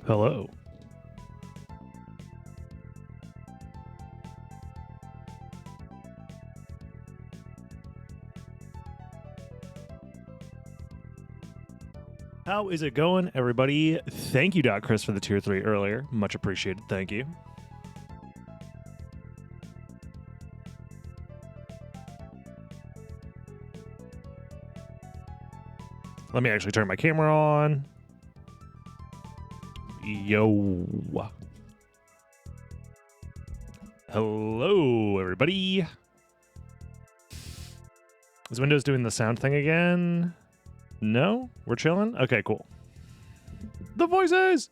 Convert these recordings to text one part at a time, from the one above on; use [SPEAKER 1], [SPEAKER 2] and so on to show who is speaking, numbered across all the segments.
[SPEAKER 1] Hello. How is it going, everybody? Thank you, Chris, for the tier 3 earlier. Much appreciated. Thank you. Let me actually turn my camera on. Yo. Hello, everybody. Is Windows doing the sound thing again? No? We're chilling? Okay, cool. The voices!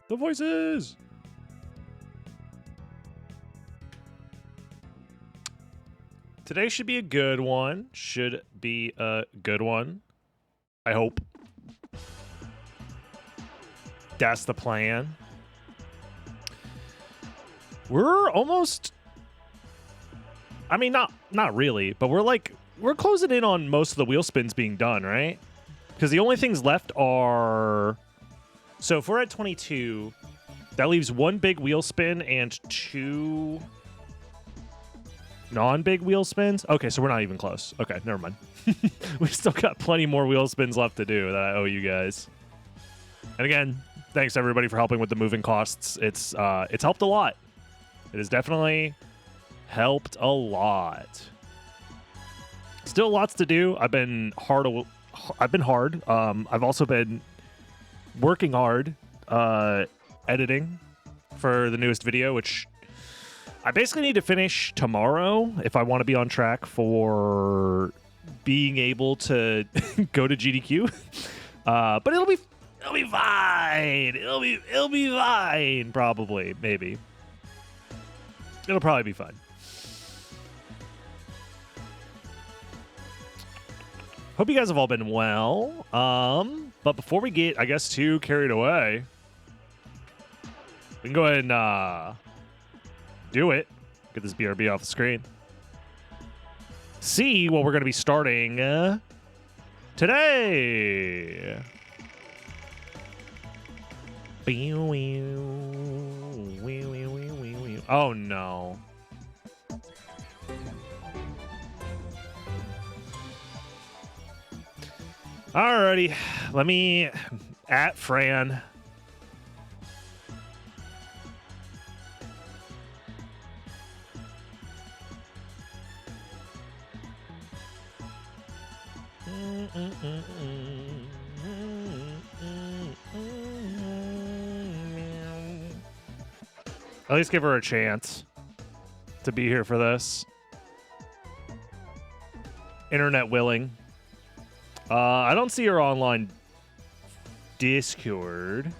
[SPEAKER 1] The voices! Today should be a good one. Should be a good one. I hope. That's the plan. We're almost... I mean, not really, but we're closing in on most of the wheel spins being done, right? Because the only things left are... So if we're at 22, that leaves one big wheel spin and 2 non-big wheel spins. Okay, so we're not even close. Okay, never mind. We've still got plenty more wheel spins left to do that I owe you guys. And again, thanks everybody for helping with the moving costs. It's helped a lot. It has definitely helped a lot. Still lots to do. I've been hard. I've also been working hard editing for the newest video, which I basically need to finish tomorrow if I want to be on track for being able to go to GDQ. But it'll be fine. It'll be fine. Probably, maybe. It'll probably be fine. Hope you guys have all been well. But before we get, I guess, too carried away, we can go ahead and do it. Get this BRB off the screen. See what we're going to be starting today. Oh, no. Alrighty. Let me at Fran. At least give her a chance to be here for this. Internet willing. I don't see her online Discord.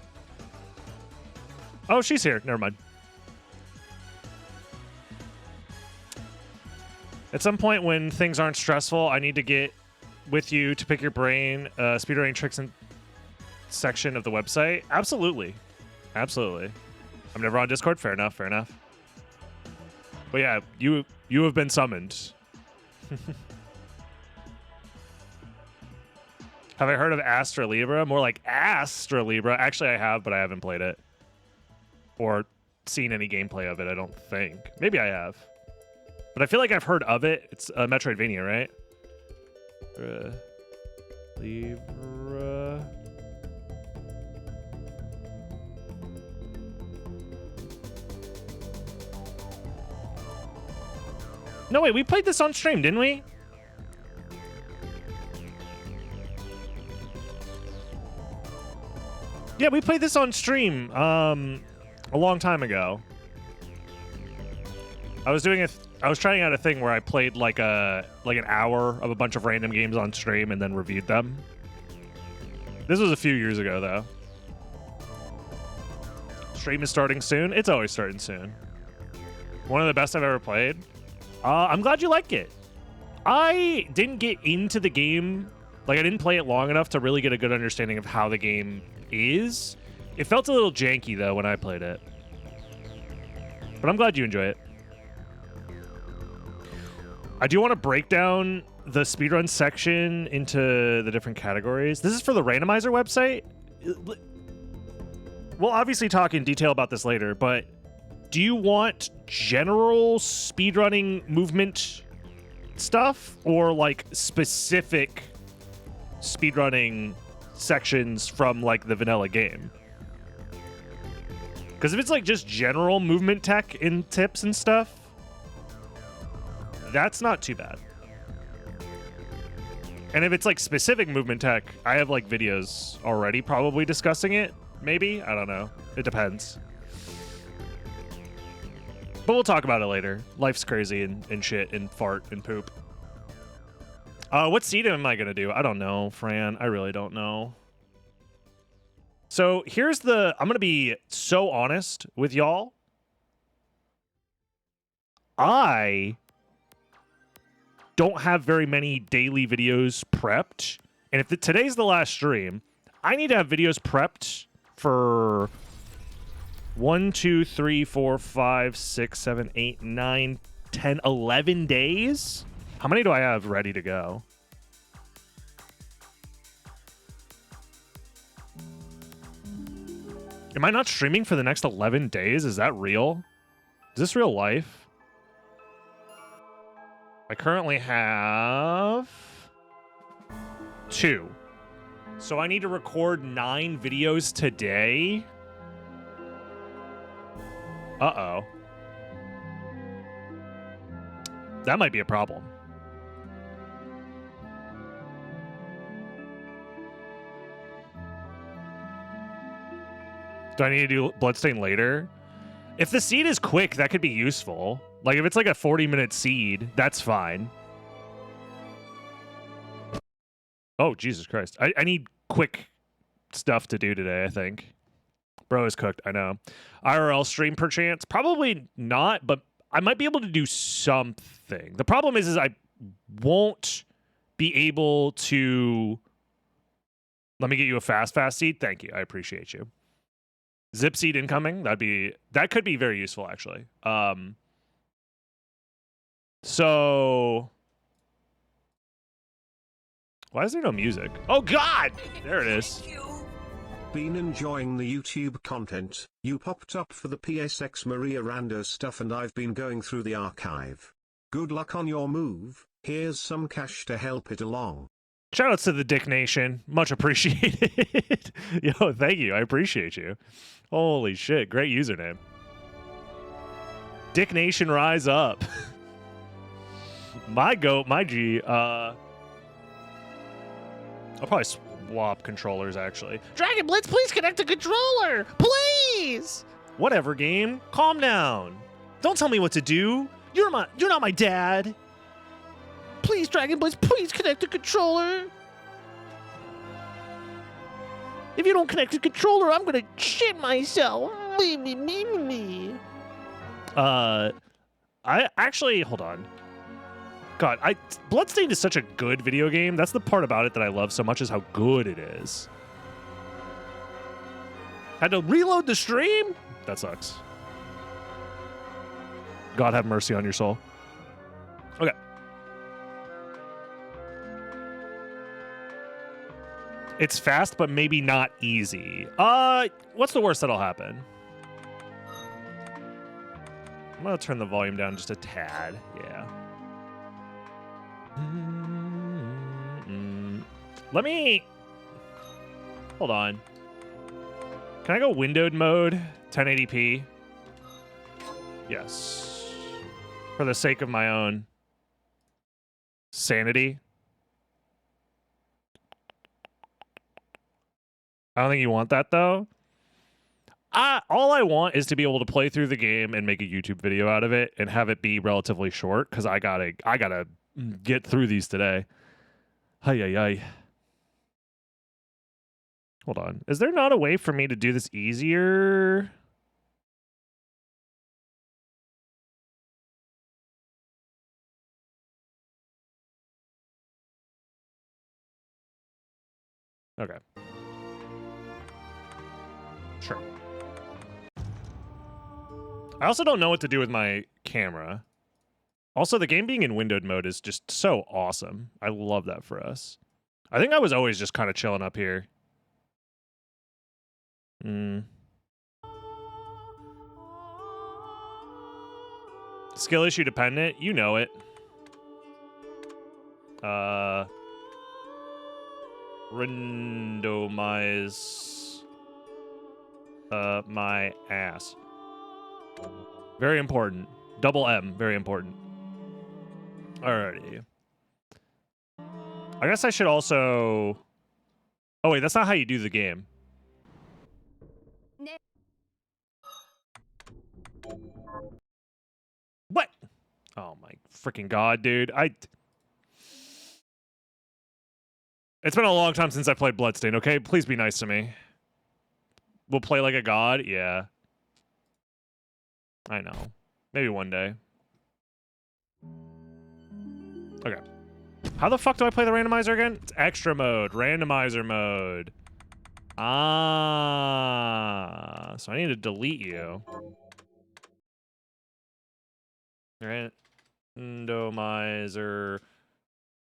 [SPEAKER 1] Oh, she's here. Never mind. At some point when things aren't stressful, I need to get with you to pick your brain. Speedrunning tricks and section of the website. Absolutely. Absolutely. I'm never on Discord. Fair enough. Fair enough. But yeah, you have been summoned. Have I heard of Astra Libra? More like Astra Libra. Actually, I have, but I haven't played it. Or seen any gameplay of it, I don't think. Maybe I have. But I feel like I've heard of it. It's a Metroidvania, right? Libra. No, wait, we played this on stream, didn't we? Yeah, we played this on stream a long time ago. I was trying out a thing where I played like an hour of a bunch of random games on stream and then reviewed them. This was a few years ago though. Stream is starting soon. It's always starting soon. One of the best I've ever played. I'm glad you like it. I didn't get into the game. Like, I didn't play it long enough to really get a good understanding of how the game is. It felt a little janky, though, when I played it. But I'm glad you enjoy it. I do want to break down the speedrun section into the different categories. This is for the randomizer website. We'll obviously talk in detail about this later, but do you want general speedrunning movement stuff or like specific speedrunning sections from like the vanilla game? Because if it's like just general movement tech and tips and stuff, that's not too bad. And if it's like specific movement tech, I have like videos already probably discussing it. Maybe? I don't know. It depends. But we'll talk about it later. Life's crazy and shit and fart and poop. What seed am I going to do? I don't know, Fran. I really don't know. So here's I'm going to be so honest with y'all. I don't have very many daily videos prepped. And if today's the last stream, I need to have videos prepped for 1, 2, 3, 4, 5, 6, 7, 8, 9, 10, 11 days. How many do I have ready to go? Am I not streaming for the next 11 days? Is that real? Is this real life? I currently have 2. So I need to record 9 videos today. Uh-oh. That might be a problem. Do I need to do Bloodstain later? If the seed is quick, that could be useful. Like, if it's like a 40-minute seed, that's fine. Oh, Jesus Christ. I need quick stuff to do today, I think. Bro is cooked, I know. IRL stream perchance? Probably not, but I might be able to do something. The problem is I won't be able to... Let me get you a fast seed. Thank you. I appreciate you. Zip seed incoming. That could be very useful, actually. So... Why is there no music? Oh, God! There it is.
[SPEAKER 2] Been enjoying the YouTube content. You popped up for the PSX Maria Rando stuff and I've been going through the archive. Good luck on your move. Here's some cash to help it along.
[SPEAKER 1] Shoutouts to the Dick Nation. Much appreciated. Yo, thank you. I appreciate you. Holy shit. Great username. Dick Nation, rise up. My goat, my G. I'll probably swap controllers, actually. Dragon Blitz, please connect a controller! Please! Whatever, game. Calm down. Don't tell me what to do. You're not my dad. Please, Dragon Blitz, please connect the controller. If you don't connect the controller, I'm gonna shit myself. I actually, hold on. God, Bloodstained is such a good video game. That's the part about it that I love so much, is how good it is. Had to reload the stream? That sucks. God have mercy on your soul. Okay. It's fast, but maybe not easy. What's the worst that'll happen? I'm gonna turn the volume down just a tad. Yeah. Let me... Hold on. Can I go windowed mode? 1080p? Yes. For the sake of my own sanity. I don't think you want that, though. All I want is to be able to play through the game and make a YouTube video out of it and have it be relatively short, because I gotta get through these today. Hi. Hold on. Is there not a way for me to do this easier? Okay. Sure. I also don't know what to do with my camera. Also, the game being in windowed mode is just so awesome. I love that for us. I think I was always just kind of chilling up here. Skill issue dependent? You know it. Randomize my ass. Very important. Double M, very important. Alrighty. I guess I should also... Oh wait, that's not how you do the game. What? Oh my freaking god, dude. It's been a long time since I played Bloodstained, okay? Please be nice to me. We'll play like a god? Yeah. I know. Maybe one day. Okay. How the fuck do I play the randomizer again? It's extra mode. Randomizer mode. Ah. So I need to delete you. Randomizer.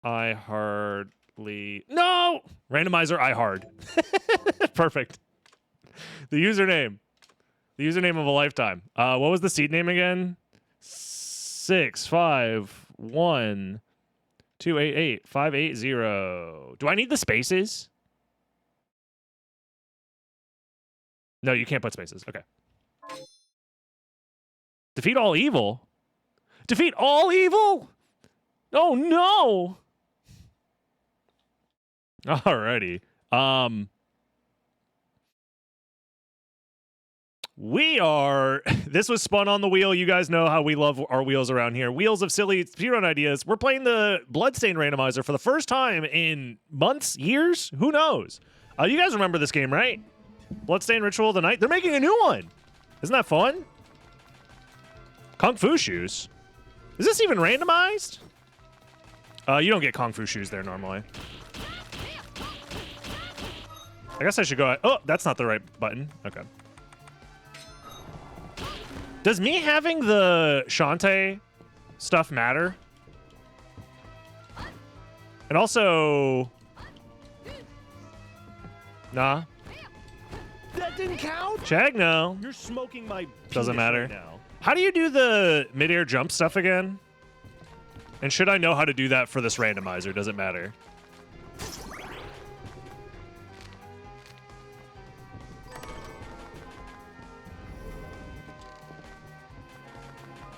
[SPEAKER 1] I hardly... No! Randomizer I hard. Perfect. The username. The username of a lifetime. What was the seed name again? 651288580. Do I need the spaces? No, you can't put spaces. Okay. Defeat all evil? Defeat all evil? Oh no! Alrighty. This was spun on the wheel. You guys know how we love our wheels around here. Wheels of silly speedrun ideas. We're playing the Bloodstained randomizer for the first time in months, years? Who knows? You guys remember this game, right? Bloodstained Ritual of the Night. They're making a new one. Isn't that fun? Kung Fu shoes. Is this even randomized? You don't get Kung Fu shoes there normally. I guess I should go... Oh, that's not the right button. Okay. Does me having the Shantae stuff matter? And also... Nah.
[SPEAKER 3] That didn't count.
[SPEAKER 1] Check no.
[SPEAKER 3] You're smoking my.
[SPEAKER 1] Doesn't
[SPEAKER 3] penis
[SPEAKER 1] matter.
[SPEAKER 3] right now.
[SPEAKER 1] How do you do the midair jump stuff again? And should I know how to do that for this randomizer? Does it matter?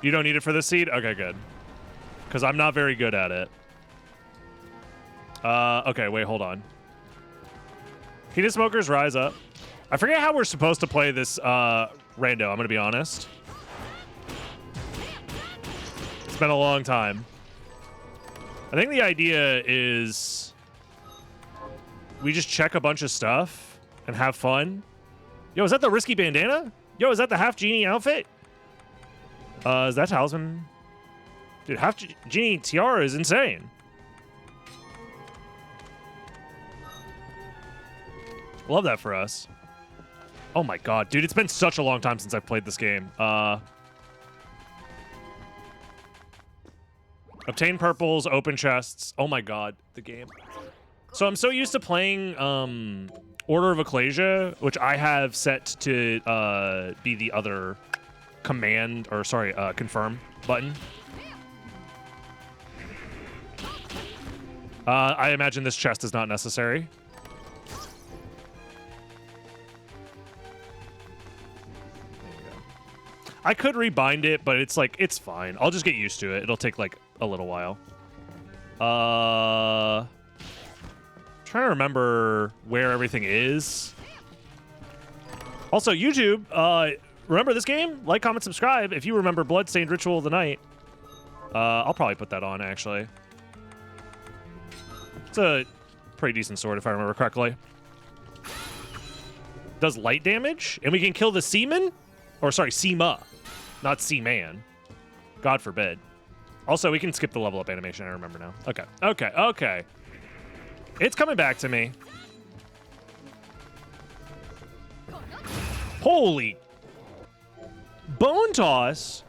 [SPEAKER 1] You don't need it for the seed? Okay, good. Because I'm not very good at it. Okay, wait, hold on. Heated smokers, rise up. I forget how we're supposed to play this rando, I'm going to be honest. It's been a long time. I think the idea is we just check a bunch of stuff and have fun. Yo, is that the risky bandana? Yo, is that the half genie outfit? Is that talisman? Dude, half genie tiara is insane. Love that for us. Oh my god, dude, it's been such a long time since I've played this game. Obtain purples, open chests. Oh my god, the game. So I'm so used to playing Order of Ecclesia, which I have set to be the other command, or sorry, confirm button. I imagine this chest is not necessary. I could rebind it, but it's like, it's fine. I'll just get used to it. It'll take like a little while. Trying to remember where everything is. Also, YouTube, remember this game? Like, comment, subscribe. If you remember Bloodstained Ritual of the Night, I'll probably put that on, actually. It's a pretty decent sword, if I remember correctly. Does light damage, and we can kill the seaman? Or, sorry, Seema. Not Seaman. God forbid. Also, we can skip the level up animation, I remember now. Okay, okay, okay. It's coming back to me. Holy. Bone toss.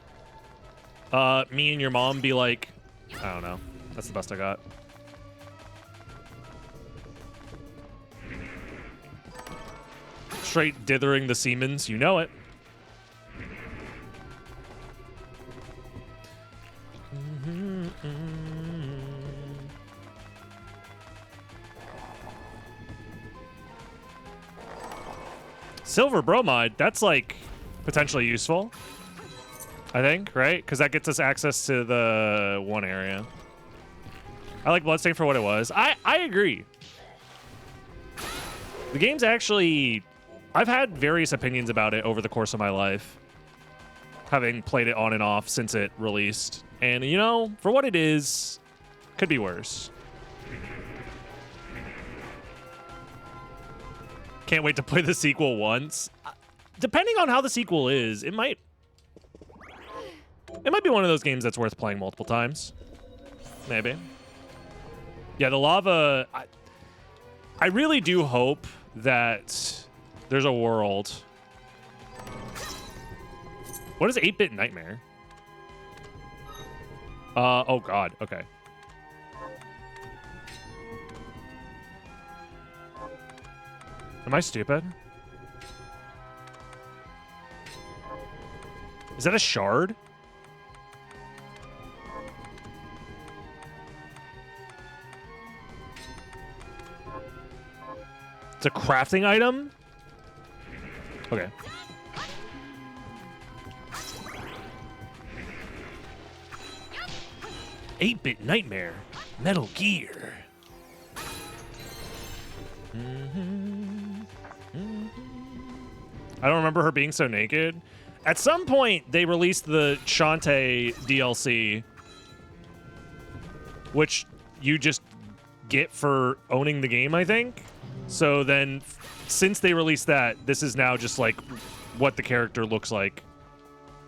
[SPEAKER 1] Me and your mom be like, I don't know. That's the best I got. Straight dithering the Siemens, you know it. Silver bromide, that's like potentially useful, I think, right? Because that gets us access to the one area. I like Bloodstain for what it was. I agree. The game's actually, I've had various opinions about it over the course of my life, having played it on and off since it released. And, you know, for what it is, could be worse. Can't wait to play the sequel once. Depending on how the sequel is, it might be one of those games that's worth playing multiple times. Maybe. Yeah, the lava... I really do hope that there's a world... What is 8-Bit Nightmare? Oh god, okay. Am I stupid? Is that a shard? It's a crafting item? Okay. Eight-Bit Nightmare. Metal Gear. I don't remember her being so naked. At some point, they released the Shantae DLC, which you just get for owning the game, I think. So then, since they released that, this is now just like what the character looks like.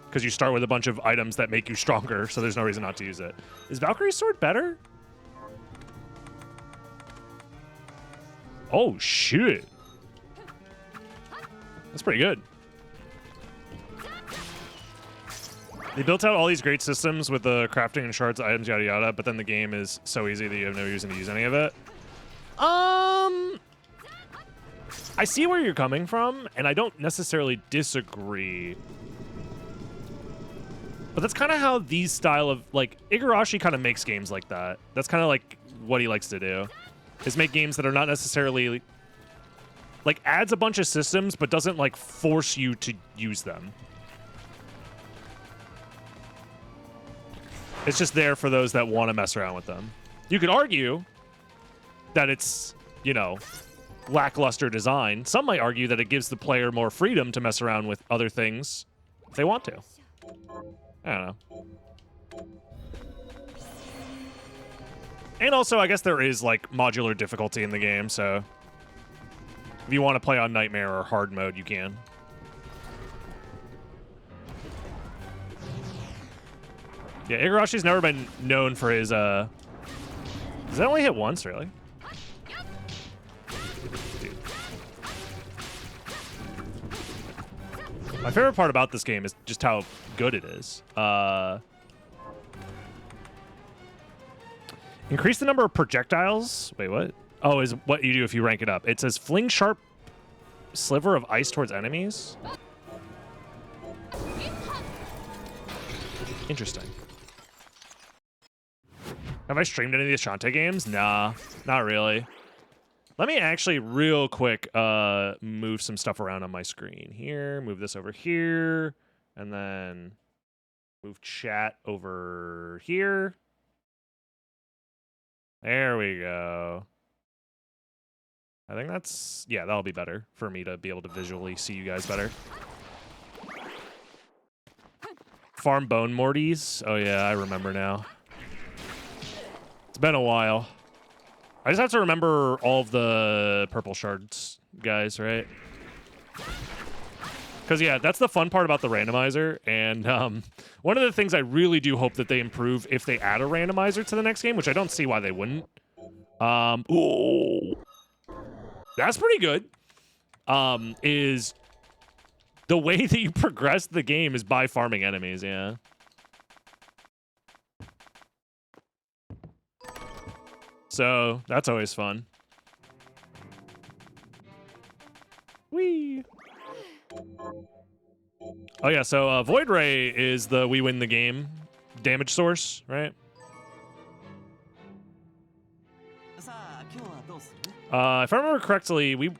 [SPEAKER 1] Because you start with a bunch of items that make you stronger, so there's no reason not to use it. Is Valkyrie's sword better? Oh, shit. That's pretty good. They built out all these great systems with the crafting and shards, items, yada yada, but then the game is so easy that you have no reason to use any of it. I see where you're coming from, and I don't necessarily disagree. But that's kind of how these style of, like, Igarashi kind of makes games like that. That's kind of like what he likes to do, is make games that are not necessarily, like, adds a bunch of systems, but doesn't, like, force you to use them. It's just there for those that want to mess around with them. You could argue that it's, you know, lackluster design. Some might argue that it gives the player more freedom to mess around with other things if they want to. I don't know. And also, I guess there is, like, modular difficulty in the game, so if you want to play on Nightmare or Hard mode, you can. Yeah, Igarashi's never been known for his, Does that only hit once, really? Dude. My favorite part about this game is just how good it is. Increase the number of projectiles. Wait, what? Oh, is what you do if you rank it up. It says fling sharp sliver of ice towards enemies. Interesting. Have I streamed any of the Shantae games? Nah, not really. Let me actually real quick move some stuff around on my screen here. Move this over here. And then move chat over here. There we go. I think that's... yeah, that'll be better for me to be able to visually see you guys better. Farm Bone Mortys. Oh, yeah, I remember now. It's been a while. I just have to remember all of the purple shards, guys, right? Because, yeah, that's the fun part about the randomizer. And one of the things I really do hope that they improve if they add a randomizer to the next game, which I don't see why they wouldn't. Ooh, that's pretty good. Is the way that you progress the game is by farming enemies, yeah. So, that's always fun. Whee! Oh yeah, so Void Ray is the we win the game damage source, right? If I remember correctly, we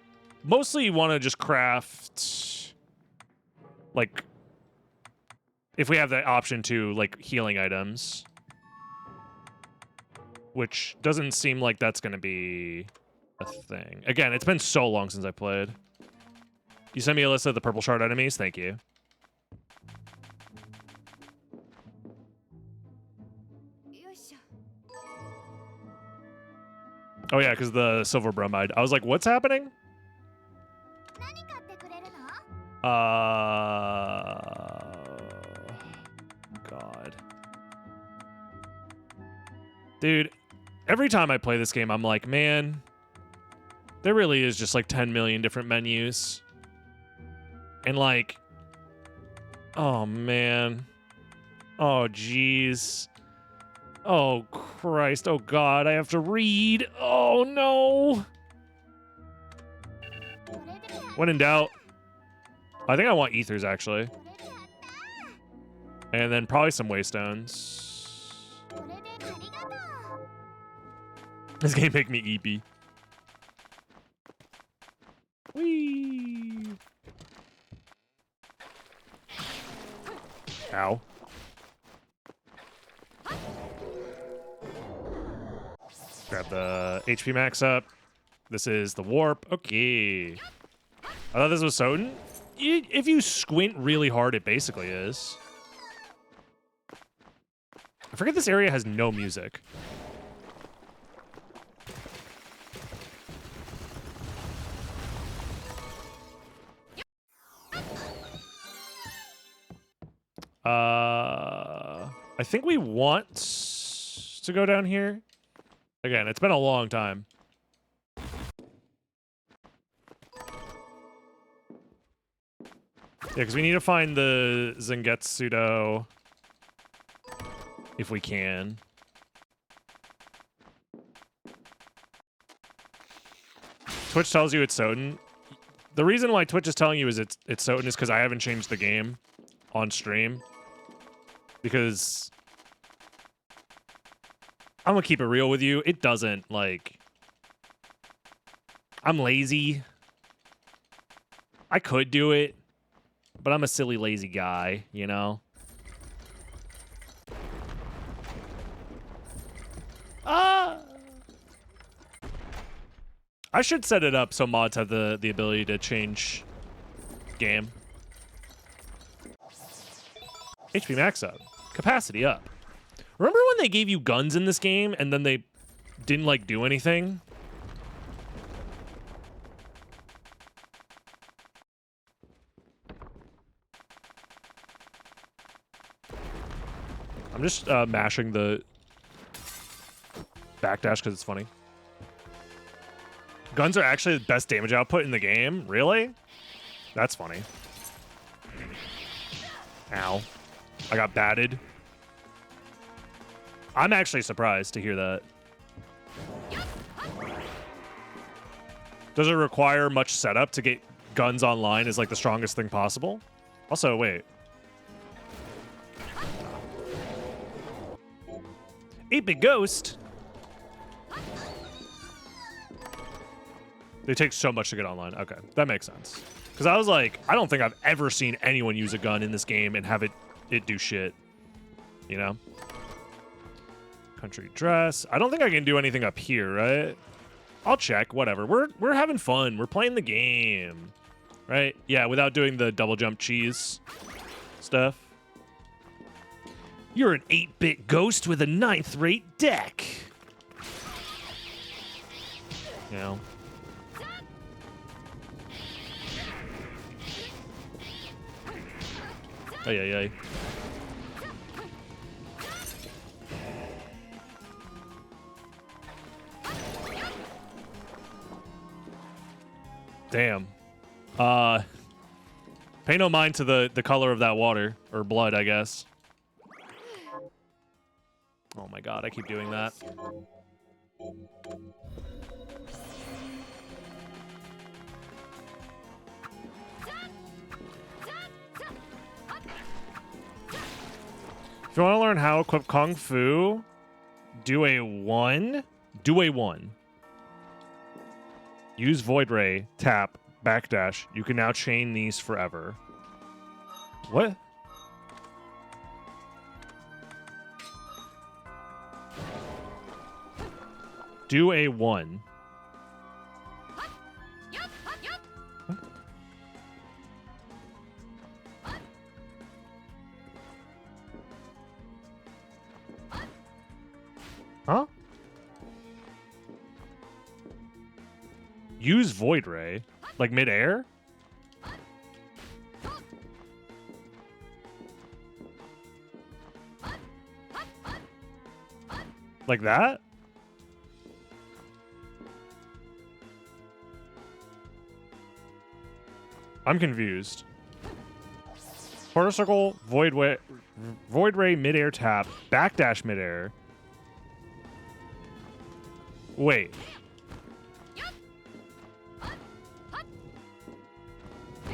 [SPEAKER 1] mostly want to just craft, like, if we have the option to, like, healing items. Which doesn't seem like that's going to be a thing. Again, it's been so long since I played. You sent me a list of the purple shard enemies? Thank you. Oh yeah, because the silver bromide. I was like, what's happening? God. Dude, every time I play this game, I'm like, man, there really is just like 10 million different menus. And like, oh man. Oh, jeez. Oh, Christ. Oh, God. I have to read. Oh, no. When in doubt. I think I want ethers, actually. And then probably some waystones. This game make me eepy. Whee! Ow. Grab the HP max up. This is the warp. Okay. I thought this was Soden. If you squint really hard, it basically is. I forget this area has no music. I think we want to go down here. Again, it's been a long time. Yeah, because we need to find the Zangetsudo if we can. Twitch tells you it's Soden. The reason why Twitch is telling you is it's so is because I haven't changed the game on stream. Because I'm gonna keep it real with you. It doesn't, like... I'm lazy. I could do it, but I'm a silly, lazy guy, you know? I should set it up so mods have the ability to change game. HP max up. Capacity up. Remember when they gave you guns in this game and then they didn't, like, do anything? I'm just mashing the backdash because it's funny. Guns are actually the best damage output in the game? Really? That's funny. Ow. I got batted. I'm actually surprised to hear that. Does it require much setup to get guns online as like the strongest thing possible? Also, wait. 8-bit ghost? They take so much to get online. Okay, that makes sense. Because I was like, I don't think I've ever seen anyone use a gun in this game and have it do shit. You know? Country dress. I don't think I can do anything up here, right? I'll check. Whatever. We're having fun. We're playing the game. Right? Yeah, without doing the double jump cheese stuff. You're an 8-bit ghost with a 9th-rate deck. You know? Ay, ay, ay. Damn. Pay no mind to the color of that water. Or blood, I guess. Oh my god, I keep doing that. If you want to learn how to equip Kung Fu, do a 1. Do a 1. Use Void Ray, tap, backdash. You can now chain these forever. What? Do a 1. What? Huh? Use Void Ray? Like mid-air? Like that? I'm confused. Quarter circle, Void Ray mid-air tap, backdash mid-air. Wait.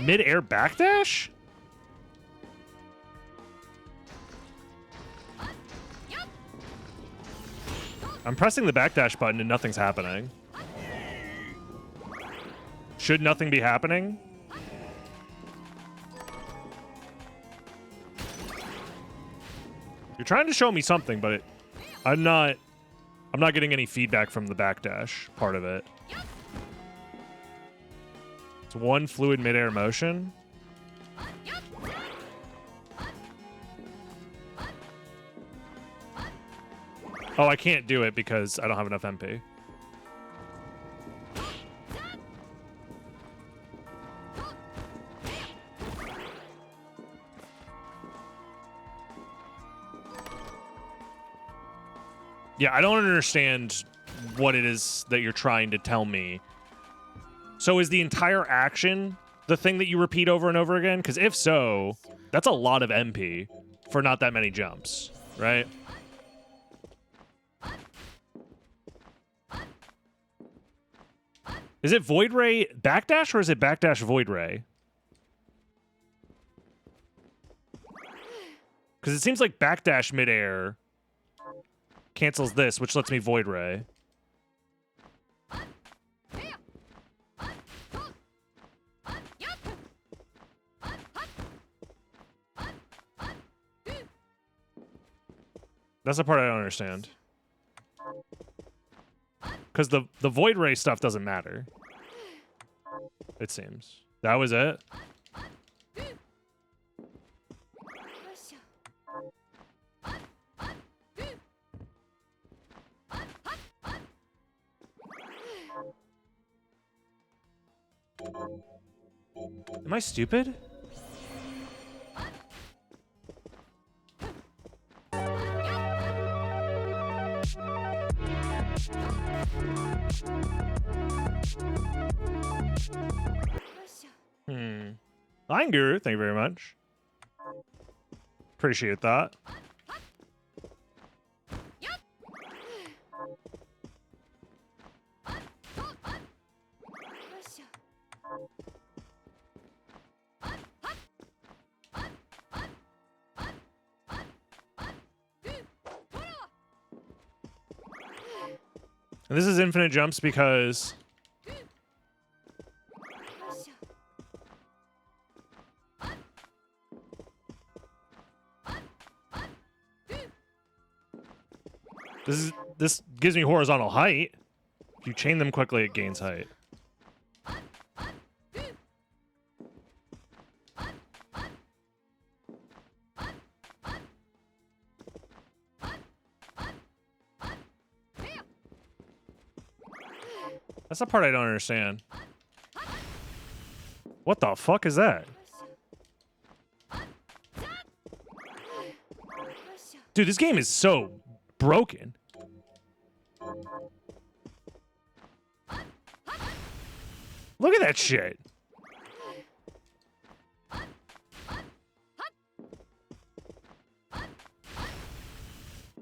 [SPEAKER 1] Mid-air backdash? I'm pressing the backdash button and nothing's happening. Should nothing be happening? You're trying to show me something, but I'm not getting any feedback from the backdash part of it. It's 1 fluid midair motion. Oh, I can't do it because I don't have enough MP. Yeah, I don't understand what it is that you're trying to tell me. So is the entire action the thing that you repeat over and over again? Because if so, that's a lot of MP for not that many jumps, right? Is it Void Ray backdash or is it backdash Void Ray? Because it seems like backdash midair cancels this, which lets me Void Ray. That's the part I don't understand. Because the Void Ray stuff doesn't matter. It seems. That was it? Am I stupid? Line Guru, thank you very much. Appreciate that. And this is infinite jumps because this gives me horizontal height. If you chain them quickly, it gains height. That's the part I don't understand. What the fuck is that? Dude, this game is so broken. Look at that shit.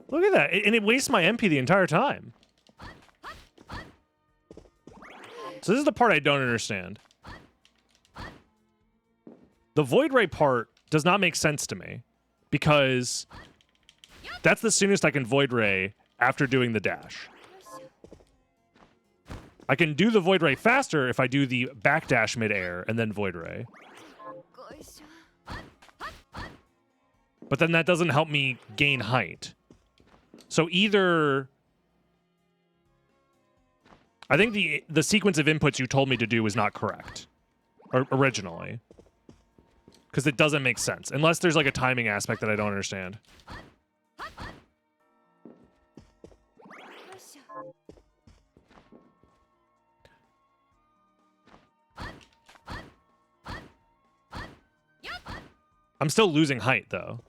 [SPEAKER 1] Look at that. And it wastes my MP the entire time. So this is the part I don't understand. The Void Ray part does not make sense to me because that's the soonest I can Void Ray after doing the dash. I can do the Void Ray faster if I do the backdash midair and then Void Ray. But then that doesn't help me gain height. So either I think the sequence of inputs you told me to do was not correct originally. Because it doesn't make sense. Unless there's like a timing aspect that I don't understand. I'm still losing height, though.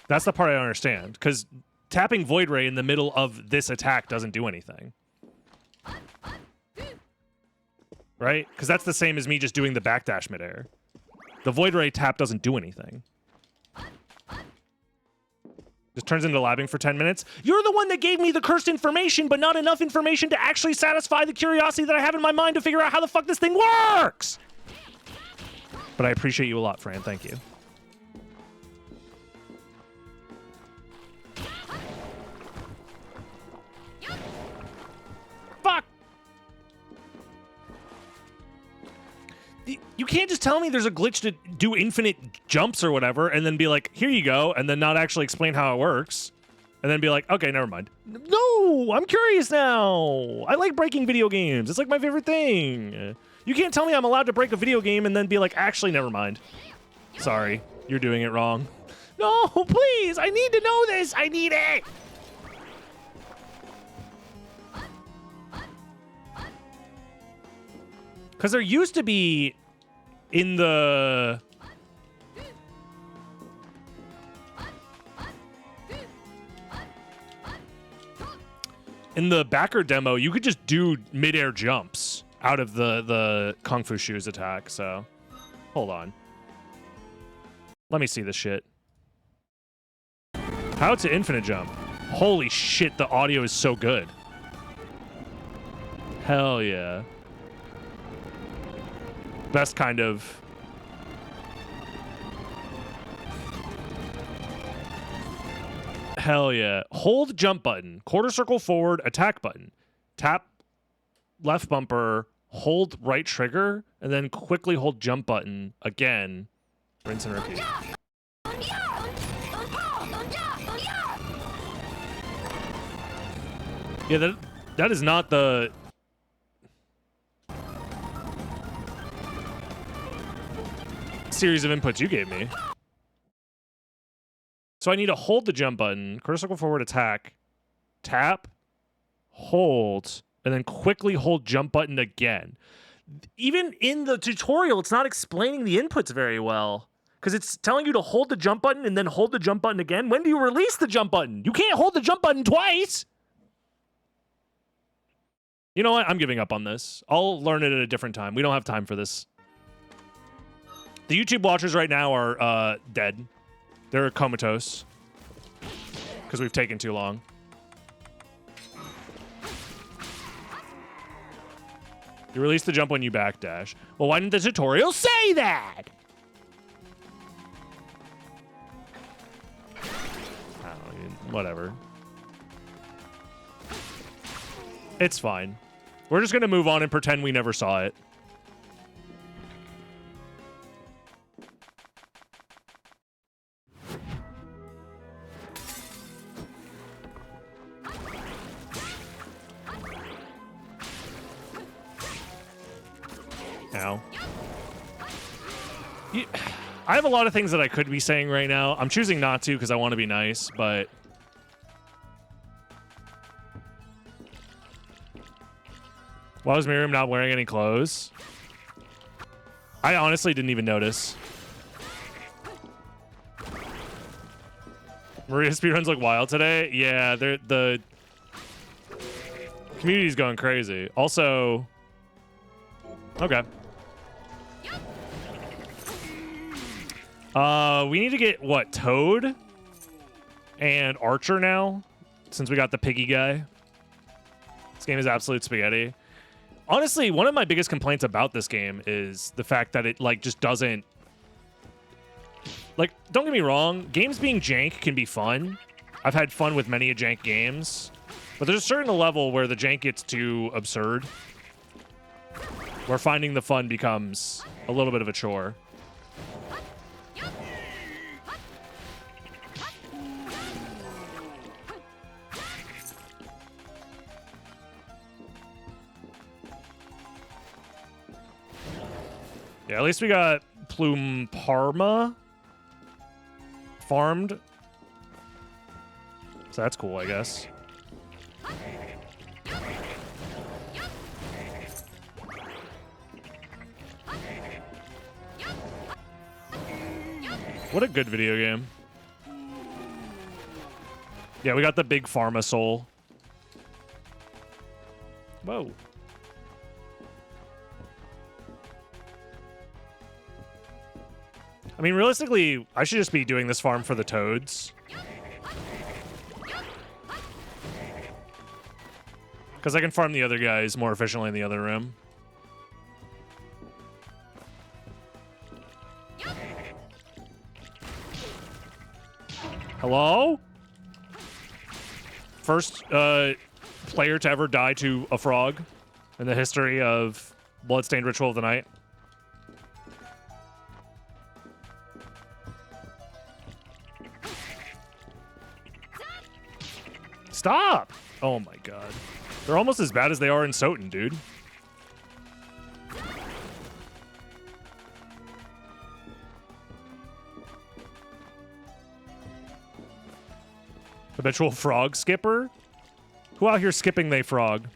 [SPEAKER 1] That's the part I don't understand. Because tapping Void Ray in the middle of this attack doesn't do anything. Right? Because that's the same as me just doing the backdash midair. The Void Ray tap doesn't do anything. Just turns into labbing for 10 minutes. You're the one that gave me the cursed information, but not enough information to actually satisfy the curiosity that I have in my mind to figure out how the fuck this thing works! But I appreciate you a lot, Fran. Thank you. Fuck! You can't just tell me there's a glitch to do infinite jumps or whatever, and then be like, here you go, and then not actually explain how it works. And then be like, okay, never mind. No! I'm curious now! I like breaking video games. It's like my favorite thing. You can't tell me I'm allowed to break a video game and then be like, actually, never mind. Sorry, you're doing it wrong. No, please! I need to know this! I need it! Because there used to be in the backer demo, you could just do midair jumps out of the Kung Fu Shoes attack, so hold on. Let me see this shit. How to infinite jump. Holy shit, the audio is so good. Hell yeah. Best kind of... Hell yeah. Hold jump button. Quarter circle forward, attack button. Tap left bumper, hold right trigger, and then quickly hold jump button again. Rinse and repeat. Yeah, that is not the... series of inputs you gave me. So I need to hold the jump button, quarter circle forward attack, tap, hold, and then quickly hold jump button again. Even in the tutorial, it's not explaining the inputs very well because it's telling you to hold the jump button and then hold the jump button again. When do you release the jump button? You can't hold the jump button twice. You know what? I'm giving up on this. I'll learn it at a different time. We don't have time for this. The YouTube watchers right now are dead. They're comatose because we've taken too long. You release the jump when you backdash. Well, why didn't the tutorial say that? Whatever. It's fine. We're just going to move on and pretend we never saw it. Now. I have a lot of things that I could be saying right now. I'm choosing not to because I want to be nice, but... Why was Miriam not wearing any clothes? I honestly didn't even notice. Maria speedruns look wild today. Yeah, the community's going crazy. Also... Okay. We need to get, what, Toad and Archer now, since we got the piggy guy. This game is absolute spaghetti. Honestly, one of my biggest complaints about this game is the fact that it, like, just doesn't... Like, don't get me wrong, games being jank can be fun. I've had fun with many jank games. But there's a certain level where the jank gets too absurd, where finding the fun becomes a little bit of a chore. Yeah, at least we got Plume Parma farmed. So that's cool, I guess. What a good video game. Yeah, we got the big Pharma soul. Whoa. I mean, realistically, I should just be doing this farm for the toads. Because I can farm the other guys more efficiently in the other room. Hello? First player to ever die to a frog in the history of Bloodstained Ritual of the Night. Stop! Oh my god. They're almost as bad as they are in Soten, dude. Habitual frog skipper? Who out here skipping they frog?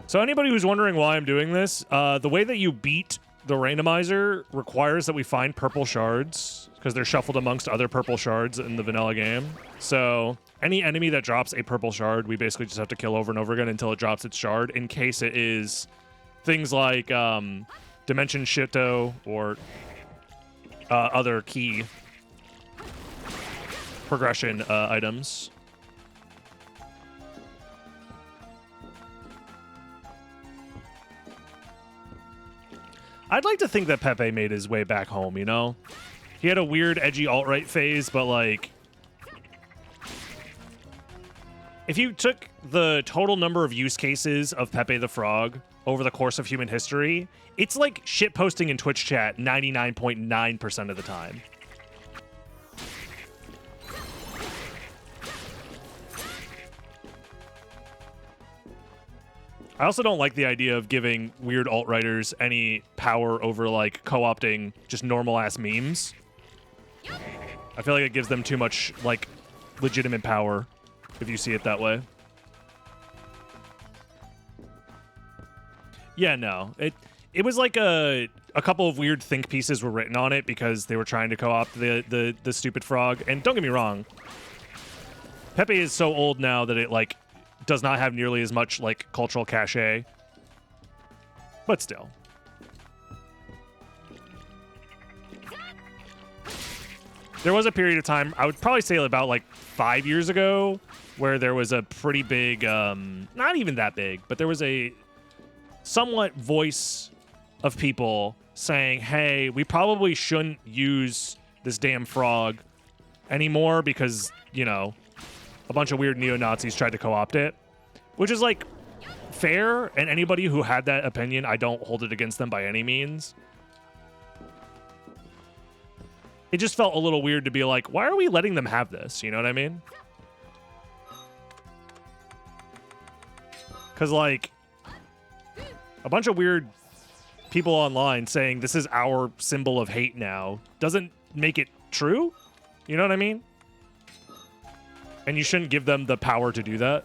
[SPEAKER 1] So anybody who's wondering why I'm doing this, the way that you beat the randomizer requires that we find purple shards because they're shuffled amongst other purple shards in the vanilla game. So any enemy that drops a purple shard, we basically just have to kill over and over again until it drops its shard, in case it is things like Dimension Shito or other key. progression items. I'd like to think that Pepe made his way back home, you know? He had a weird, edgy alt-right phase, but, like... if you took the total number of use cases of Pepe the Frog over the course of human history, it's like shitposting in Twitch chat 99.9% of the time. I also don't like the idea of giving weird alt-writers any power over, like, co-opting just normal-ass memes. I feel like it gives them too much, like, legitimate power, if you see it that way. Yeah, no. It was like a couple of weird think pieces were written on it because they were trying to co-opt the stupid frog. And don't get me wrong, Pepe is so old now that it, like, does not have nearly as much, like, cultural cachet. But still. There was a period of time, I would probably say about, like, 5 years ago, where there was a pretty big, not even that big, but there was a somewhat voice of people saying, hey, we probably shouldn't use this damn frog anymore because, you know, a bunch of weird neo-Nazis tried to co-opt it, which is, like, fair, and anybody who had that opinion, I don't hold it against them by any means. It just felt a little weird to be like, why are we letting them have this? You know what I mean? Because, like, a bunch of weird people online saying this is our symbol of hate now doesn't make it true. You know what I mean? And you shouldn't give them the power to do that.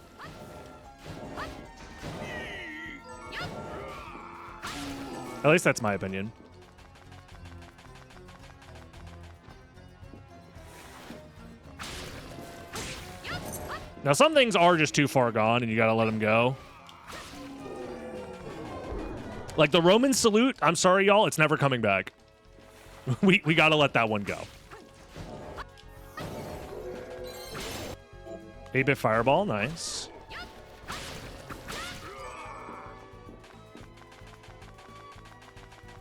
[SPEAKER 1] At least that's my opinion. Now, some things are just too far gone, and you gotta let them go. Like the Roman salute, I'm sorry, y'all, it's never coming back. We gotta let that one go. 8-bit fireball, nice.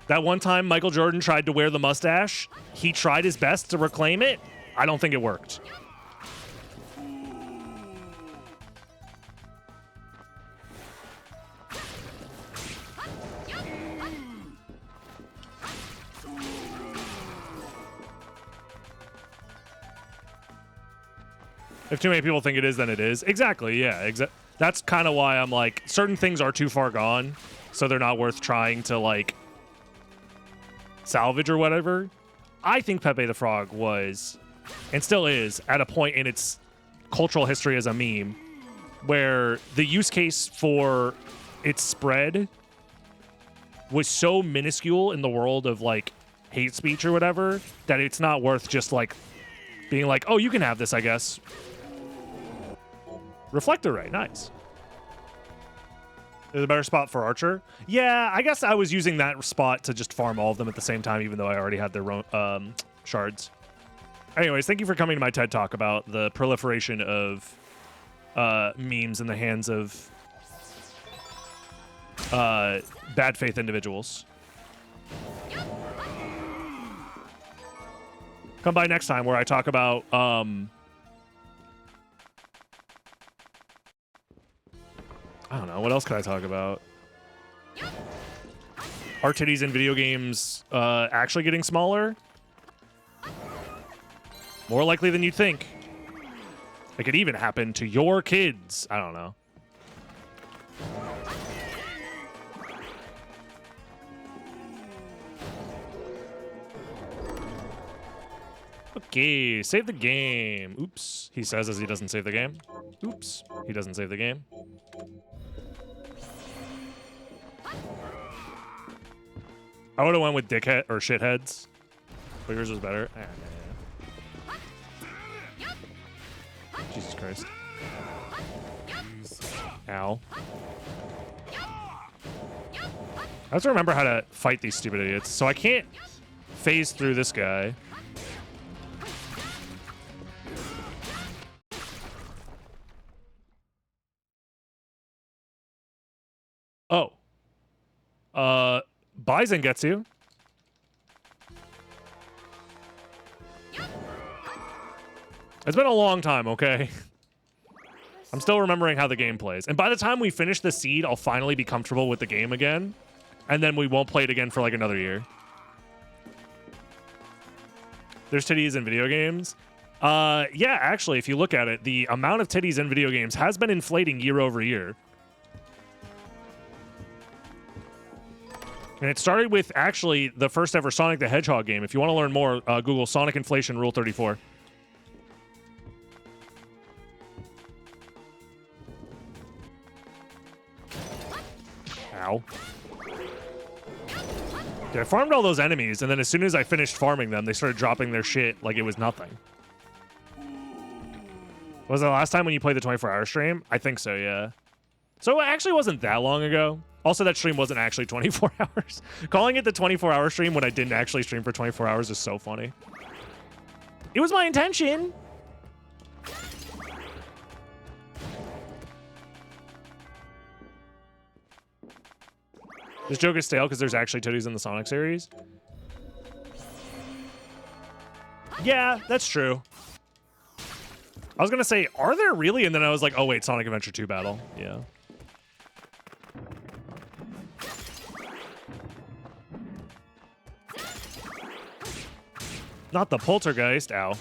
[SPEAKER 1] That one time Michael Jordan tried to wear the mustache, he tried his best to reclaim it. I don't think it worked. If too many people think it is, then it is. Exactly, yeah. That's kind of why I'm like, certain things are too far gone, so they're not worth trying to, like, salvage or whatever. I think Pepe the Frog was, and still is, at a point in its cultural history as a meme, where the use case for its spread was so minuscule in the world of, like, hate speech or whatever, that it's not worth just, like, being like, oh, you can have this, I guess. Reflector Ray, nice. There's a better spot for Archer. Yeah, I guess I was using that spot to just farm all of them at the same time, even though I already had their shards. Anyways, thank you for coming to my TED Talk about the proliferation of memes in the hands of bad faith individuals. Come by next time where I talk about I don't know. What else could I talk about? Are titties in video games actually getting smaller? More likely than you'd think. It could even happen to your kids. I don't know. Okay, save the game. Oops. He says as he doesn't save the game. Oops. He doesn't save the game. I would have went with dickhead or shitheads. But yours was better. Jesus Christ. Ow. I have to remember how to fight these stupid idiots. So I can't phase through this guy. Oh. Bison gets you. It's been a long time, okay? I'm still remembering how the game plays. And by the time we finish the seed, I'll finally be comfortable with the game again. And then we won't play it again for like another year. There's titties in video games. Yeah, actually, if you look at it, the amount of titties in video games has been inflating year over year. And it started with, actually, the first ever Sonic the Hedgehog game. If you want to learn more, Google Sonic Inflation Rule 34. Ow. Yeah, I farmed all those enemies, and then as soon as I finished farming them, they started dropping their shit like it was nothing. Was it the last time when you played the 24-hour stream? I think so, yeah. So it actually wasn't that long ago. Also, that stream wasn't actually 24 hours. Calling it the 24-hour stream when I didn't actually stream for 24 hours is so funny. It was my intention. This joke is stale because there's actually titties in the Sonic series. Yeah, that's true. I was going to say, are there really? And then I was like, oh, wait, Sonic Adventure 2 battle. Yeah. Not the poltergeist. Ow.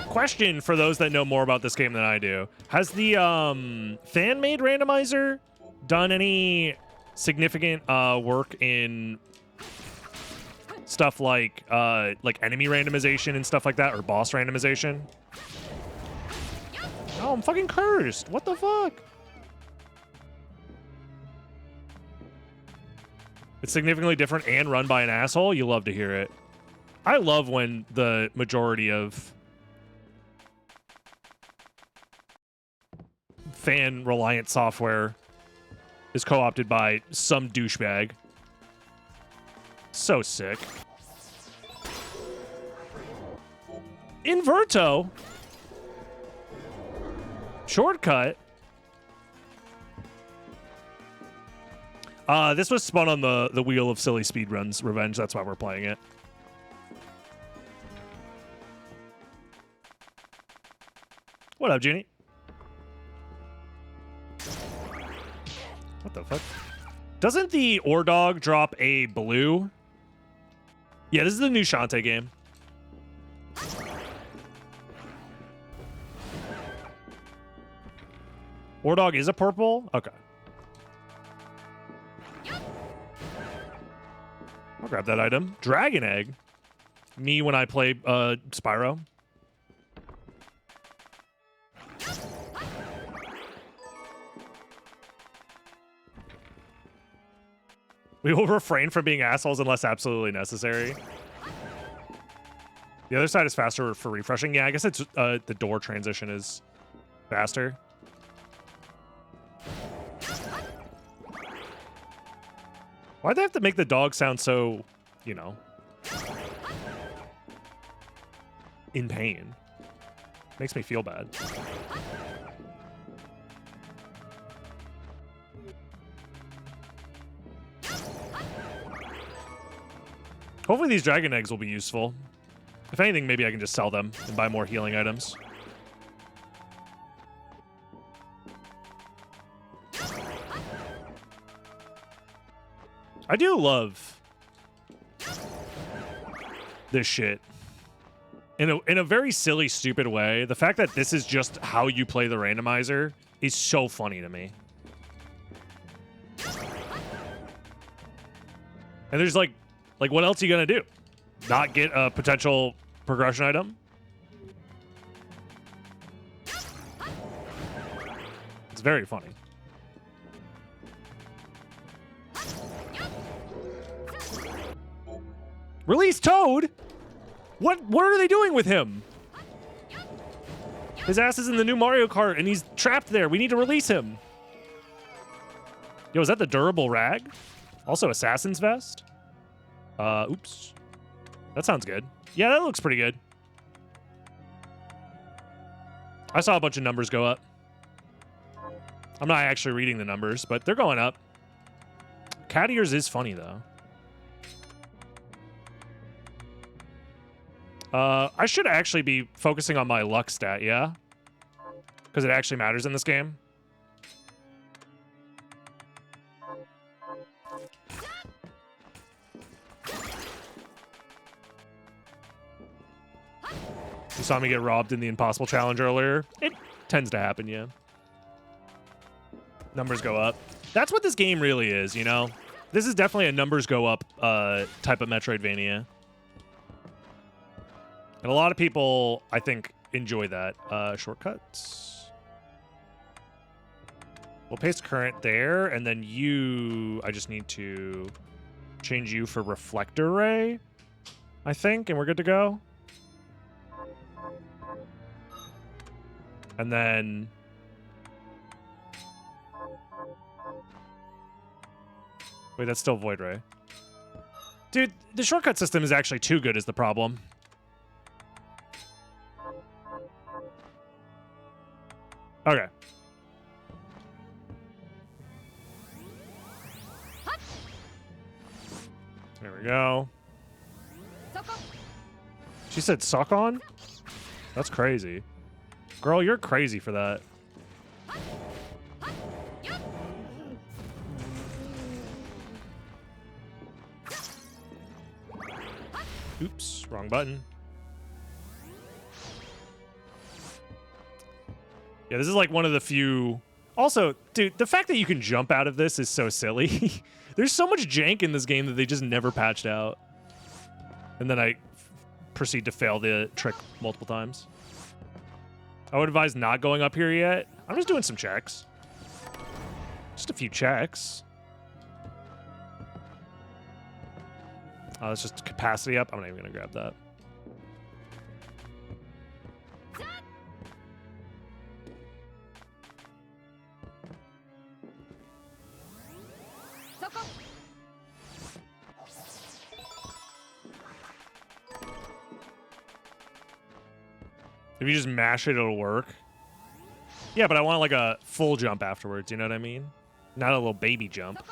[SPEAKER 1] Question for those that know more about this game than I do. Has the fan-made randomizer done any significant work in stuff like enemy randomization and stuff like that, or boss randomization? Oh, I'm fucking cursed. What the fuck? It's significantly different and run by an asshole? You love to hear it. I love when the majority of fan-reliant software is co-opted by some douchebag. So sick. Inverto? Shortcut? This was spun on the wheel of silly speedruns revenge. That's why we're playing it. What up, Genie? What the fuck? Doesn't the Ore Dog drop a blue? Yeah, this is the new Shantae game. Ore Dog is a purple? Okay. I'll grab that item. Dragon Egg. Me when I play Spyro. We will refrain from being assholes unless absolutely necessary. The other side is faster for refreshing. Yeah, I guess it's the door transition is faster. Why'd they have to make the dog sound so, you know, in pain? Makes me feel bad. Hopefully these dragon eggs will be useful. If anything, maybe I can just sell them and buy more healing items. I do love this shit. In a very silly, stupid way. The fact that this is just how you play the randomizer is so funny to me. And there's like what else are you gonna do? Not get a potential progression item? It's very funny. Release Toad? What are they doing with him? His ass is in the new Mario Kart and he's trapped there. We need to release him. Yo, is that the durable rag? Also Assassin's Vest? Oops. That sounds good. Yeah, that looks pretty good. I saw a bunch of numbers go up. I'm not actually reading the numbers, but they're going up. Cat ears is funny, though. I should actually be focusing on my luck stat, yeah? Because it actually matters in this game. You saw me get robbed in the impossible challenge earlier. It tends to happen, yeah. Numbers go up. That's what this game really is, you know? This is definitely a numbers go up type of Metroidvania. And a lot of people, I think, enjoy that. Shortcuts. We'll paste current there, and then you... I just need to change you for reflector ray, I think, and we're good to go. And then... Wait, that's still void ray. Dude, the shortcut system is actually too good is the problem. Okay. There we go. She said suck on? That's crazy. Girl, you're crazy for that. Oops, wrong button. Yeah, this is like one of the few... Also, dude, the fact that you can jump out of this is so silly. There's so much jank in this game that they just never patched out. And then I proceed to fail the trick multiple times. I would advise not going up here yet. I'm just doing some checks. Just a few checks. Oh, that's just capacity up. I'm not even going to grab that. If you just mash it, it'll work. Yeah, but I want like a full jump afterwards, you know what I mean? Not a little baby jump.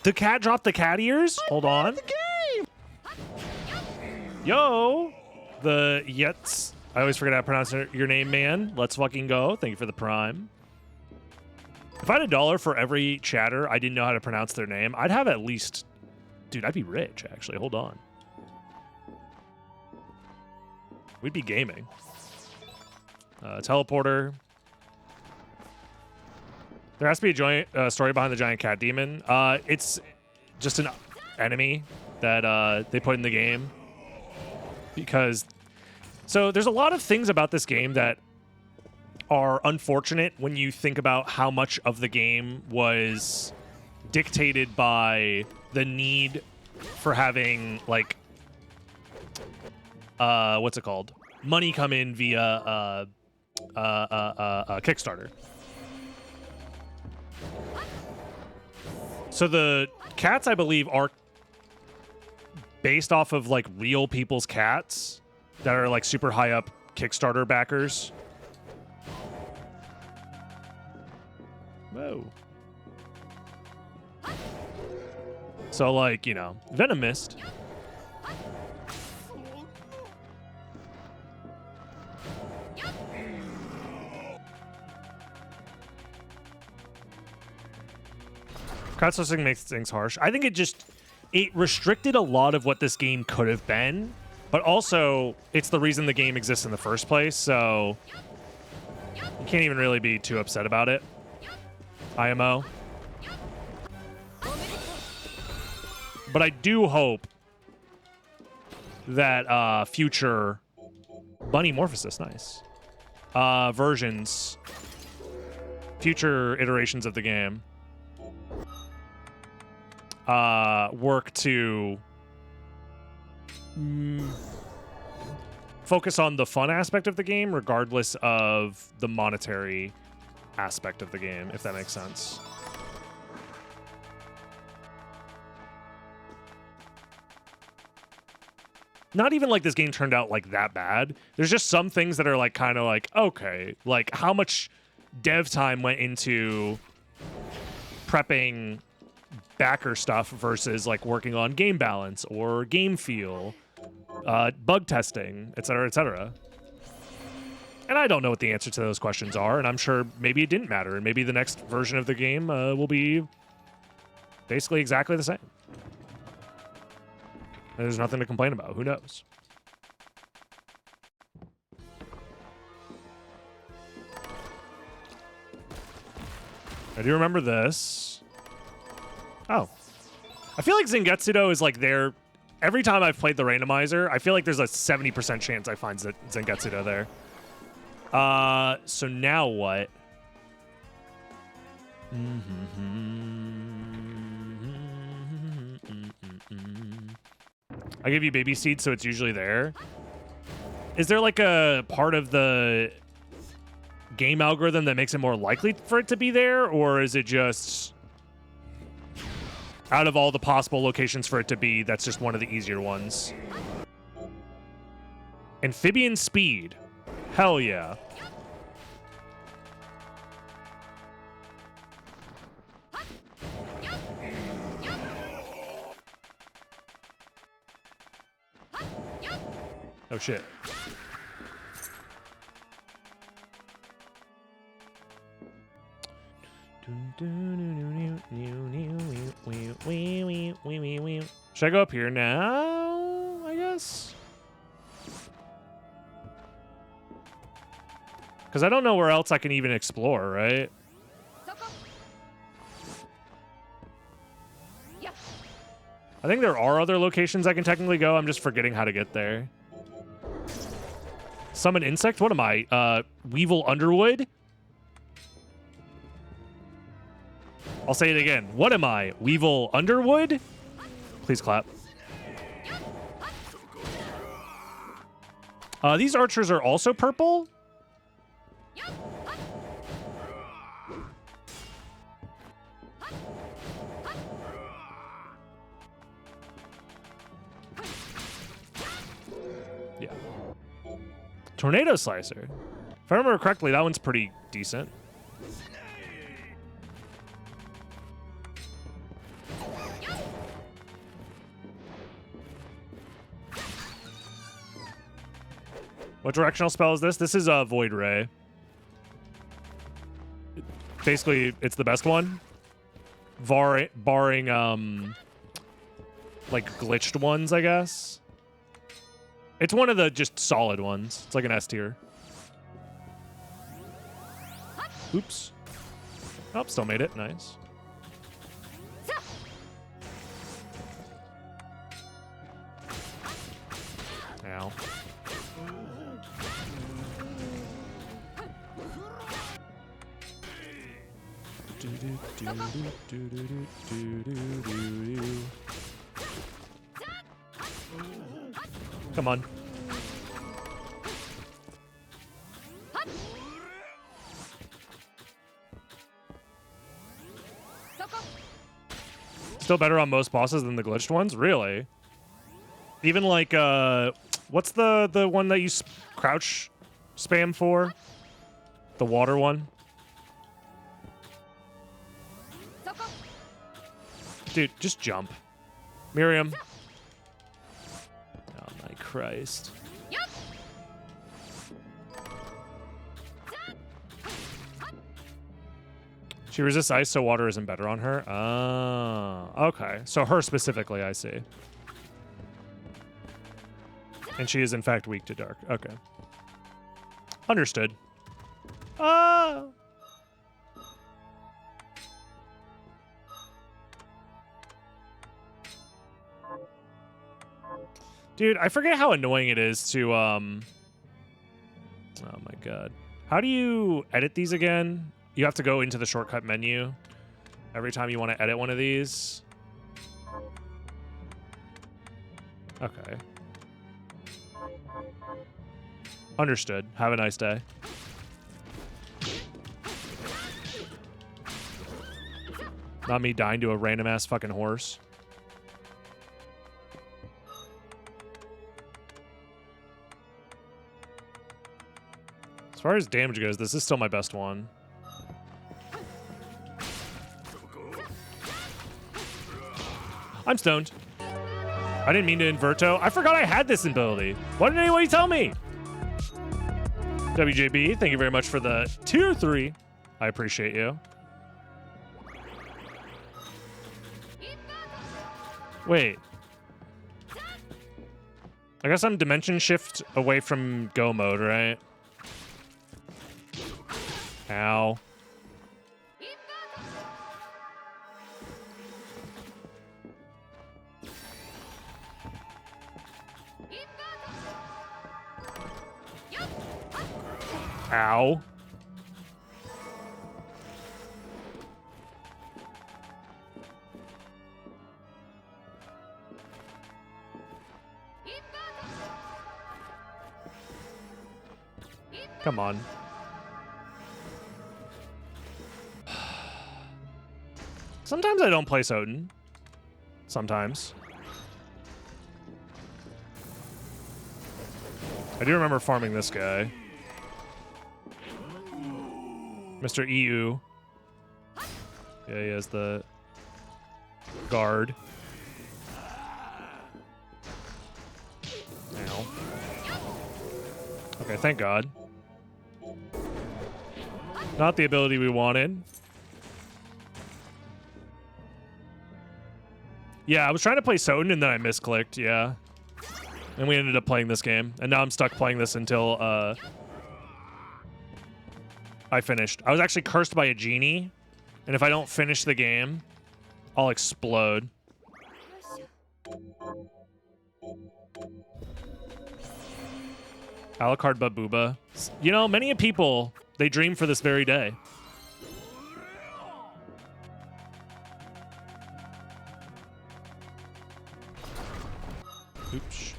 [SPEAKER 1] The cat dropped the cat ears? Hold on.
[SPEAKER 3] The game.
[SPEAKER 1] Yo! The Yets. I always forget how to pronounce your name, man. Let's fucking go. Thank you for the prime. If I had $1 for every chatter I didn't know how to pronounce their name, I'd have at least... Dude, I'd be rich, actually. Hold on. We'd be gaming. Teleporter. There has to be a joint story behind the giant cat demon. It's just an enemy that they put in the game. Because... So there's a lot of things about this game that are unfortunate when you think about how much of the game was dictated by the need for having, like, what's it called? Money come in via Kickstarter. So the cats, I believe, are based off of, like, real people's cats that are, like, super high up Kickstarter backers. Whoa. So, like, you know, Venom missed. Crowdsourcing makes things harsh. I think it restricted a lot of what this game could have been, but also it's the reason the game exists in the first place, so you can't even really be too upset about it. IMO. But I do hope that future Bunny Morphosis, nice, versions, future iterations of the game work to focus on the fun aspect of the game regardless of the monetary aspect of the game, if that makes sense. not even like this game turned out like that bad. There's just some things that are like kind of like, okay, like how much dev time went into prepping backer stuff versus like working on game balance or game feel, bug testing, etc., etc. And I don't know what the answer to those questions are, and I'm sure maybe it didn't matter, and maybe the next version of the game will be basically exactly the same. And there's nothing to complain about. Who knows? I do remember this. Oh. I feel like Zangetsudo is like there. Every time I've played the randomizer, I feel like there's a 70% chance I find Zangetsudo there. So now what? I give you baby seeds, so it's usually there. Is there like a part of the game algorithm that makes it more likely for it to be there, or is it just out of all the possible locations for it to be, that's just one of the easier ones? Amphibian speed. Hell yeah. Oh shit. Should I go up here now, I guess? Because I don't know where else I can even explore, right? I think there are other locations I can technically go. I'm just forgetting how to get there. Summon insect? What am I? Weevil Underwood? I'll say it again. What am I? Weevil Underwood? Please clap. These archers are also purple? Yeah. Tornado Slicer. If I remember correctly, that one's pretty decent. What directional spell is this? This is a Void Ray. Basically, it's the best one. Barring, like, glitched ones, I guess. It's one of the just solid ones. It's like an S tier. Oops. Oh, still made it. Nice. Ow. Come on. Still better on most bosses than the glitched ones? Really? Even like, what's the one that you crouch spam for? The water one? Dude, just jump. Miriam. Oh my Christ. She resists ice, so water isn't better on her? Oh, okay. So her specifically, I see. And she is, in fact, weak to dark. Okay. Understood. Dude, I forget how annoying it is to, oh my god. How do you edit these again? You have to go into the shortcut menu every time you want to edit one of these. Okay. Understood. Have a nice day. Not me dying to a random ass fucking horse. As far as damage goes, this is still my best one. I'm stoned. I didn't mean to inverto. I forgot I had this ability. Why didn't anybody tell me? WJB, thank you very much for the tier 3. I appreciate you. Wait. I guess I'm dimension shift away from go mode, right? Ow. Ow. Come on. Sometimes I don't play Soden. Sometimes. I do remember farming this guy. Mr. EU. Yeah, he has the guard. Ow. Okay, thank God. Not the ability we wanted. Yeah, I was trying to play Soden and then I misclicked, yeah. And we ended up playing this game. And now I'm stuck playing this until I finished. I was actually cursed by a genie. And if I don't finish the game, I'll explode. Alucard Babuba. You know, many people, they dream for this very day. Oops.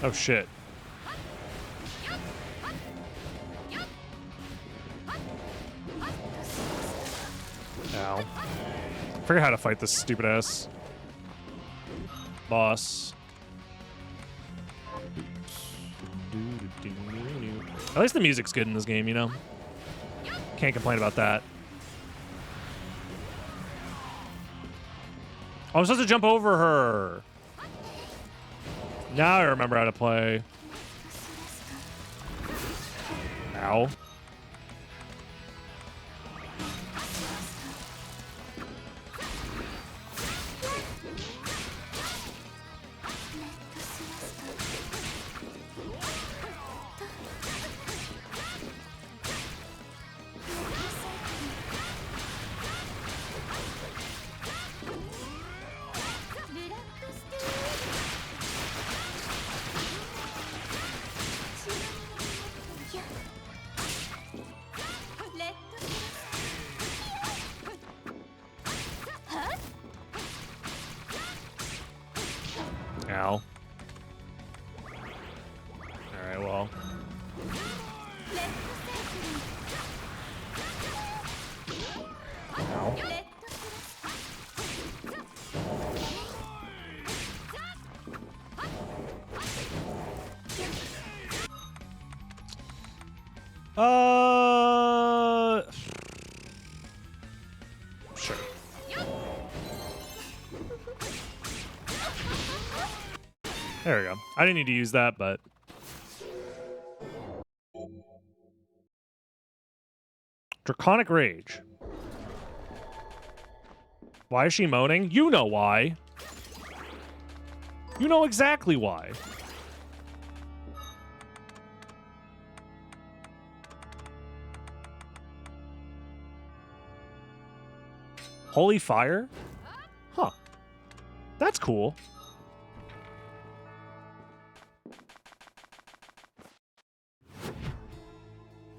[SPEAKER 1] Oh shit. Ow. Forget how to fight this stupid ass boss. At least the music's good in this game, you know? Can't complain about that. Oh, I'm supposed to jump over her. Now I remember how to play. Ow. Ow. Alright, well. Ow. Sure. There we go. I didn't need to use that, but... Draconic Rage. Why is she moaning? You know why. You know exactly why. Holy Fire? Huh. That's cool.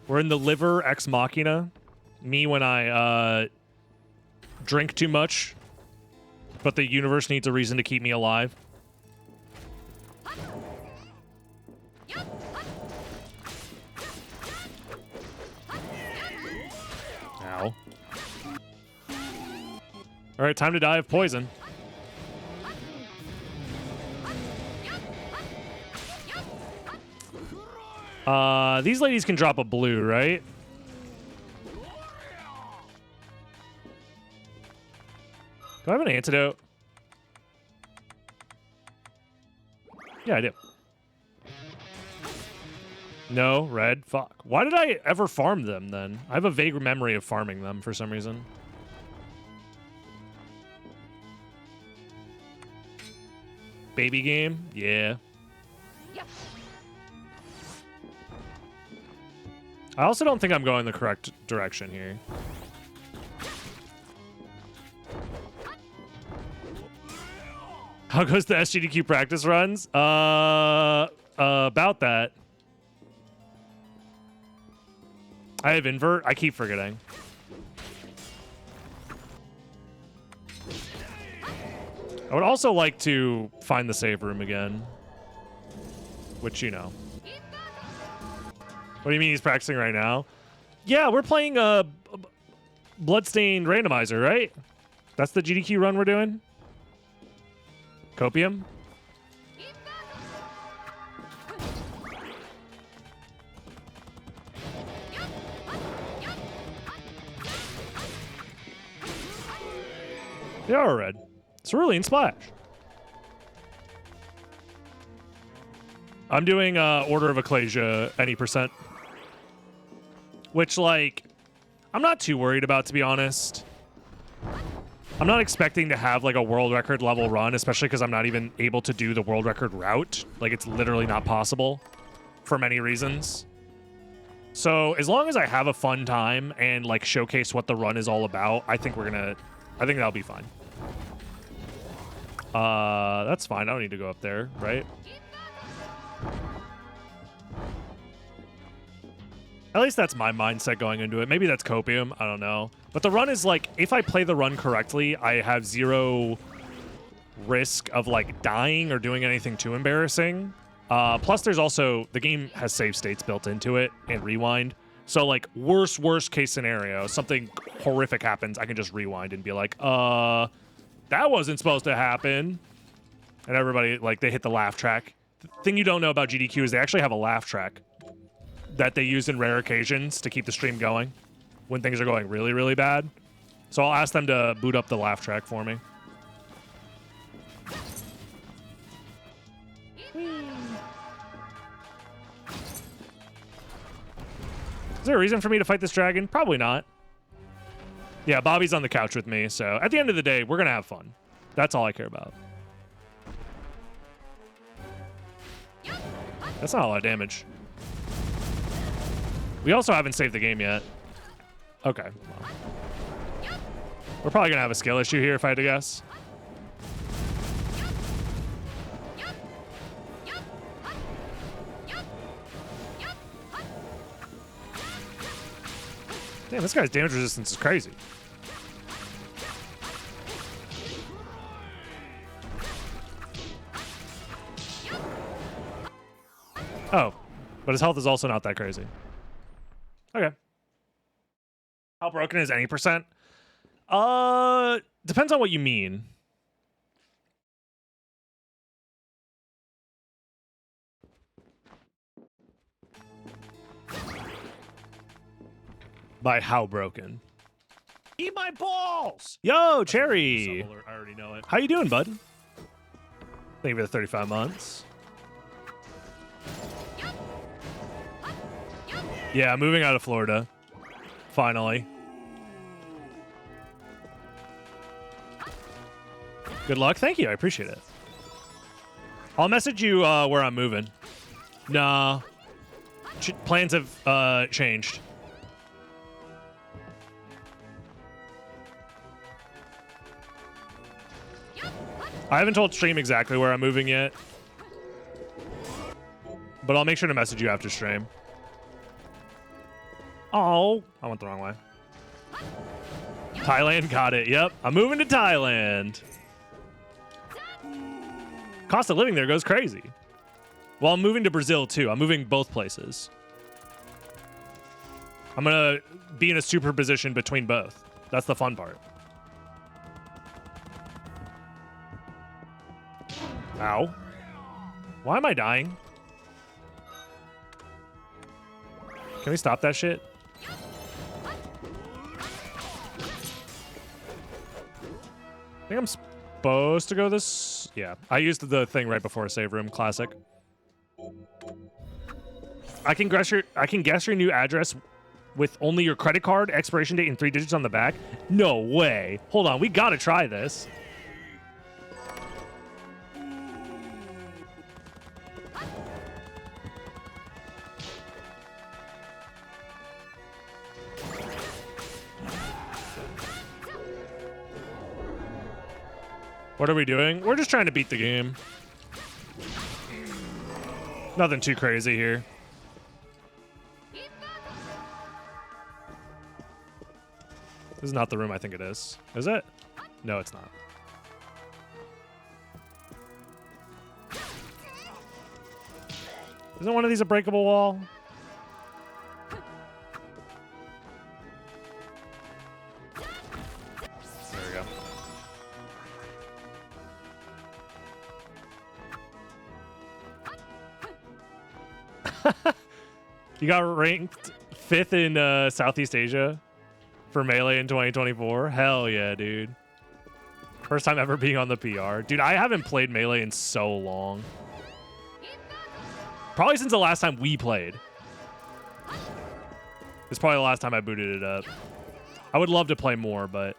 [SPEAKER 1] We're in the liver ex machina. Me when I drink too much, but the universe needs a reason to keep me alive. Ow. All right, time to die of poison. These ladies can drop a blue, right? Do I have an antidote? Yeah, I do. No, red. Fuck. Why did I ever farm them then? I have a vague memory of farming them for some reason. Baby game? Yeah. I also don't think I'm going the correct direction here. How goes the SGDQ practice runs? About that. I have invert. I keep forgetting. I would also like to find the save room again. Which, you know. What do you mean he's practicing right now? Yeah, we're playing Bloodstained Randomizer, right? That's the GDQ run we're doing? Copium? They are red. Cerulean Splash. I'm doing Order of Ecclesia any percent. Which, like, I'm not too worried about, to be honest. I'm not expecting to have, like, a world record level run, especially because I'm not even able to do the world record route. Like, it's literally not possible for many reasons. So, as long as I have a fun time and, like, showcase what the run is all about, I think that'll be fine. That's fine. I don't need to go up there, right? At least that's my mindset going into it. Maybe that's copium. I don't know. But the run is like, if I play the run correctly, I have zero risk of like dying or doing anything too embarrassing. Plus, there's also, the game has save states built into it and rewind. So like worst case scenario, something horrific happens, I can just rewind and be like, that wasn't supposed to happen. And everybody, like, they hit the laugh track. The thing you don't know about GDQ is they actually have a laugh track that they use in rare occasions to keep the stream going when things are going really, really bad. So I'll ask them to boot up the laugh track for me. Is there a reason for me to fight this dragon? Probably not. Yeah, Bobby's on the couch with me, so at the end of the day, we're going to have fun. That's all I care about. That's not a lot of damage. We also haven't saved the game yet. Okay. Well. We're probably going to have a skill issue here if I had to guess. Damn, this guy's damage resistance is crazy. Oh, but his health is also not that crazy. Okay. How broken is any percent? Depends on what you mean. By how broken? Eat my balls! Yo, Cherry! I already know it. How you doing, bud? Thank you for the 35 months. Yeah, moving out of Florida. Finally. Good luck. Thank you. I appreciate it. I'll message you where I'm moving. Nah. Plans have changed. I haven't told stream exactly where I'm moving yet. But I'll make sure to message you after stream. Oh, I went the wrong way. Thailand, got it. Yep, I'm moving to Thailand. Cost of living there goes crazy. Well, I'm moving to Brazil too. I'm moving both places. I'm gonna be in a superposition between both. That's the fun part. Ow. Why am I dying? Can we stop that shit? I think I'm supposed to go this... Yeah, I used the thing right before save room. Classic. I can guess your new address with only your credit card, expiration date, and 3 digits on the back? No way. Hold on, we gotta try this. What are we doing? We're just trying to beat the game. Nothing too crazy here. This is not the room I think it is. Is it? No, it's not. Isn't one of these a breakable wall? There we go. You got ranked 5th in Southeast Asia for Melee in 2024? Hell yeah, dude. First time ever being on the PR. Dude, I haven't played Melee in so long. Probably since the last time we played. It's probably the last time I booted it up. I would love to play more, but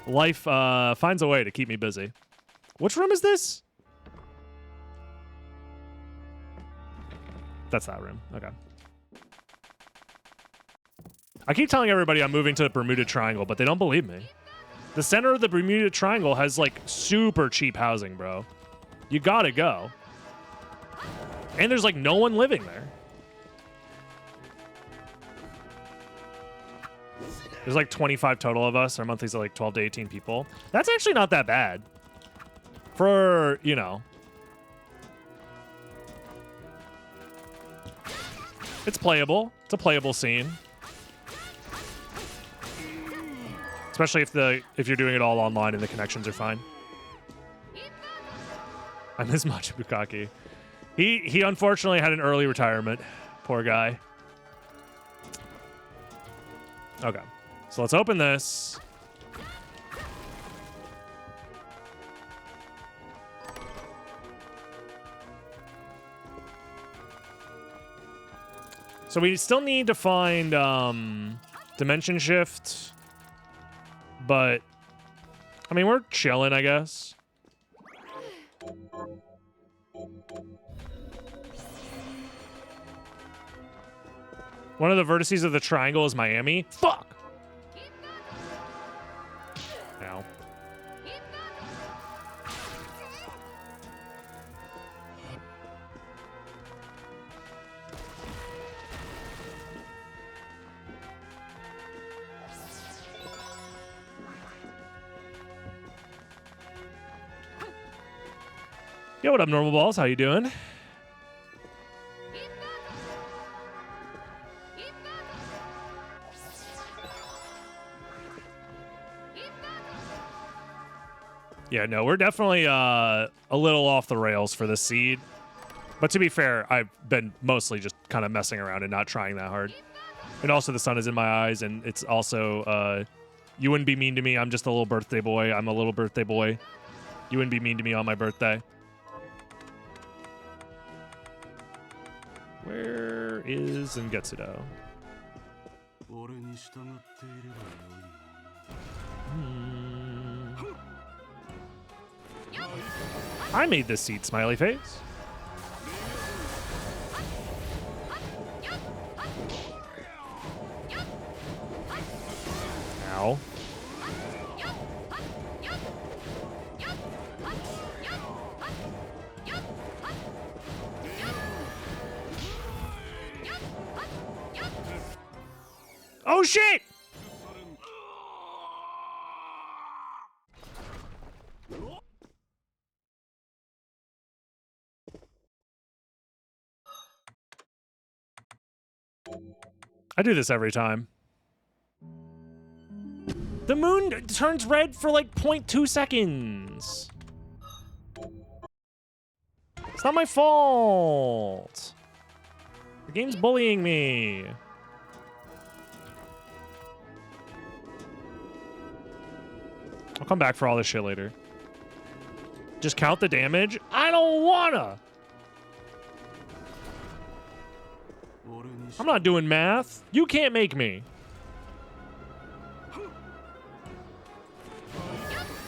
[SPEAKER 1] life finds a way to keep me busy. Which room is this? That's that room. Okay. I keep telling everybody I'm moving to the Bermuda Triangle, but they don't believe me. The center of the Bermuda Triangle has, like, super cheap housing, bro. You gotta go. And there's, like, no one living there. There's, like, 25 total of us. Our monthlies are, like, 12 to 18 people. That's actually not that bad. For, you know... It's playable. It's a playable scene. Especially if you're doing it all online and the connections are fine. I miss Machi Bukaki. He unfortunately had an early retirement. Poor guy. Okay. So let's open this. So we still need to find dimension shift, but I mean, we're chilling, I guess. One of the vertices of the triangle is Miami. Fuck! Ow. Yo, what up, Normal Balls? How you doing? Yeah, no, we're definitely a little off the rails for the seed. But to be fair, I've been mostly just kind of messing around and not trying that hard. And also the sun is in my eyes, and it's also, you wouldn't be mean to me. I'm just a little birthday boy. I'm a little birthday boy. You wouldn't be mean to me on my birthday. Where is Ngetsudo? I made this seat, smiley face. Ow. Oh shit! I do this every time. The moon turns red for like 0.2 seconds. It's not my fault. The game's bullying me. I'll come back for all this shit later. Just count the damage? I don't wanna. I'm not doing math. You can't make me.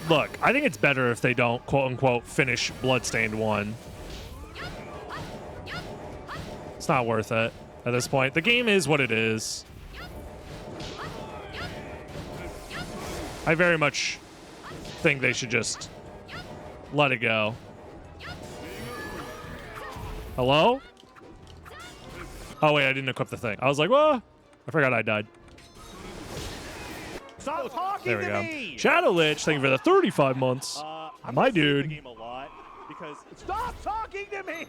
[SPEAKER 1] Look, I think it's better if they don't, quote-unquote, finish Bloodstained 1. It's not worth it at this point. The game is what it is. I very much think they should just let it go. Hello? Oh, wait, I didn't equip the thing. I was like, well, I forgot I died.
[SPEAKER 3] Stop talking
[SPEAKER 1] There we
[SPEAKER 3] to
[SPEAKER 1] go.
[SPEAKER 3] me!
[SPEAKER 1] Shadow Lich, thank you for the 35 months.
[SPEAKER 3] I'm
[SPEAKER 1] My
[SPEAKER 3] gonna save
[SPEAKER 1] dude.
[SPEAKER 3] the game a lot because stop talking to me!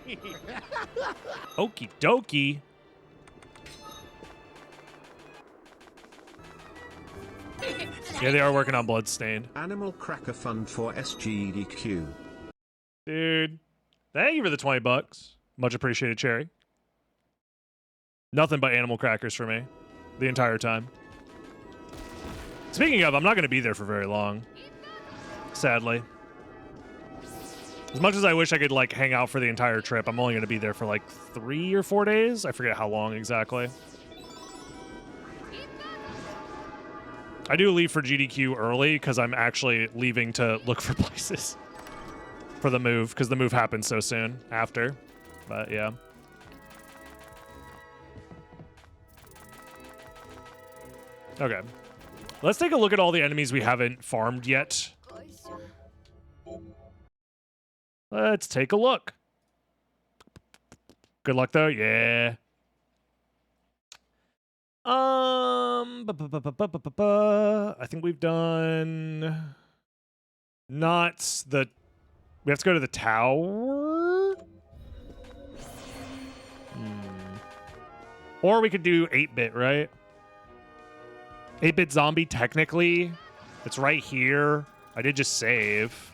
[SPEAKER 1] Okie dokie. Yeah, they are working on Bloodstained.
[SPEAKER 2] Animal Cracker Fund for SGDQ.
[SPEAKER 1] Dude, thank you for the 20 bucks. Much appreciated, Cherry. Nothing but animal crackers for me the entire time. Speaking of, I'm not going to be there for very long. Sadly. As much as I wish I could, like, hang out for the entire trip, I'm only going to be there for, like, 3 or 4 days. I forget how long exactly. I do leave for GDQ early because I'm actually leaving to look for places for the move, because the move happens so soon after. But, yeah. Okay. Let's take a look at all the enemies we haven't farmed yet. Let's take a look. Good luck, though. Yeah. I think we've done not the. We have to go to the tower. Or we could do 8-bit, right? 8-bit zombie, technically. It's right here. I did just save.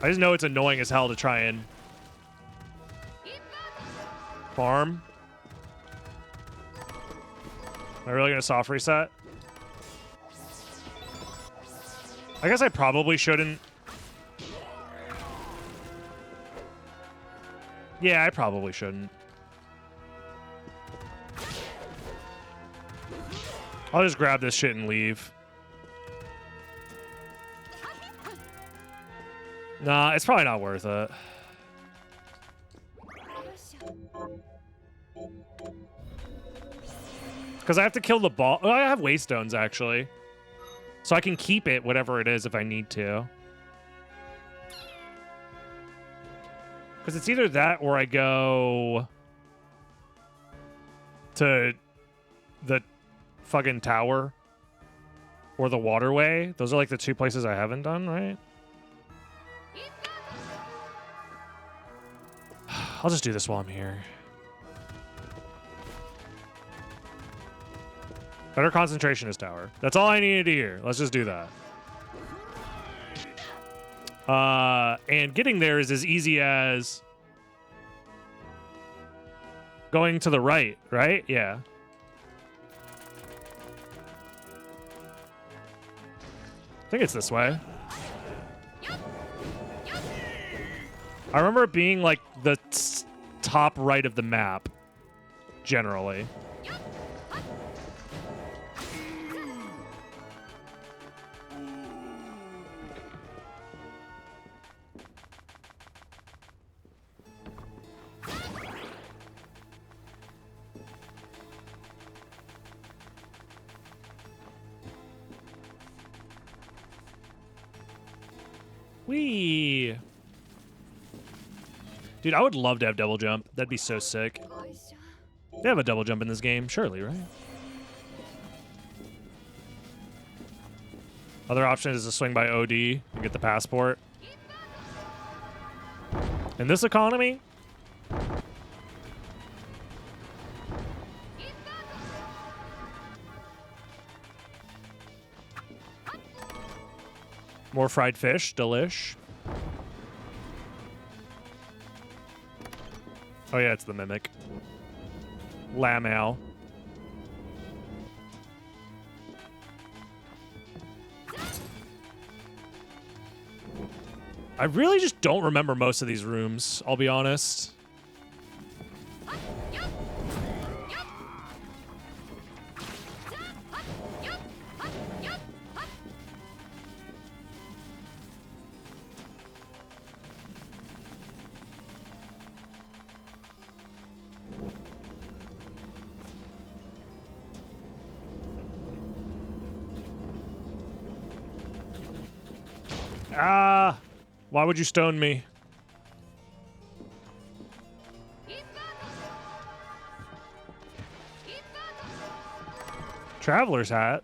[SPEAKER 1] I just know it's annoying as hell to try and farm. Am I really gonna soft reset? I guess I probably shouldn't. Yeah, I probably shouldn't. I'll just grab this shit and leave. Nah, it's probably not worth it. Because I have to kill the ball. Oh, I have waystones, actually. So I can keep it, whatever it is, if I need to. Because it's either that or I go to the fucking tower or the waterway. Those are like the two places I haven't done, right? I'll just do this while I'm here. Better concentration is tower. That's all I needed to hear. Let's just do that. And getting there is as easy as going to the right, right? Yeah. I think it's this way. I remember it being like the top right of the map, generally. Whee! Dude, I would love to have double jump. That'd be so sick. They have a double jump in this game, surely, right? Other option is to swing by OD and get the passport. In this economy? More fried fish, delish. Oh yeah, it's the mimic. Lamau. I really just don't remember most of these rooms, I'll be honest. Ah! Why would you stone me? Traveler's hat.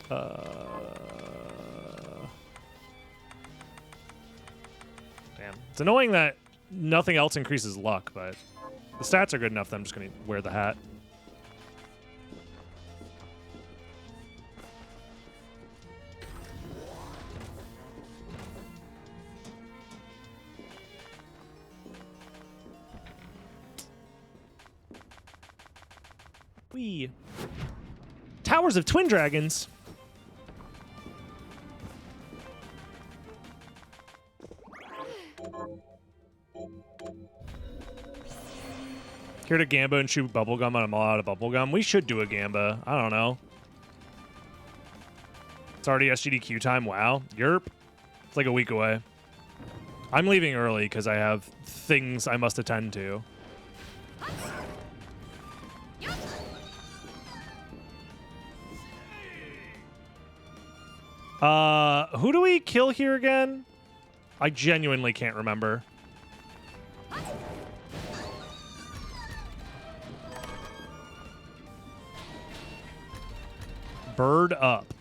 [SPEAKER 1] Damn. It's annoying that nothing else increases luck, but the stats are good enough that I'm just going to wear the hat. Wee. Towers of Twin Dragons. Here to Gamba and shoot bubblegum, and I'm all out of bubblegum. We should do a Gamba. I don't know. It's already SGDQ time. Wow. Yerp. It's like a week away. I'm leaving early because I have things I must attend to. Who do we kill here again? I genuinely can't remember. Bird up.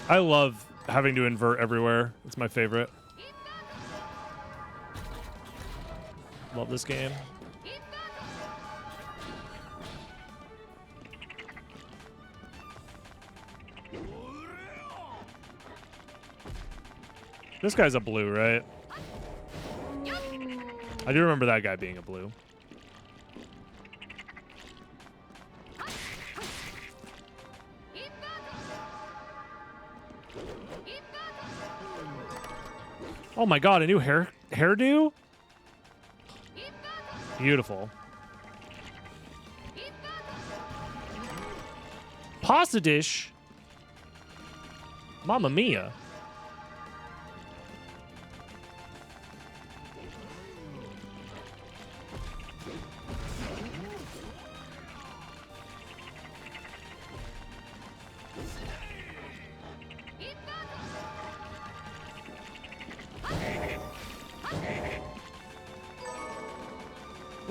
[SPEAKER 1] I love having to invert everywhere. It's my favorite. Love this game. This guy's a blue, right? I do remember that guy being a blue. Oh my god, a new hairdo? Beautiful. Pasta dish? Mamma mia.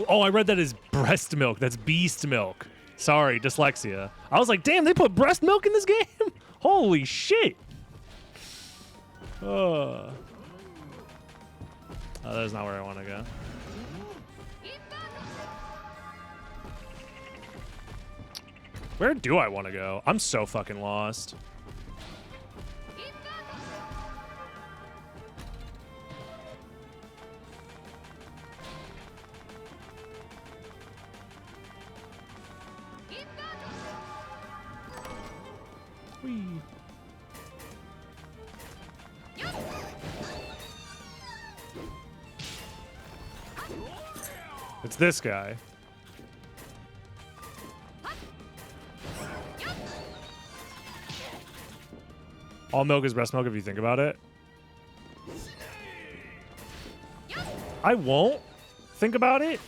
[SPEAKER 1] Oh, I read that as breast milk. That's beast milk. Sorry, dyslexia. I was like, damn, they put breast milk in this game? Holy shit. Oh, that's not where I want to go. Where do I want to go? I'm so fucking lost. It's this guy. All milk is breast milk if you think about it. I won't think about it.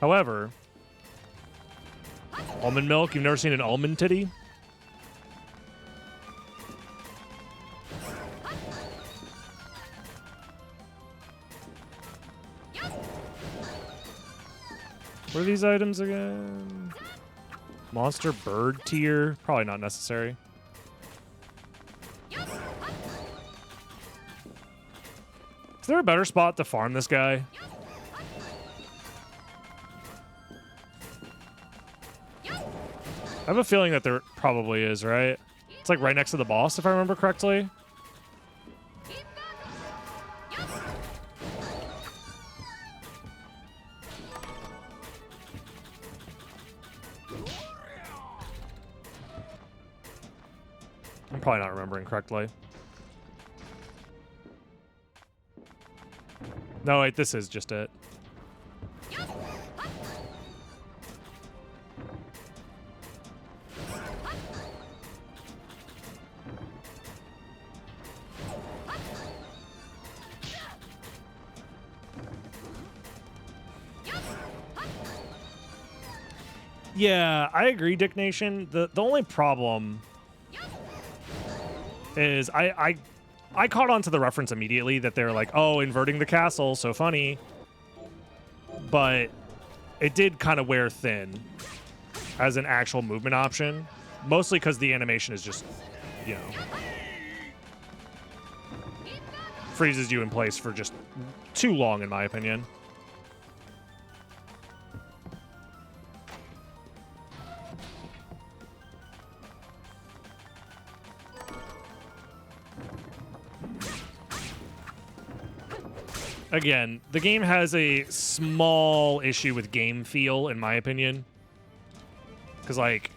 [SPEAKER 1] However, almond milk, you've never seen an almond titty? What are these items again? Monster bird tier? Probably not necessary. Is there a better spot to farm this guy? I have a feeling that there probably is, right? It's like right next to the boss, if I remember correctly. I'm probably not remembering correctly. No, wait, this is just it. Yeah, I agree, Dick Nation. The only problem is I caught on to the reference immediately that they're like, oh, inverting the castle, so funny. But it did kind of wear thin as an actual movement option, mostly because the animation is just, you know, freezes you in place for just too long, in my opinion. Again, the game has a small issue with game feel, in my opinion. Because, like...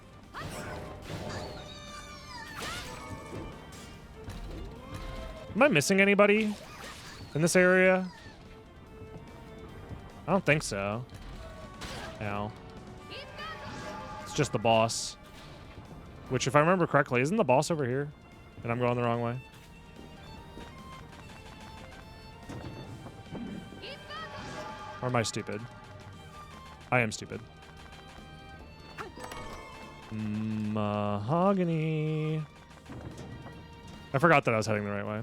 [SPEAKER 1] Am I missing anybody in this area? I don't think so. Ow. It's just the boss. Which, if I remember correctly, isn't the boss over here? And I'm going the wrong way. Or am I stupid? I am stupid. Mahogany. I forgot that I was heading the right way.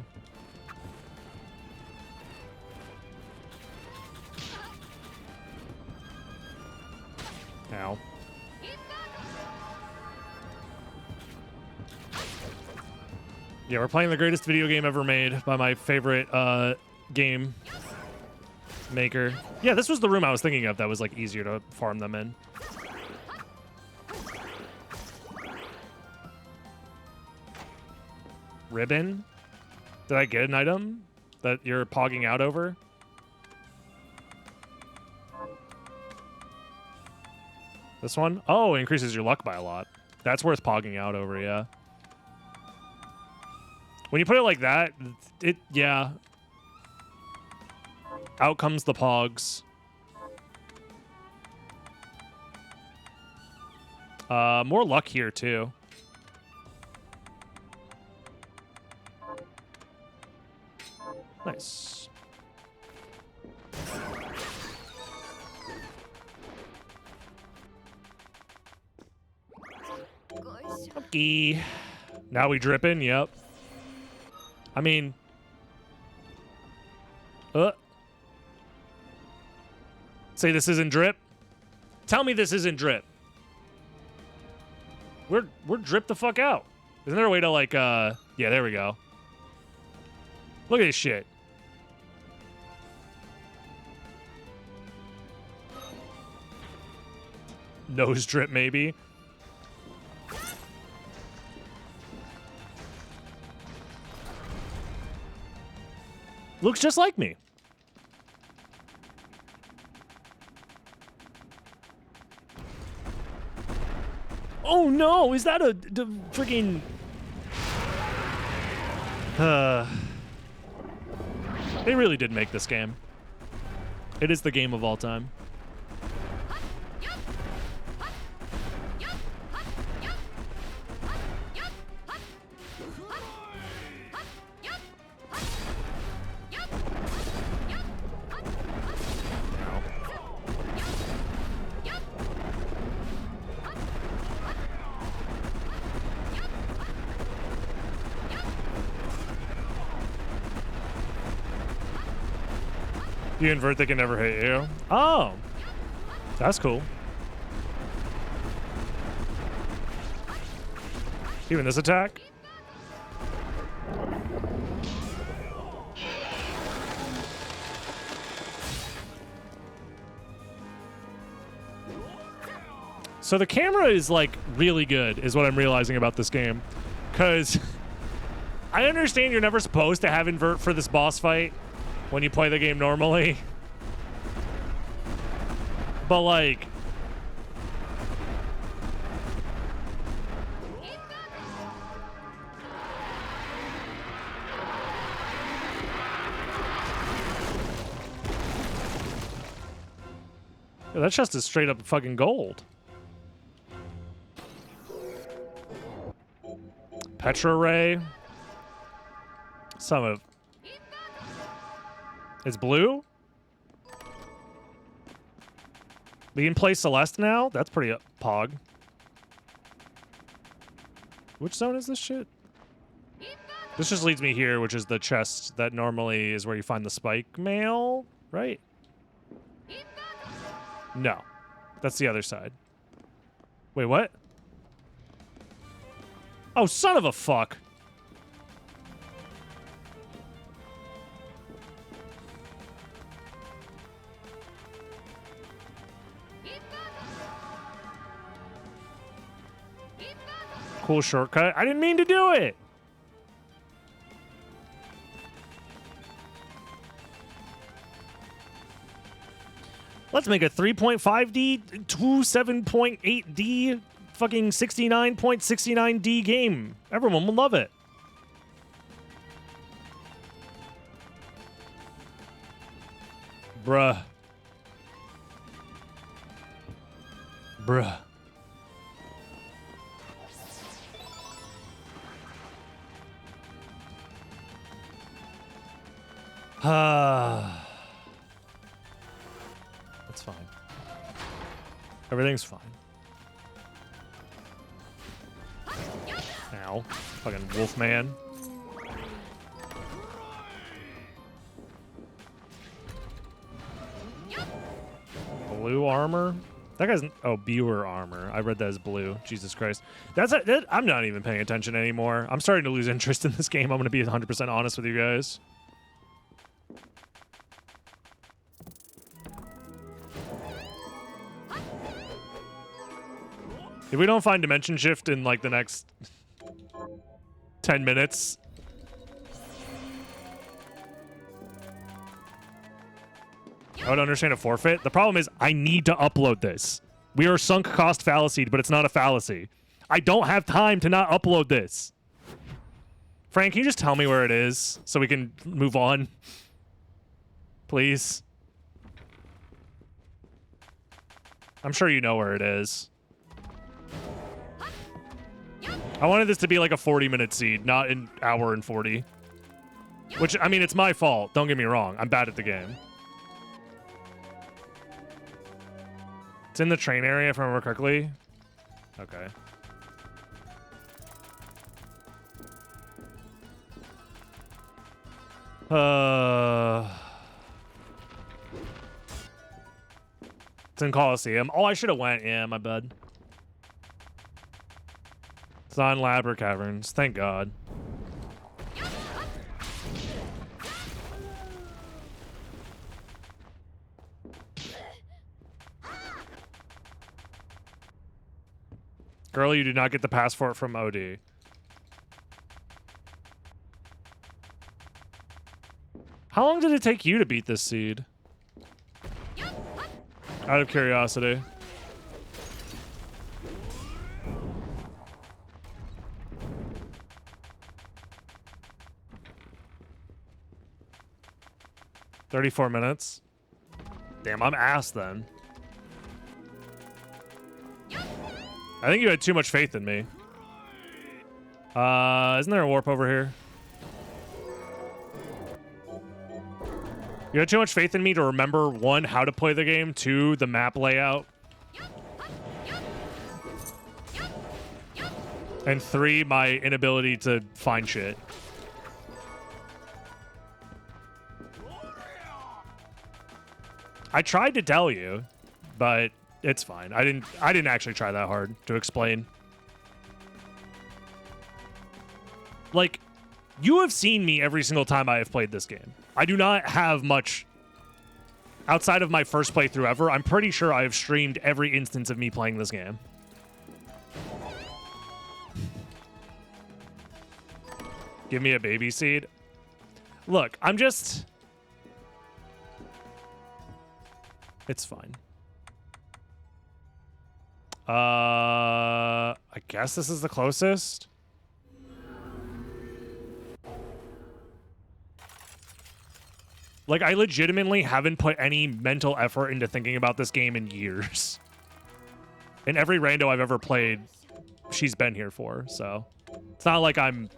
[SPEAKER 1] Ow. Yeah, we're playing the greatest video game ever made by my favorite game maker. Yeah, this was the room I was thinking of that was like easier to farm them in. Ribbon? Did I get an item that you're pogging out over? This one? Oh, it increases your luck by a lot. That's worth pogging out over, yeah. When you put it like that, yeah. Out comes the pogs. More luck here, too. Nice. Okay. Now we dripping, yep. I mean... Say this isn't drip? Tell me this isn't drip. We're dripped the fuck out. Isn't there a way to, like, yeah, there we go. Look at this shit. Nose drip, maybe. Looks just like me. Oh no, is that a freaking... They really did make this game. It is the game of all time. You invert, they can never hit you. Oh. That's cool. Even this attack? So the camera is like really good is what I'm realizing about this game. Because I understand you're never supposed to have invert for this boss fight when you play the game normally. But like... Yo, that chest is straight up fucking gold. Petra Ray. Some of... It's blue? We can play Celeste now? That's pretty pog. Which zone is this shit? This just leads me here, which is the chest that normally is where you find the spike mail, right? No. That's the other side. Wait, what? Oh, son of a fuck. Cool shortcut. I didn't mean to do it. Let's make a 3.5D, 7.8D, fucking 69.69D game. Everyone will love it. Bruh. Bruh. That's fine. Everything's fine. Ow. Fucking Wolfman. Blue armor? That guy's... Oh, Buer armor. I read that as blue. Jesus Christ. I'm not even paying attention anymore. I'm starting to lose interest in this game. I'm going to be 100% honest with you guys. If we don't find Dimension Shift in, like, the next 10 minutes... I would understand a forfeit. The problem is I need to upload this. We are sunk cost fallacy, but it's not a fallacy. I don't have time to not upload this. Frank, can you just tell me where it is so we can move on? Please. I'm sure you know where it is. I wanted this to be like a 40-minute seed, not an hour and 40. Which, I mean, it's my fault. Don't get me wrong. I'm bad at the game. It's in the train area, if I remember correctly. Okay. It's in Coliseum. Oh, I should have went. Yeah, my bad. It's not in Lab or Caverns. Thank God. Girl, you do not get the passport from OD. How long did it take you to beat this seed? Out of curiosity. $34 minutes. Damn, I'm ass then. I think you had too much faith in me. Isn't there a warp over here? You had too much faith in me to remember, 1, how to play the game, 2, the map layout, and 3, my inability to find shit. I tried to tell you, but It's fine. I didn't actually try that hard to explain. Like, you have seen me every single time I have played this game. I do not have much outside of my first playthrough ever. I'm pretty sure I have streamed every instance of me playing this game. Give me a baby seed. Look, I'm just... It's fine. I guess this is the closest. Like, I legitimately haven't put any mental effort into thinking about this game in years. In every rando I've ever played, she's been here for, so... It's not like I'm...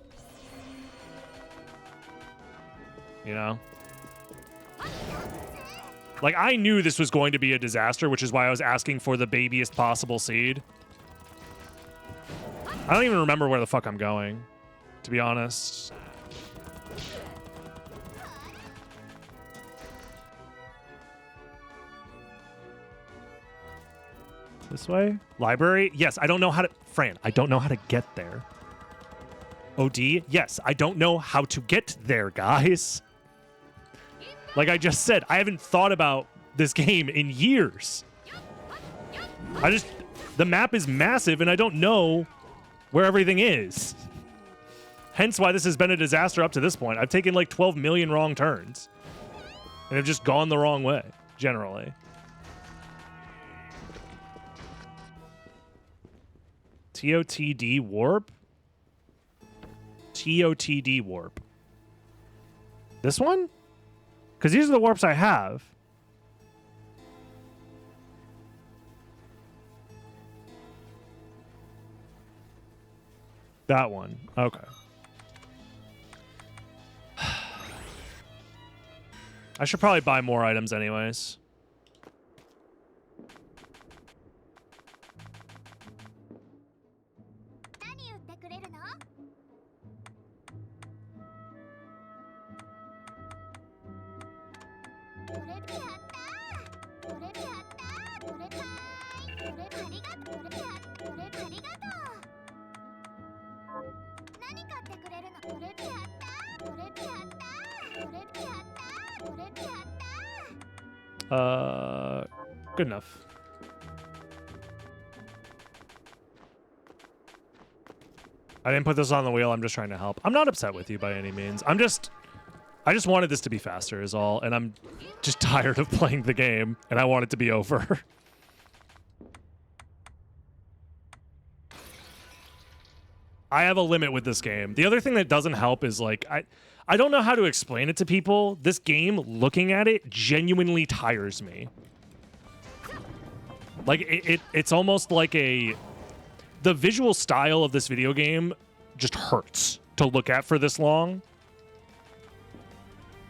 [SPEAKER 1] You know? Like, I knew this was going to be a disaster, which is why I was asking for the babiest possible seed. I don't even remember where the fuck I'm going, to be honest. This way? Library? Yes, I don't know how to... Fran, I don't know how to get there. OD? Yes, I don't know how to get there, guys. Like I just said, I haven't thought about this game in years. The map is massive and I don't know where everything is. Hence why this has been a disaster up to this point. I've taken like 12 million wrong turns and have just gone the wrong way, generally. TOTD warp? TOTD warp. This one? Because these are the warps I have. That one. Okay. I should probably buy more items anyways. Good enough. I didn't put this on the wheel. I'm just trying to help. I'm not upset with you by any means. I just wanted this to be faster is all, and I'm just tired of playing the game, and I want it to be over. I have a limit with this game. The other thing that doesn't help is, like, I don't know how to explain it to people. This game, looking at it, genuinely tires me. Like, it's almost like the visual style of this video game just hurts to look at for this long.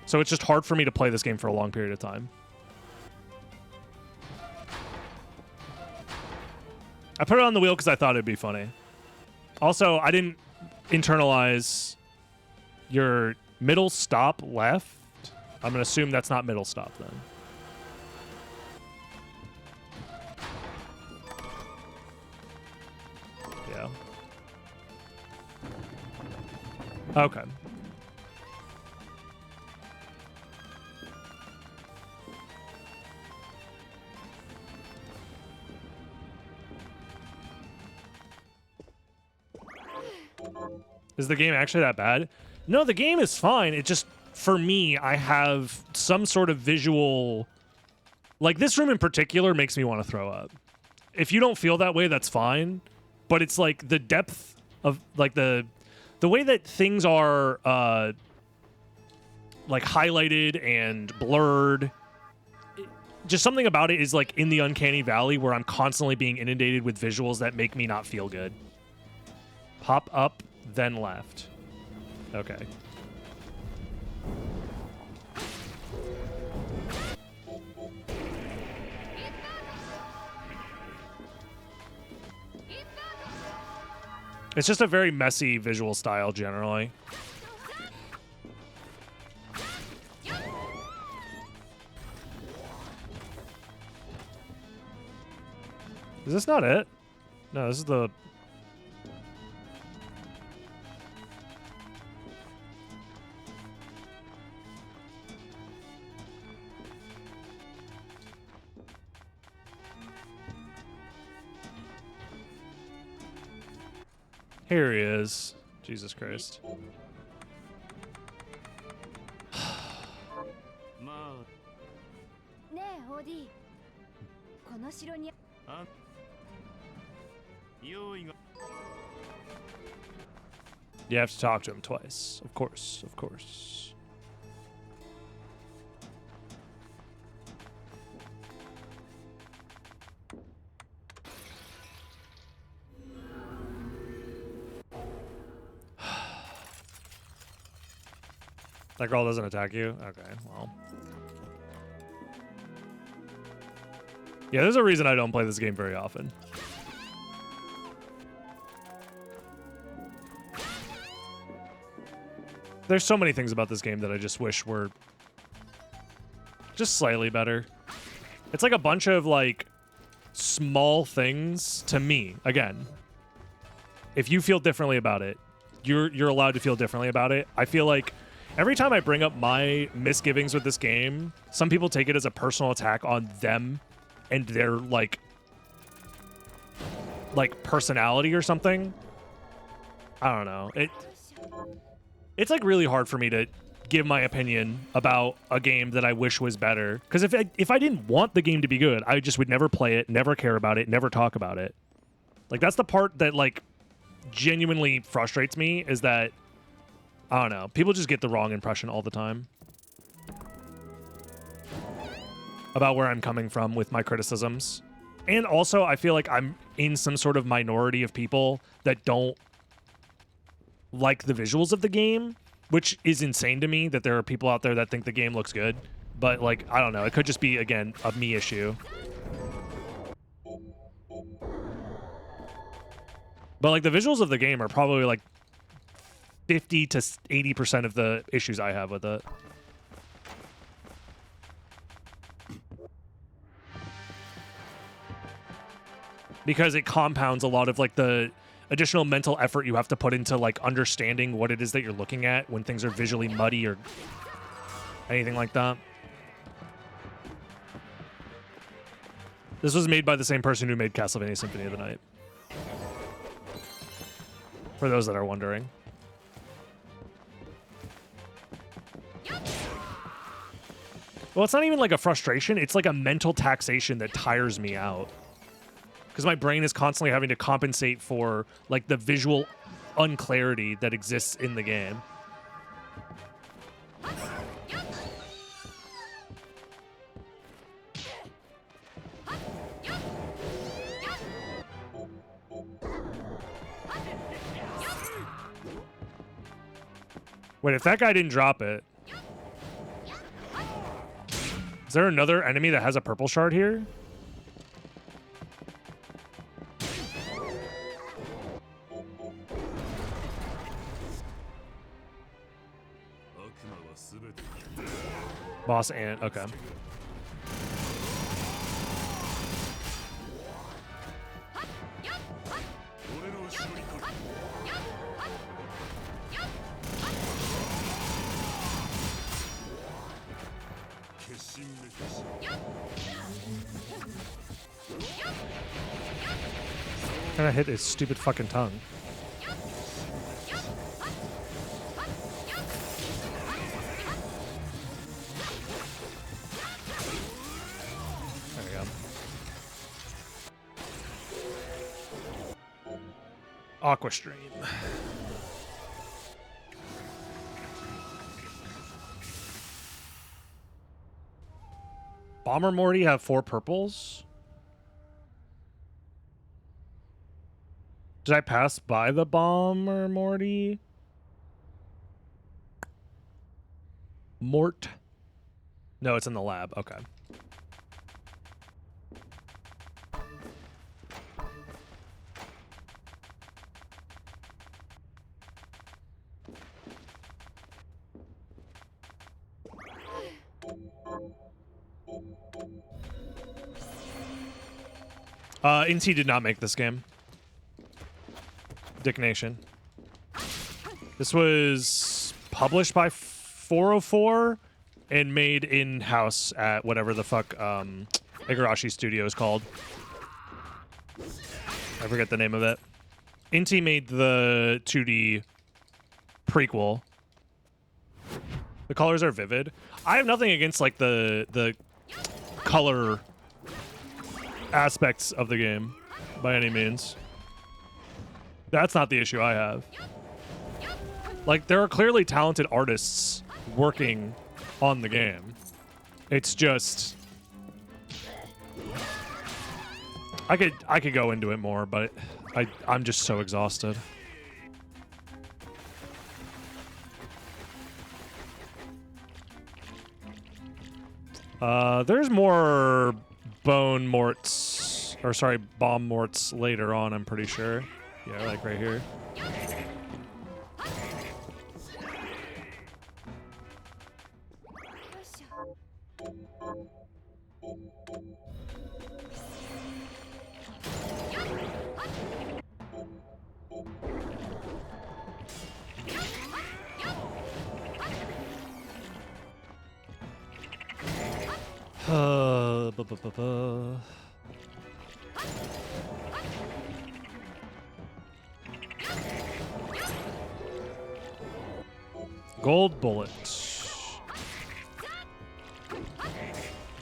[SPEAKER 1] So it's just hard for me to play this game for a long period of time. I put it on the wheel because I thought it'd be funny. Also, I didn't internalize your middle stop left. I'm going to assume that's not middle stop then. Yeah. Okay. Is the game actually that bad? No, the game is fine. It just, for me, I have some sort of visual... Like, this room in particular makes me want to throw up. If you don't feel that way, that's fine. But it's like the depth of, like, the way that things are, like, highlighted and blurred. Just something about it is, like, in the uncanny valley where I'm constantly being inundated with visuals that make me not feel good. Pop up, then left. Okay. It's just a very messy visual style generally. Is this not it? No, this is the... Here he is. Jesus Christ.
[SPEAKER 4] ねえ、オーディ。この城に。
[SPEAKER 1] You have to talk to him twice. Of course, of course. That girl doesn't attack you? Okay, well. Yeah, there's a reason I don't play this game very often. There's so many things about this game that I just wish were just slightly better. It's like a bunch of like small things to me. Again, if you feel differently about it, you're allowed to feel differently about it. I feel like every time I bring up my misgivings with this game, some people take it as a personal attack on them and their like personality or something. I don't know. It's like really hard for me to give my opinion about a game that I wish was better. Because if I didn't want the game to be good, I just would never play it, never care about it, never talk about it. Like that's the part that like genuinely frustrates me, is that I don't know, people just get the wrong impression all the time about where I'm coming from with my criticisms. And also I feel like I'm in some sort of minority of people that don't like the visuals of the game, which is insane to me that there are people out there that think the game looks good. But like, I don't know, it could just be, again, a me issue. But like the visuals of the game are probably like 50 to 80% of the issues I have with it. Because it compounds a lot of like the additional mental effort you have to put into like understanding what it is that you're looking at when things are visually muddy or anything like that. This was made by the same person who made Castlevania Symphony of the Night. For those that are wondering. Well, it's not even like a frustration. It's like a mental taxation that tires me out. Because my brain is constantly having to compensate for like the visual unclarity that exists in the game. Wait, if that guy didn't drop it... Is there another enemy that has a purple shard here? Boss ant, okay. Kind of hit his stupid fucking tongue. There we go. Aqua Stream. Bomber Morty have 4 purples? Did I pass by the Bomber Morty? Mort? No, it's in the lab. Okay. Inti did not make this game. Dick Nation. This was published by 404 and made in-house at whatever the fuck Igarashi Studio is called. I forget the name of it. Inti made the 2D prequel. The colors are vivid. I have nothing against like the color aspects of the game by any means. That's not the issue I have. Like, there are clearly talented artists working on the game. It's just I could go into it more, but I'm just so exhausted. There's more bomb morts later on, I'm pretty sure. Yeah, like right here. Gold bullet.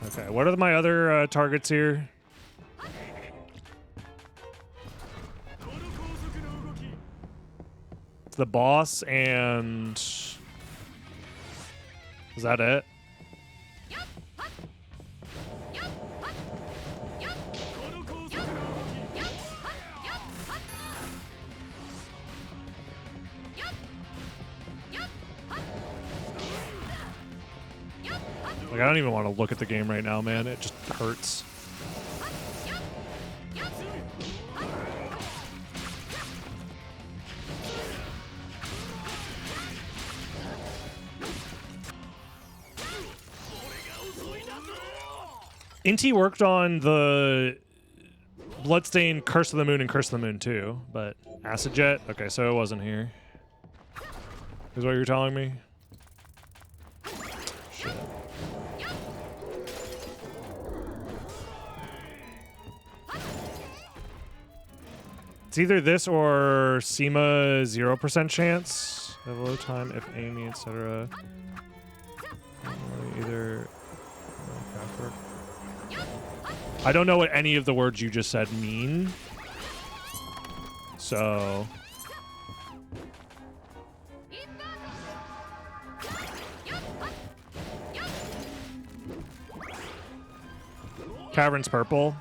[SPEAKER 1] Okay, what are my other targets here? It's the boss and... Is that it? Like, I don't even want to look at the game right now, man. It just hurts. Inti worked on the Bloodstain, Curse of the Moon, and Curse of the Moon too, but Acid Jet? Okay, so it wasn't here. Is what you're telling me? Shit. It's either this or SEMA 0% chance. Have low time if Amy, etc. Either. I don't know what any of the words you just said mean. So. Cavern's purple.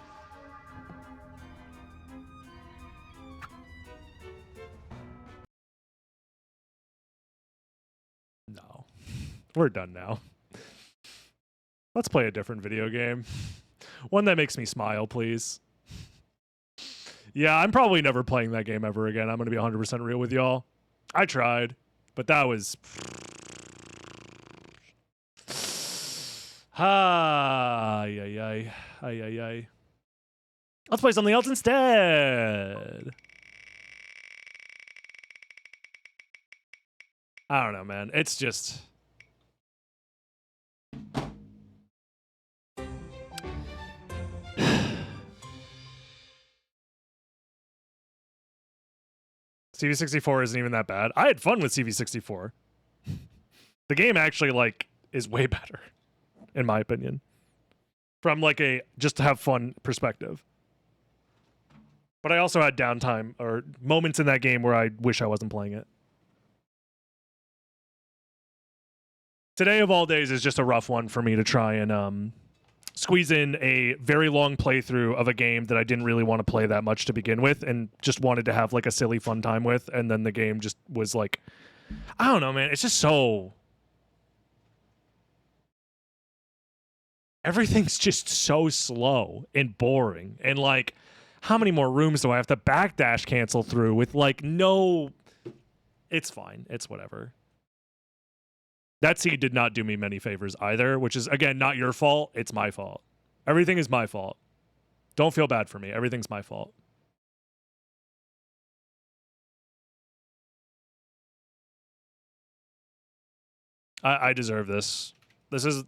[SPEAKER 1] No. We're done now. Let's play a different video game. One that makes me smile, please. Yeah, I'm probably never playing that game ever again. I'm going to be 100% real with y'all. I tried, but that was... Ay, ay, ay. Ay, ay, ay. Let's play something else instead. I don't know, man. It's just... CV64 isn't even that bad. I had fun with CV64. The game actually, like, is way better, in my opinion. From, like, a just to have fun perspective. But I also had downtime, or moments in that game where I wish I wasn't playing it. Today of all days is just a rough one for me to try and squeeze in a very long playthrough of a game that I didn't really want to play that much to begin with and just wanted to have like a silly fun time with, and then the game just was like, I don't know, man, it's just so... Everything's just so slow and boring, and like, how many more rooms do I have to backdash cancel through with like no... It's fine, it's whatever. That seed did not do me many favors either, which is, again, not your fault. It's my fault. Everything is my fault. Don't feel bad for me. Everything's my fault. I deserve this.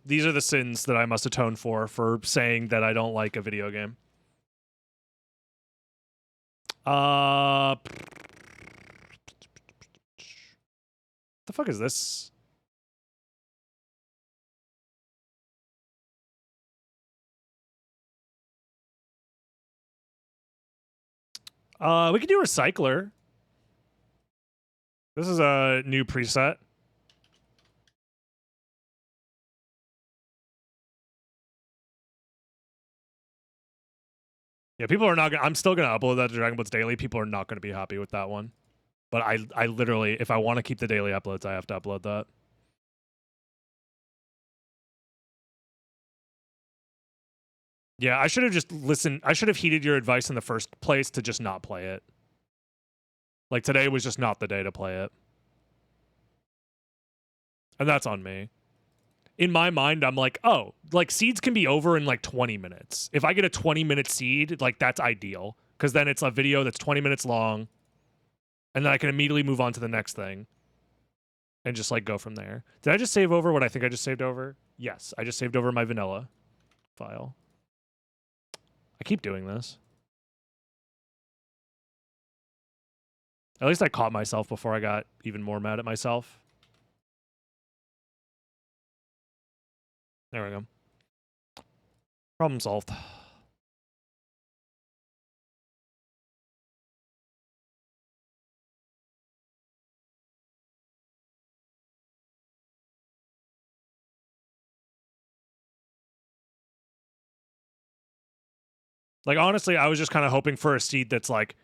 [SPEAKER 1] These are the sins that I must atone for saying that I don't like a video game. The fuck is this? We could do recycler. This is a new preset. Yeah, people are not gonna, I'm still gonna upload that to Dragon Blitz Daily. People are not gonna be happy with that one. But I literally, if I want to keep the daily uploads, I have to upload that. Yeah, I should have just listened. I should have heeded your advice in the first place to just not play it. Like, today was just not the day to play it. And that's on me. In my mind, I'm like, oh, like, seeds can be over in like 20 minutes. If I get a 20-minute seed, like, that's ideal. Because then it's a video that's 20 minutes long. And then I can immediately move on to the next thing. And just, like, go from there. Did I just save over what I think I just saved over? Yes, I just saved over my vanilla file. I keep doing this. At least I caught myself before I got even more mad at myself. There we go. Problem solved. Like, honestly, I was just kind of hoping for a seed that's like,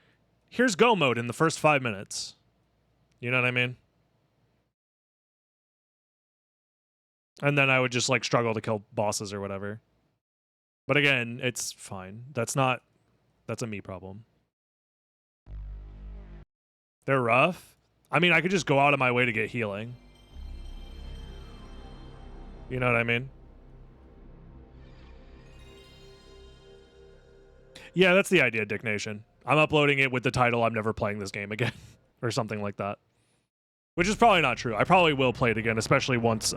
[SPEAKER 1] here's go mode in the first 5 minutes. You know what I mean? And then I would just, like, struggle to kill bosses or whatever. But again, it's fine. That's a me problem. They're rough. I mean, I could just go out of my way to get healing. You know what I mean? Yeah, that's the idea, Dick Nation. I'm uploading it with the title, I'm never playing this game again. Or something like that. Which is probably not true. I probably will play it again, especially once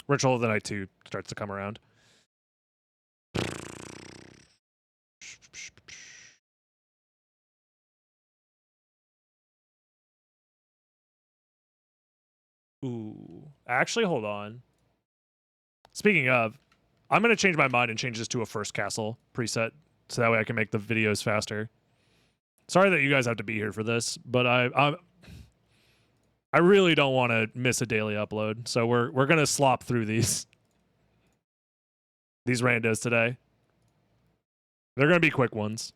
[SPEAKER 1] Ritual of the Night 2 starts to come around. Ooh. Actually, hold on. Speaking of, I'm going to change my mind and change this to a first castle preset, so that way I can make the videos faster. Sorry that you guys have to be here for this, but I really don't want to miss a daily upload, so we're going to slop through these randos today. They're going to be quick ones.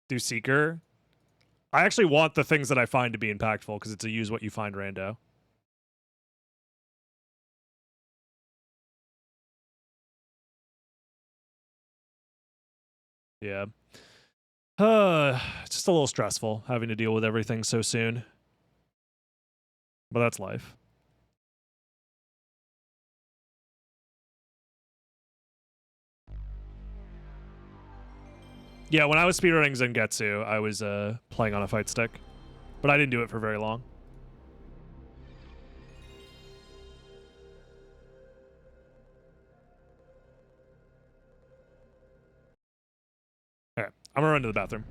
[SPEAKER 1] Do Seeker. I actually want the things that I find to be impactful because it's a use what you find rando. Yeah. It's just a little stressful having to deal with everything so soon. But that's life. Yeah, when I was speedrunning Zangetsu, I was playing on a fight stick. But I didn't do it for very long. Alright, I'm gonna run to the bathroom.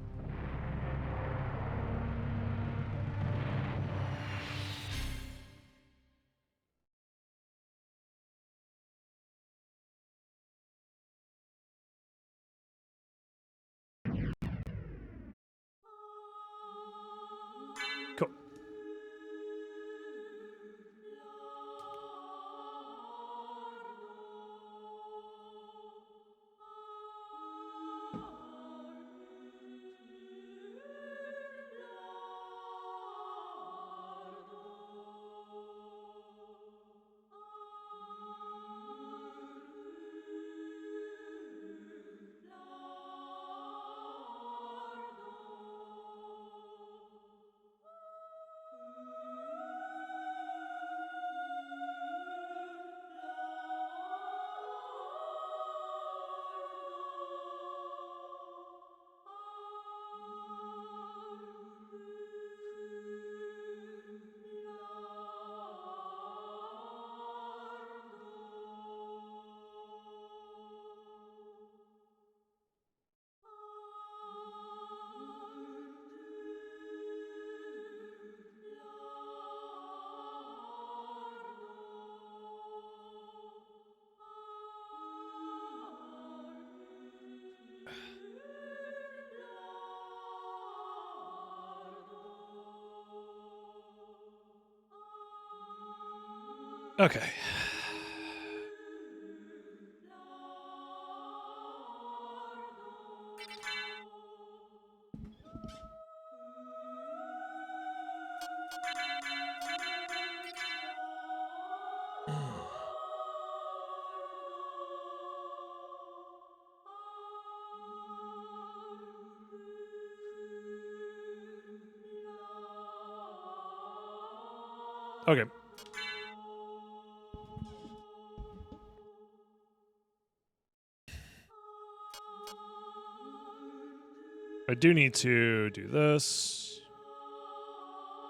[SPEAKER 1] Cool. Okay. Okay. I do need to do this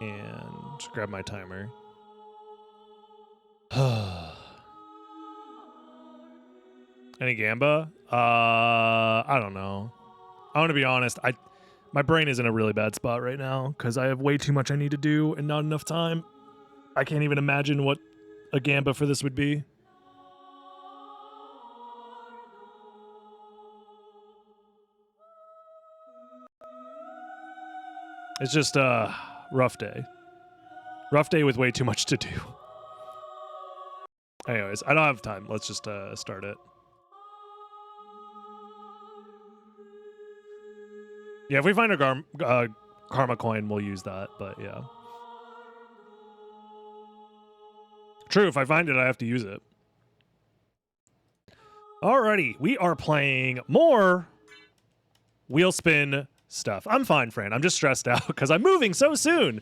[SPEAKER 1] and grab my timer. Any Gamba? I don't know. I want to be honest. My brain is in a really bad spot right now because I have way too much I need to do and not enough time. I can't even imagine what a Gamba for this would be. It's just a rough day. Rough day with way too much to do. Anyways, I don't have time. Let's just start it. Yeah, if we find a karma coin, we'll use that, but yeah. True, if I find it, I have to use it. Alrighty, we are playing more wheel spin stuff. I'm fine, Fran. I'm just stressed out because I'm moving so soon.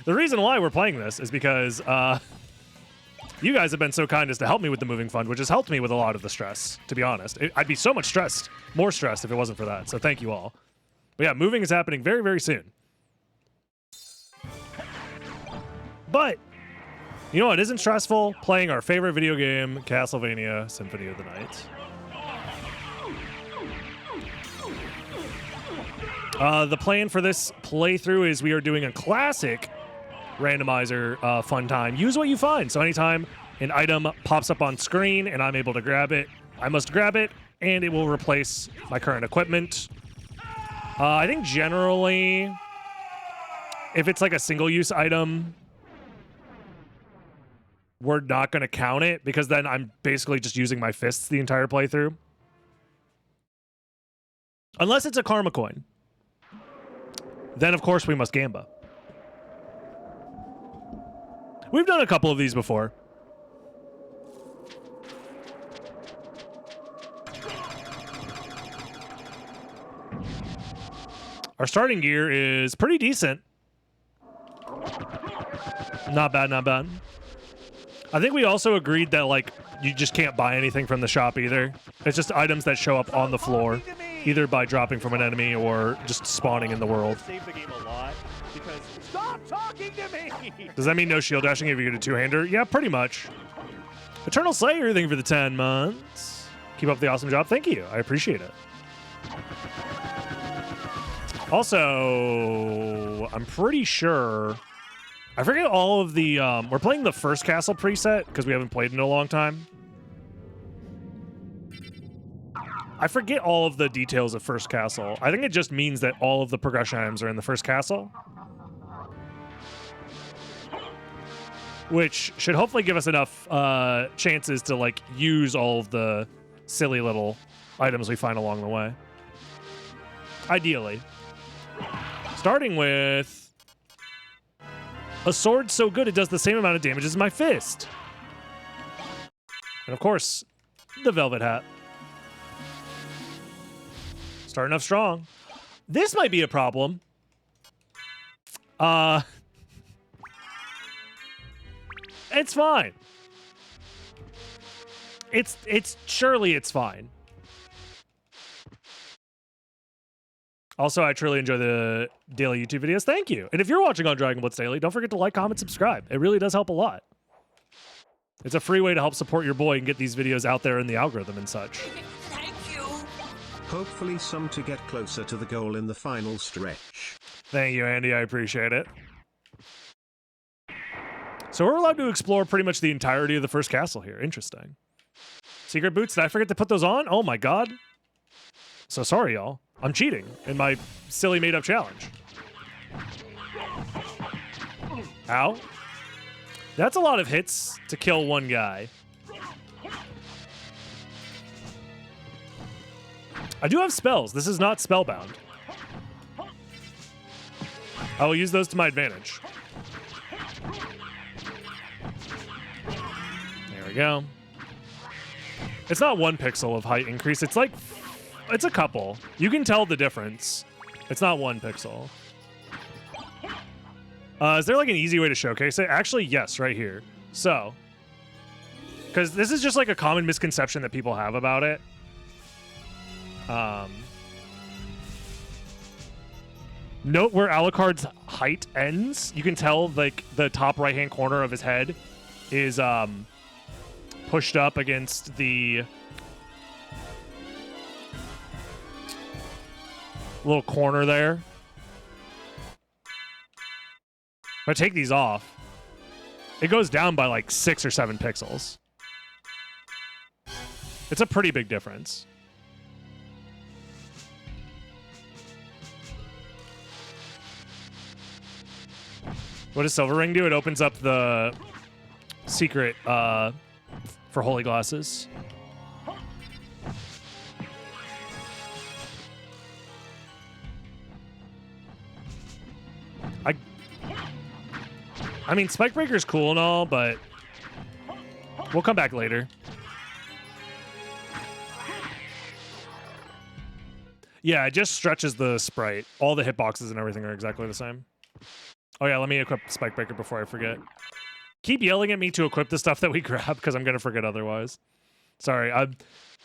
[SPEAKER 1] The reason why we're playing this is because you guys have been so kind as to help me with the moving fund, which has helped me with a lot of the stress, to be honest. I'd be so much more stressed if it wasn't for that, so thank you all. But yeah, moving is happening very, very soon. But you know what isn't stressful? Playing our favorite video game, Castlevania Symphony of the Night. The plan for this playthrough is we are doing a classic randomizer fun time. Use what you find. So anytime an item pops up on screen and I'm able to grab it, I must grab it, and it will replace my current equipment. I think generally, if it's like a single-use item, we're not going to count it because then I'm basically just using my fists the entire playthrough. Unless it's a karma coin. Then, of course, we must Gamba. We've done a couple of these before. Our starting gear is pretty decent. Not bad, not bad. I think we also agreed that, like, you just can't buy anything from the shop either. It's just items that show up on the floor, either by dropping from an enemy or just spawning in the world.
[SPEAKER 3] Save the game a lot because stop talking to me.
[SPEAKER 1] Does that mean no shield dashing if you get a two-hander? Yeah, pretty much. Eternal Slayer, thank you for the 10 months. Keep up the awesome job. Thank you. I appreciate it. Also, I'm pretty sure... I forget all of the... we're playing the first castle preset because we haven't played in a long time. I forget all of the details of first castle. I think it just means that all of the progression items are in the first castle. Which should hopefully give us enough chances to, like, use all of the silly little items we find along the way. Ideally. Starting with... a sword so good it does the same amount of damage as my fist. And of course, the velvet hat. Starting off strong. This might be a problem. It's fine. Surely it's fine. Also, I truly enjoy the daily YouTube videos. Thank you. And if you're watching on Dragon Blitz Daily, don't forget to like, comment, subscribe. It really does help a lot. It's a free way to help support your boy and get these videos out there in the algorithm and such.
[SPEAKER 5] Thank you.
[SPEAKER 2] Hopefully some to get closer to the goal in the final stretch.
[SPEAKER 1] Thank you, Andy. I appreciate it. So we're allowed to explore pretty much the entirety of the first castle here. Interesting. Secret boots. Did I forget to put those on? Oh my god. So sorry, y'all. I'm cheating in my silly made-up challenge. Ow. That's a lot of hits to kill one guy. I do have spells. This is not spellbound. I will use those to my advantage. There we go. It's not 1 pixel of height increase. It's like, it's a couple. You can tell the difference. It's not 1 pixel. Is there like an easy way to showcase it? Actually, yes, right here. So, because this is just like a common misconception that people have about it. Note where Alucard's height ends. You can tell like the top right-hand corner of his head is pushed up against the little corner there. If I take these off, it goes down by like 6 or 7 pixels. It's a pretty big difference. What does Silver Ring do? It opens up the secret for holy glasses. I mean, Spike Breaker's cool and all, but we'll come back later. Yeah, it just stretches the sprite. All the hitboxes and everything are exactly the same. Oh yeah, let me equip Spike Breaker before I forget. Keep yelling at me to equip the stuff that we grab, because I'm going to forget otherwise. Sorry,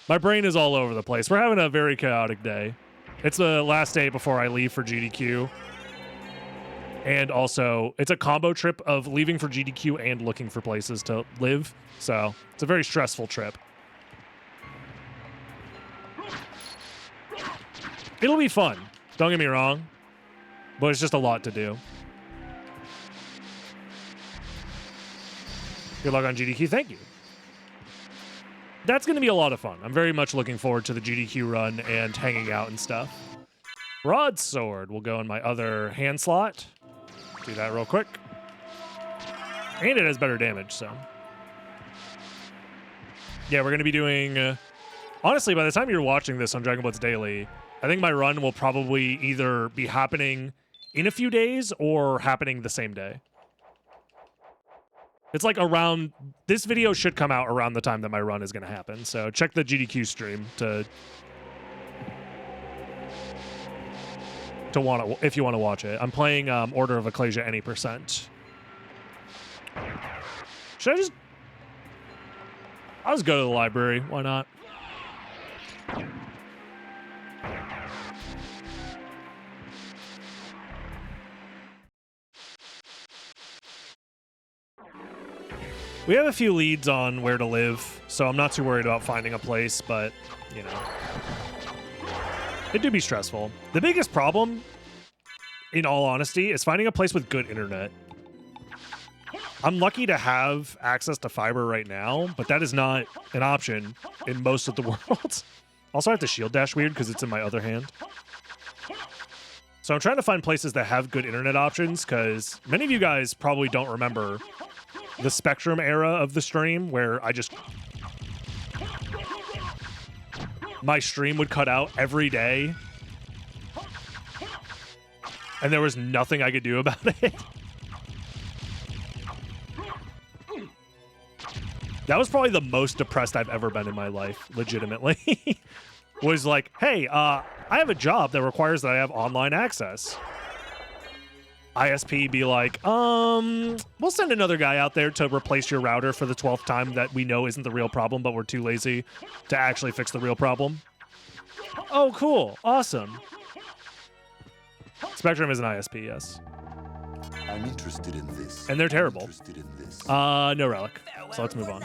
[SPEAKER 1] my brain is all over the place. We're having a very chaotic day. It's the last day before I leave for GDQ. And also, it's a combo trip of leaving for GDQ and looking for places to live. So, it's a very stressful trip. It'll be fun. Don't get me wrong. But it's just a lot to do. Good luck on GDQ. Thank you. That's going to be a lot of fun. I'm very much looking forward to the GDQ run and hanging out and stuff. Broadsword will go in my other hand slot. Do that real quick. And it has better damage, so. Yeah, we're going to be doing... honestly, by the time you're watching this on Dragon Blitz Daily, I think my run will probably either be happening in a few days or happening the same day. It's like around... This video should come out around the time that my run is going to happen, so check the GDQ stream to if you want to watch it. I'm playing Order of Ecclesia any percent. Should I just... I'll just go to the library. Why not? We have a few leads on where to live, so I'm not too worried about finding a place, but, you know. It do be stressful. The biggest problem, in all honesty, is finding a place with good internet. I'm lucky to have access to fiber right now, but that is not an option in most of the world. Also, I have to shield dash weird because it's in my other hand. So I'm trying to find places that have good internet options, because many of you guys probably don't remember the Spectrum era of the stream where my stream would cut out every day and there was nothing I could do about it. That was probably the most depressed I've ever been in my life, legitimately. Was like, hey, I have a job that requires that I have online access. ISP be like, we'll send another guy out there to replace your router for the 12th time that we know isn't the real problem, but we're too lazy to actually fix the real problem. Oh, cool. Awesome. Spectrum is an ISP, yes.
[SPEAKER 5] I'm interested in this.
[SPEAKER 1] And they're terrible.
[SPEAKER 5] Interested in this.
[SPEAKER 1] No relic. So let's move on.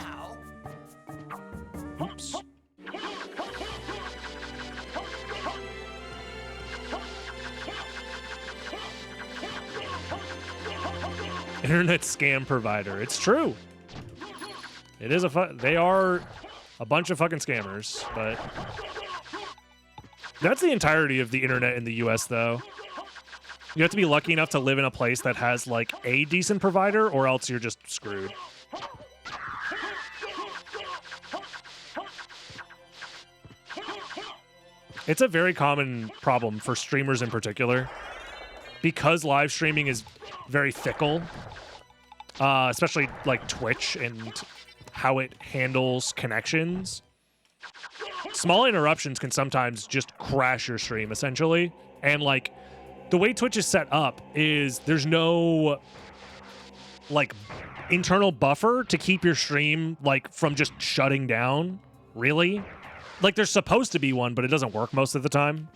[SPEAKER 1] Oops. Internet scam provider. It's true. It is they are a bunch of fucking scammers, but that's the entirety of the internet in the US, though. You have to be lucky enough to live in a place that has like a decent provider, or else you're just screwed. It's a very common problem for streamers in particular, because live streaming is very fickle, especially like Twitch and how it handles connections. Small interruptions can sometimes just crash your stream, essentially. And like the way Twitch is set up is there's no like internal buffer to keep your stream like from just shutting down, really. Like there's supposed to be one, but it doesn't work most of the time.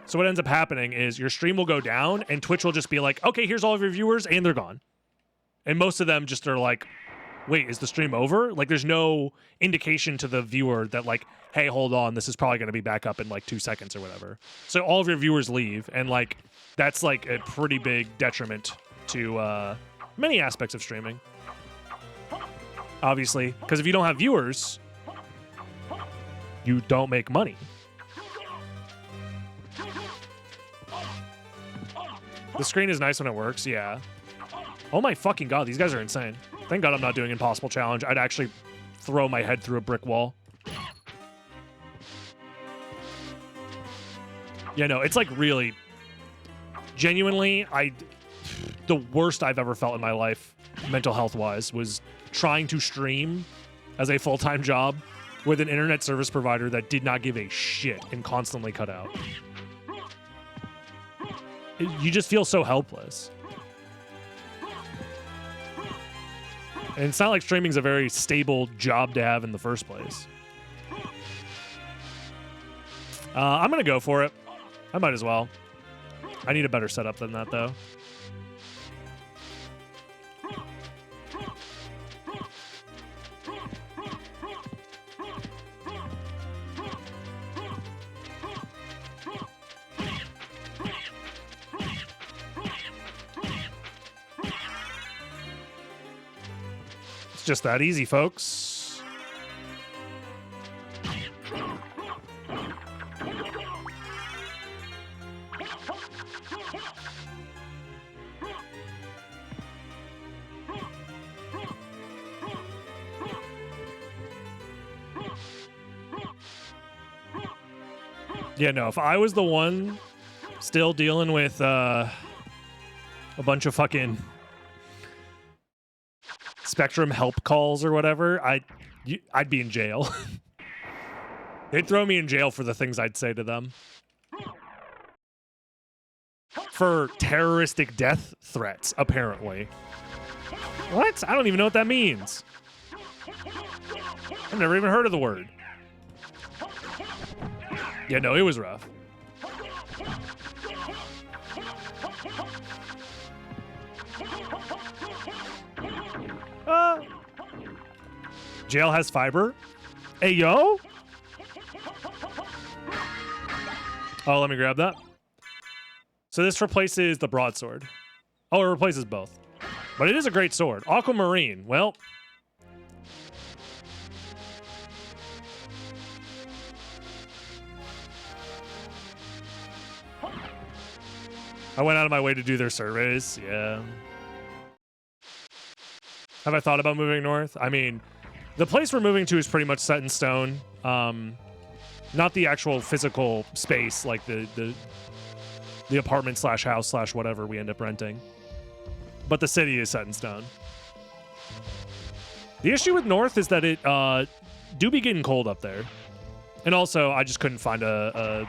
[SPEAKER 1] So what ends up happening is your stream will go down and Twitch will just be like, okay, here's all of your viewers, and they're gone. And most of them just are like, wait, is the stream over? Like there's no indication to the viewer that like, hey, hold on, this is probably going to be back up in like 2 seconds or whatever. So all of your viewers leave, and like that's like a pretty big detriment to many aspects of streaming. Obviously, because if you don't have viewers, you don't make money. The screen is nice when it works, yeah. Oh my fucking god, these guys are insane. Thank god I'm not doing Impossible Challenge. I'd actually throw my head through a brick wall. Yeah, no, it's like really... Genuinely, the worst I've ever felt in my life, mental health-wise, was trying to stream as a full-time job with an internet service provider that did not give a shit and constantly cut out. You just feel so helpless. And it's not like streaming's a very stable job to have in the first place. I'm going to go for it. I might as well. I need a better setup than that, though. Just that easy, folks. Yeah, no, if I was the one still dealing with a bunch of fucking Spectrum help calls or whatever, I'd be in jail. They'd throw me in jail for the things I'd say to them. For terroristic death threats, apparently. What? I don't even know what that means. I've never even heard of the word. Yeah, no, it was rough. Jail has fiber? Hey, yo? Oh, let me grab that. So this replaces the broadsword. Oh, it replaces both. But it is a great sword. Aquamarine. Well... I went out of my way to do their surveys. Yeah. Have I thought about moving north? I mean, the place we're moving to is pretty much set in stone. Not the actual physical space, like the apartment slash house slash whatever we end up renting. But the city is set in stone. The issue with north is that it do be getting cold up there. And also, I just couldn't find a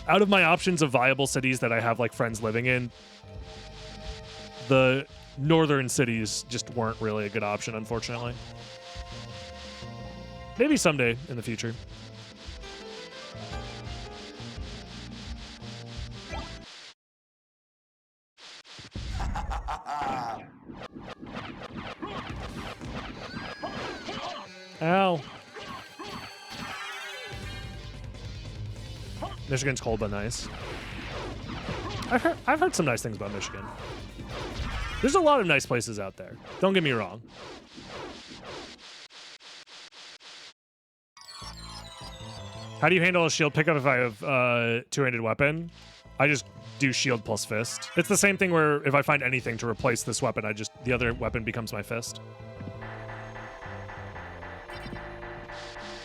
[SPEAKER 1] out of my options of viable cities that I have like friends living in, the northern cities just weren't really a good option, unfortunately. Maybe someday in the future. Ow. Michigan's cold but nice. I've heard some nice things about Michigan. There's a lot of nice places out there. Don't get me wrong. How do you handle a shield pickup if I have a two-handed weapon? I just do shield plus fist. It's the same thing where if I find anything to replace this weapon, the other weapon becomes my fist.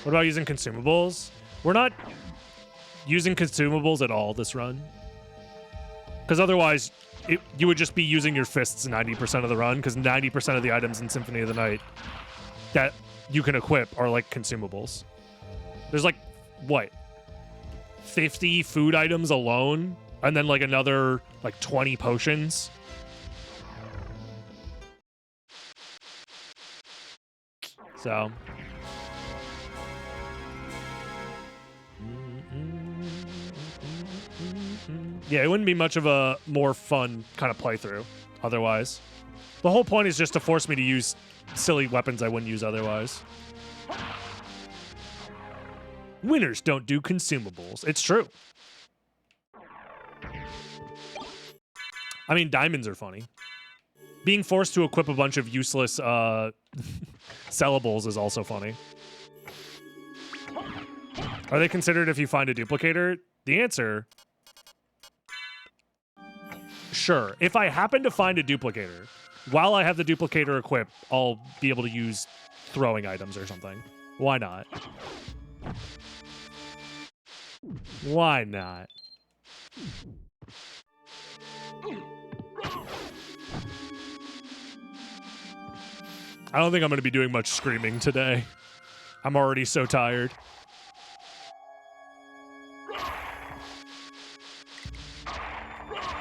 [SPEAKER 1] What about using consumables? We're not using consumables at all this run. Because otherwise, you would just be using your fists 90% of the run, because 90% of the items in Symphony of the Night that you can equip are like consumables. There's like, what? 50 food items alone? And then like another like 20 potions? So... yeah, it wouldn't be much of a more fun kind of playthrough otherwise. The whole point is just to force me to use silly weapons I wouldn't use otherwise. Winners don't do consumables. It's true. I mean, diamonds are funny. Being forced to equip a bunch of useless sellables is also funny. Are they considered if you find a duplicator? The answer... sure. If I happen to find a duplicator, while I have the duplicator equipped, I'll be able to use throwing items or something. Why not? Why not? I don't think I'm going to be doing much screaming today. I'm already so tired.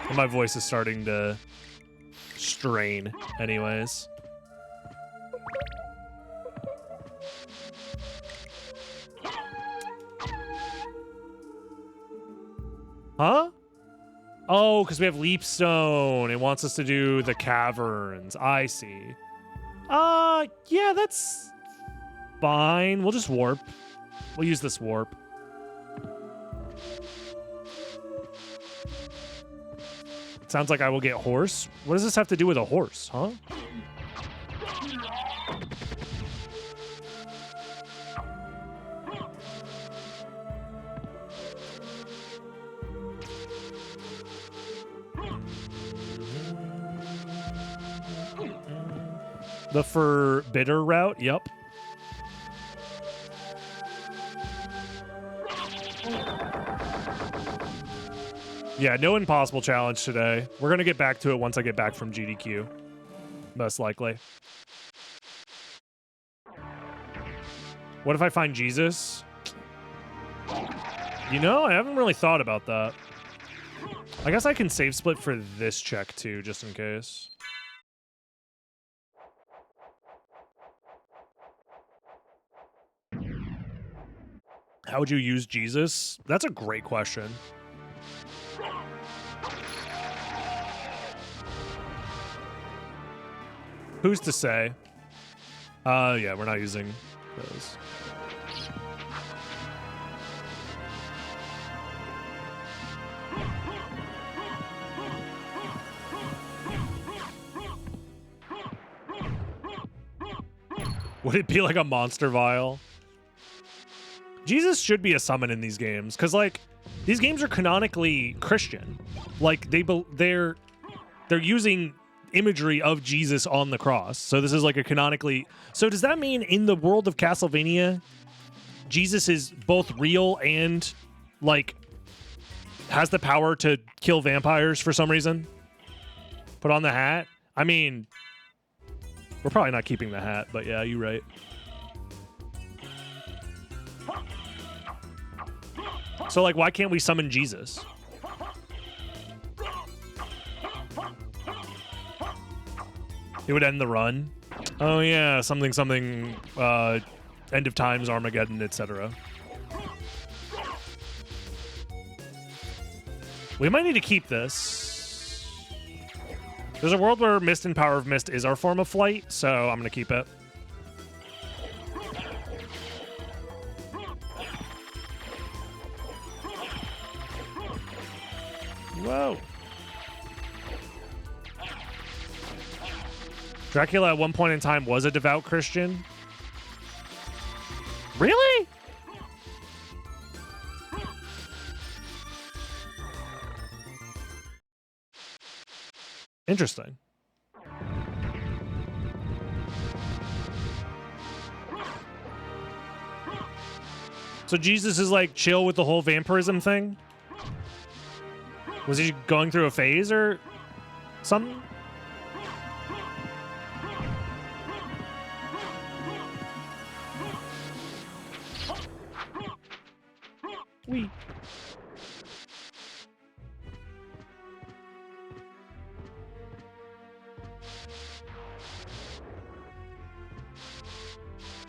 [SPEAKER 1] And my voice is starting to strain anyways. Huh? Oh, because we have Leapstone. It wants us to do the caverns. I see. Yeah, that's fine. We'll just warp. We'll use this warp. Sounds like I will get horse. What does this have to do with a horse, huh? The forbidder route, yep. Yeah, no impossible challenge today. We're going to get back to it once I get back from GDQ. Most likely. What if I find Jesus? You know, I haven't really thought about that. I guess I can save split for this check too, just in case. How would you use Jesus? That's a great question. Who's to say? Yeah, we're not using those. Would it be like a monster vial? Jesus should be a summon in these games, because like these games are canonically Christian. Like they're using imagery of Jesus on the cross. So this is like a canonically. So does that mean in the world of Castlevania, Jesus is both real and like has the power to kill vampires for some reason? Put on the hat. I mean, we're probably not keeping the hat, but yeah, you're right. So like, why can't we summon Jesus? It would end the run. Oh yeah, something, end of times, Armageddon, etc. We might need to keep this. There's a world where Mist and Power of Mist is our form of flight, so I'm gonna keep it. Whoa. Dracula at one point in time was a devout Christian. Really? Interesting. So Jesus is like chill with the whole vampirism thing? Was he going through a phase or something? Wee.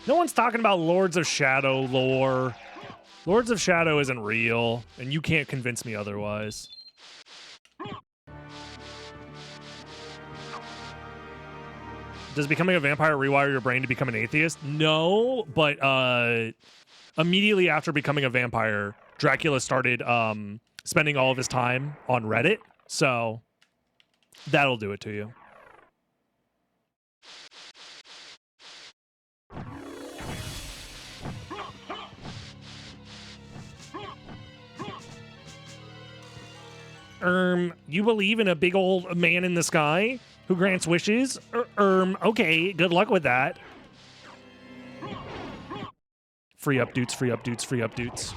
[SPEAKER 1] No one's talking about Lords of Shadow lore. Lords of Shadow isn't real, and you can't convince me otherwise. Does becoming a vampire rewire your brain to become an atheist? No, but immediately after becoming a vampire, Dracula started spending all of his time on Reddit, so that'll do it to you. You believe in a big old man in the sky who grants wishes? Okay, good luck with that. Free up dudes, free up dudes, free up dudes.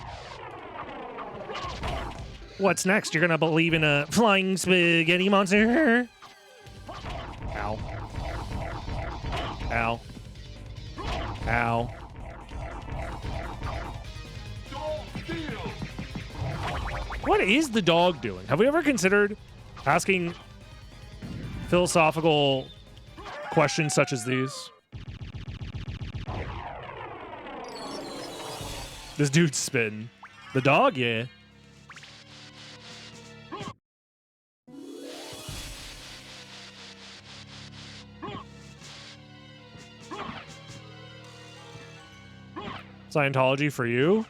[SPEAKER 1] What's next? You're gonna believe in a flying spaghetti monster? Ow. Ow. Ow. What is the dog doing? Have we ever considered asking philosophical questions such as these? This dude's spitting. The dog, yeah. Scientology for you?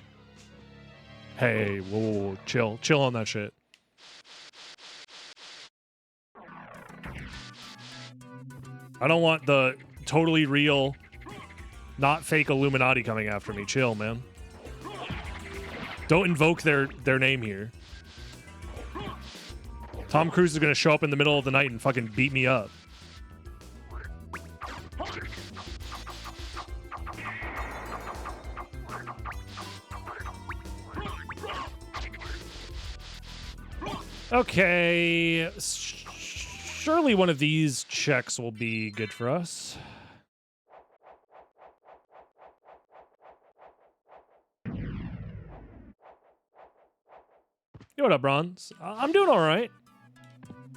[SPEAKER 1] Hey, whoa, chill. Chill on that shit. I don't want the totally real, not fake Illuminati coming after me. Chill, man. Don't invoke their name here. Tom Cruise is gonna show up in the middle of the night and fucking beat me up. Okay, surely one of these checks will be good for us. Yo, what up, Bronze? I'm doing all right.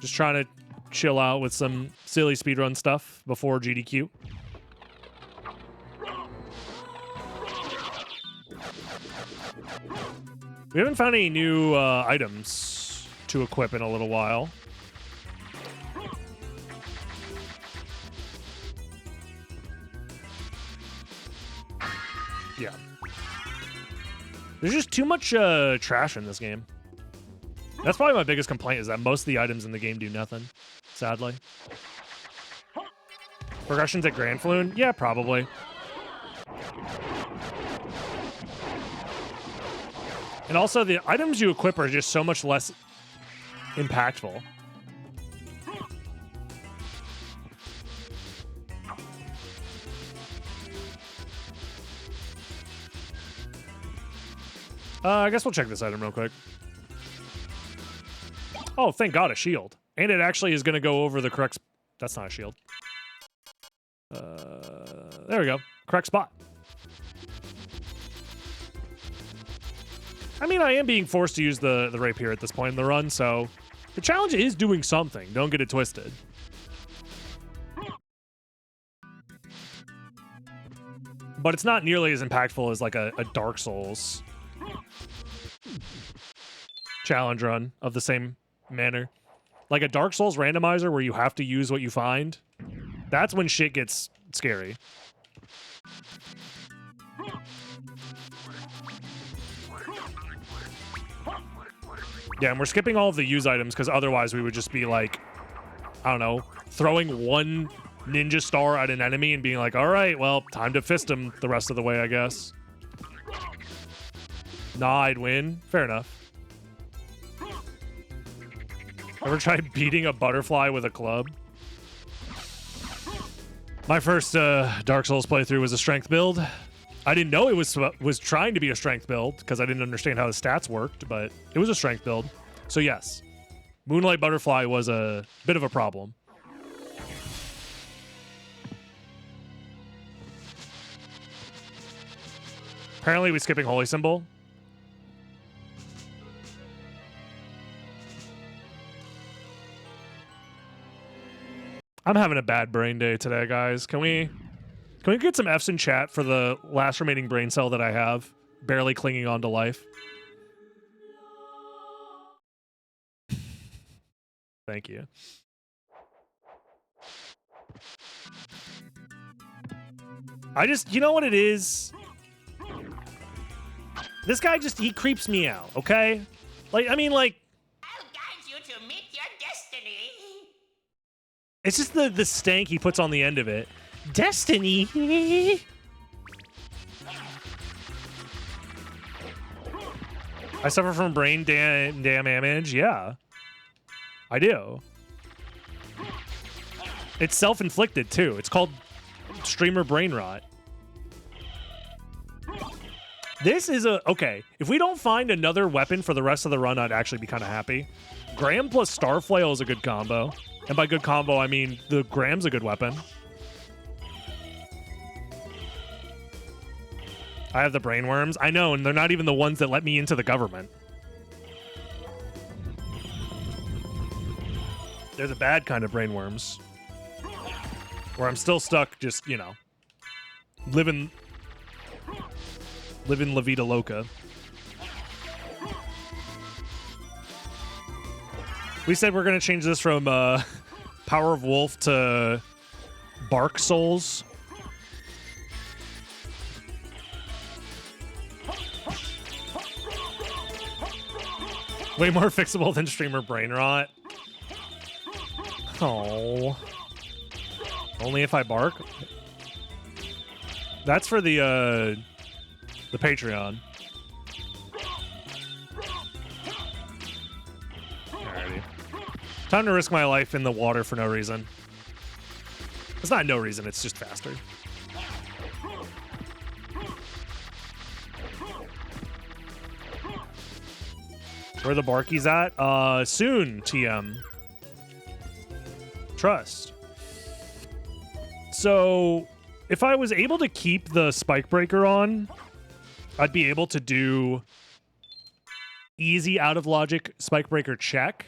[SPEAKER 1] Just trying to chill out with some silly speedrun stuff before GDQ. We haven't found any new items to equip in a little while. Yeah. There's just too much trash in this game. That's probably my biggest complaint, is that most of the items in the game do nothing, sadly. Progressions at Grand Floon? Yeah, probably. And also, the items you equip are just so much less impactful. I guess we'll check this item real quick. Oh, thank God, a shield. And it actually is going to go over the correct... That's not a shield. There we go. Correct spot. I mean, I am being forced to use the rapier at this point in the run, so the challenge is doing something. Don't get it twisted. But it's not nearly as impactful as like a Dark Souls challenge run of the same manner. Like a Dark Souls randomizer where you have to use what you find. That's when shit gets scary. Yeah, and we're skipping all of the use items because otherwise we would just be like, I don't know, throwing one ninja star at an enemy and being like, all right, well, time to fist him the rest of the way, I guess. Nah, I'd win. Fair enough. Ever tried beating a butterfly with a club? My first Dark Souls playthrough was a strength build. I didn't know it was trying to be a strength build because I didn't understand how the stats worked, but it was a strength build. So yes, Moonlight Butterfly was a bit of a problem. Apparently, we're skipping Holy Symbol. I'm having a bad brain day today, guys. Can we get some Fs in chat for the last remaining brain cell that I have, barely clinging on to life? Thank you. You know what it is? This guy he creeps me out, okay? Like, I mean, like...
[SPEAKER 6] I'll guide you to meet your destiny.
[SPEAKER 1] It's just the stank he puts on the end of it. Destiny! I suffer from brain damage? Yeah. I do. It's self-inflicted, too. It's called streamer brain rot. This is okay. If we don't find another weapon for the rest of the run, I'd actually be kind of happy. Graham plus Starflail is a good combo. And by good combo, I mean the Graham's a good weapon. I have the brainworms. I know, and they're not even the ones that let me into the government. They're the bad kind of brainworms. Where I'm still stuck just, you know, living La Vida Loca. We said we're going to change this from Power of Wolf to Bark Souls. Way more fixable than streamer brain rot. Oh. Only if I bark? That's for the Patreon. Alrighty. Time to risk my life in the water for no reason. It's not no reason, it's just faster. Where the Barkies at? Soon, TM. Trust. So, if I was able to keep the Spike Breaker on, I'd be able to do easy out of logic Spike Breaker check.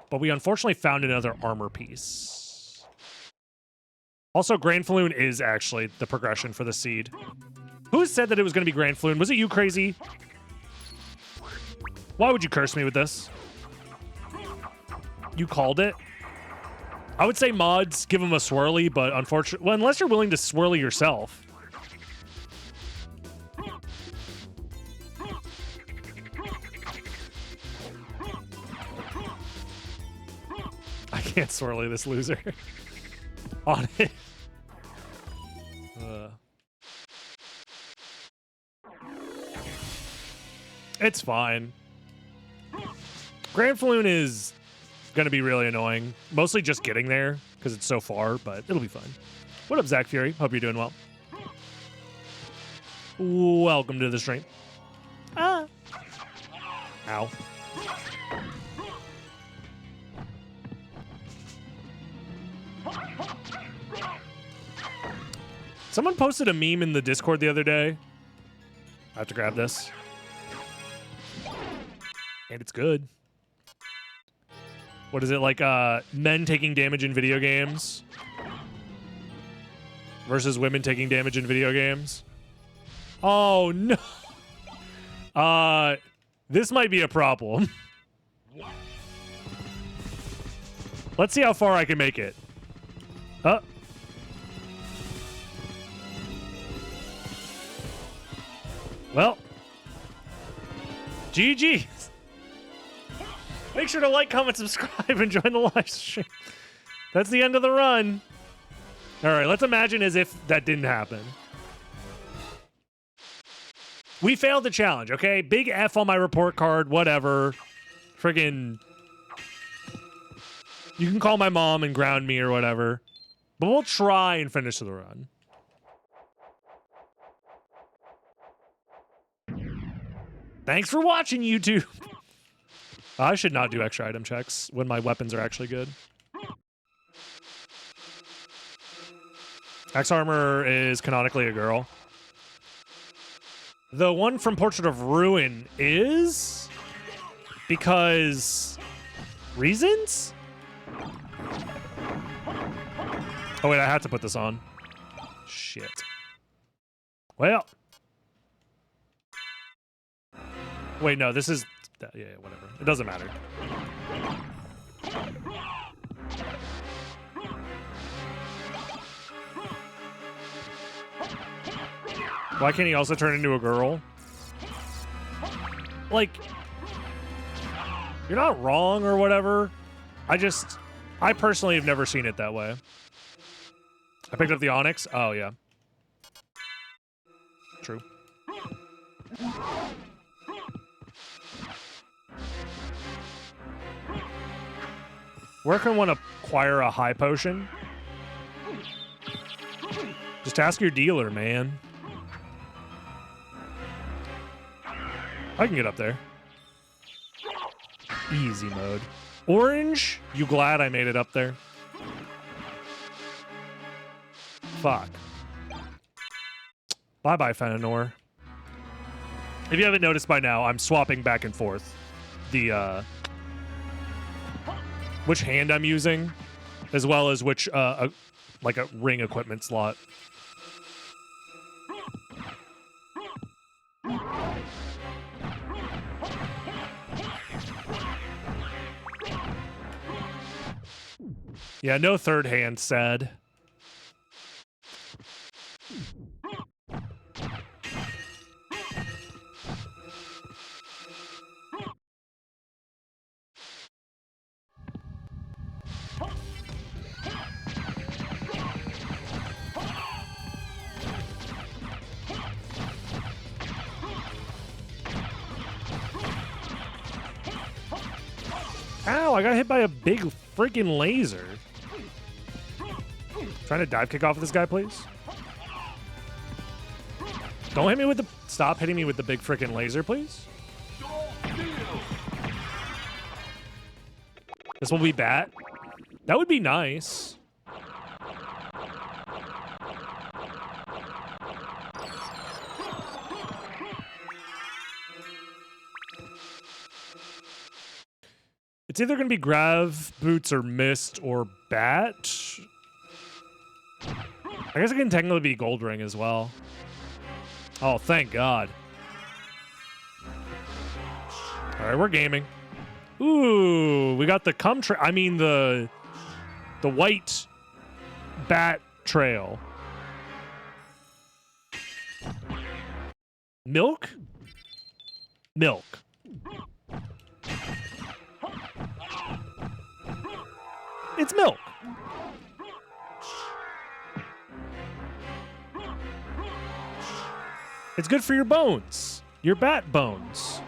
[SPEAKER 1] But we unfortunately found another armor piece. Also, Grand Falloon is actually the progression for the seed. Who said that it was going to be Grand Falloon? Was it you, Crazy? Why would you curse me with this? You called it? I would say mods, give them a swirly, but unfortunately... Well, unless you're willing to swirly yourself. I can't swirly this loser. On it. It's fine. Grand Falloon is going to be really annoying. Mostly just getting there, because it's so far, but it'll be fun. What up, Zach Fury? Hope you're doing well. Welcome to the stream. Ah. Ow. Someone posted a meme in the Discord the other day. I have to grab this. And it's good. What is it, like men taking damage in video games versus women taking damage in video games? Oh, no. This might be a problem. Let's see how far I can make it. Well, GG. Make sure to like, comment, subscribe, and join the live stream. That's the end of the run. All right, let's imagine as if that didn't happen. We failed the challenge, okay? Big F on my report card, whatever. Friggin' You can call my mom and ground me or whatever. But we'll try and finish the run. Thanks for watching, YouTube. I should not do extra item checks when my weapons are actually good. X Armor is canonically a girl. The one from Portrait of Ruin is because reasons? Oh wait, I had to put this on. Shit. Well. Wait, no, this is... Yeah, whatever. It doesn't matter. Why can't he also turn into a girl? Like, you're not wrong or whatever. I personally have never seen it that way. I picked up the Onyx. Oh, yeah. True. Where can one acquire a high potion? Just ask your dealer, man. I can get up there. Easy mode. Orange? You glad I made it up there? Fuck. Bye-bye, Fenanor. If you haven't noticed by now, I'm swapping back and forth the, which hand I'm using, as well as which, like a ring equipment slot. Yeah, no third hand, sad. Ow, I got hit by a big freaking laser. Trying to dive kick off this guy, please. Don't hit me with the... Stop hitting me with the big freaking laser, please. This will be bat. That would be nice. It's either going to be Grav, Boots, or Mist, or Bat. I guess it can technically be Gold Ring as well. Oh, thank God. All right, we're gaming. Ooh, we got the the white bat trail. Milk? Milk. It's milk. It's good for your bones. Your bat bones.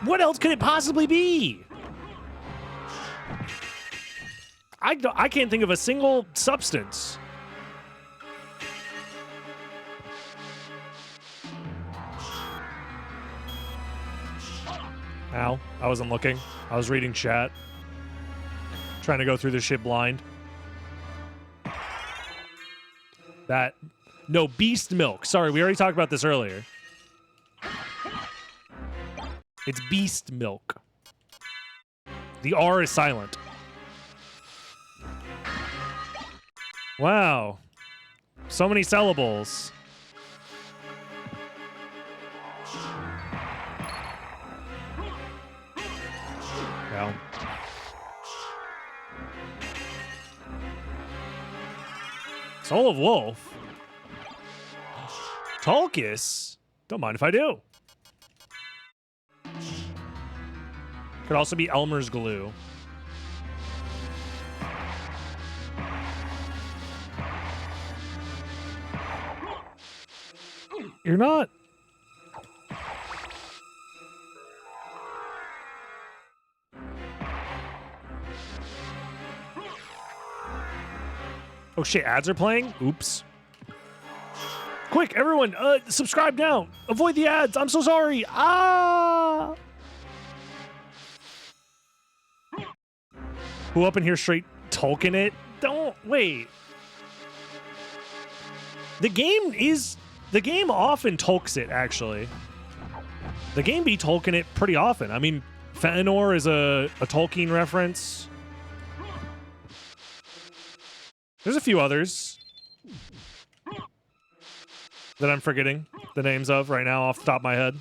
[SPEAKER 1] What else could it possibly be? I can't think of a single substance. Ow. I wasn't looking. I was reading chat. Trying to go through this shit blind. That. No, beast milk. Sorry, we already talked about this earlier. It's beast milk. The R is silent. Wow. So many syllables. Well. Soul of Wolf. Tulkus. Don't mind if I do. Could also be Elmer's glue. You're not. Oh shit, ads are playing? Oops. Quick, everyone, subscribe now. Avoid the ads. I'm so sorry. Ah! Who up in here straight Tolkien it? Don't, wait. The game often Tolks it, actually. The game be Tolkien it pretty often. I mean, Fëanor is a Tolkien reference. There's a few others that I'm forgetting the names of right now off the top of my head.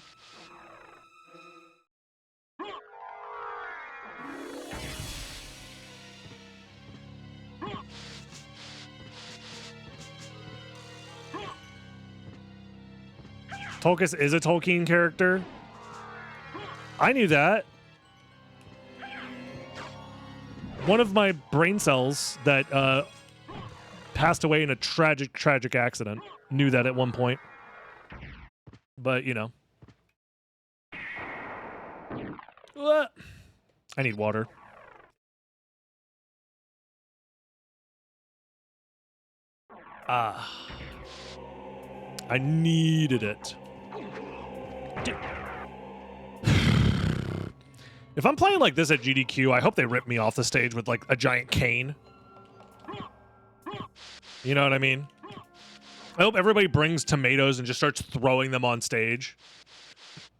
[SPEAKER 1] Tolkis is a Tolkien character. I knew that. One of my brain cells that passed away in a tragic accident knew that at one point. But, you know. I need water. Ah. I needed it. Dude. If I'm playing like this at GDQ, I hope they rip me off the stage with like a giant cane. You know what I mean? I hope everybody brings tomatoes and just starts throwing them on stage.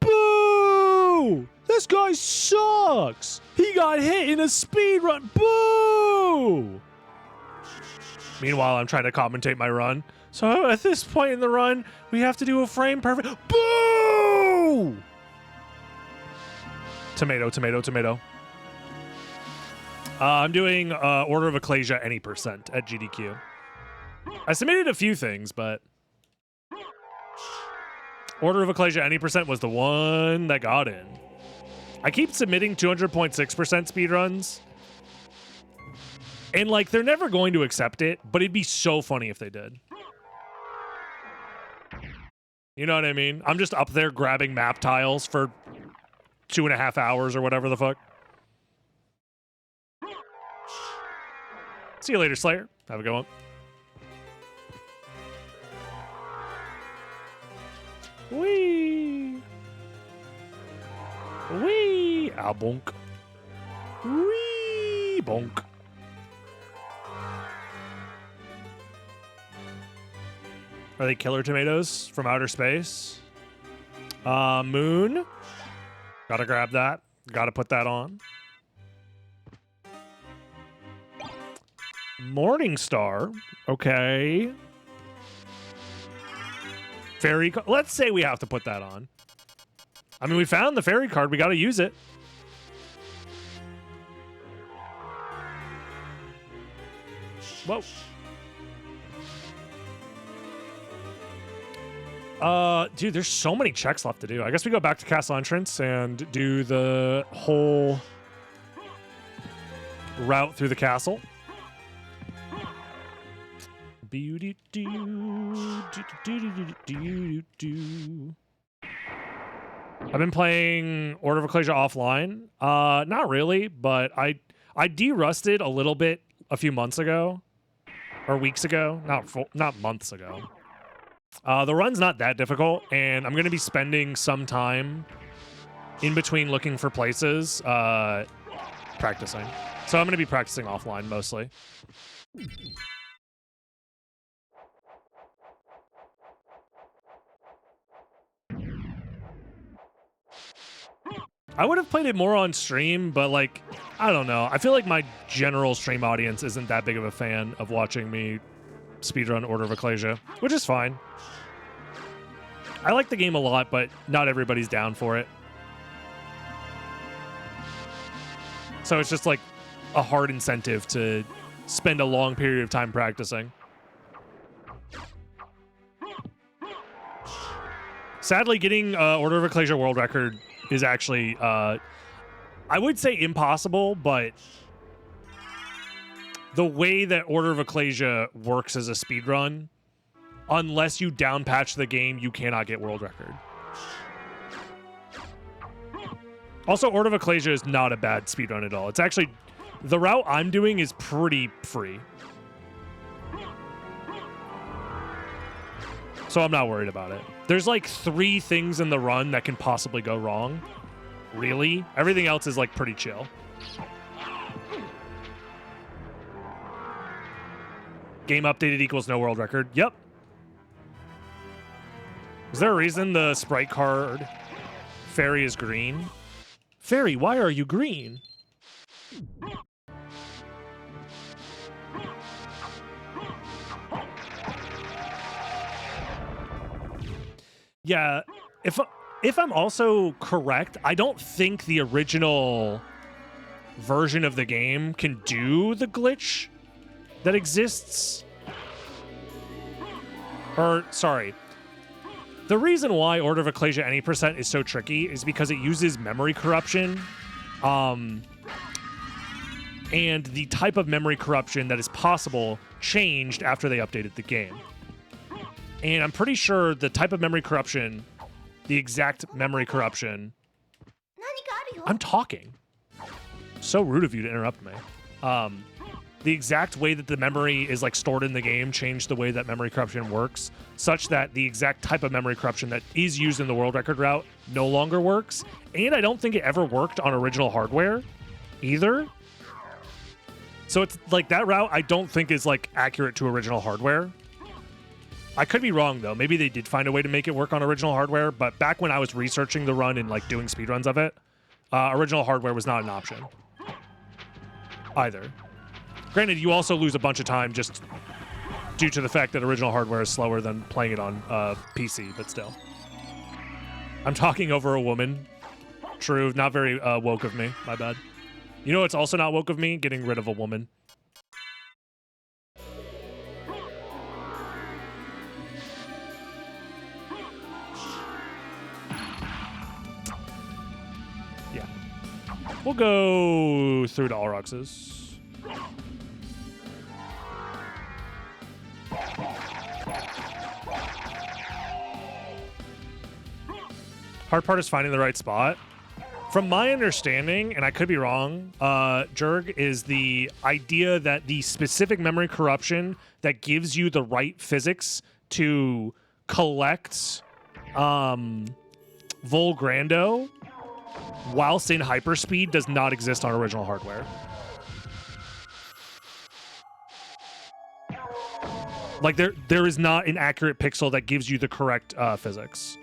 [SPEAKER 1] Boo! This guy sucks! He got hit in a speed run. Boo! Meanwhile, I'm trying to commentate my run. So at this point in the run, we have to do a frame perfect. Boo! Tomato, tomato, tomato. I'm doing Order of Ecclesia any percent at GDQ. I submitted a few things, but Order of Ecclesia any percent was the one that got in. I keep submitting 200.6% speedruns. And, like, they're never going to accept it, but it'd be so funny if they did. You know what I mean? I'm just up there grabbing map tiles for 2.5 hours or whatever the fuck. See you later, Slayer. Have a good one. Wee. Wee. Ow, bonk. Wee. Bonk. Are they killer tomatoes from outer space? Moon. Gotta grab that. Gotta put that on. Morningstar. Okay. Fairy. Let's say we have to put that on. I mean, we found the fairy card. We gotta use it. Whoa. Dude, there's so many checks left to do. I guess we go back to Castle Entrance and do the whole route through the castle. I've been playing Order of Ecclesia offline. Not really, but I de-rusted a little bit a few months ago. Or weeks ago. Not months ago. The run's not that difficult, and I'm going to be spending some time in between looking for places, practicing. So I'm going to be practicing offline mostly. I would have played it more on stream, but like, I don't know. I feel like my general stream audience isn't that big of a fan of watching me speedrun Order of Ecclesia, which is fine. I like the game a lot, but not everybody's down for it. So it's just like a hard incentive to spend a long period of time practicing. Sadly, getting Order of Ecclesia world record is actually, I would say impossible, but the way that Order of Ecclesia works as a speedrun, unless you down patch the game, you cannot get world record. Also, Order of Ecclesia is not a bad speedrun at all. It's actually, the route I'm doing is pretty free. So I'm not worried about it. There's like 3 things in the run that can possibly go wrong. Really? Everything else is like pretty chill. Game updated equals no world record. Yep. Is there a reason the sprite card fairy is green? Fairy, why are you green? Yeah, if I'm also correct, I don't think the original version of the game can do the glitch that exists. Or, sorry. The reason why Order of Ecclesia any percent is so tricky is because it uses memory corruption. And the type of memory corruption that is possible changed after they updated the game. And I'm pretty sure the type of memory corruption, the exact memory corruption... I'm talking. So rude of you to interrupt me. The exact way that the memory is like stored in the game changed the way that memory corruption works, such that the exact type of memory corruption that is used in the world record route no longer works. And I don't think it ever worked on original hardware either. So it's like that route I don't think is like accurate to original hardware. I could be wrong though. Maybe they did find a way to make it work on original hardware, but back when I was researching the run and like doing speedruns of it, original hardware was not an option either. Granted, you also lose a bunch of time just due to the fact that original hardware is slower than playing it on PC, but still. I'm talking over a woman. True, not very woke of me. My bad. You know what's also not woke of me? Getting rid of a woman. Yeah. We'll go through to Alrox's. Hard part is finding the right spot. From my understanding, and I could be wrong, Jurg, is the idea that the specific memory corruption that gives you the right physics to collect Volgrando whilst in hyperspeed does not exist on original hardware. Like there is not an accurate pixel that gives you the correct physics.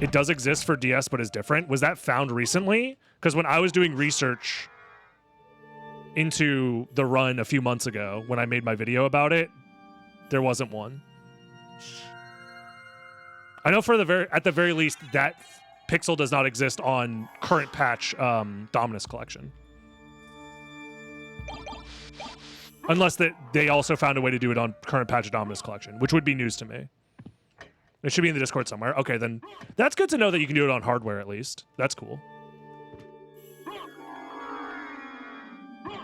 [SPEAKER 1] It does exist for DS, but is different. Was that found recently? Because when I was doing research into the run a few months ago, when I made my video about it, there wasn't one. I know for at the very least that pixel does not exist on current patch Dominus Collection. Unless that they also found a way to do it on current patch Dominus Collection, which would be news to me. It should be in the Discord somewhere. Okay, then that's good to know that you can do it on hardware at least. That's cool.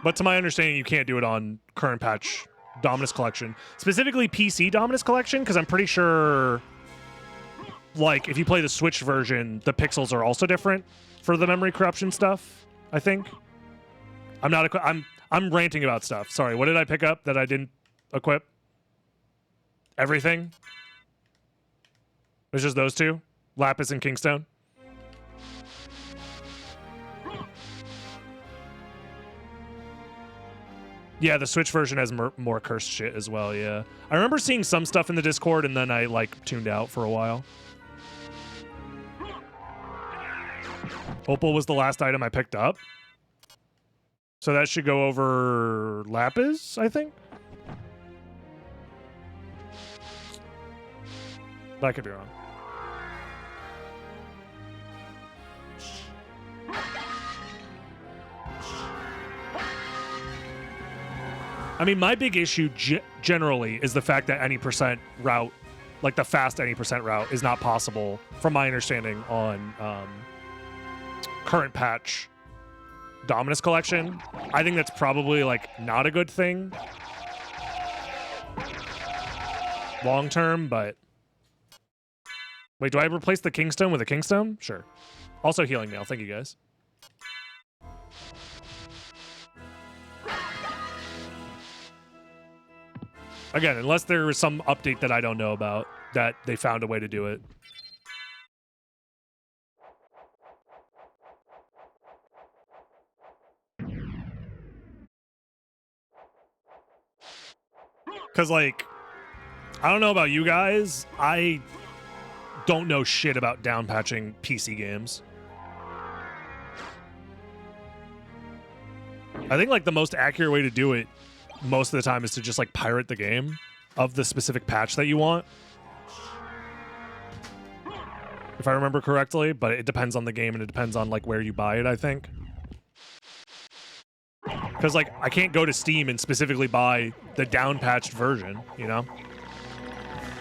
[SPEAKER 1] But to my understanding, you can't do it on current patch Dominus Collection. Specifically PC Dominus Collection, because I'm pretty sure, like, if you play the Switch version, the pixels are also different for the memory corruption stuff, I think. I'm ranting about stuff. Sorry, what did I pick up that I didn't equip? Everything? It's just those two? Lapis and Kingstone? Yeah, the Switch version has more cursed shit as well, yeah. I remember seeing some stuff in the Discord and then I, like, tuned out for a while. Opal was the last item I picked up. So that should go over Lapis, I think? But I could be wrong. I mean, my big issue generally is the fact that any percent route, like the fast any percent route, is not possible, from my understanding, on current patch Dominus Collection. I think that's probably, like, not a good thing long term, but... Wait, do I replace the Kingstone with a Kingstone? Sure. Also healing nail. Thank you, guys. Again, unless there was some update that I don't know about that they found a way to do it. Because, like, I don't know about you guys. I don't know shit about down patching PC games. I think, like, the most accurate way to do it most of the time is to just, like, pirate the game of the specific patch that you want. If I remember correctly, but it depends on the game and it depends on, like, where you buy it, I think. Because, like, I can't go to Steam and specifically buy the down-patched version, you know?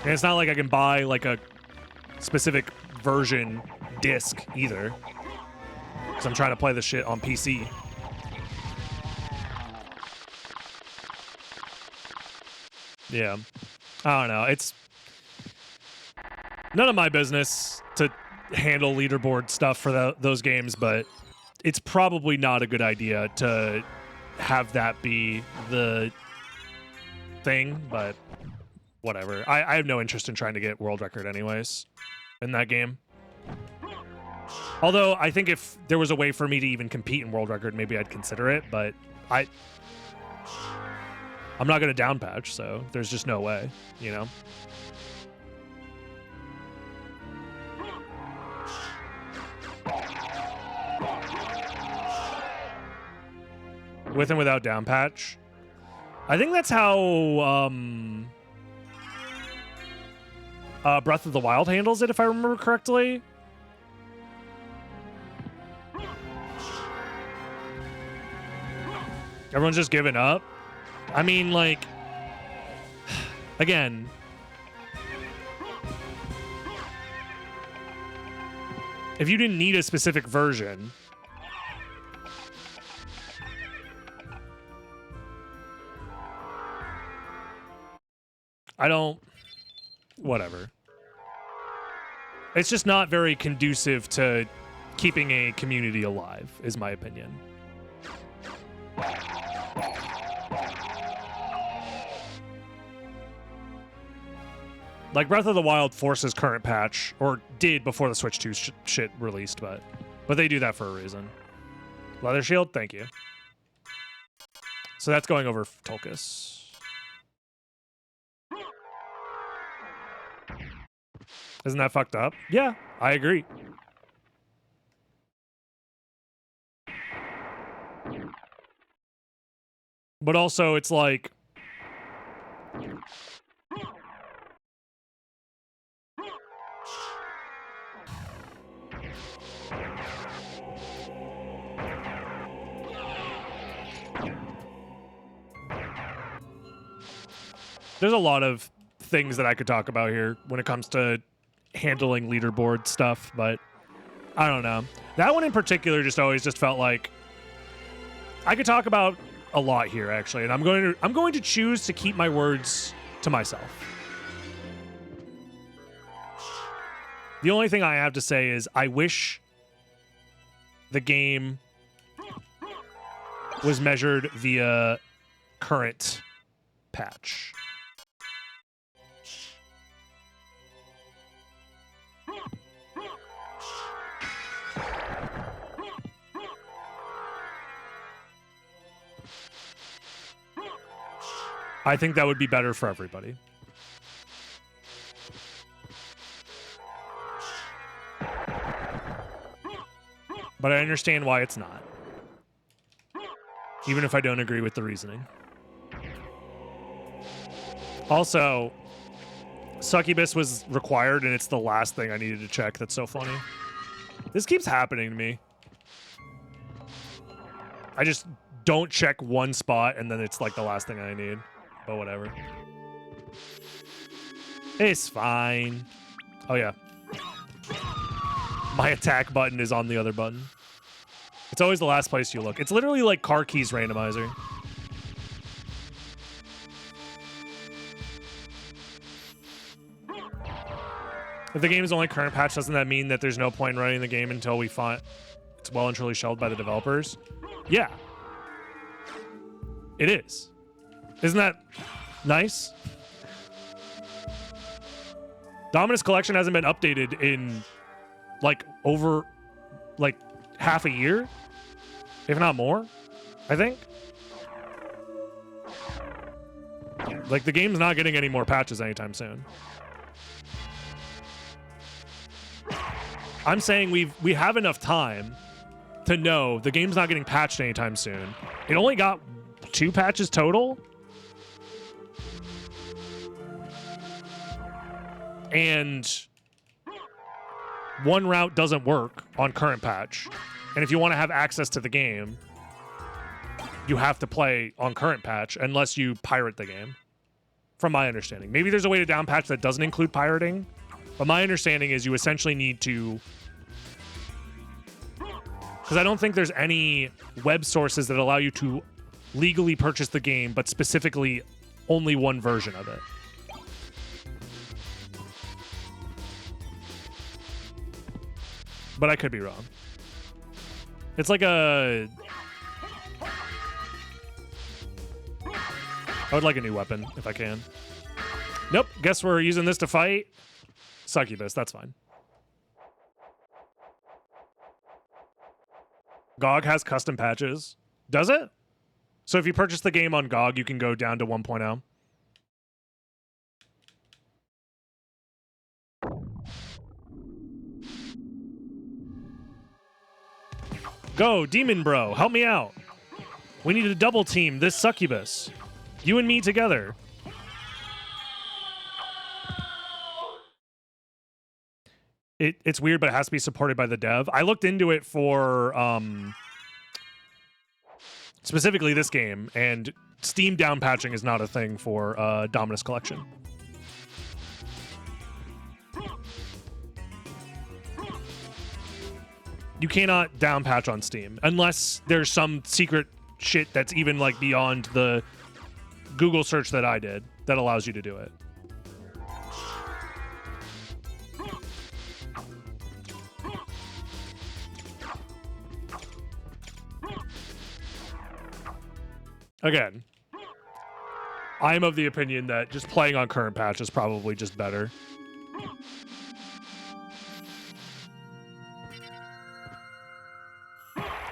[SPEAKER 1] And it's not like I can buy, like, a specific version disc, either. Because I'm trying to play this shit on PC. Yeah. I don't know. It's none of my business to handle leaderboard stuff for those games, but it's probably not a good idea to have that be the thing, but whatever. I have no interest in trying to get world record anyways in that game. Although I think if there was a way for me to even compete in world record, maybe I'd consider it, but I'm not going to down patch, so there's just no way, you know? With and without down patch. I think that's how Breath of the Wild handles it, if I remember correctly. Everyone's just giving up. I mean, like, again, if you didn't need a specific version, whatever. It's just not very conducive to keeping a community alive, is my opinion. Like, Breath of the Wild forces current patch, or did before the Switch 2 shit released, but they do that for a reason. Leather Shield, thank you. So that's going over Tulkas. Isn't that fucked up? Yeah, I agree. But also, it's like... There's a lot of things that I could talk about here when it comes to handling leaderboard stuff, but I don't know. That one in particular just always just felt like I could talk about a lot here, actually, and I'm going to choose to keep my words to myself. The only thing I have to say is I wish the game was measured via current patch. I think that would be better for everybody. But I understand why it's not. Even if I don't agree with the reasoning. Also, Succubus was required, and it's the last thing I needed to check. That's so funny. This keeps happening to me. I just don't check one spot, and then it's like the last thing I need. But whatever. It's fine. Oh, yeah. My attack button is on the other button. It's always the last place you look. It's literally like car keys randomizer. If the game is only current patch, doesn't that mean that there's no point in running the game until we find it's well and truly shelved by the developers? Yeah. It is. Isn't that nice? Dominus Collection hasn't been updated in like over like half a year, if not more, I think. Like the game's not getting any more patches anytime soon. I'm saying we have enough time to know the game's not getting patched anytime soon. It only got 2 patches total. And one route doesn't work on current patch. And if you want to have access to the game, you have to play on current patch unless you pirate the game. From my understanding. Maybe there's a way to down patch that doesn't include pirating. But my understanding is you essentially need to... Because I don't think there's any web sources that allow you to legally purchase the game, but specifically only one version of it. But I could be wrong. It's like a... I would like a new weapon, if I can. Nope, guess we're using this to fight. Succubus, that's fine. GOG has custom patches. Does it? So if you purchase the game on GOG, you can go down to 1.0. Go, Demon Bro, help me out. We need to double team this succubus. You and me together. It's weird, but it has to be supported by the dev. I looked into it for specifically this game, and Steam down patching is not a thing for Dominus Collection. You cannot down patch on Steam unless there's some secret shit that's even like beyond the Google search that I did that allows you to do it. Again, I'm of the opinion that just playing on current patch is probably just better.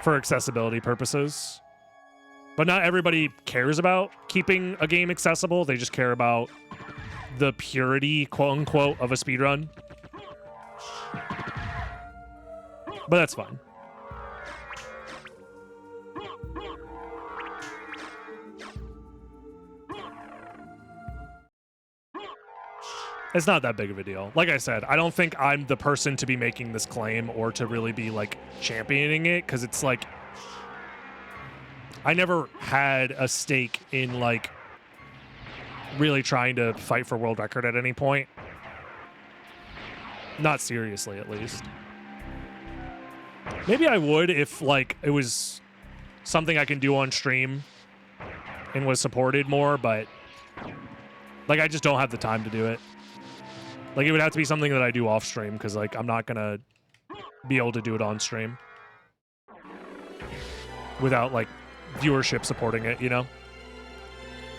[SPEAKER 1] For accessibility purposes. But not everybody cares about keeping a game accessible. They just care about the purity, quote unquote, of a speedrun. But that's fine. It's not that big of a deal. Like I said, I don't think I'm the person to be making this claim or to really be like championing it, because it's like I never had a stake in like really trying to fight for world record at any point. Not seriously, at least. Maybe I would if like it was something I can do on stream and was supported more, but like I just don't have the time to do it. Like, it would have to be something that I do off stream, because, like, I'm not gonna be able to do it on stream without, like, viewership supporting it, you know?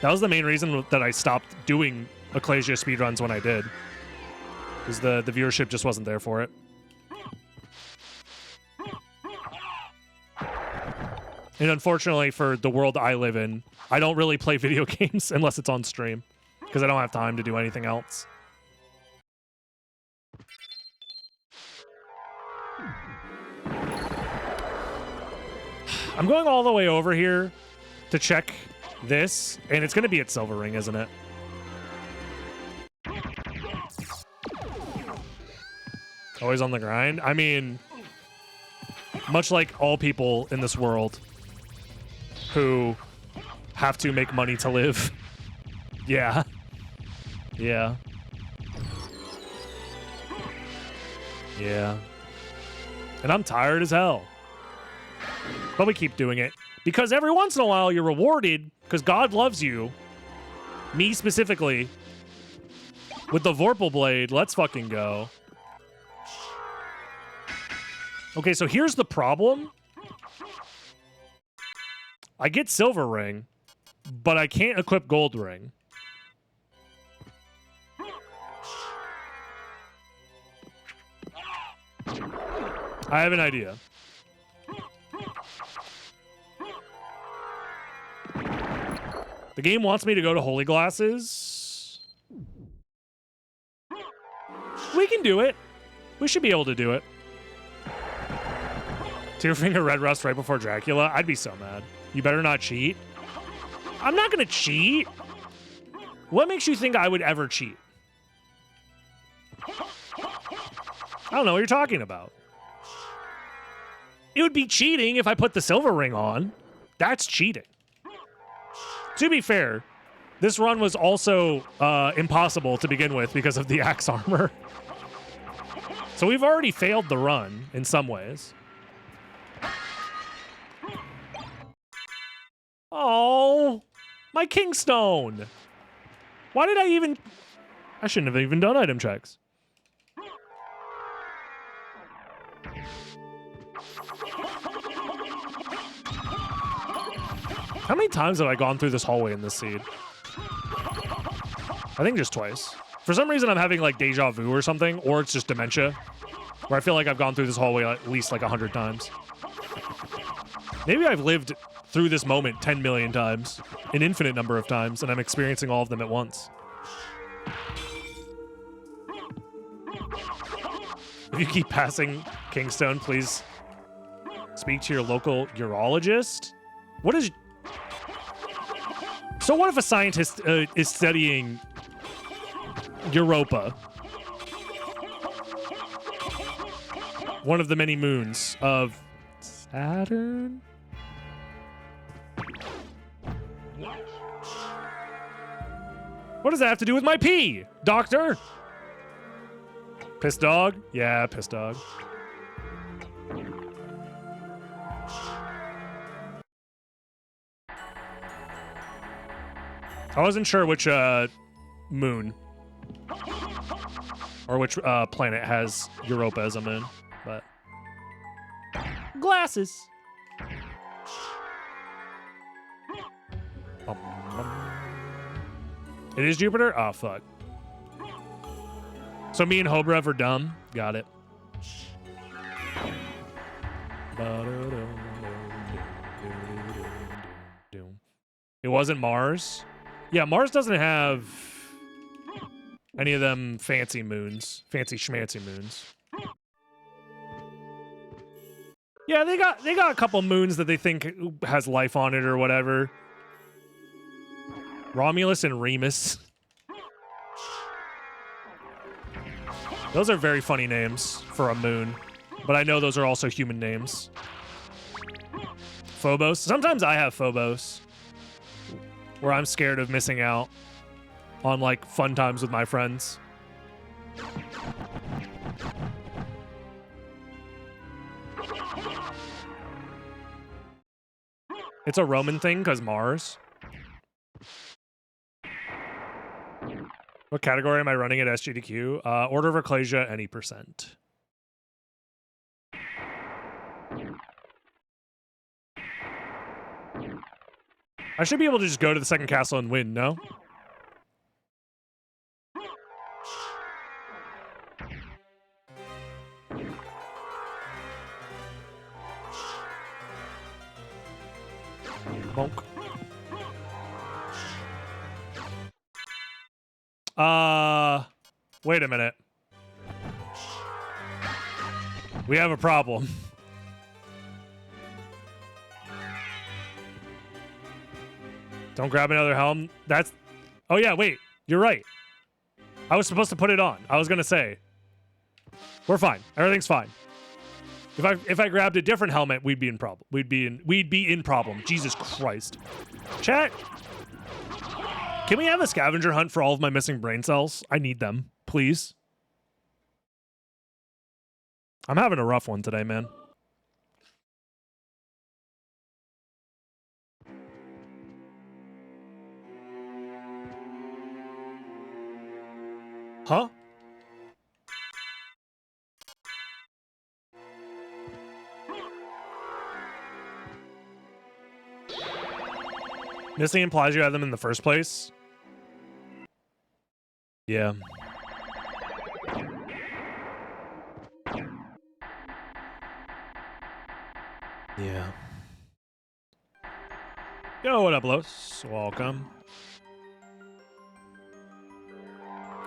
[SPEAKER 1] That was the main reason that I stopped doing Ecclesia speedruns when I did. Because the viewership just wasn't there for it. And unfortunately for the world I live in, I don't really play video games unless it's on stream, because I don't have time to do anything else. I'm going all the way over here to check this, and it's going to be at Silver Ring, isn't it? Always on the grind? I mean, much like all people in this world who have to make money to live. Yeah. Yeah. Yeah. And I'm tired as hell. But we keep doing it. Because every once in a while you're rewarded, because God loves you. Me specifically. With the Vorpal Blade. Let's fucking go. Okay, so here's the problem. I get Silver Ring, but I can't equip Gold Ring. I have an idea. The game wants me to go to Holy Glasses. We can do it. We should be able to do it. Tearfinger Red Rust right before Dracula? I'd be so mad. You better not cheat. I'm not going to cheat. What makes you think I would ever cheat? I don't know what you're talking about. It would be cheating if I put the silver ring on. That's cheating. To be fair, this run was also impossible to begin with because of the axe armor. So we've already failed the run in some ways. Oh, my Kingstone. Why did I even... I shouldn't have even done item checks. How many times have I gone through this hallway in this seed? I think just twice. For some reason, I'm having like deja vu or something, or it's just dementia, where I feel like I've gone through this hallway at least like 100 times. Maybe I've lived through this moment 10 million times, an infinite number of times, and I'm experiencing all of them at once. If you keep passing Kingstone, please speak to your local urologist. What is... So what if a scientist is studying Europa? One of the many moons of Saturn? What does that have to do with my pee, doctor? Piss dog? Yeah, piss dog. I wasn't sure which moon or which planet has Europa as a moon, but glasses. It is Jupiter? Oh, fuck. So me and Hobrev are dumb. Got it. It wasn't Mars? Yeah, Mars doesn't have any of them fancy moons. Fancy schmancy moons. Yeah, they got a couple moons that they think has life on it or whatever. Romulus and Remus. Those are very funny names for a moon, but I know those are also human names. Phobos. Sometimes I have Phobos, where I'm scared of missing out on like fun times with my friends. It's a Roman thing because Mars. What category am I running at SGDQ? Order of Ecclesia, any percent. I should be able to just go to the second castle and win, no? Bonk. Wait a minute. We have a problem. Don't grab another helm. That's... Oh yeah, wait. You're right. I was supposed to put it on. I was gonna say. We're fine. Everything's fine. If I grabbed a different helmet, we'd be in problem. We'd be in problem. Jesus Christ. Chat. Can we have a scavenger hunt for all of my missing brain cells? I need them, please. I'm having a rough one today, man. Huh? Missing implies you had them in the first place. Yeah. Yeah. Yo, what up, Los? Welcome.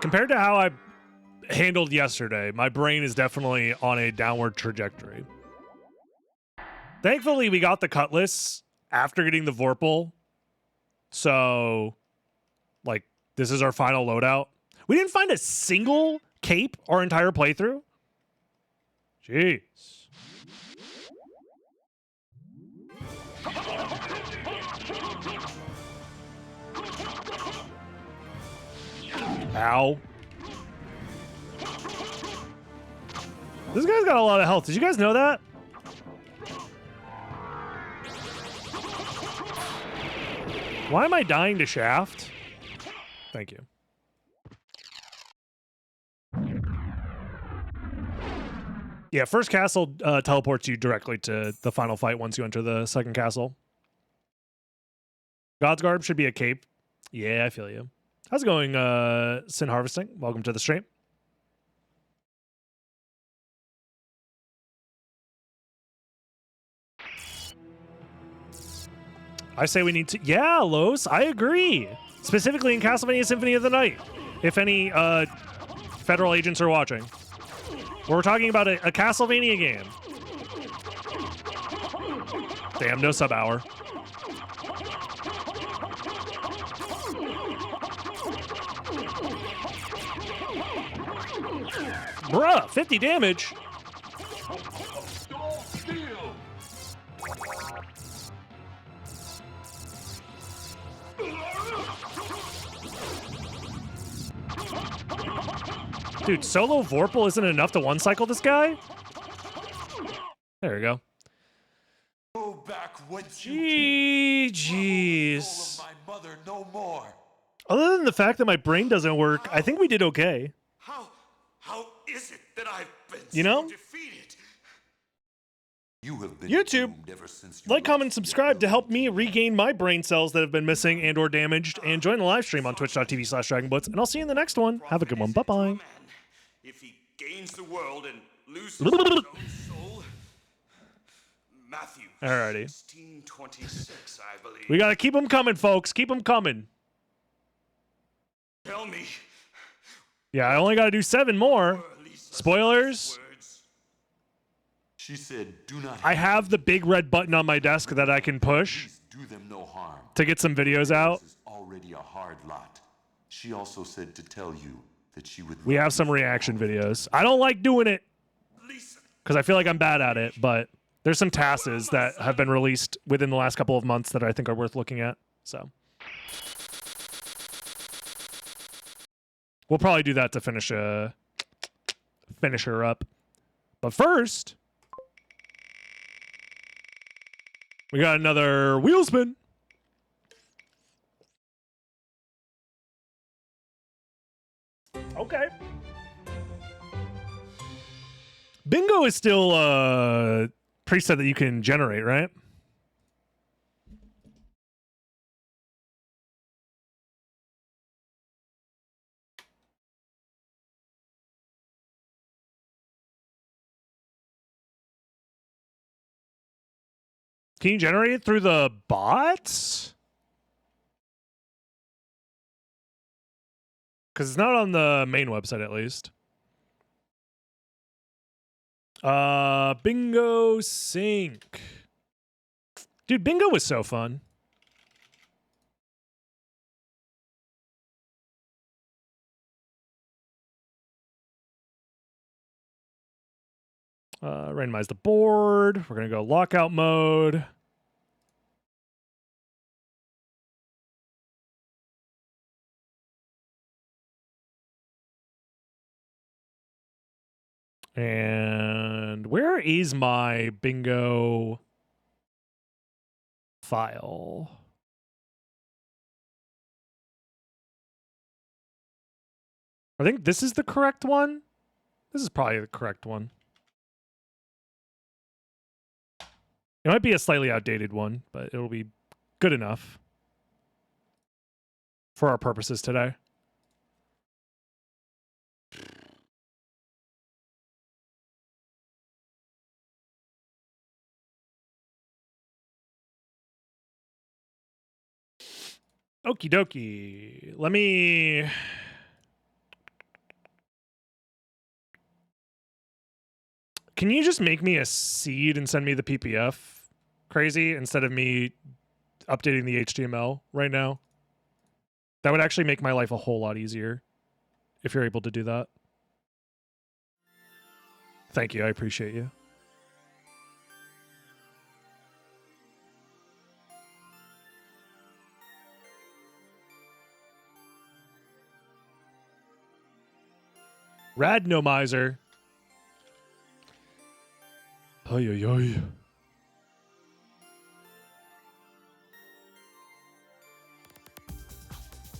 [SPEAKER 1] Compared to how I handled yesterday, my brain is definitely on a downward trajectory. Thankfully, we got the Cutlass after getting the Vorpal. So, like, this is our final loadout. We didn't find a single cape our entire playthrough. Jeez. Ow. This guy's got a lot of health. Did you guys know that? Why am I dying to Shaft? Thank you. Yeah, first castle teleports you directly to the final fight once you enter the second castle. God's Garb should be a cape. Yeah, I feel you. How's it going, Sin Harvesting? Welcome to the stream. I say we need to... Yeah, Los, I agree. Specifically in Castlevania Symphony of the Night. If any federal agents are watching. We're talking about a Castlevania game. Damn, no sub hour. Bruh, 50 damage. Dude, solo Vorpal isn't enough to one-cycle this guy? There we go.
[SPEAKER 5] Go back whence you
[SPEAKER 1] Jeez.
[SPEAKER 5] my mother no more.
[SPEAKER 1] Other than the fact that my brain doesn't work, I think we did okay.
[SPEAKER 5] How is it that I've been
[SPEAKER 1] You know?
[SPEAKER 5] defeated? You have been
[SPEAKER 1] YouTube,
[SPEAKER 5] doomed ever since you
[SPEAKER 1] like, comment, and
[SPEAKER 5] lost your
[SPEAKER 1] subscribe to help
[SPEAKER 5] ability
[SPEAKER 1] me regain my brain cells that have been missing and or damaged, and join the live stream on twitch.tv/dragonblitz, and I'll see you in the next one. Have a good one. Bye-bye.
[SPEAKER 3] If he gains the world and loses his own soul. Matthew
[SPEAKER 1] Alrighty.
[SPEAKER 3] 16:26, I believe.
[SPEAKER 1] We gotta keep them coming, folks. Keep them coming.
[SPEAKER 3] Tell me.
[SPEAKER 1] Yeah, I only gotta do 7 more. Spoilers.
[SPEAKER 5] She said, "Do not."
[SPEAKER 1] I have the big red button on my desk that I can push
[SPEAKER 5] Please do them no harm.
[SPEAKER 1] to get some videos out.
[SPEAKER 5] This is already a hard lot. She also said to tell you that she would.
[SPEAKER 1] We have some reaction videos. I don't like doing it because I feel like I'm bad at it, but there's some tasks that have been released within the last couple of months that I think are worth looking at. So we'll probably do that to finish her up. But first, we got another wheel spin. Okay. Bingo is still a preset that you can generate, right? Can you generate it through the bots? Because it's not on the main website, at least. Bingo Sync. Dude, bingo was so fun. Randomize the board. We're going to go lockout mode. And where is my bingo file? I think this is the correct one. This is probably the correct one. It might be a slightly outdated one, but it'll be good enough for our purposes today. Okie dokie. Let me... Can you just make me a seed and send me the PPF, Crazy, instead of me updating the HTML right now? That would actually make my life a whole lot easier if you're able to do that. Thank you. I appreciate you. Radnomizer. Oy, oy, oy.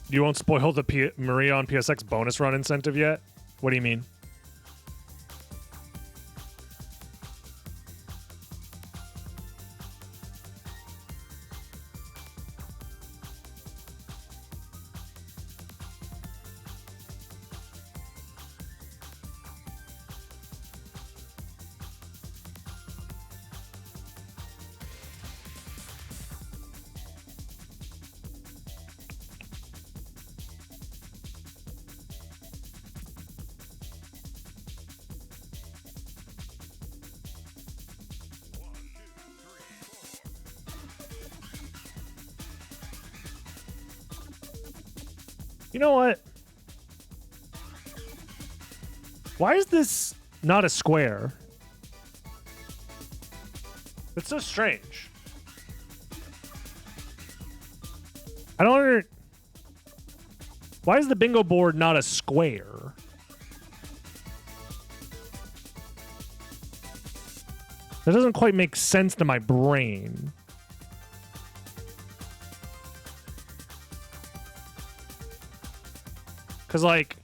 [SPEAKER 1] You won't spoil the Maria on PSX bonus run incentive yet? What do you mean? You know what? Why is this not a square? It's so strange. I don't under... Why is the bingo board not a square? That doesn't quite make sense to my brain. Because, like...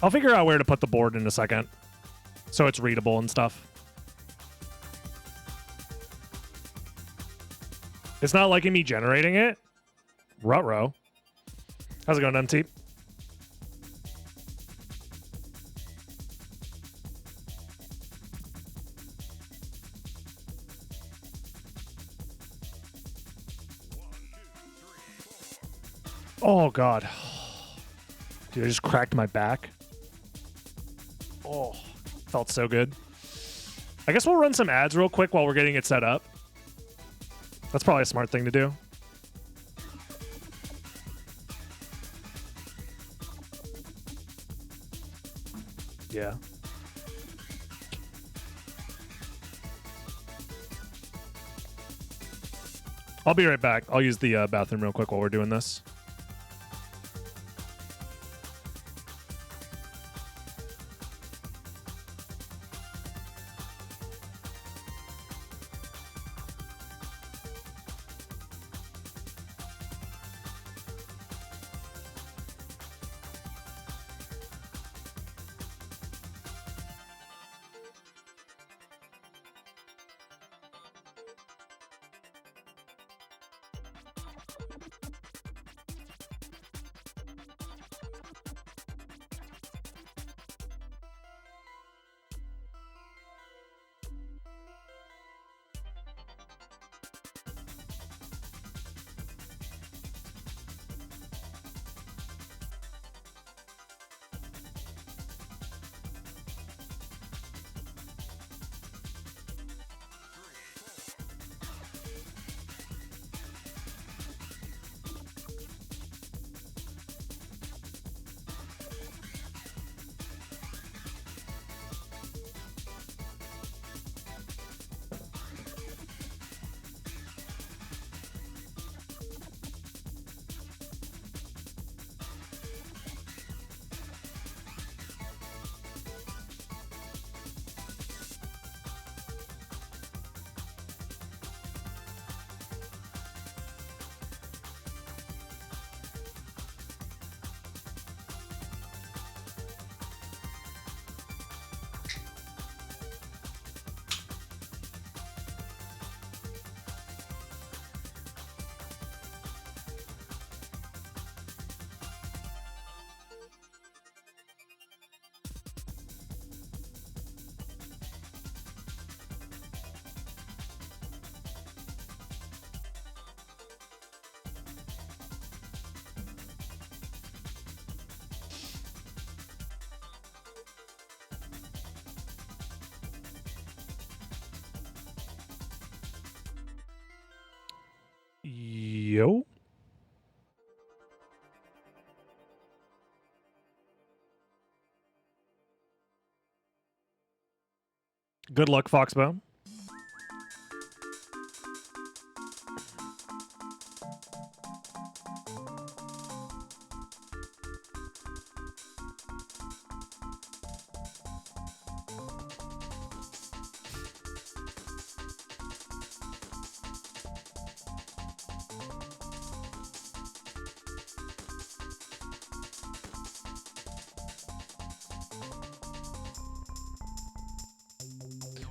[SPEAKER 1] I'll figure out where to put the board in a second. So it's readable and stuff. It's not liking me generating it. Ruh-roh. How's it going, MT? Oh, God. Dude, I just cracked my back. Oh, felt so good. I guess we'll run some ads real quick while we're getting it set up. That's probably a smart thing to do. Yeah. I'll be right back. I'll use the bathroom real quick while we're doing this. Yo. Good luck, Foxbow.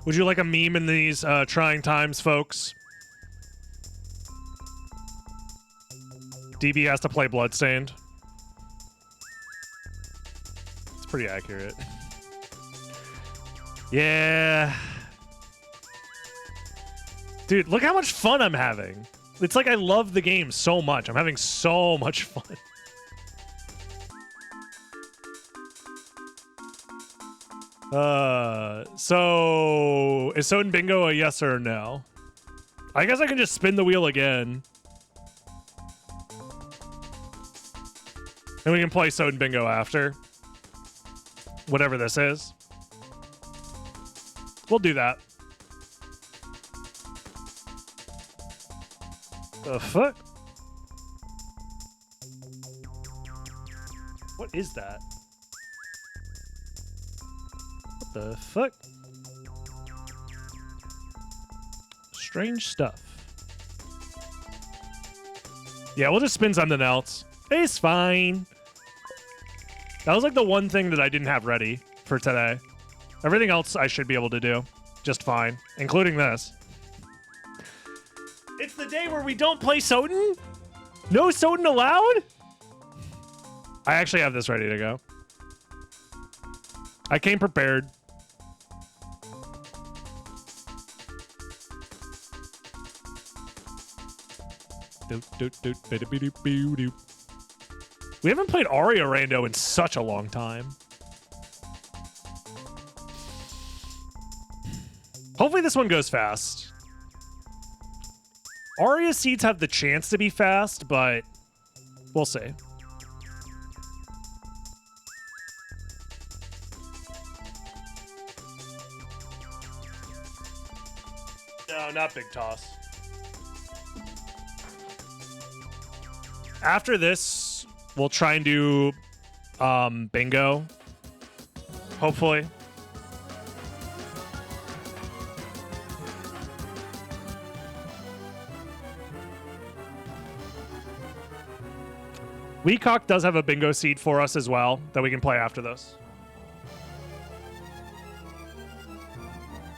[SPEAKER 1] Would you like a meme in these trying times, folks? DB has to play Bloodstained. It's pretty accurate. Yeah. Dude, look how much fun I'm having. It's like I love the game so much. I'm having so much fun. So is Soden Bingo a yes or a no? I guess I can just spin the wheel again. And we can play Soden Bingo after. Whatever this is. We'll do that. The fuck? What is that? What the fuck? Strange stuff. Yeah, we'll just spin something else. It's fine. That was like the one thing that I didn't have ready for today. Everything else I should be able to do just fine, including this. It's the day where we don't play Soden? No Soden allowed? I actually have this ready to go. I came prepared. We haven't played Aria Rando in such a long time. Hopefully this one goes fast. Aria seeds have the chance to be fast, but we'll see. No, not big toss. After this, we'll try and do bingo. Hopefully. Weecock does have a bingo seed for us as well that we can play after this.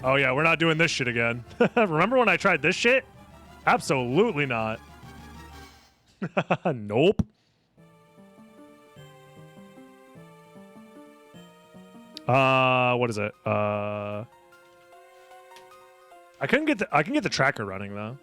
[SPEAKER 1] Oh yeah, we're not doing this shit again. Remember when I tried this shit? Absolutely not. Nope. What is it? I can get the tracker running though.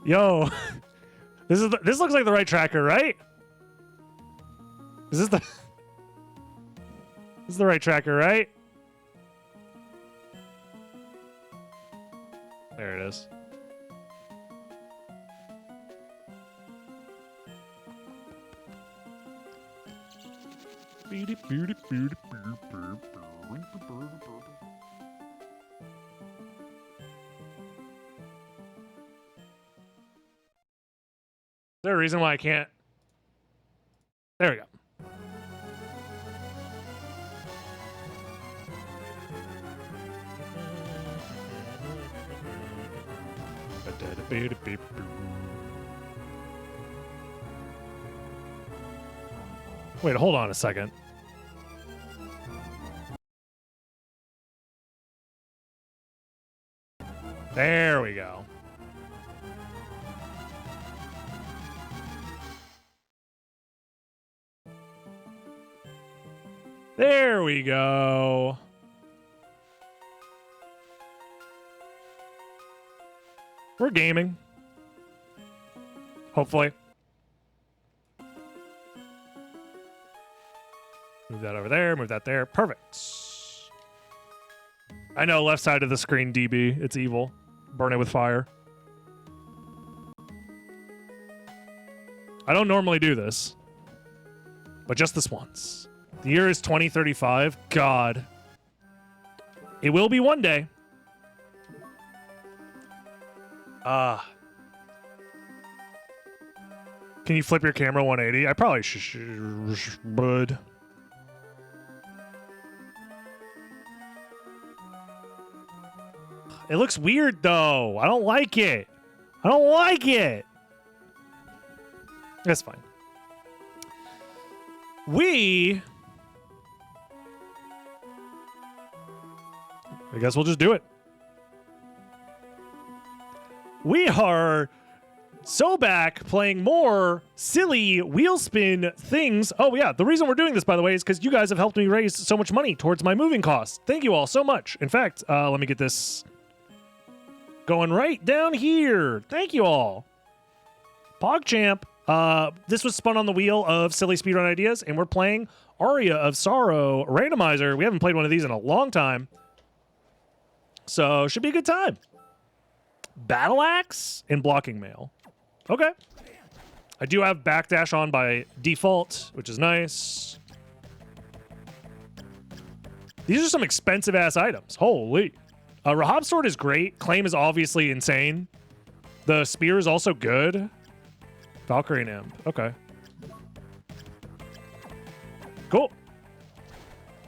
[SPEAKER 1] Yo, this looks like the right tracker, right? Is this is the right tracker, right? There it is. Is there a reason why I can't? There we go. Wait, hold on a second. There we go. There we go. We're gaming. Hopefully. Move that over there. Move that there. Perfect. I know, left side of the screen, DB. It's evil. Burn it with fire. I don't normally do this, but just this once. The year is 2035. God. It will be one day. Can you flip your camera 180? I probably should. It looks weird, though. I don't like it. I don't like it. That's fine. I guess we'll just do it. We are so back playing more silly wheel spin things. Oh, yeah. The reason we're doing this, by the way, is because you guys have helped me raise so much money towards my moving costs. Thank you all so much. In fact, let me get this going right down here. Thank you all. PogChamp. This was spun on the wheel of silly speedrun ideas, and we're playing Aria of Sorrow Randomizer. We haven't played one of these in a long time, so should be a good time. Battle Axe and Blocking Mail. Okay. I do have Backdash on by default, which is nice. These are some expensive-ass items. Holy. Rahab Sword is great. Claim is obviously insane. The Spear is also good. Valkyrie and Imp. Okay. Cool.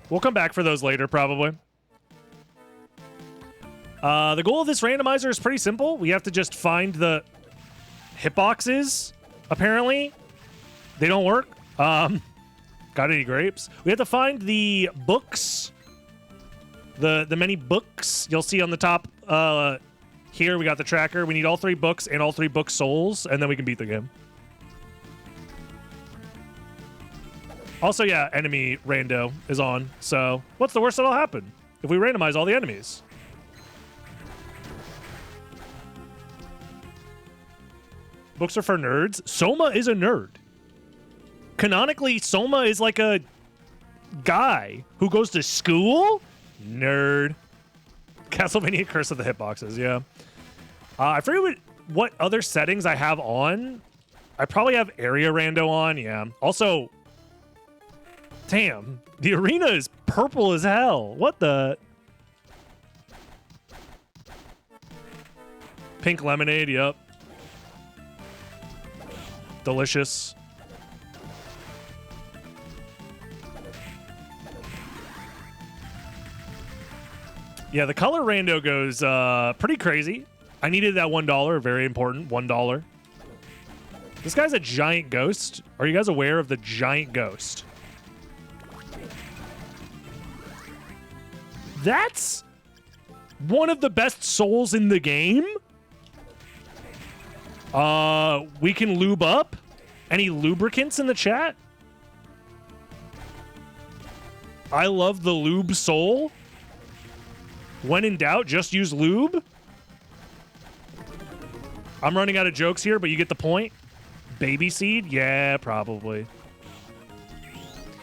[SPEAKER 1] We'll come back for those later, probably. The goal of this randomizer is pretty simple. We have to just find the hitboxes, apparently. They don't work. Got any grapes? We have to find the books. The many books you'll see on the top. Here we got the tracker. We need all 3 books and all 3 book souls, and then we can beat the game. Also, yeah, enemy rando is on. So what's the worst that'll happen if we randomize all the enemies? Books are for nerds. Soma is a nerd. Canonically, Soma is like a guy who goes to school. Nerd. Castlevania Curse of the Hitboxes, yeah. I forget what other settings I have on. I probably have area rando on, yeah. Also, damn, the arena is purple as hell. What the? Pink lemonade, yep. Delicious. Yeah, the color rando goes pretty crazy. I needed that $1. Very important. $1. This guy's a giant ghost. Are you guys aware of the giant ghost? That's one of the best souls in the game. We can lube up. Any lubricants in the chat? I love the lube soul. When in doubt, just use lube. I'm running out of jokes here, but you get the point. Baby seed? Yeah, probably.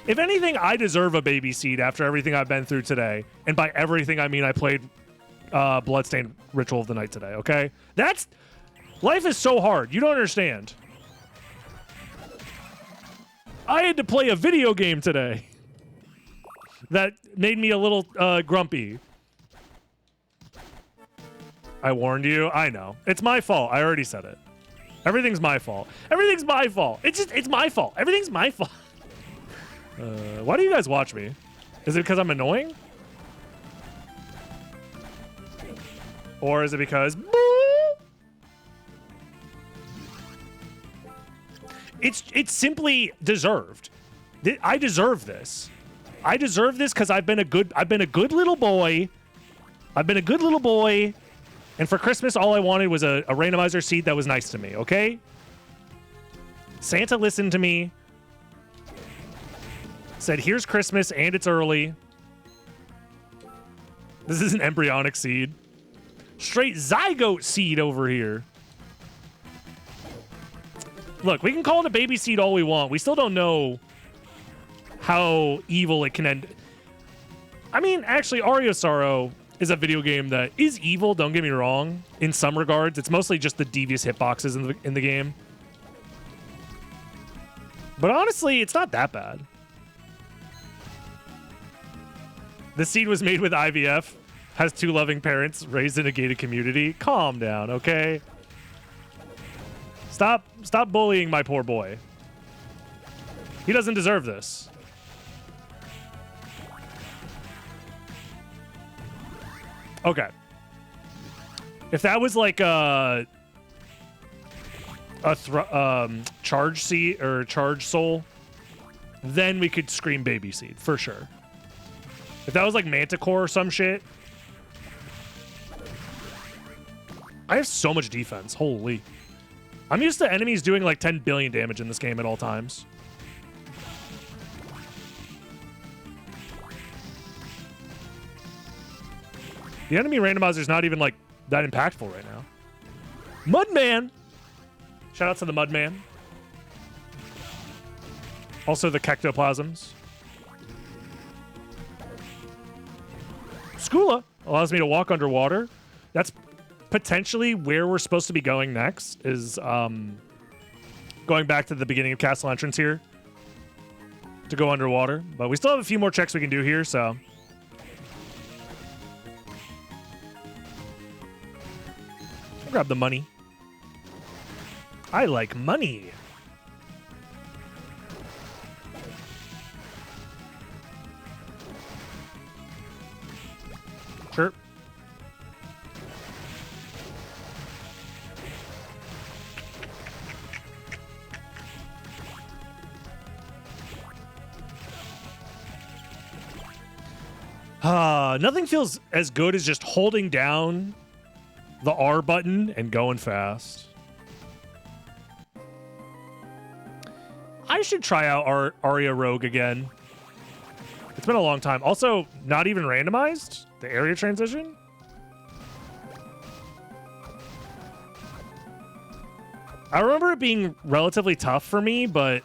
[SPEAKER 1] If anything, I deserve a baby seed after everything I've been through today. And by everything, I mean I played Bloodstained Ritual of the Night today, okay? Life is so hard. You don't understand. I had to play a video game today that made me a little grumpy. I warned you. I know. It's my fault. I already said it. Everything's my fault. Everything's my fault. It's my fault. Everything's my fault. Why do you guys watch me? Is it because I'm annoying? Or is it because... It's simply deserved. I deserve this. I deserve this because I've been a good little boy. I've been a good little boy. And for Christmas, all I wanted was a randomizer seed that was nice to me, okay? Santa listened to me. Said, here's Christmas, and it's early. This is an embryonic seed. Straight zygote seed over here. Look, we can call it a baby seed all we want. We still don't know how evil it can end. I mean, actually, Aria Sorrow is a video game that is evil, don't get me wrong, in some regards. It's mostly just the devious hitboxes in the game. But honestly, it's not that bad. The seed was made with IVF, has 2 loving parents, raised in a gated community. Calm down, okay? Stop bullying my poor boy. He doesn't deserve this. Okay. If that was like a charge seed or charge soul, then we could scream baby seed for sure. If that was like Manticore or some shit. I have so much defense. Holy. I'm used to enemies doing like 10 billion damage in this game at all times. The enemy randomizer is not even like that impactful right now. Mudman! Shout out to the Mudman. Also the Kectoplasms. Skula allows me to walk underwater. That's potentially where we're supposed to be going next, is going back to the beginning of Castle Entrance here to go underwater. But we still have a few more checks we can do here, so... I'll grab the money. I like money. Sure. Nothing feels as good as just holding down the R button and going fast. I should try out Aria Rogue again. It's been a long time. Also, not even randomized? The area transition? I remember it being relatively tough for me, but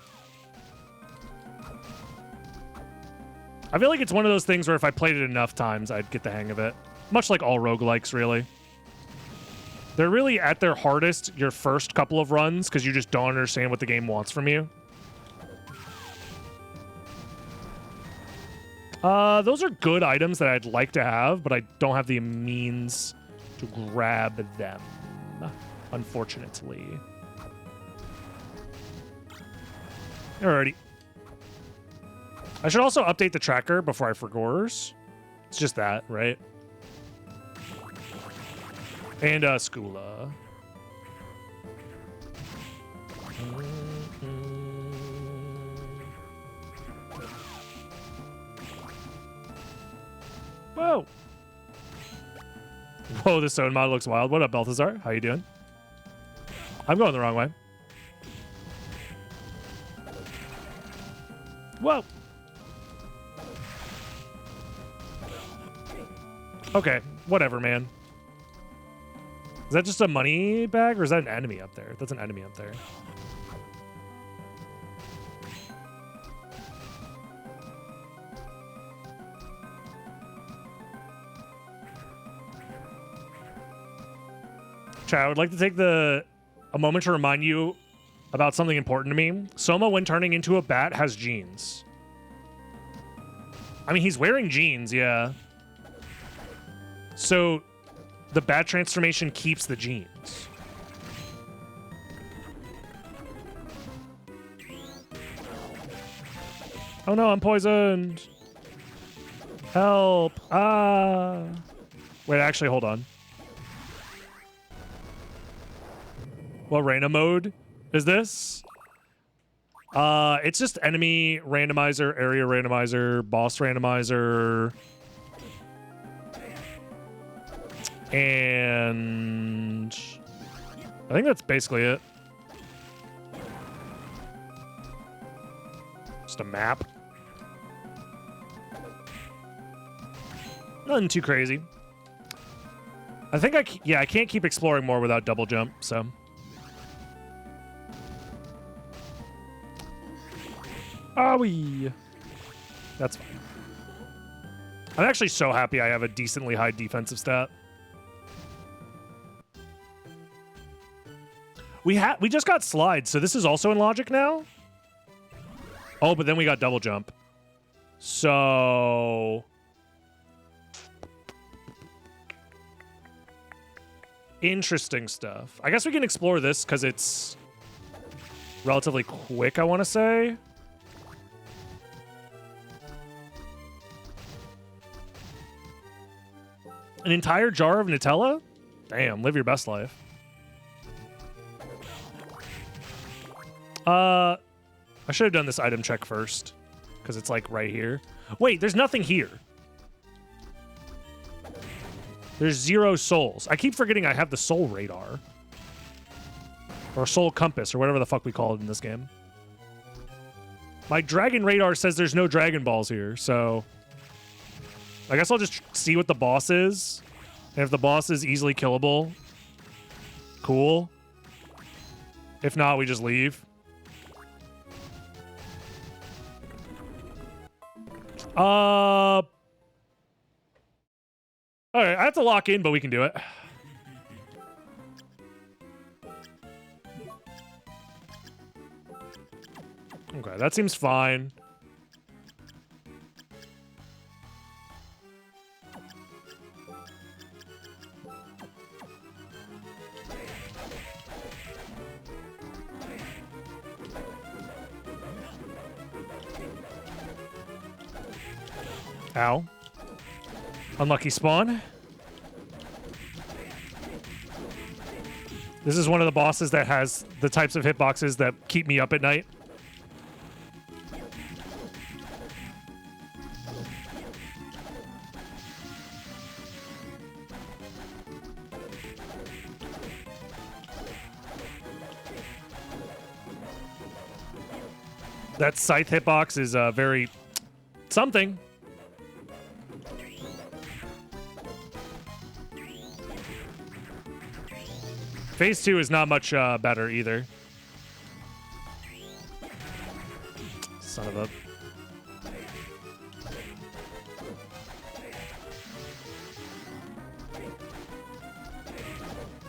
[SPEAKER 1] I feel like it's one of those things where if I played it enough times, I'd get the hang of it. Much like all roguelikes, really. They're really at their hardest your first couple of runs because you just don't understand what the game wants from you. Those are good items that I'd like to have, but I don't have the means to grab them, unfortunately. Alrighty. I should also update the tracker before I forgores. It's just that, right? And Skula. Whoa. Whoa, this stone mod looks wild. What up, Balthazar? How you doing? I'm going the wrong way. Whoa. Okay, whatever, man. Is that just a money bag, or is that an enemy up there? That's an enemy up there. Chat, I would like to take a moment to remind you about something important to me. Soma, when turning into a bat, has jeans. I mean, he's wearing jeans, yeah. So the bat transformation keeps the jeans. Oh no, I'm poisoned. Help. Ah. Wait, actually, hold on. What Reina mode is this? It's just enemy randomizer, area randomizer, boss randomizer. And I think that's basically it. Just a map. Nothing too crazy. I think I can't keep exploring more without double jump, so. Owie. That's fine. I'm actually so happy I have a decently high defensive stat. We just got slides, so this is also in logic now? Oh, but then we got double jump. So... interesting stuff. I guess we can explore this because it's relatively quick, I want to say. An entire jar of Nutella? Damn, live your best life. I should have done this item check first because it's like right here. Wait, there's nothing here. There's 0 souls. I keep forgetting I have the soul radar. Or soul compass, or whatever the fuck we call it in this game. My dragon radar says there's no Dragon Balls here, so... I guess I'll just see what the boss is. And if the boss is easily killable, cool. If not, we just leave. Alright, I have to lock in, but we can do it. Okay, that seems fine. Ow. Unlucky spawn. This is one of the bosses that has the types of hitboxes that keep me up at night. That scythe hitbox is very something. Phase 2 is not much better either. Son of a...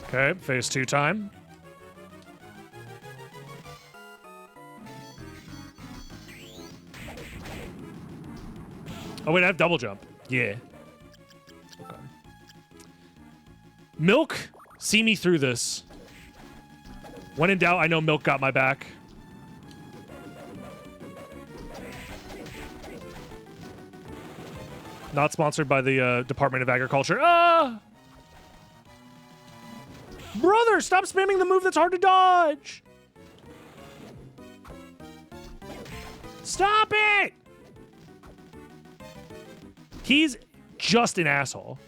[SPEAKER 1] Okay, phase 2 time. Oh wait, I have double jump. Yeah. Okay. Milk, see me through this. When in doubt, I know Milk got my back. Not sponsored by the Department of Agriculture. Ah! Brother, stop spamming the move that's hard to dodge! Stop it! He's just an asshole.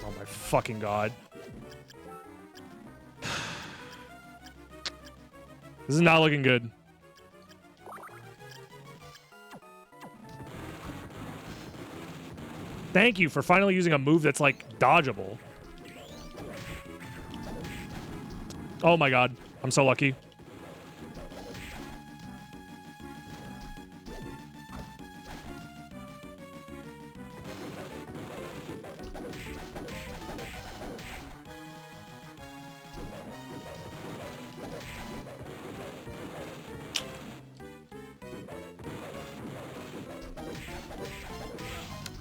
[SPEAKER 1] Oh my fucking god. This is not looking good. Thank you for finally using a move that's like dodgeable. Oh my god. I'm so lucky.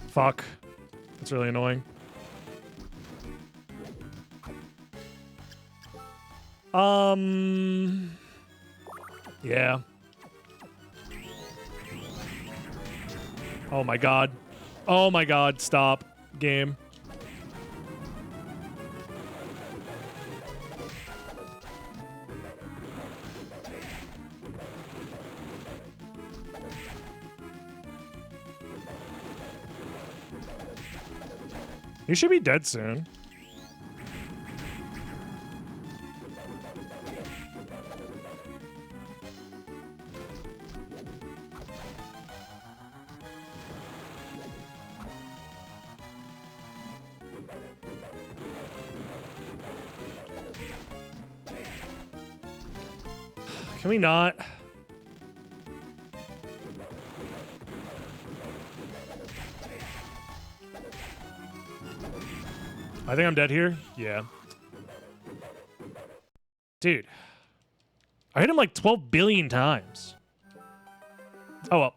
[SPEAKER 1] Fuck. That's really annoying. Yeah. Oh my god. Oh my god, stop. Game. You should be dead soon. Can we not? I think I'm dead here. Yeah. Dude. I hit him like 12 billion times. Oh well.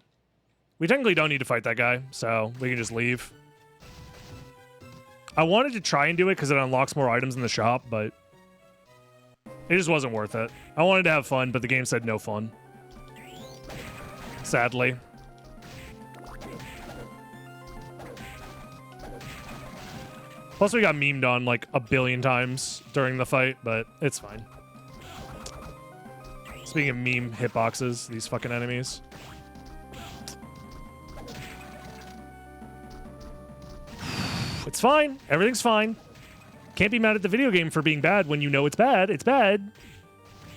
[SPEAKER 1] We technically don't need to fight that guy, so we can just leave. I wanted to try and do it because it unlocks more items in the shop, but it just wasn't worth it. I wanted to have fun, but the game said no fun. Sadly. Plus, we got memed on like a billion times during the fight, but it's fine. Speaking of meme hitboxes, these fucking enemies. It's fine. Everything's fine. Can't be mad at the video game for being bad when you know it's bad. It's bad.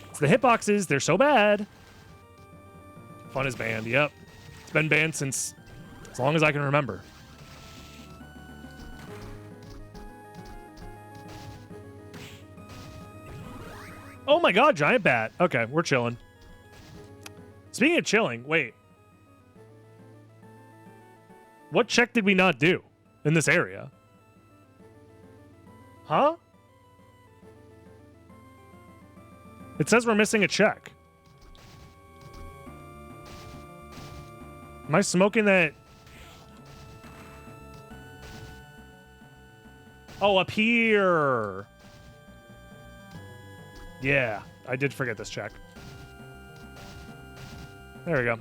[SPEAKER 1] It's the hitboxes. They're so bad. Fun is banned. Yep. It's been banned since as long as I can remember. Oh my god, giant bat. Okay, we're chilling. Speaking of chilling, wait. What check did we not do in this area? Huh? It says we're missing a check. Am I smoking that? Oh, up here. Yeah, I did forget this check. There we go.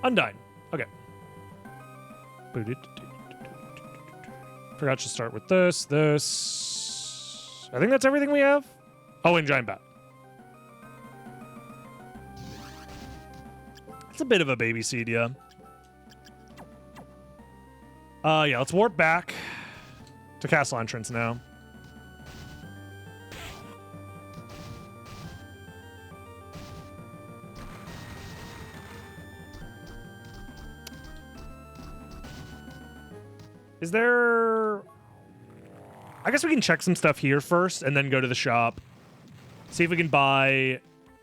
[SPEAKER 1] Undyne. Okay. Forgot to start with this. I think that's everything we have. Oh, and giant bat. It's a bit of a baby seed, yeah. Yeah, let's warp back to castle entrance now. Is there... I guess we can check some stuff here first and then go to the shop. See if we can buy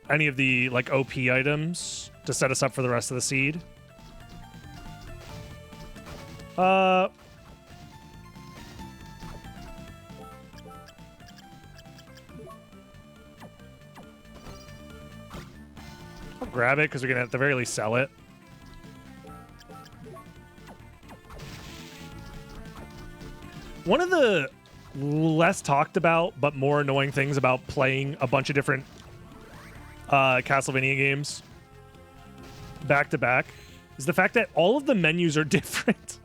[SPEAKER 1] any of the, like, OP items to set us up for the rest of the seed. I'll grab it because we can at the very least sell it. One of the less talked about but more annoying things about playing a bunch of different Castlevania games back to back is the fact that all of the menus are different.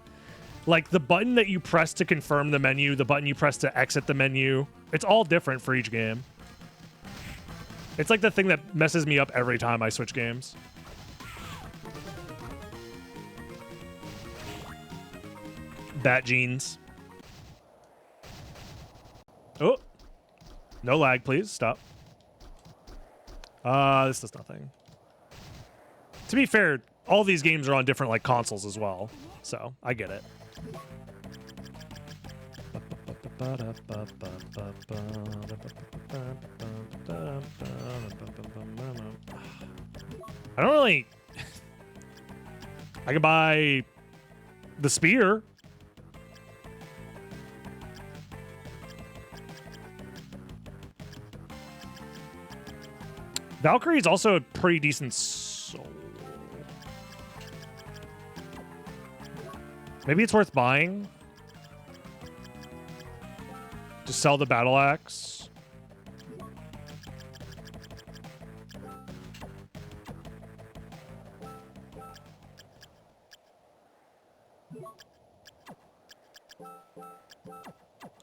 [SPEAKER 1] Like the button that you press to confirm the menu, the button you press to exit the menu, it's all different for each game. It's like the thing that messes me up every time I switch games. Bat jeans. Oh, no lag, please. Stop. This does nothing. To be fair, all these games are on different like consoles as well, so I get it. I don't really... I could buy the spear. Valkyrie is also a pretty decent soul. Maybe it's worth buying. Just sell the battle axe.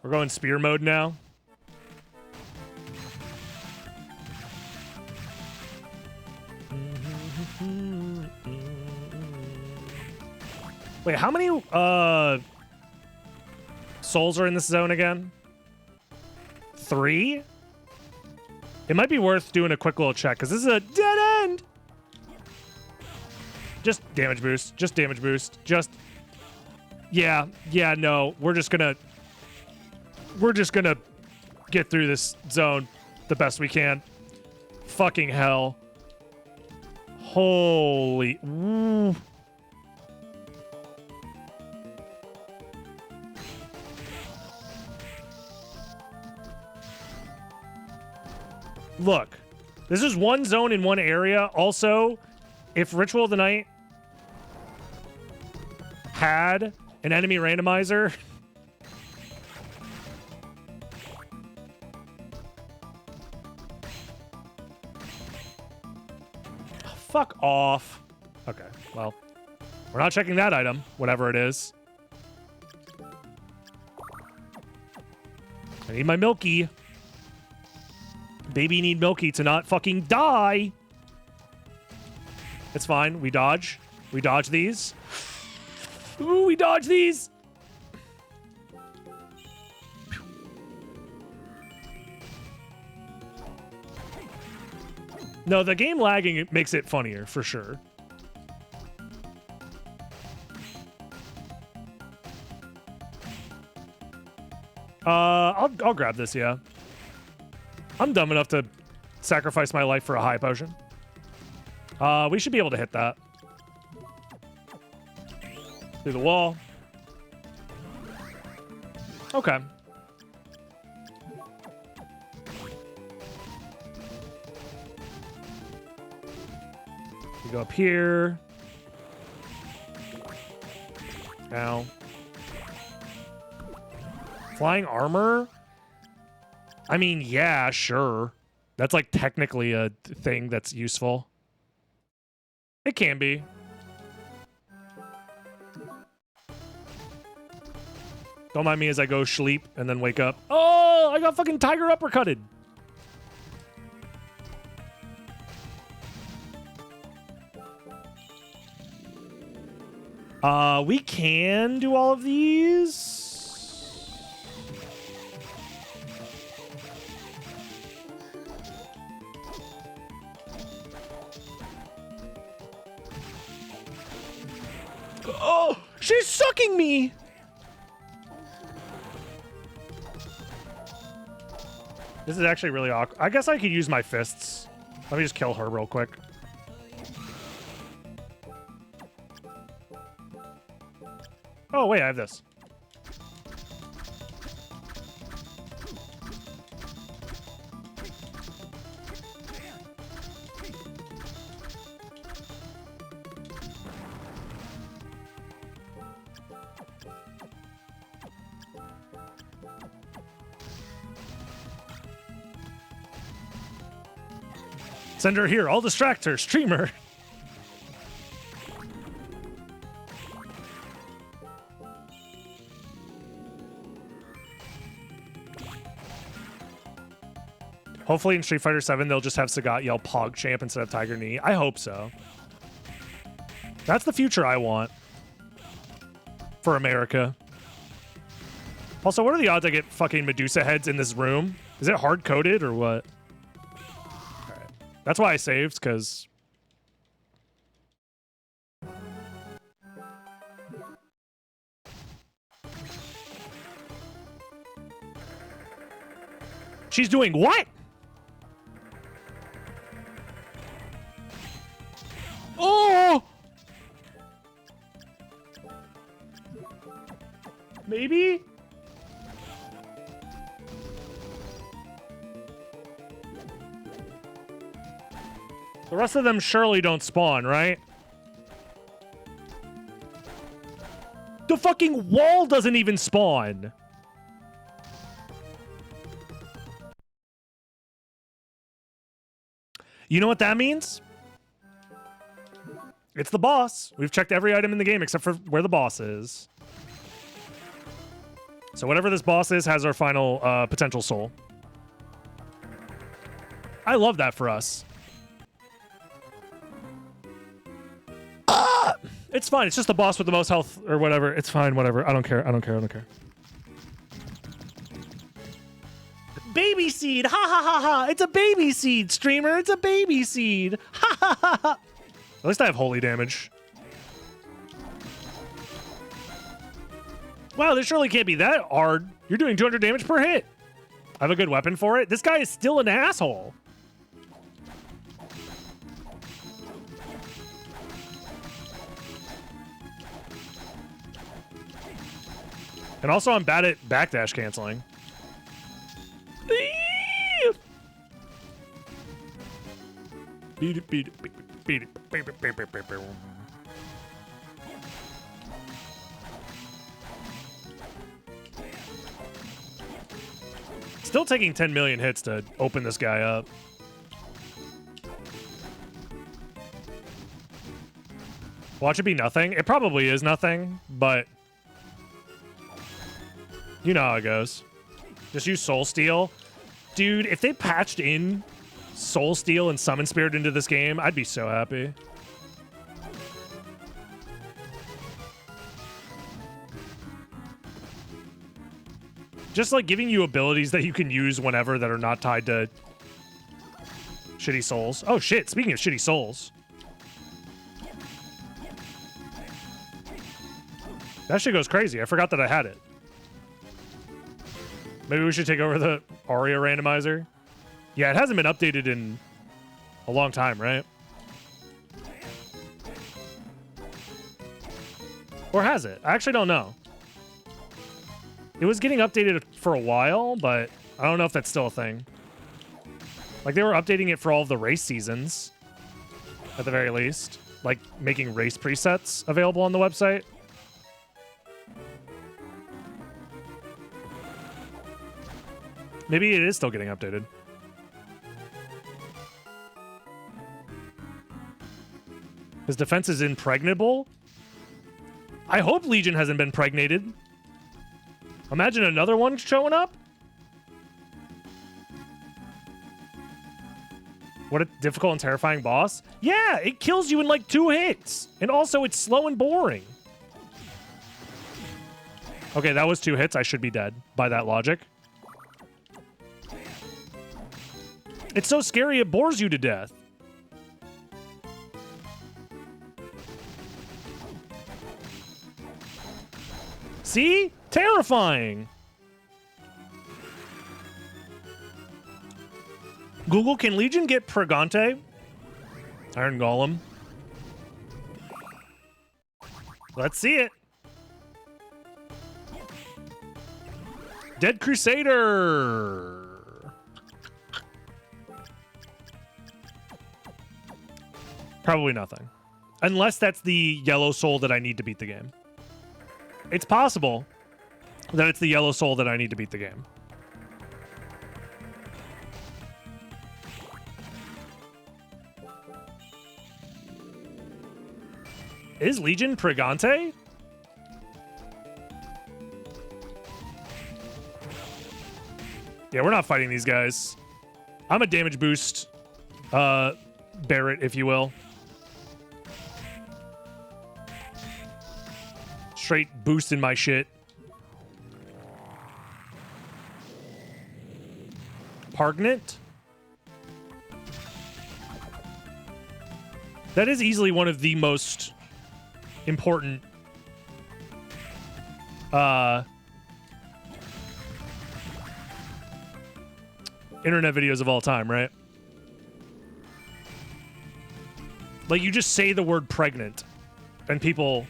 [SPEAKER 1] We're going spear mode now. Wait, how many souls are in this zone again? 3? It might be worth doing a quick little check because this is a dead end. Just damage boost. Just damage boost. Just... Yeah, no. We're just gonna get through this zone the best we can. Fucking hell. Holy... Ooh. Look, this is one zone in one area. Also, if Ritual of the Night had an enemy randomizer... Fuck off. Okay, well, we're not checking that item, whatever it is. I need my Milky. Baby need Milky to not fucking die. It's fine. We dodge. We dodge these. Ooh, we dodge these. No, the game lagging it makes it funnier for sure. I'll grab this, yeah. I'm dumb enough to sacrifice my life for a high potion. We should be able to hit that. Through the wall. Okay. We go up here. Ow. Flying armor? I mean, yeah, sure. That's like technically a thing that's useful. It can be. Don't mind me as I go sleep and then wake up. Oh, I got fucking tiger uppercutted. We can do all of these. Oh, she's sucking me. This is actually really awkward. I guess I could use my fists. Let me just kill her real quick. Oh, wait, I have this. Send her here. I'll distract her. Streamer. Hopefully in Street Fighter 7 they'll just have Sagat yell PogChamp instead of Tiger Knee. I hope so. That's the future I want. For America. Also, what are the odds I get fucking Medusa heads in this room? Is it hard-coded or what? Alright. That's why I saved, because... She's doing what? Oh! Maybe? The rest of them surely don't spawn, right? The fucking wall doesn't even spawn. You know what that means? It's the boss. We've checked every item in the game except for where the boss is. So whatever this boss is has our final potential soul. I love that for us. It's fine. It's just the boss with the most health or whatever. It's fine. Whatever. I don't care. I don't care. I don't care. Baby seed. Ha ha ha ha. It's a baby seed, streamer. It's a baby seed. Ha ha ha ha. At least I have holy damage. Wow, this surely can't be that hard. You're doing 200 damage per hit. I have a good weapon for it. This guy is still an asshole. And also, I'm bad at backdash canceling. Still taking 10 million hits to open this guy up. Watch it be nothing. It probably is nothing, but you know how it goes. Just use Soul Steal. Dude, if they patched in Soul Steal and Summon Spirit into this game, I'd be so happy. Just like giving you abilities that you can use whenever that are not tied to shitty souls. Oh shit, speaking of shitty souls. That shit goes crazy. I forgot that I had it. Maybe we should take over the Aria randomizer. Yeah, it hasn't been updated in a long time, right? Or has it? I actually don't know. It was getting updated for a while, but I don't know if that's still a thing. Like, they were updating it for all of the race seasons, at the very least. Like, making race presets available on the website. Maybe it is still getting updated. His defense is impregnable? I hope Legion hasn't been pregnated. Imagine another one showing up. What a difficult and terrifying boss. Yeah, it kills you in like 2 hits. And also it's slow and boring. Okay, that was 2 hits. I should be dead by that logic. It's so scary it bores you to death. See? Terrifying. Google, can Legion get Pregante? Iron Golem. Let's see it. Dead Crusader. Probably nothing. Unless that's the yellow soul that I need to beat the game. It's possible that it's the yellow soul that I need to beat the game. Is Legion Pregante? Yeah, we're not fighting these guys. I'm a damage boost Barrett, if you will. Straight boosting my shit. Pargnant? That is easily one of the most important internet videos of all time, right? Like, you just say the word pregnant and people...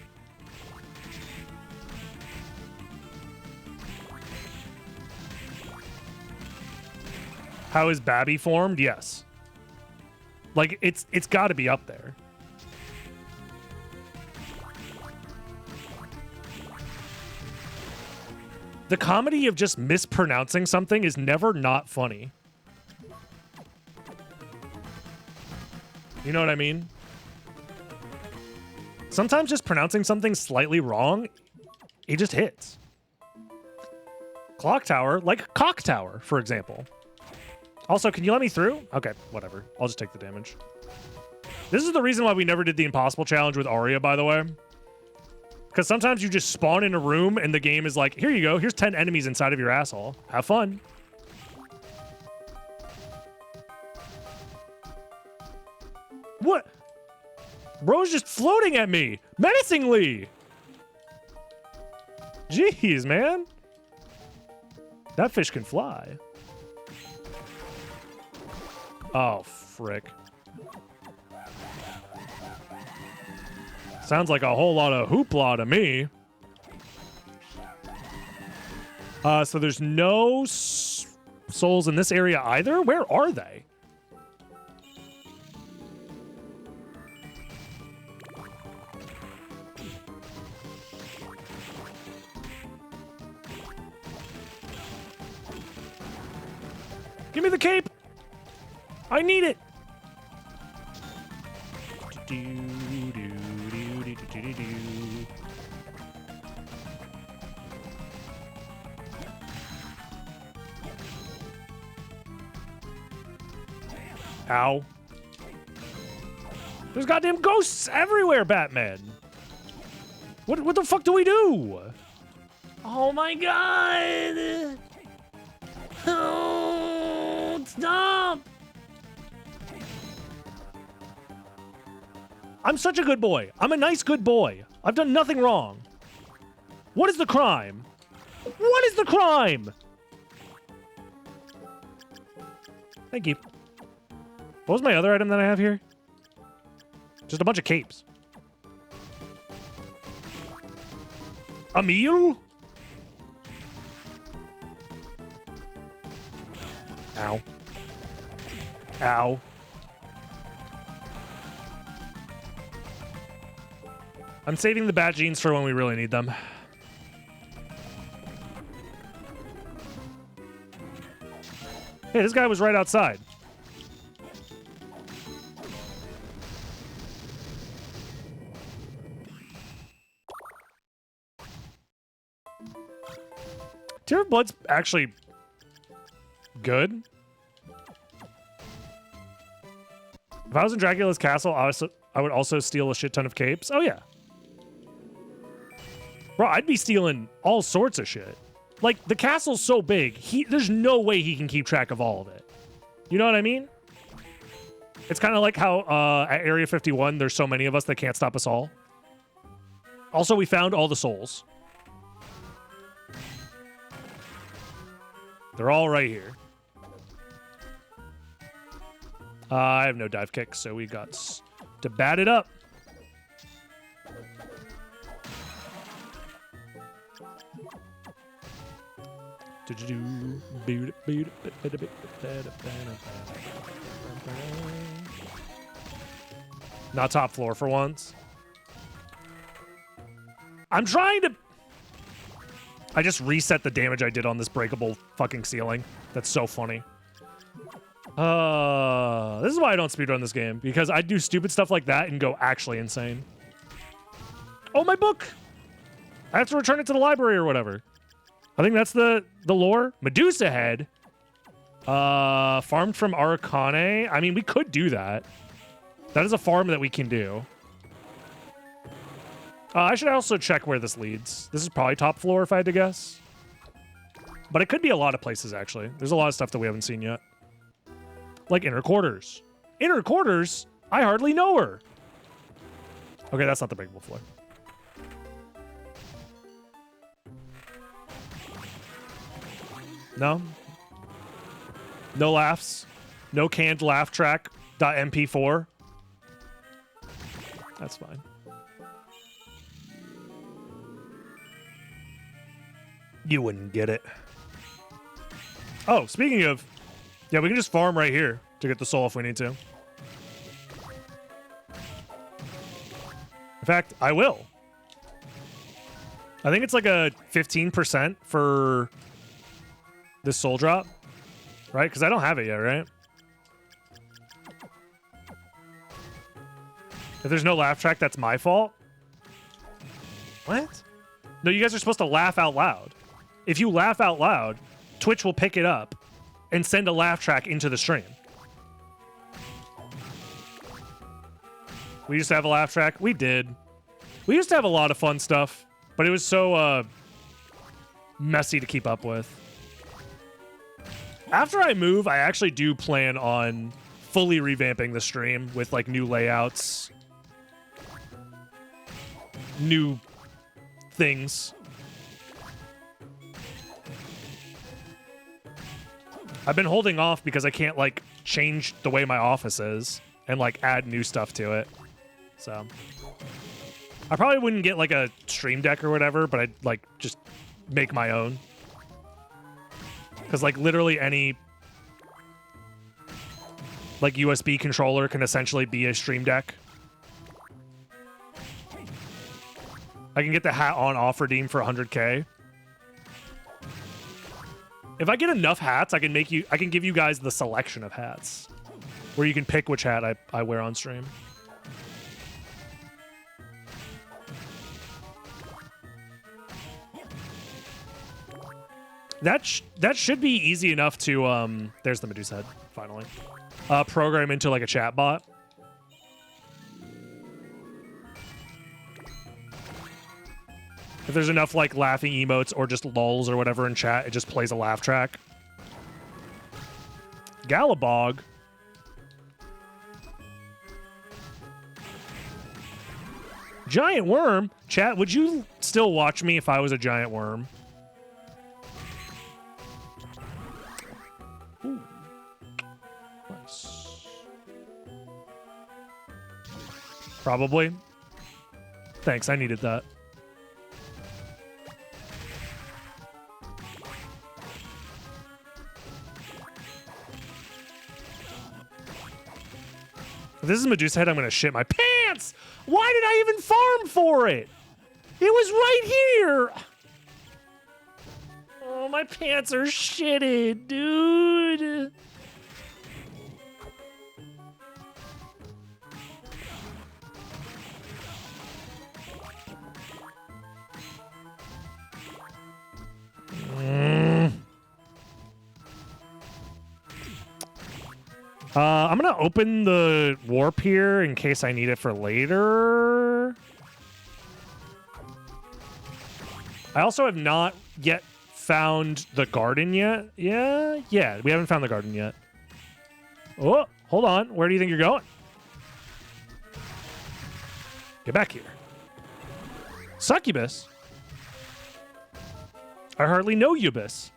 [SPEAKER 1] How is Babby formed? Yes. Like, it's got to be up there. The comedy of just mispronouncing something is never not funny. You know what I mean? Sometimes just pronouncing something slightly wrong, it just hits. Clock tower, like cock tower, for example. Also, can you let me through? Okay, whatever. I'll just take the damage. This is the reason why we never did the impossible challenge with Aria, by the way. Because sometimes you just spawn in a room and the game is like, here you go. Here's 10 enemies inside of your asshole. Have fun. What? Bro's just floating at me menacingly. Jeez, man. That fish can fly. Oh, frick. Sounds like a whole lot of hoopla to me. So there's no souls in this area either? Where are they? Give me the cape! I need it! Ow. There's goddamn ghosts everywhere, Batman! What the fuck do we do? Oh my god! Oh, stop! I'm such a good boy. I'm a nice good boy. I've done nothing wrong. What is the crime? What is the crime? Thank you. What was my other item that I have here? Just a bunch of capes. A meal? Ow. Ow. I'm saving the bat jeans for when we really need them. Hey, this guy was right outside. Tear of Blood's actually good. If I was in Dracula's castle, I would also steal a shit ton of capes. Oh, yeah. Bro, I'd be stealing all sorts of shit. Like, the castle's so big, there's no way he can keep track of all of it. You know what I mean? It's kind of like how at Area 51, there's so many of us that can't stop us all. Also, we found all the souls. They're all right here. I have no dive kicks, so we got to bat it up. Not top floor for once. I'm trying to... I just reset the damage I did on this breakable fucking ceiling. That's so funny. This is why I don't speedrun this game, because I do stupid stuff like that and go actually insane. Oh, my book! I have to return it to the library or whatever. I think that's the lore. Medusa head. Farmed from Arcane. I mean, we could do that. That is a farm that we can do. I should also check where this leads. This is probably top floor if I had to guess. But it could be a lot of places, actually. There's a lot of stuff that we haven't seen yet. Like inner quarters. Inner quarters? I hardly know her. Okay, that's not the breakable floor. No? No laughs? No canned laugh track .mp4? That's fine. You wouldn't get it. Oh, speaking of... Yeah, we can just farm right here to get the soul if we need to. In fact, I will. I think it's like a 15% for this soul drop. Right? Because I don't have it yet, right? If there's no laugh track, that's my fault? What? No, you guys are supposed to laugh out loud. If you laugh out loud, Twitch will pick it up and send a laugh track into the stream. We used to have a laugh track. We did. We used to have a lot of fun stuff, but it was so messy to keep up with. After I move, I actually do plan on fully revamping the stream with like new layouts, new things. I've been holding off because I can't like change the way my office is and like add new stuff to it. So I probably wouldn't get like a stream deck or whatever, but I'd like just make my own. Because like literally any like USB controller can essentially be a stream deck. I can get the hat on off redeem for 100K. If I get enough hats, I can give you guys the selection of hats where you can pick which hat I wear on stream. That should be easy enough to there's the Medusa head finally. Program into like a chat bot. If there's enough like laughing emotes or just lulls or whatever in chat, it just plays a laugh track. Galabog. Giant worm? Chat, would you still watch me if I was a giant worm? Ooh. Nice. Probably. Thanks, I needed that. If this is Medusa head, I'm going to shit my pants! Why did I even farm for it? It was right here! Oh, my pants are shitted, dude. I'm gonna open the warp here in case I need it for later. I also have not yet found the garden yet. Yeah, we haven't found the garden yet. Oh, hold on. Where do you think you're going? Get back here. Succubus? I hardly know Ubis.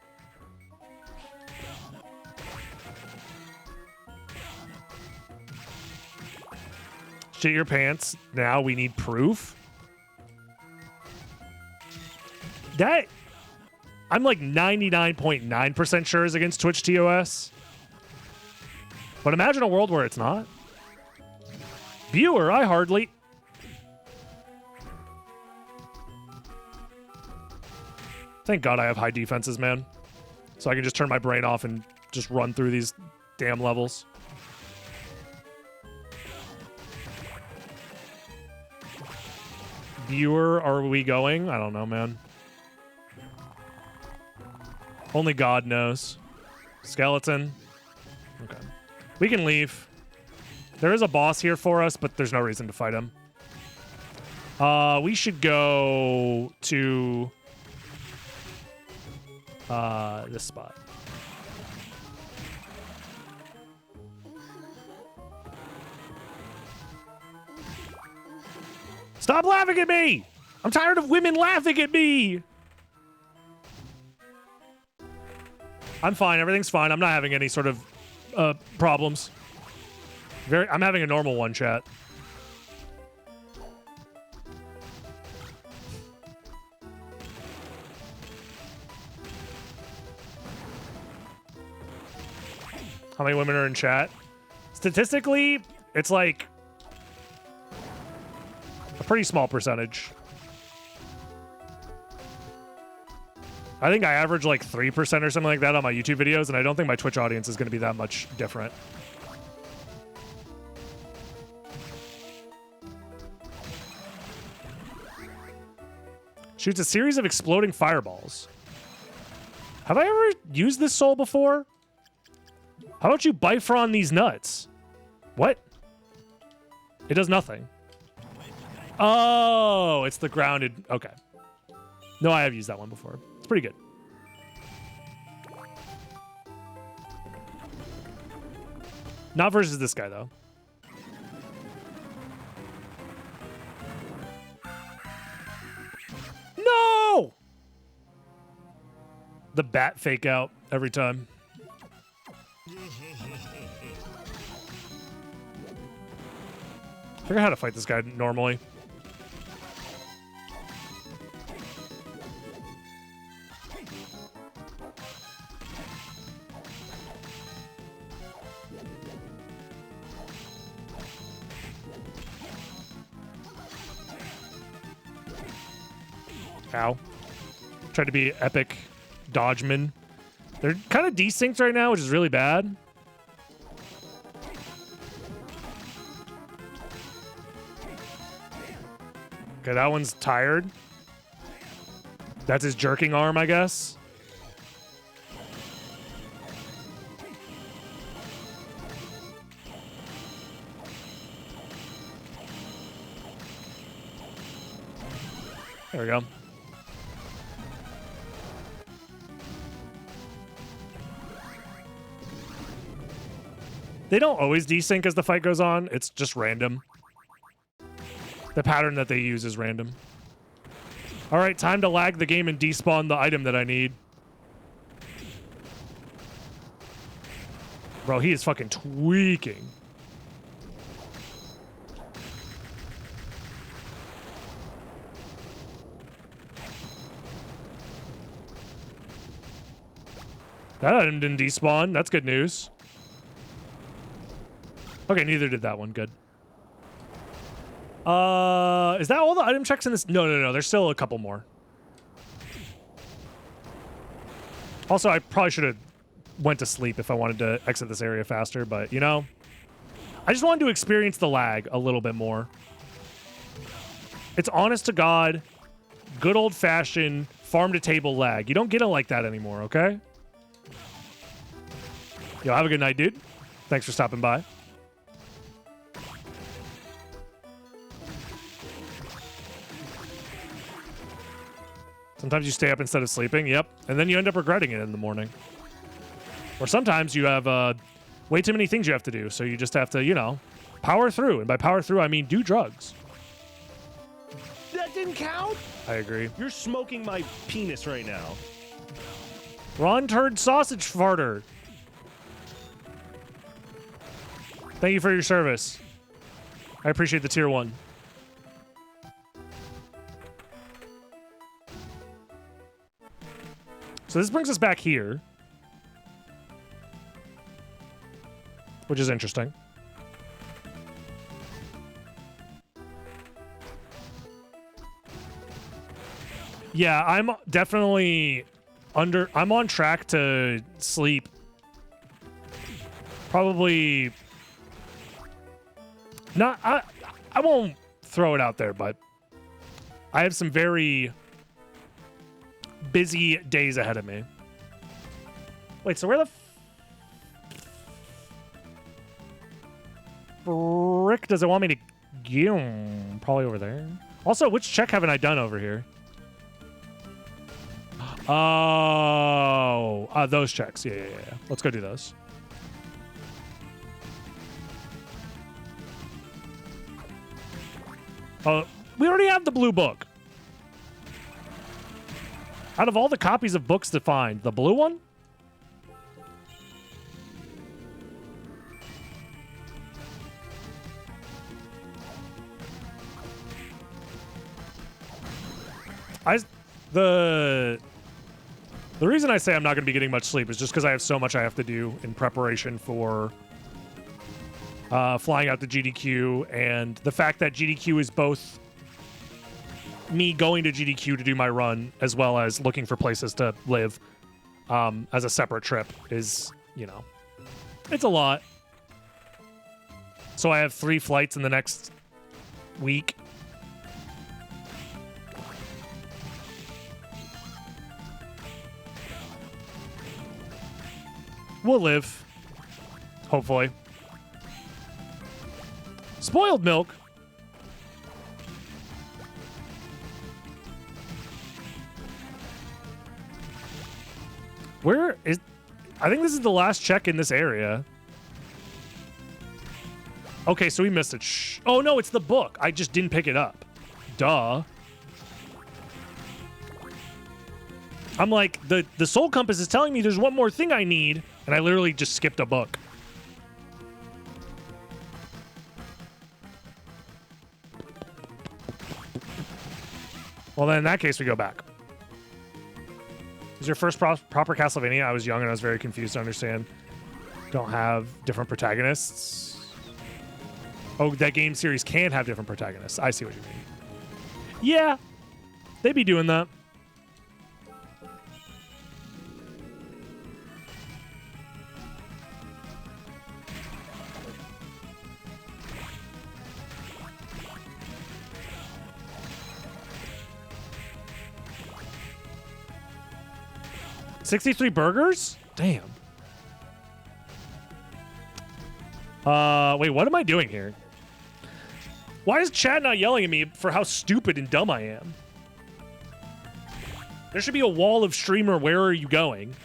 [SPEAKER 1] Shit your pants. Now we need proof. That I'm like 99.9% sure is against Twitch TOS. But imagine a world where it's not. Viewer, I hardly. Thank God I have high defenses, man. So I can just turn my brain off and just run through these damn levels. Viewer, are we going? I don't know, man. Only God knows. Skeleton. Okay. We can leave. There is a boss here for us, but there's no reason to fight him. We should go to this spot. Stop laughing at me! I'm tired of women laughing at me! I'm fine. Everything's fine. I'm not having any sort of problems. I'm having a normal one, chat. How many women are in chat? Statistically, it's like a pretty small percentage. I think I average like 3% or something like that on my YouTube videos, and I don't think my Twitch audience is going to be that much different. Shoots a series of exploding fireballs. Have I ever used this soul before? How about you Bifron these nuts? What? It does nothing. Oh, it's the grounded. Okay. No, I have used that one before. It's pretty good. Not versus this guy, though. No! The bat fake out every time. Figure out how to fight this guy normally. Ow. Tried to be epic dodgeman. They're kind of desynced right now, which is really bad. Okay, that one's tired. That's his jerking arm, I guess. There we go. They don't always desync as the fight goes on. It's just random. The pattern that they use is random. All right, time to lag the game and despawn the item that I need. Bro, he is fucking tweaking. That item didn't despawn. That's good news. Okay, neither did that one. Good. Is that all the item checks in this? No. There's still a couple more. Also, I probably should have went to sleep if I wanted to exit this area faster, but, you know, I just wanted to experience the lag a little bit more. It's honest to God, good old-fashioned farm-to-table lag. You don't get it like that anymore, okay? Yo, have a good night, dude. Thanks for stopping by. Sometimes you stay up instead of sleeping, yep. And then you end up regretting it in the morning. Or sometimes you have way too many things you have to do, so you just have to, you know, power through. And by power through, I mean do drugs.
[SPEAKER 7] That didn't count?
[SPEAKER 1] I agree.
[SPEAKER 7] You're smoking my penis right now.
[SPEAKER 1] Ron Turd Sausage Farter. Thank you for your service. I appreciate the tier 1. So this brings us back here, which is interesting. Yeah, I'm definitely I'm on track to sleep probably not, I won't throw it out there, but I have some very busy days ahead of me. Wait, so where the frick does it want me to go? Probably over there. Also, which check haven't I done over here? Oh, those checks. Yeah. Let's go do those. We already have the blue book. Out of all the copies of books to find, the blue one? The reason I say I'm not going to be getting much sleep is just because I have so much I have to do in preparation for flying out to GDQ, and the fact that GDQ is both me going to GDQ to do my run as well as looking for places to live as a separate trip is, you know, it's a lot. So I have 3 flights in the next week. We'll live. Hopefully. Spoiled milk. Where is... I think this is the last check in this area. Okay, so we missed it. Shh. Oh, no, it's the book. I just didn't pick it up. Duh. I'm like, the soul compass is telling me there's one more thing I need, and I literally just skipped a book. Well, then in that case, we go back. It was your first proper Castlevania? I was young and I was very confused to understand. Don't have different protagonists. Oh, that game series can have different protagonists. I see what you mean. Yeah, they'd be doing that. $63 burgers? Damn. Wait, what am I doing here? Why is chat not yelling at me for how stupid and dumb I am? There should be a wall of streamer, where are you going?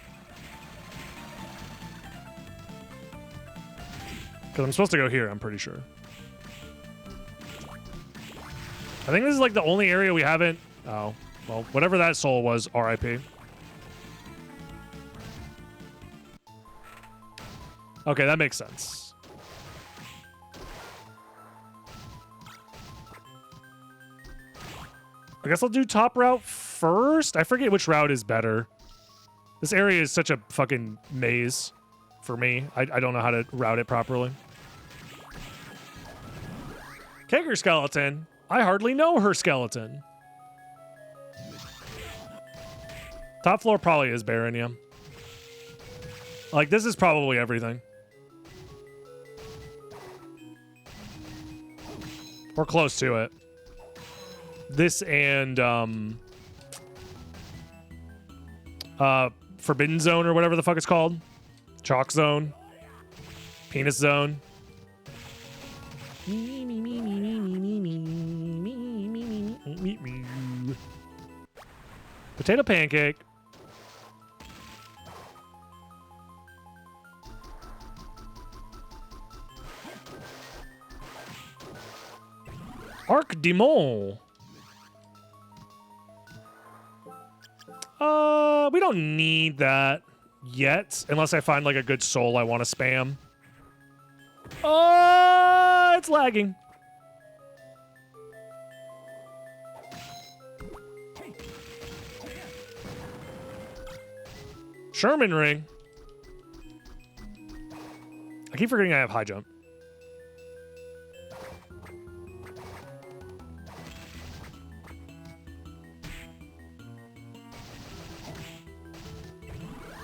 [SPEAKER 1] Because I'm supposed to go here, I'm pretty sure. I think this is like the only area we haven't... Oh, well, whatever that soul was, RIP. Okay, that makes sense. I guess I'll do top route first. I forget which route is better. This area is such a fucking maze for me. I don't know how to route it properly. Kegger skeleton. I hardly know her skeleton. Top floor probably is barren, yeah. Like, this is probably everything. We're close to it. This and Forbidden Zone or whatever the fuck it's called. Chalk Zone. Penis Zone. Potato pancake. Arc Demon. We don't need that yet, unless I find like a good soul I want to spam. It's lagging. Sherman ring. I keep forgetting I have high jump.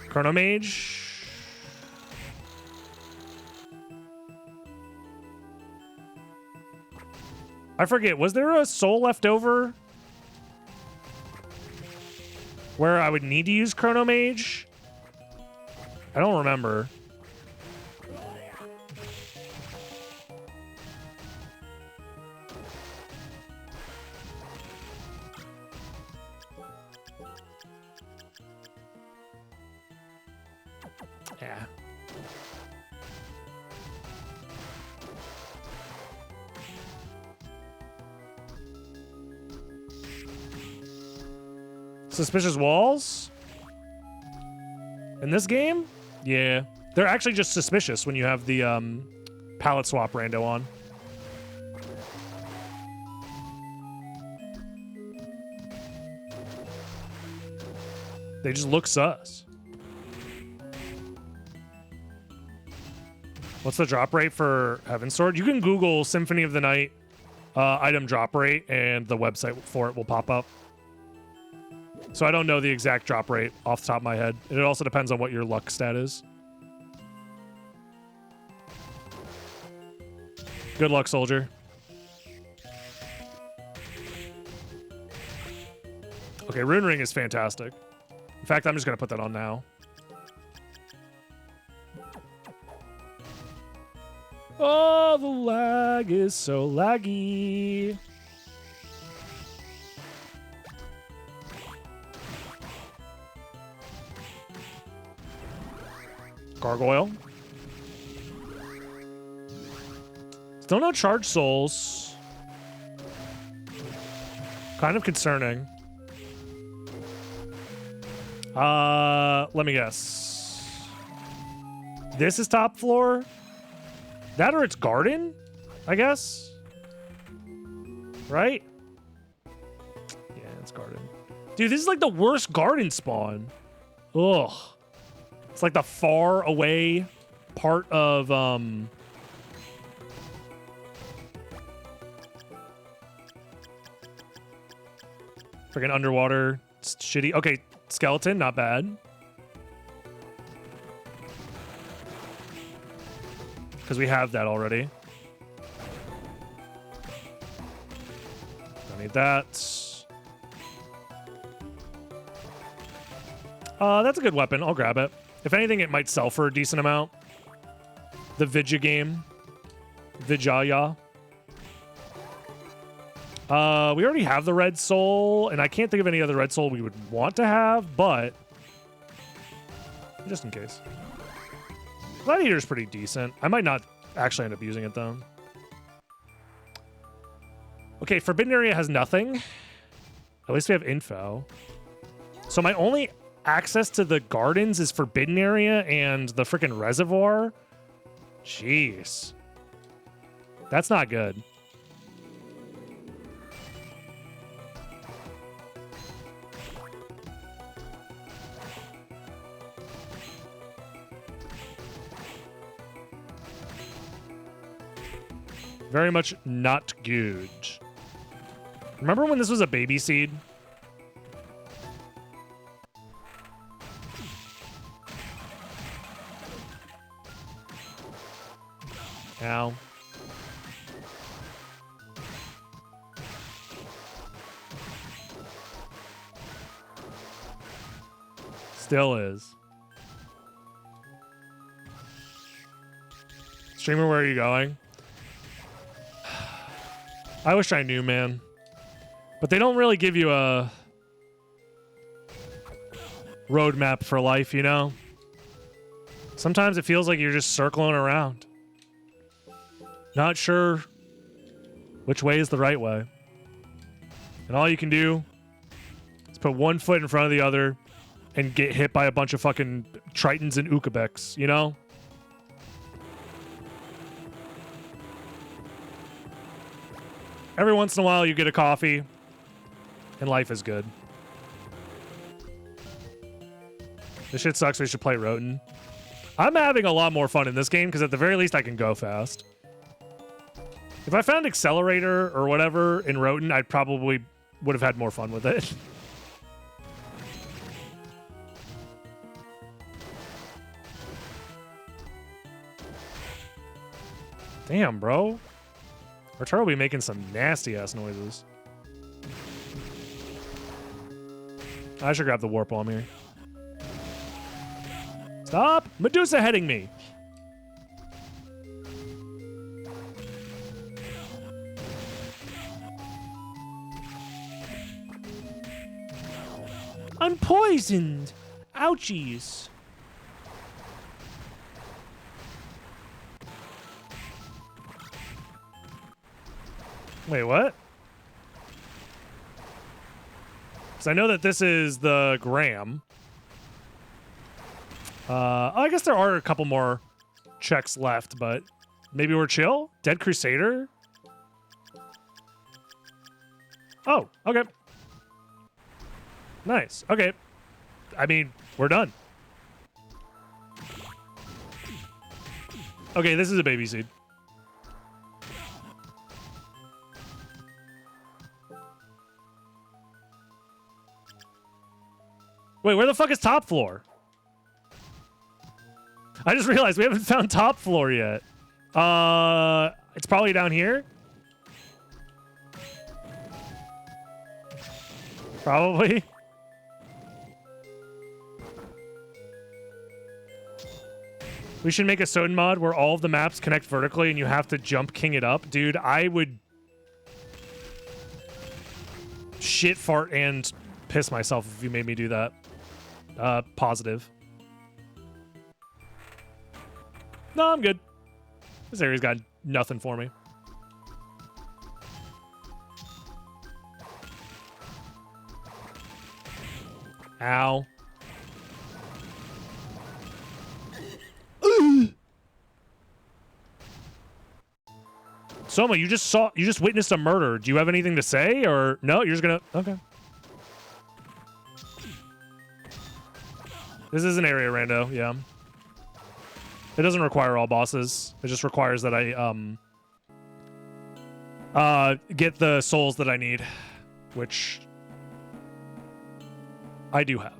[SPEAKER 1] Chrono Mage. I forget, was there a soul left over where I would need to use Chrono Mage? I don't remember. Yeah. Suspicious walls? In this game? Yeah. They're actually just suspicious when you have the palette swap rando on. They just look sus. What's the drop rate for Heaven's Sword? You can Google Symphony of the Night item drop rate and the website for it will pop up. So I don't know the exact drop rate off the top of my head. And it also depends on what your luck stat is. Good luck, soldier. Okay, Rune Ring is fantastic. In fact, I'm just going to put that on now. Oh, the lag is so laggy. Gargoyle. Still no charge souls. Kind of concerning. Let me guess. This is top floor? That or it's garden, I guess. Right? Yeah, this garden. Dude, this is like the worst garden spawn. Ugh. It's like the far away part of freaking underwater. It's shitty. Okay, skeleton, not bad. Because we have that already. Don't need that. That's a good weapon. I'll grab it. If anything, it might sell for a decent amount. The Vidya game. Vijaya. We already have the red soul, and I can't think of any other red soul we would want to have, but just in case. Gladiator's pretty decent. I might not actually end up using it, though. Okay, Forbidden Area has nothing. At least we have info. So my only access to the gardens is Forbidden Area and the freaking reservoir. Jeez. That's not good. Very much not good. Remember when this was a baby seed? Ow. Still is. Streamer, where are you going? I wish I knew, man. But they don't really give you a roadmap for life, you know? Sometimes it feels like you're just circling around. Not sure which way is the right way. And all you can do is put one foot in front of the other and get hit by a bunch of fucking Tritons and Ukabeks, you know? Every once in a while you get a coffee and life is good. This shit sucks. We should play Roten. I'm having a lot more fun in this game because at the very least I can go fast. If I found Accelerator or whatever in Roten, I probably would have had more fun with it. Damn, bro. Arturo will be making some nasty-ass noises. I should grab the warp while I'm here. Stop! Medusa heading me! I'm poisoned! Ouchies! Wait, what? Because I know that this is the Graham. I guess there are a couple more checks left, but maybe we're chill? Dead Crusader? Oh, okay. Nice. Okay. I mean, we're done. Okay, this is a baby seed. Wait, where the fuck is top floor? I just realized we haven't found top floor yet. It's probably down here. Probably. We should make a Soden mod where all of the maps connect vertically and you have to jump king it up. Dude, I would shit, fart, and piss myself if you made me do that. Positive. No, I'm good. This area's got nothing for me. Ow. Soma, you just witnessed a murder. Do you have anything to say or no? You're just gonna okay. This is an area rando, yeah. It doesn't require all bosses. It just requires that I get the souls that I need, which I do have.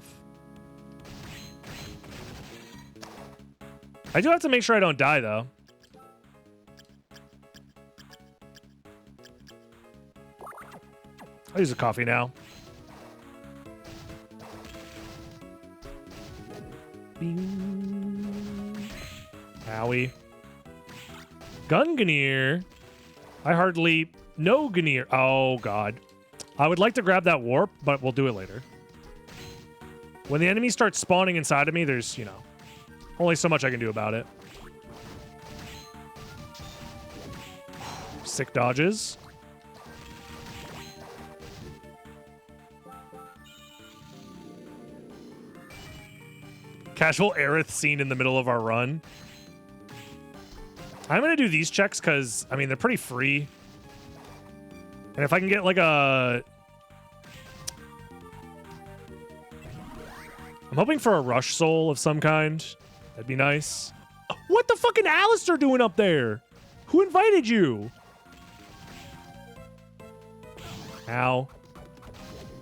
[SPEAKER 1] I do have to make sure I don't die, though. I'll use a coffee now. Owie. Gunganir. I hardly know Ganir. Oh, God. I would like to grab that warp, but we'll do it later. When the enemy starts spawning inside of me, there's, you know, only so much I can do about it. Sick dodges. Casual Aerith scene in the middle of our run. I'm going to do these checks because, I mean, they're pretty free. And if I can get like a... I'm hoping for a rush soul of some kind. That'd be nice. What the fucking Alistair doing up there? Who invited you? Ow.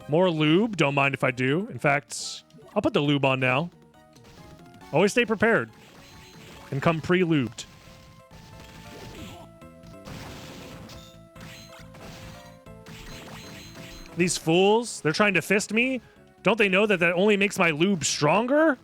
[SPEAKER 1] More lube. Don't mind if I do. In fact, I'll put the lube on now. Always stay prepared. And come pre-lubed. These fools, they're trying to fist me. Don't they know that that only makes my lube stronger?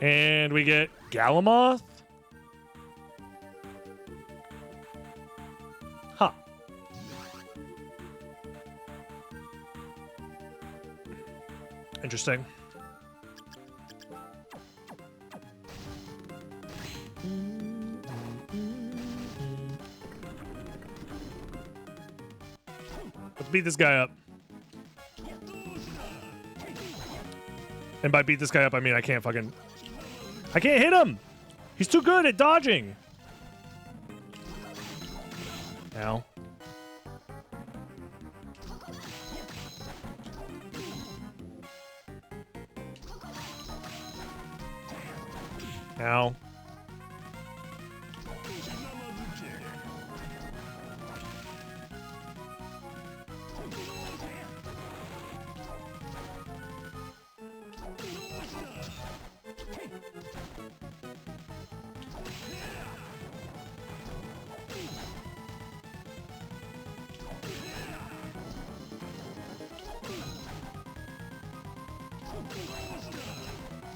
[SPEAKER 1] And we get Galamoth. Huh. Interesting. Let's beat this guy up. And by beat this guy up, I mean I can't hit him! He's too good at dodging! Ow. Ow.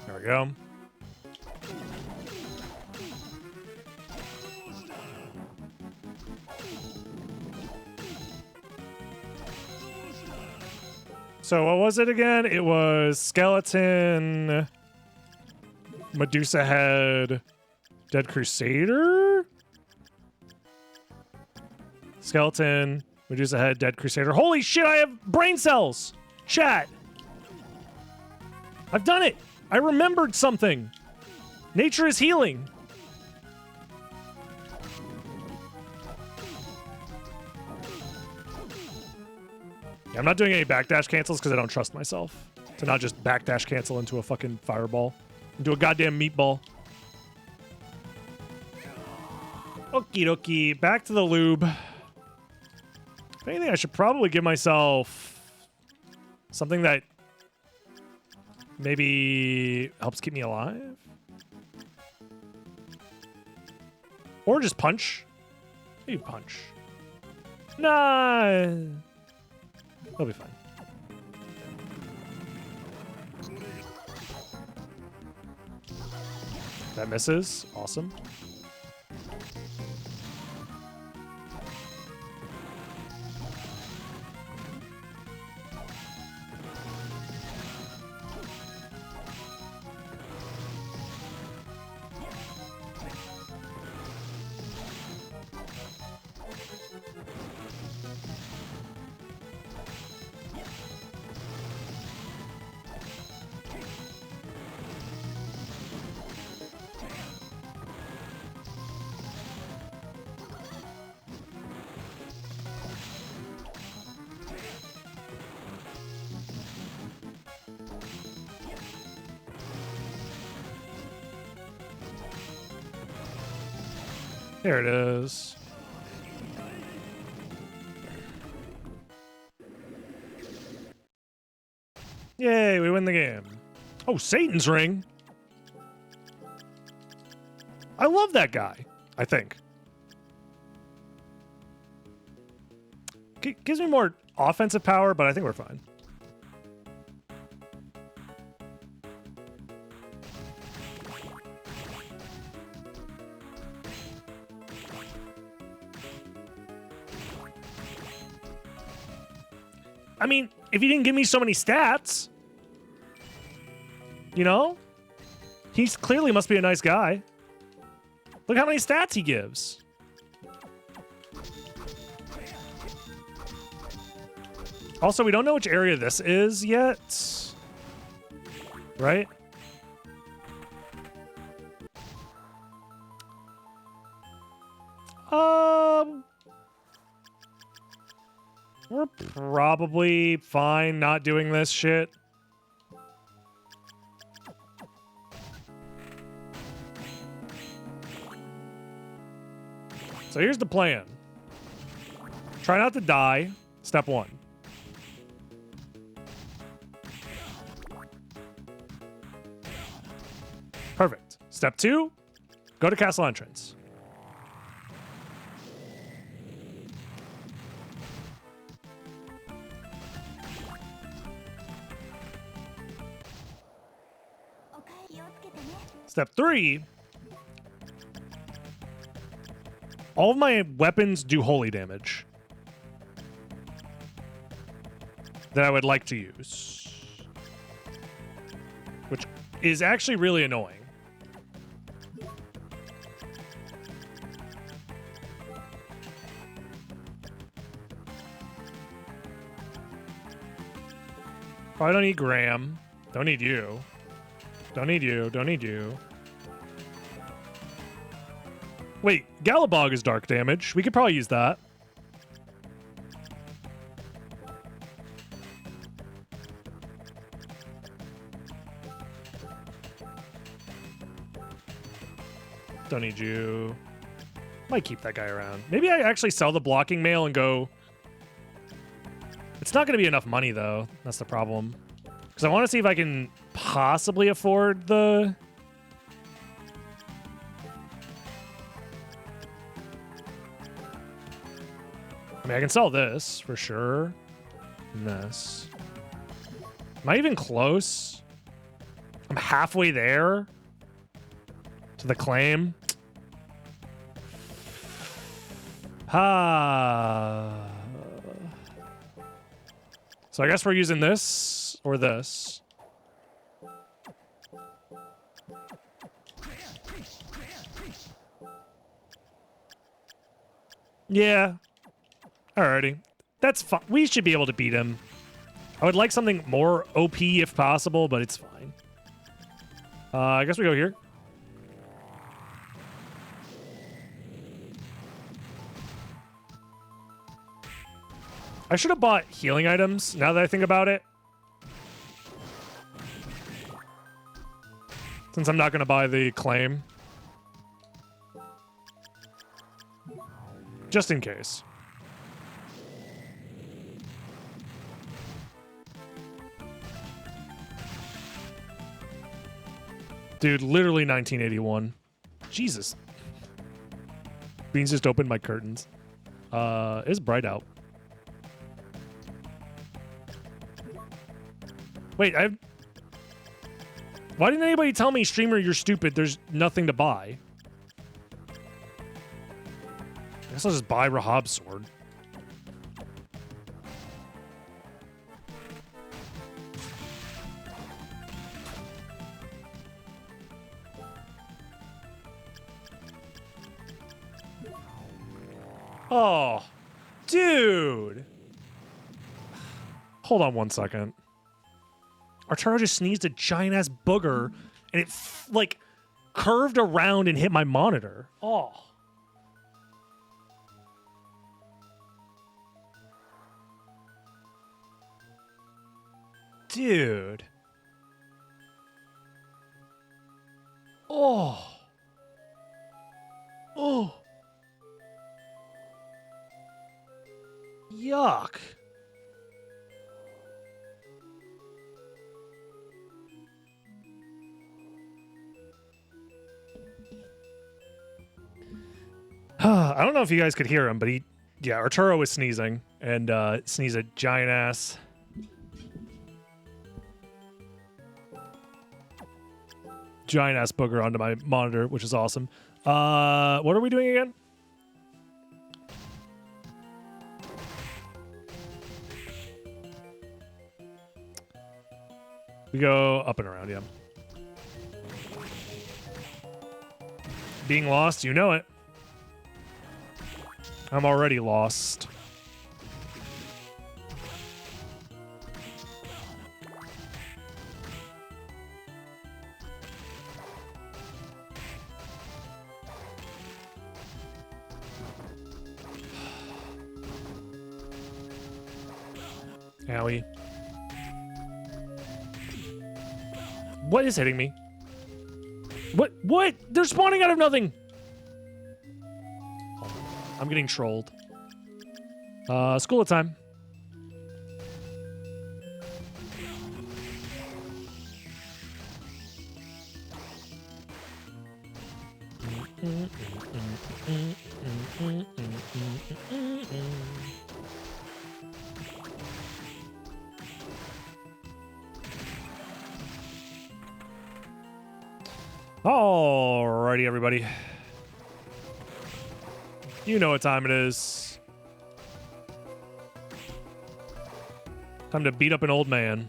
[SPEAKER 1] There we go. So what was it again? It was Skeleton, Medusa Head, Dead Crusader? Skeleton, Medusa Head, Dead Crusader. Holy shit, I have brain cells! Chat! I've done it! I remembered something! Nature is healing! Yeah, I'm not doing any backdash cancels because I don't trust myself to not just backdash cancel into a fucking fireball. Into a goddamn meatball. Okie dokie. Back to the lube. If anything, I should probably give myself something that maybe helps keep me alive. Or just punch. Maybe punch. Nah. He'll be fine. That misses. Awesome. There it is. Yay, we win the game. Oh, Satan's ring. I love that guy, I think. Gives me more offensive power, but I think we're fine. I mean, if he didn't give me so many stats, you know? He's clearly must be a nice guy. Look how many stats he gives. Also, we don't know which area this is yet. Right? We're probably fine not doing this shit. So here's the plan. Try not to die. Step 1. Perfect. Step 2, go to castle entrance. Step 3, all of my weapons do holy damage that I would like to use, which is actually really annoying. I don't need Graham. Don't need you. Don't need you. Don't need you. Wait, Galabog is dark damage. We could probably use that. Don't need you. Might keep that guy around. Maybe I actually sell the blocking mail and go... It's not going to be enough money, though. That's the problem. Because I want to see if I can possibly afford the... I mean, I can sell this, for sure. And this. Am I even close? I'm halfway there to the claim. So I guess we're using this or this. Yeah. Alrighty. That's fine. We should be able to beat him. I would like something more OP if possible, but it's fine. I guess we go here. I should have bought healing items, now that I think about it. Since I'm not going to buy the claim. Just in case. Dude, literally 1981. Jesus. Beans just opened my curtains. It's bright out. Wait, why didn't anybody tell me, streamer, you're stupid, there's nothing to buy? I guess I'll just buy Rahab's sword. Oh, dude. Hold on one second. Arturo just sneezed a giant-ass booger, and it, like, curved around and hit my monitor. Oh. Dude. Oh. Oh. Yuck. I don't know if you guys could hear him, but Arturo was sneezing and sneezed a giant ass booger onto my monitor, which is awesome. What are we doing again? We go up and around, yeah. Being lost, you know it. I'm already lost. Owie. What is hitting me? What? What? They're spawning out of nothing! I'm getting trolled. School time. Alrighty, everybody. You know what time it is. Time to beat up an old man.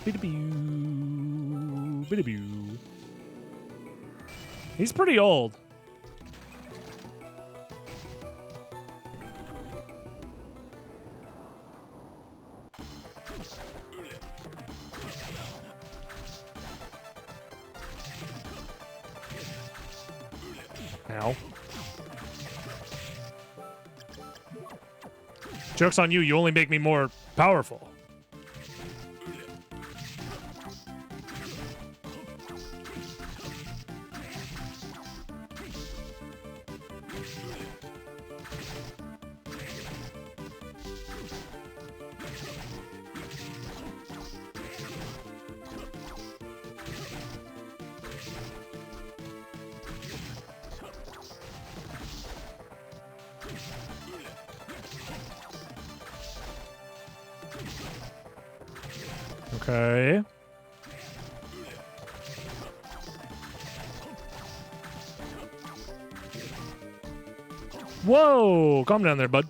[SPEAKER 1] Bida-bew. Bida-bew. He's pretty old. Ow. Joke's on you, you only make me more powerful. Okay. Whoa! Calm down there, bud.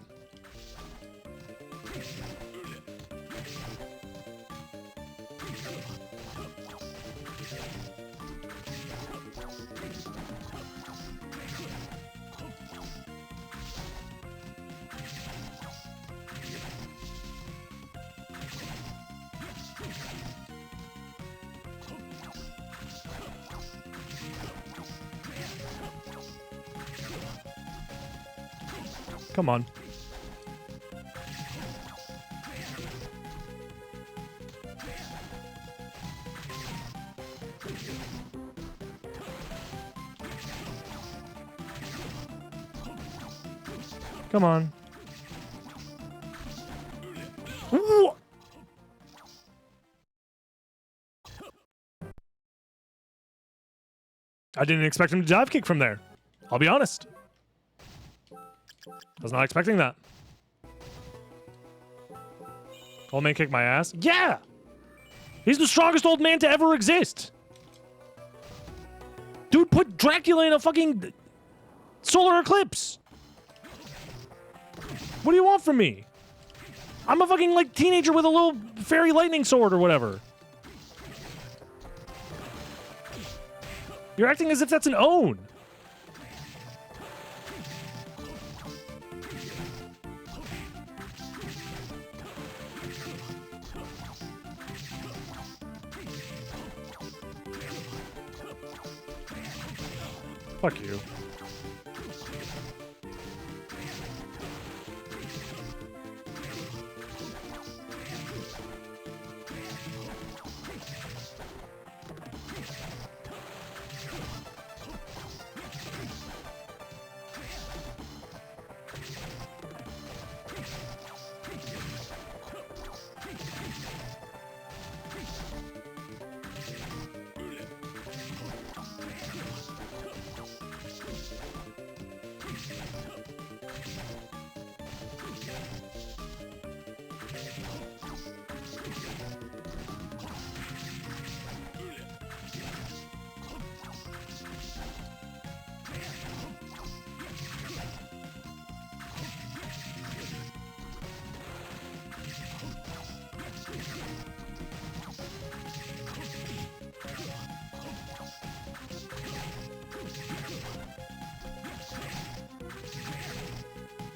[SPEAKER 1] Come on. Come on. Ooh. I didn't expect him to dive kick from there. I'll be honest. Was not expecting that. Old man kicked my ass? Yeah! He's the strongest old man to ever exist! Dude put Dracula in a fucking solar eclipse! What do you want from me? I'm a fucking, like, teenager with a little fairy lightning sword or whatever. You're acting as if that's an own. Fuck you.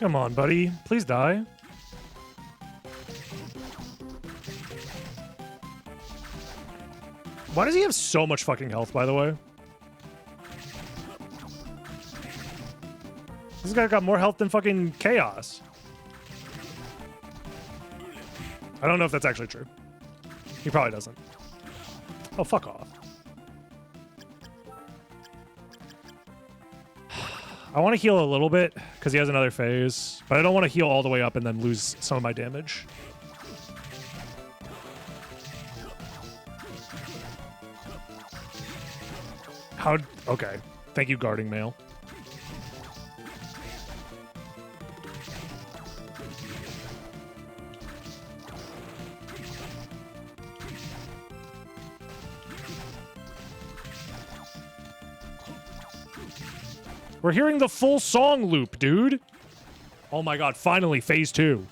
[SPEAKER 1] Come on, buddy. Please die. Why does he have so much fucking health, by the way? This guy got more health than fucking Chaos. I don't know if that's actually true. He probably doesn't. Oh, fuck off. I want to heal a little bit because he has another phase, but I don't want to heal all the way up and then lose some of my damage. How? Okay. Thank you, guarding mail. We're hearing the full song loop, dude. Oh my god, finally, phase 2.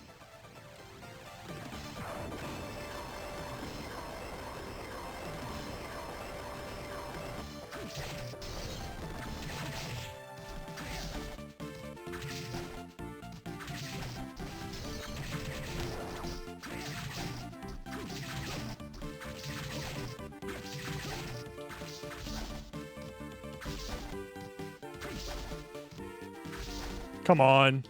[SPEAKER 1] Come on.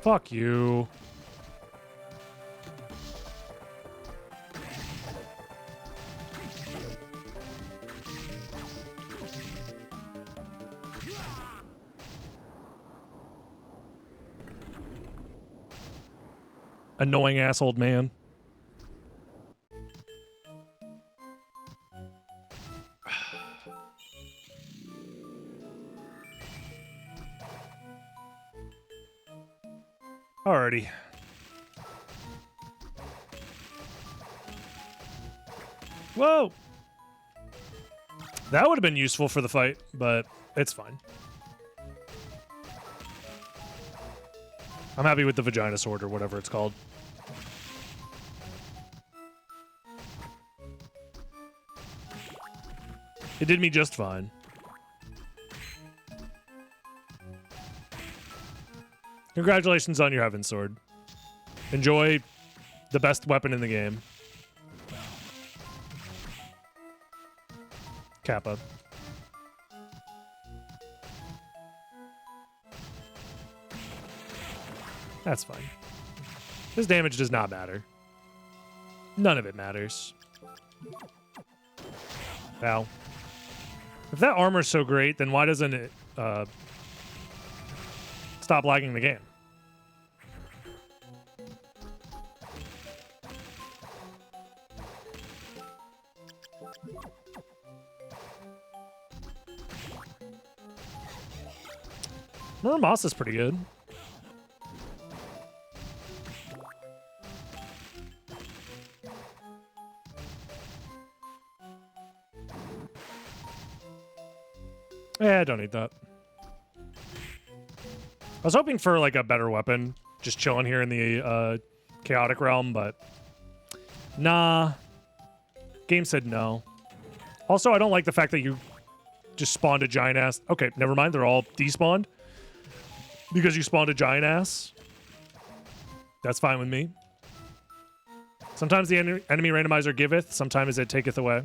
[SPEAKER 1] Fuck you. Annoying ass old man. Alrighty. Whoa! That would have been useful for the fight, but it's fine. I'm happy with the vagina sword or whatever it's called. It did me just fine. Congratulations on your Heaven Sword. Enjoy the best weapon in the game. Kappa. That's fine. This damage does not matter. None of it matters. Ow. If that armor's so great, then why doesn't it stop lagging the game? Muramasa's pretty good. Yeah, I don't need that. I was hoping for like a better weapon, just chilling here in the chaotic realm, but nah. Game said no. Also, I don't like the fact that you just spawned a giant ass. Okay, never mind. They're all despawned because you spawned a giant ass. That's fine with me. Sometimes the enemy randomizer giveth, sometimes it taketh away.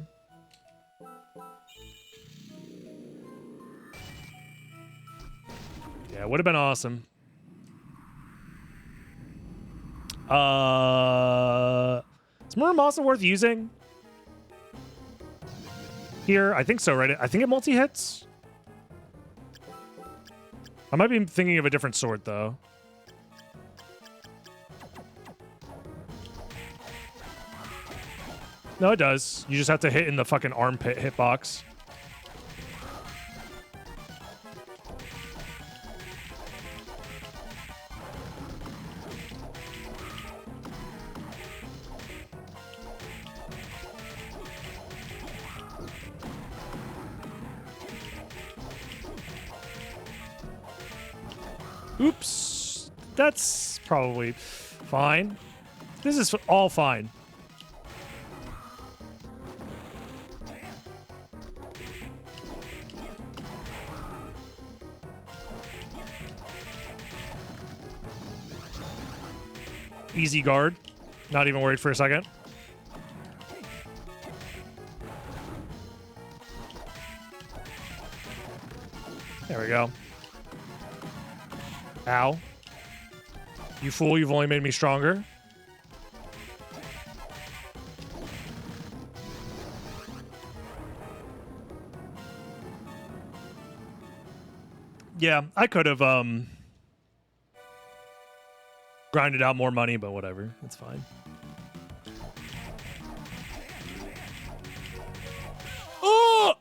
[SPEAKER 1] Yeah, it would have been awesome. Is Muramasa worth using? Here, I think so, right? I think it multi-hits. I might be thinking of a different sword, though. No, it does. You just have to hit in the fucking armpit hitbox. Oops. That's probably... Fine. This is all fine. Easy guard. Not even worried for a second. There we go. Ow. You fool, you've only made me stronger. Yeah, I could have grinded out more money, but whatever. It's fine. Oh!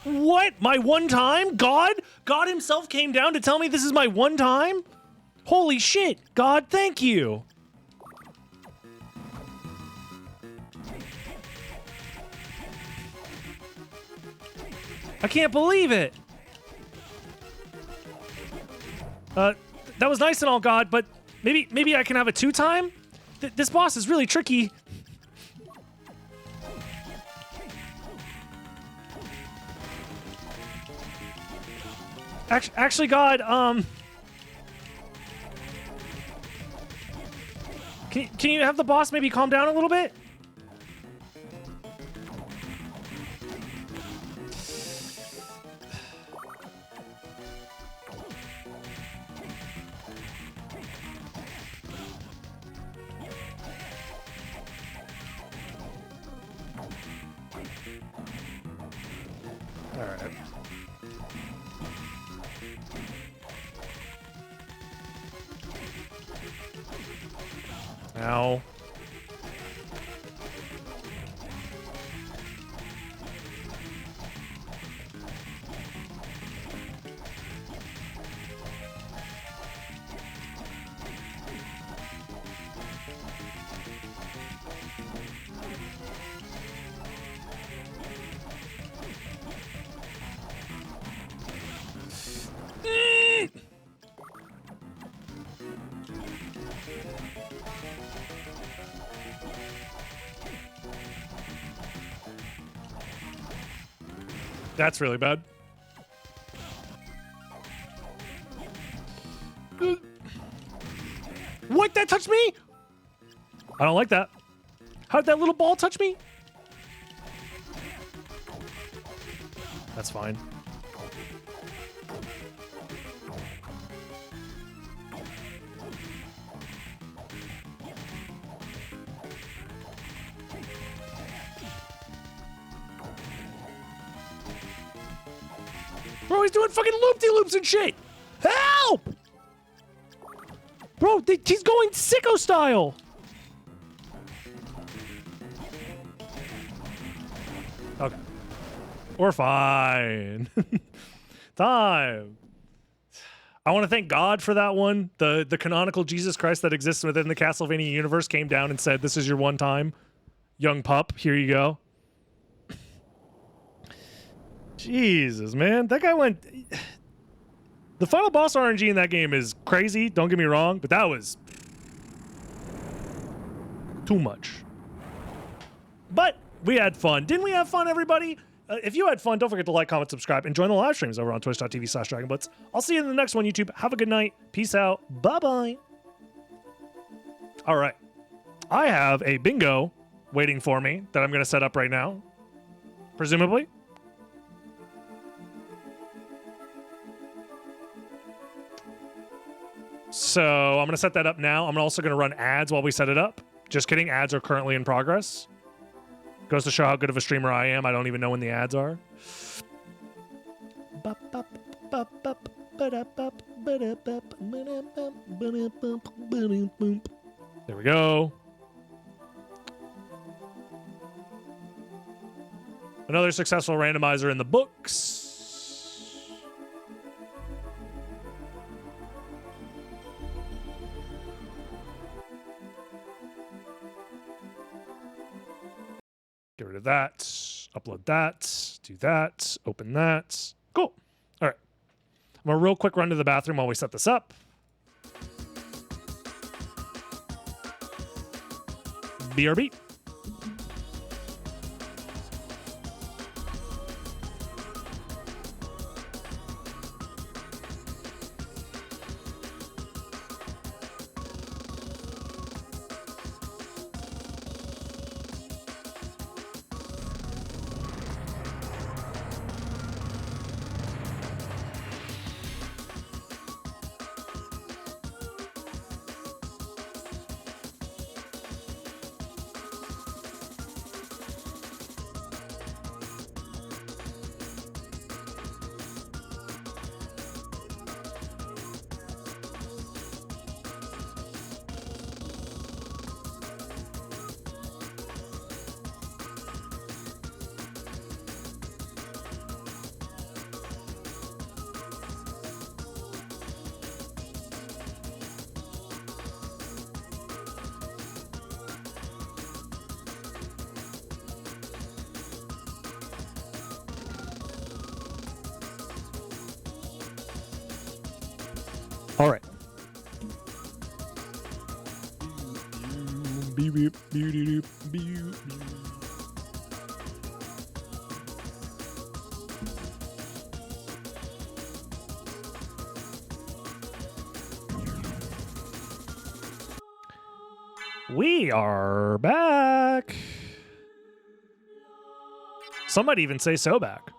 [SPEAKER 1] What? My one time? God? God himself came down to tell me this is my one time? Holy shit. God, thank you. I can't believe it. That was nice and all, God, but maybe I can have a two-time? This boss is really tricky. Actually, God, can you have the boss maybe calm down a little bit? All right. Ow. That's really bad. What? That touched me? I don't like that. How did that little ball touch me? That's fine. Bro, he's doing fucking loop-de-loops and shit! Help! Bro, he's going sicko style! Okay. We're fine. Time. I want to thank God for that one. The canonical Jesus Christ that exists within the Castlevania universe came down and said, this is your one time. Young pup, here you go. Jesus, man. That guy went... The final boss RNG in that game is crazy, don't get me wrong, but that was... too much. But we had fun. Didn't we have fun, everybody? If you had fun, don't forget to like, comment, subscribe, and join the live streams over on twitch.tv/DragonBlitz. I'll see you in the next one, YouTube. Have a good night. Peace out. Bye-bye. All right. I have a bingo waiting for me that I'm going to set up right now. Presumably. So I'm going to set that up now. I'm also going to run ads while we set it up. Just kidding. Ads are currently in progress. Goes to show how good of a streamer I am. I don't even know when the ads are. There we go. Another successful randomizer in the books. Get rid of that, upload that, do that, open that. Cool. I'm gonna real quick run to the bathroom while we set this up. BRB. All right. We are back. Some might even say so back.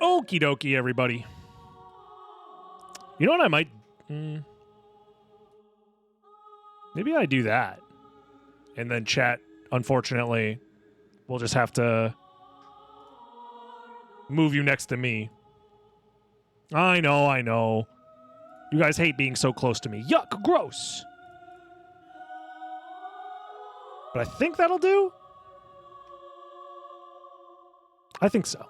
[SPEAKER 1] Okie dokie, everybody. You know what I might... maybe I do that. And then chat, unfortunately, we'll just have to move you next to me. I know. You guys hate being so close to me. Yuck, gross. But I think that'll do. I think so.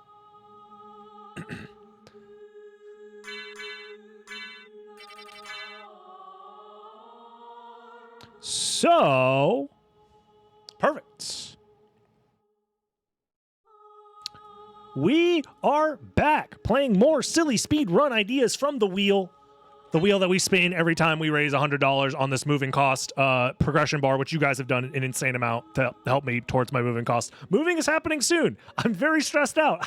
[SPEAKER 1] So, perfect. We are back playing more silly speed run ideas from the wheel. The wheel that we spin every time we raise $100 on this moving cost progression bar, which you guys have done an insane amount to help me towards my moving cost. Moving is happening soon. I'm very stressed out.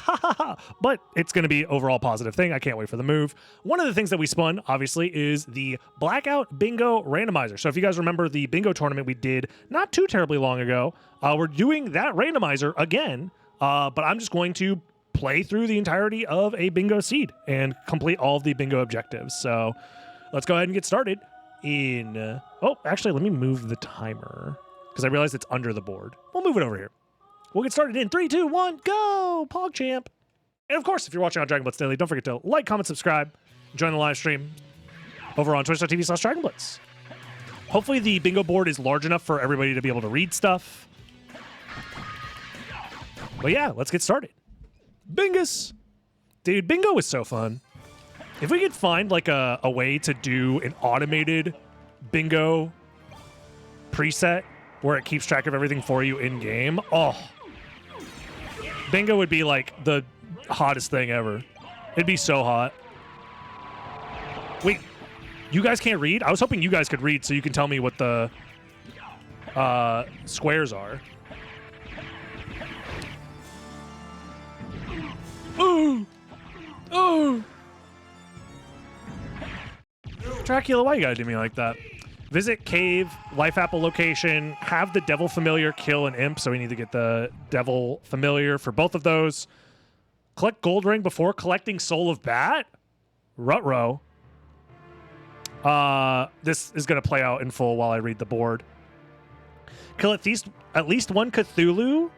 [SPEAKER 1] But it's going to be overall positive thing. I can't wait for the move. One of the things that we spun, obviously, is the Blackout Bingo Randomizer. So if you guys remember the bingo tournament we did not too terribly long ago, we're doing that randomizer again, but I'm just going to play through the entirety of a bingo seed and complete all of the bingo objectives. So let's go ahead and get started in... oh, actually, let me move the timer because I realized it's under the board. We'll move it over here. We'll get started in 3, 2, 1, go! PogChamp. And of course, if you're watching on Dragon Blitz Daily, don't forget to like, comment, subscribe, join the live stream over on twitch.tv/DragonBlitz. Hopefully the bingo board is large enough for everybody to be able to read stuff. But yeah, let's get started. Bingus! Dude, bingo is so fun. If we could find like a way to do an automated bingo preset where it keeps track of everything for you in game, oh, bingo would be like the hottest thing ever. It'd be so hot. Wait, you guys can't read? I was hoping you guys could read so you can tell me what the squares are. Ooh! Ooh! Dracula, why you gotta do me like that? Visit cave, life apple location, have the devil familiar kill an imp, so we need to get the devil familiar for both of those. Collect gold ring before collecting soul of bat? Rutrow. This is gonna play out in full while I read the board. Kill at least one Cthulhu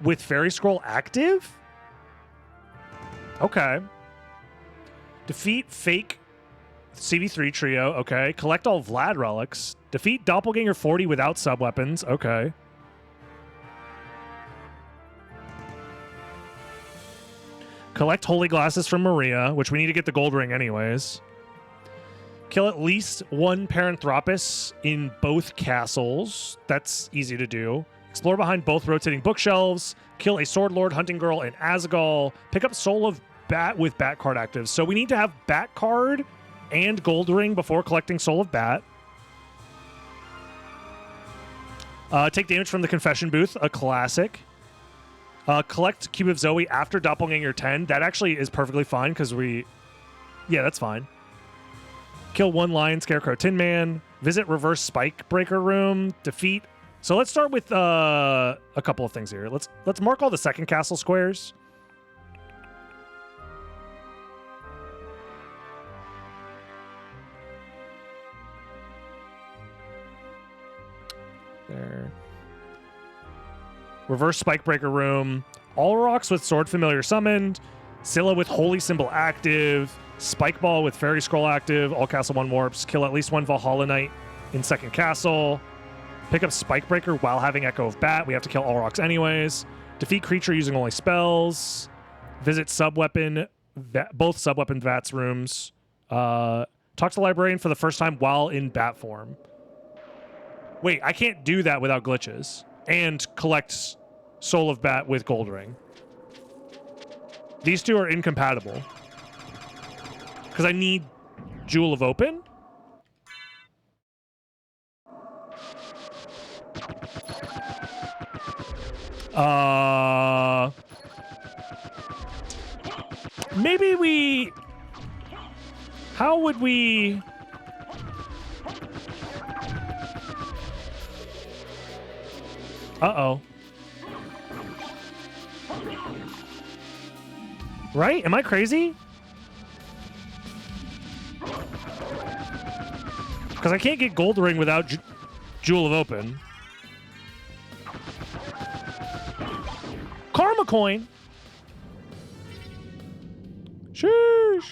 [SPEAKER 1] with fairy scroll active? Okay. Defeat fake CB3 trio. Okay. Collect all Vlad relics. Defeat Doppelganger 40 without sub-weapons. Okay. Collect holy glasses from Maria, which we need to get the gold ring anyways. Kill at least one Paranthropus in both castles. That's easy to do. Explore behind both rotating bookshelves. Kill a Sword Lord, Hunting Girl, and Asgal. Pick up Soul of Bat with Bat card active. So we need to have Bat card and Gold Ring before collecting Soul of Bat. Take damage from the Confession Booth, a classic. Collect Cube of Zoe after Doppelganger 10. That actually is perfectly fine because we... Yeah, that's fine. Kill one Lion, Scarecrow, Tin Man. Visit Reverse Spike Breaker Room. Defeat... So let's start with a couple of things here. Let's mark all the second castle squares. There. Reverse Spike Breaker Room. All rocks with Sword Familiar summoned. Scylla with Holy Symbol active. Spike Ball with Fairy Scroll active. All Castle 1 warps. Kill at least one Valhalla Knight in second castle. Pick up Spike Breaker while having Echo of Bat. We have to kill all rocks anyways. Defeat creature using only spells. Visit Subweapon, both Subweapon Vats rooms. Talk to the Librarian for the first time while in Bat form. Wait, I can't do that without glitches. And collect Soul of Bat with Gold Ring. These two are incompatible. Because I need Jewel of Open? Maybe we... How would we... Uh-oh. Right? Am I crazy? Because I can't get Gold Ring without Jewel of Open. Karma Coin! Sheesh!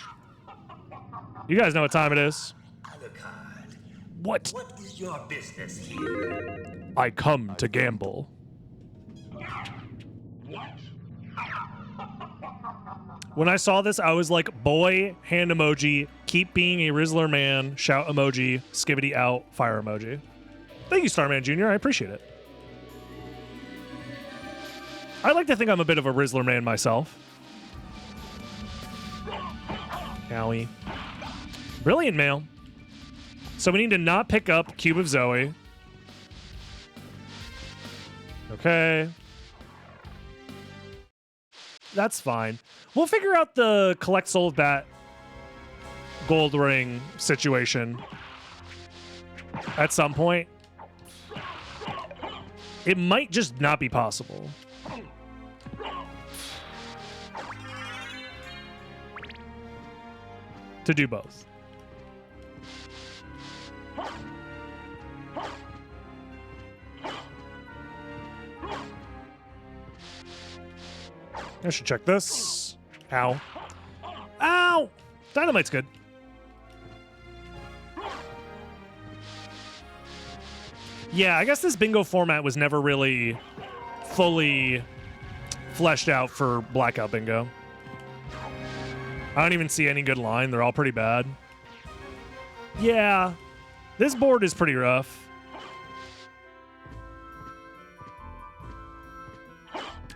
[SPEAKER 1] You guys know what time it is.
[SPEAKER 3] Alucard,
[SPEAKER 1] What?
[SPEAKER 3] what is your business here?
[SPEAKER 1] I come to gamble. When I saw this, I was like, boy, hand emoji, keep being a Rizzler man, shout emoji, skibbity out, fire emoji. Thank you, Starman Jr., I appreciate it. I like to think I'm a bit of a Rizzler man myself. Owie. Brilliant mail. So we need to not pick up Cube of Zoe. Okay. That's fine. We'll figure out the collect Soul of Bat Gold Ring situation at some point. It might just not be possible. To do both. I should check this. Ow. Ow! Dynamite's good. Yeah, I guess this bingo format was never really fully fleshed out for Blackout Bingo. I don't even see any good line. They're all pretty bad. Yeah, this board is pretty rough.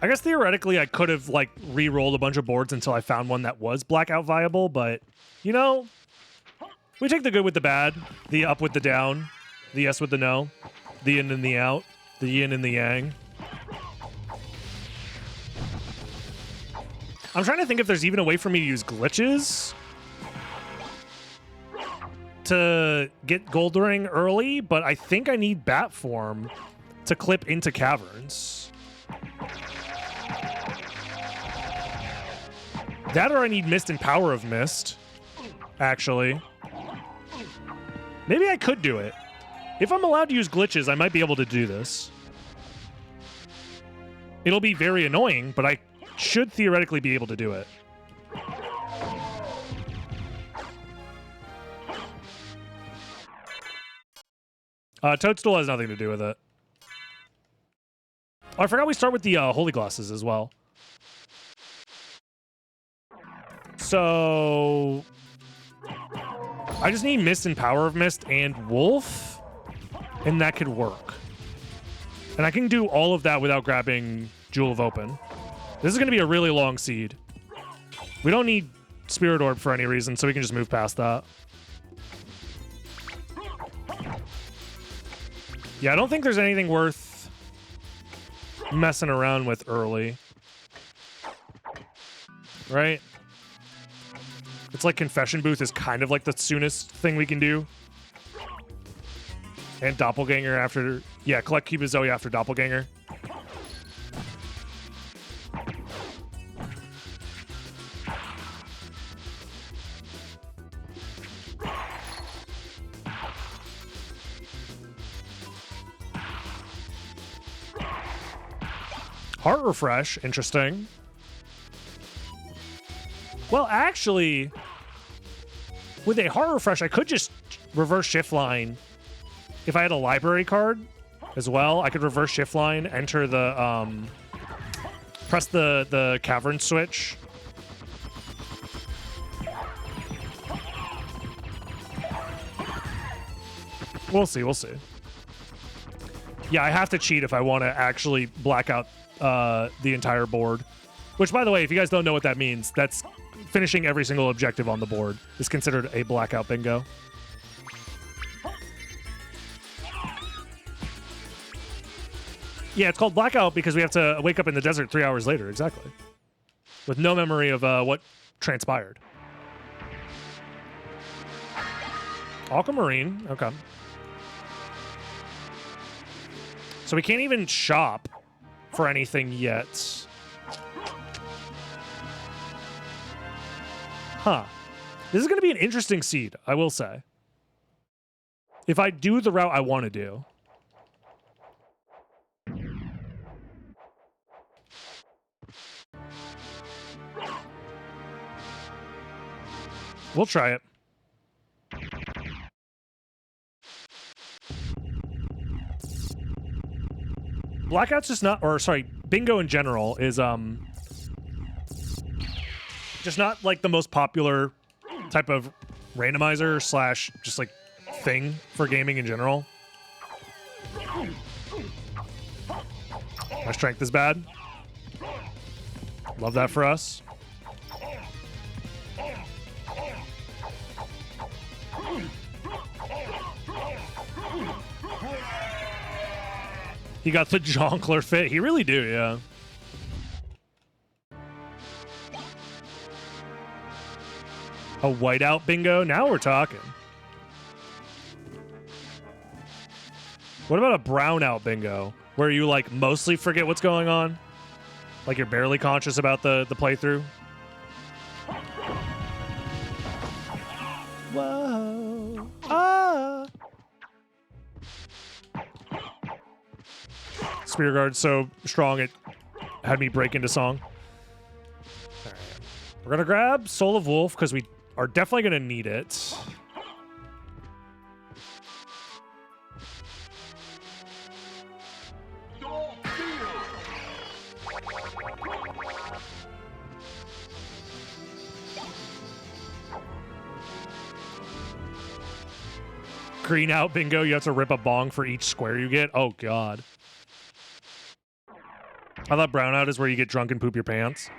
[SPEAKER 1] I guess theoretically I could have like re-rolled a bunch of boards until I found one that was Blackout viable, but you know, we take the good with the bad, the up with the down, the yes with the no, the in and the out, the yin and the yang. I'm trying to think if there's even a way for me to use glitches to get Gold Ring early, but I think I need Bat Form to clip into Caverns. That or I need Mist and Power of Mist, actually. Maybe I could do it. If I'm allowed to use glitches, I might be able to do this. It'll be very annoying, but I should theoretically be able to do it. Toadstool has nothing to do with it. Oh, I forgot we start with the Holy Glosses as well. So I just need Mist and Power of Mist and Wolf, and that could work. And I can do all of that without grabbing Jewel of Open. This is going to be a really long seed. We don't need Spirit Orb for any reason, so we can just move past that. Yeah, I don't think there's anything worth messing around with early. Right? It's like Confession Booth is kind of like the soonest thing we can do. And Doppelganger after... Yeah, collect Cube of Zoe after Doppelganger. Heart Refresh, interesting. Well, actually, with a Heart Refresh, I could just reverse shift line. If I had a library card as well, I could reverse shift line, enter the, press the cavern switch. We'll see, we'll see. Yeah, I have to cheat if I want to actually black out the entire board. Which, by the way, if you guys don't know what that means, that's finishing every single objective on the board is considered a blackout bingo. Yeah, it's called blackout because we have to wake up in the desert 3 hours later, exactly. With no memory of what transpired. Aquamarine, okay. So we can't even shop for anything yet. Huh. This is going to be an interesting seed, I will say. If I do the route I want to do. We'll try it. Blackout's just not, or sorry, bingo in general is just not like the most popular type of randomizer slash just like thing for gaming in general. My strength is bad. Love that for us. He got the Jonkler fit. He really do, yeah. A whiteout bingo? Now we're talking. What about a brownout bingo? Where you, like, mostly forget what's going on? Like you're barely conscious about the playthrough? Whoa. Ah! Spear Guard's so strong it had me break into song. All right. We're gonna grab Soul of Wolf because we are definitely gonna need it. Green out bingo, you have to rip a bong for each square you get. Oh god. I thought brownout is where you get drunk and poop your pants.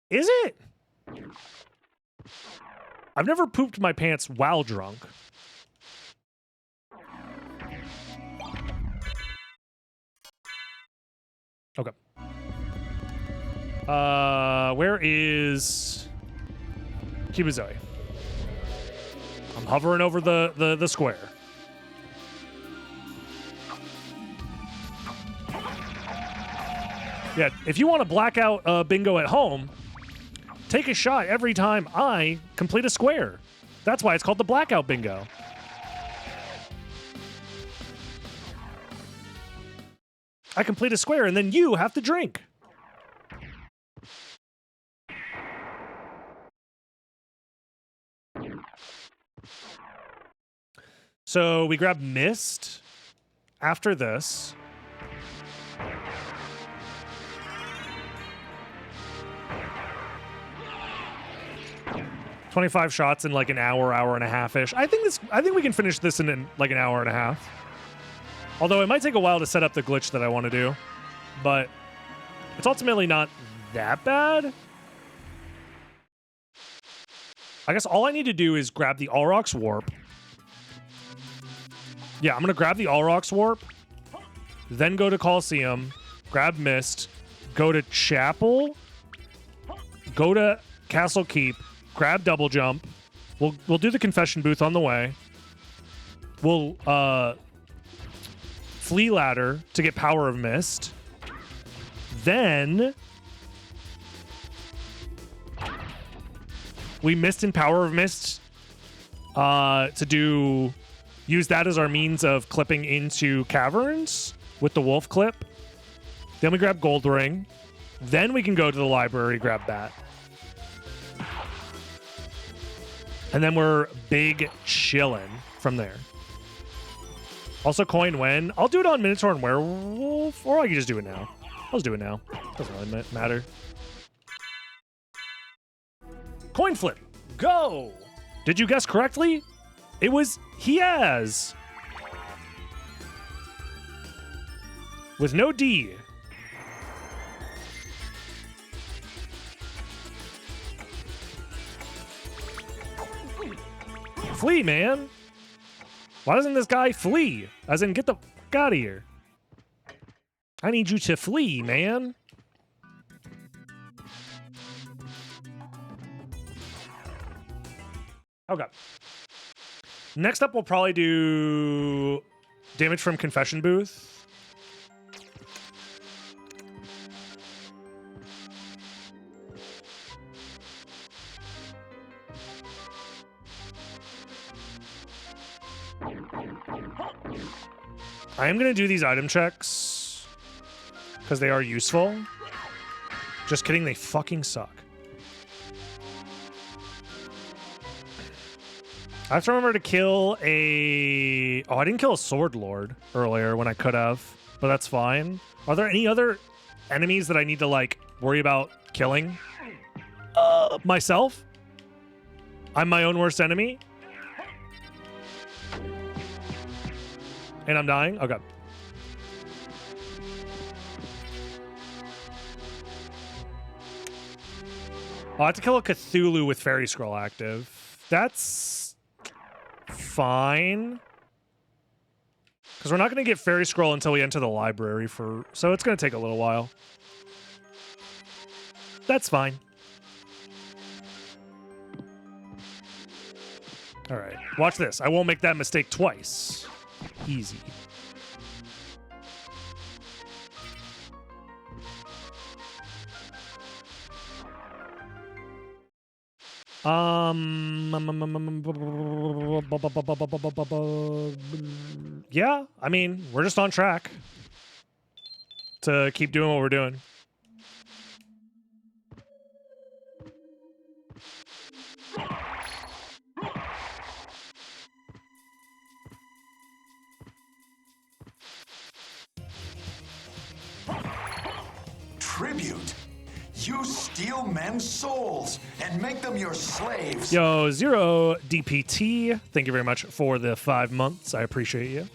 [SPEAKER 1] Is it? I've never pooped my pants while drunk. Okay. Where is Cuba Zoe? I'm hovering over the square. Yeah, if you want to black out bingo at home, take a shot every time I complete a square. That's why it's called the blackout bingo. I complete a square and then you have to drink. So we grab Mist after this. 25 shots in like an hour, hour and a half-ish. I think we can finish this in like an hour and a half. Although it might take a while to set up the glitch that I want to do. But it's ultimately not that bad. I guess all I need to do is grab the Allrox Warp. Yeah, I'm going to grab the Allrox Warp. Then go to Coliseum. Grab Mist. Go to Chapel. Go to Castle Keep. Grab Double Jump. We'll do the Confession Booth on the way. We'll Flee Ladder to get Power of Mist. Then we Mist and Power of Mist to use that as our means of clipping into caverns with the wolf clip. Then we grab Gold Ring. Then we can go to the library, grab that. And then we're big chillin' from there. Also, coin when. I'll do it on Minotaur and Werewolf, or I can just do it now. I'll just do it now. Doesn't really matter. Coin flip. Go! Did you guess correctly? It was Hiaz. With no D. Flee, man. Why doesn't this guy flee? As in, get the fuck out of here. I need you to flee, man. Okay. Next up, we'll probably do damage from Confession Booth. I am going to do these item checks because they are useful. Just kidding, they fucking suck. I have to remember to kill a... Oh, I didn't kill a Sword Lord earlier when I could have, but that's fine. Are there any other enemies that I need to, like, worry about killing? Myself? I'm my own worst enemy? And I'm dying? Okay. I'll have to kill a Cthulhu with Fairy Scroll active. That's fine. Because we're not going to get Fairy Scroll until we enter the library for... So it's going to take a little while. That's fine. All right. Watch this. I won't make that mistake twice. Easy. Yeah, I mean, we're just on track to keep doing what we're doing.
[SPEAKER 8] Tribute. You steal men's souls and make them your slaves.
[SPEAKER 1] Yo, Zero DPT, thank you very much for the 5 months. I appreciate you.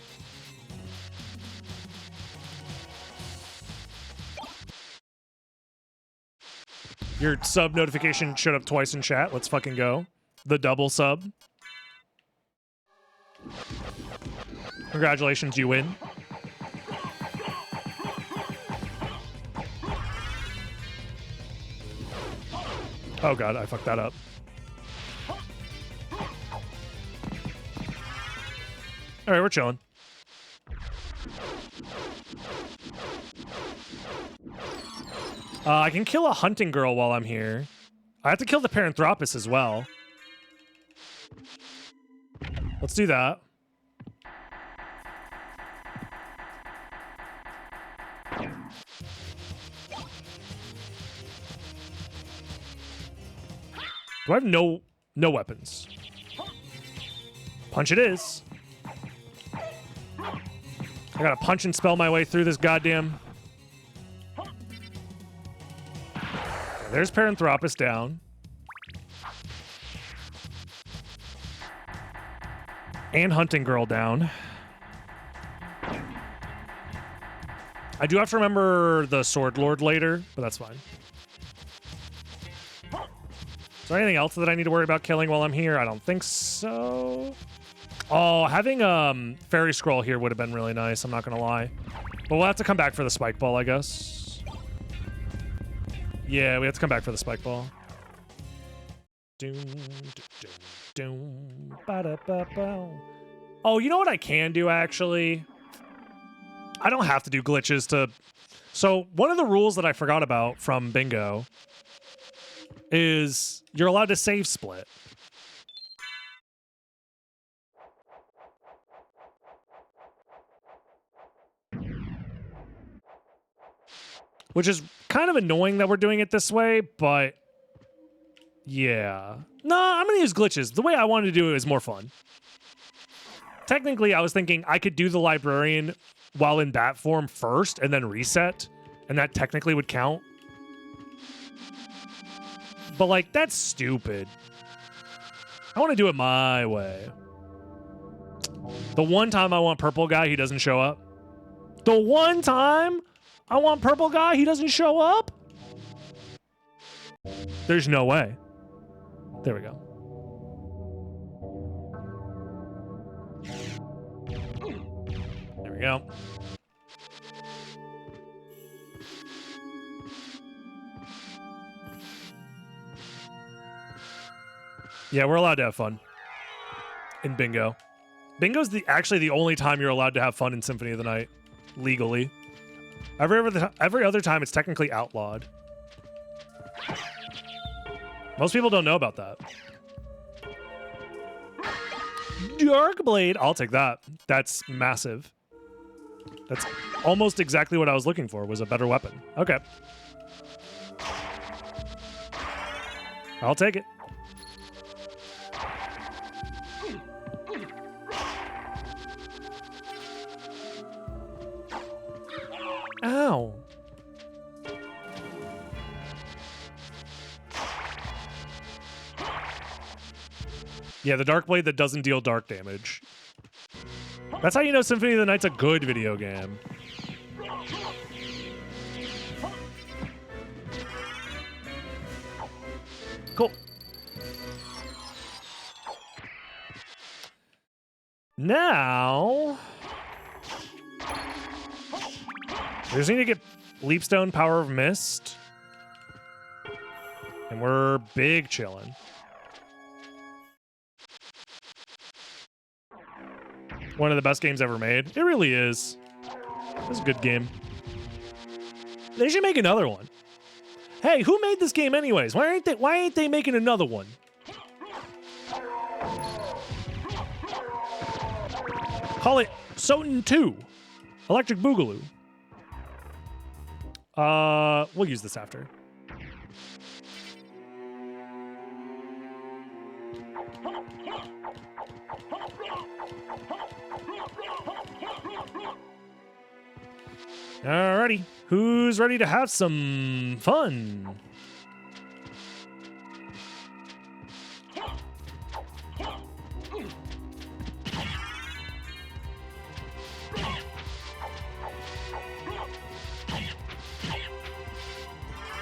[SPEAKER 1] Your sub notification showed up twice in chat. Let's fucking go. The double sub. Congratulations, you win. Oh god, I fucked that up. Alright, we're chilling. I can kill a hunting girl while I'm here. I have to kill the Paranthropus as well. Let's do that. Do I have no weapons? Punch it is. I gotta punch and spell my way through this goddamn... There's Paranthropus down. And Hunting Girl down. I do have to remember the Sword Lord later, but that's fine. Is there anything else that I need to worry about killing while I'm here? I don't think so. Oh, having Fairy Scroll here would have been really nice, I'm not going to lie. But we'll have to come back for the Spike Ball, I guess. Yeah, we have to come back for the Spike Ball. Oh, you know what I can do, actually? I don't have to do glitches to... So, one of the rules that I forgot about from Bingo is you're allowed to save split. Which is kind of annoying that we're doing it this way, but yeah. No, I'm going to use glitches. The way I wanted to do it is more fun. Technically, I was thinking I could do the librarian while in bat form first and then reset, and that technically would count. But, like, that's stupid. I want to do it my way. The one time I want purple guy, he doesn't show up. The one time I want purple guy, he doesn't show up? There's no way. There we go. There we go. Yeah, we're allowed to have fun in Bingo. Bingo's actually the only time you're allowed to have fun in Symphony of the Night, legally. Every other time, it's technically outlawed. Most people don't know about that. Dark Blade. I'll take that. That's massive. That's almost exactly what I was looking for, was a better weapon. Okay. I'll take it. Ow. Yeah, the Dark Blade that doesn't deal dark damage. That's how you know Symphony of the Night's a good video game. Cool. Now... we just need to get Leapstone, Power of Mist. And we're big chillin'. One of the best games ever made. It really is. It's a good game. They should make another one. Hey, who made this game anyways? Why ain't they making another one? Call it Soten 2. Electric Boogaloo. We'll use this after. Alrighty, who's ready to have some fun?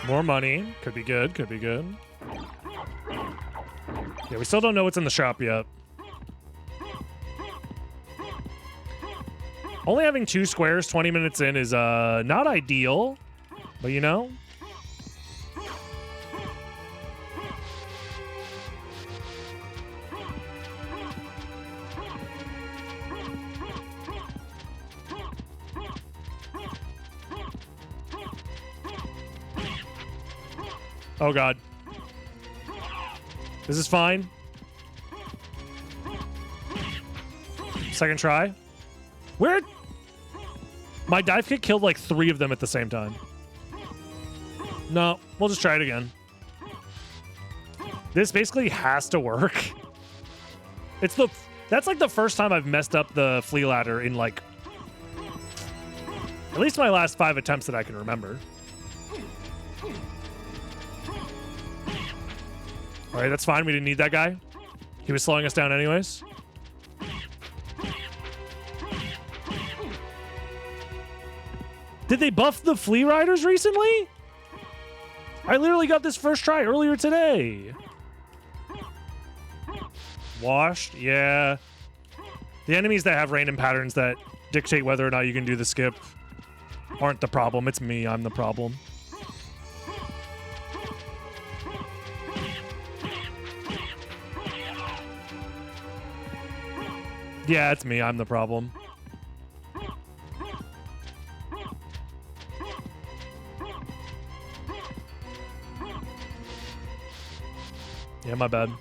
[SPEAKER 1] More money. Could be good, could be good. Yeah, we still don't know what's in the shop yet. Only having 2 squares 20 minutes in is not ideal, but you know. Oh god. This is fine. Second try. Where? My dive kick killed like 3 of them at the same time. No, we'll just try it again. This basically has to work. That's like the first time I've messed up the flea ladder in like at least my last 5 attempts that I can remember. All right, that's fine. We didn't need that guy. He was slowing us down anyways. Did they buff the Flea Riders recently? I literally got this first try earlier today. Washed? Yeah. The enemies that have random patterns that dictate whether or not you can do the skip aren't the problem. It's me. I'm the problem. Yeah, it's me. I'm the problem. Yeah, my bad.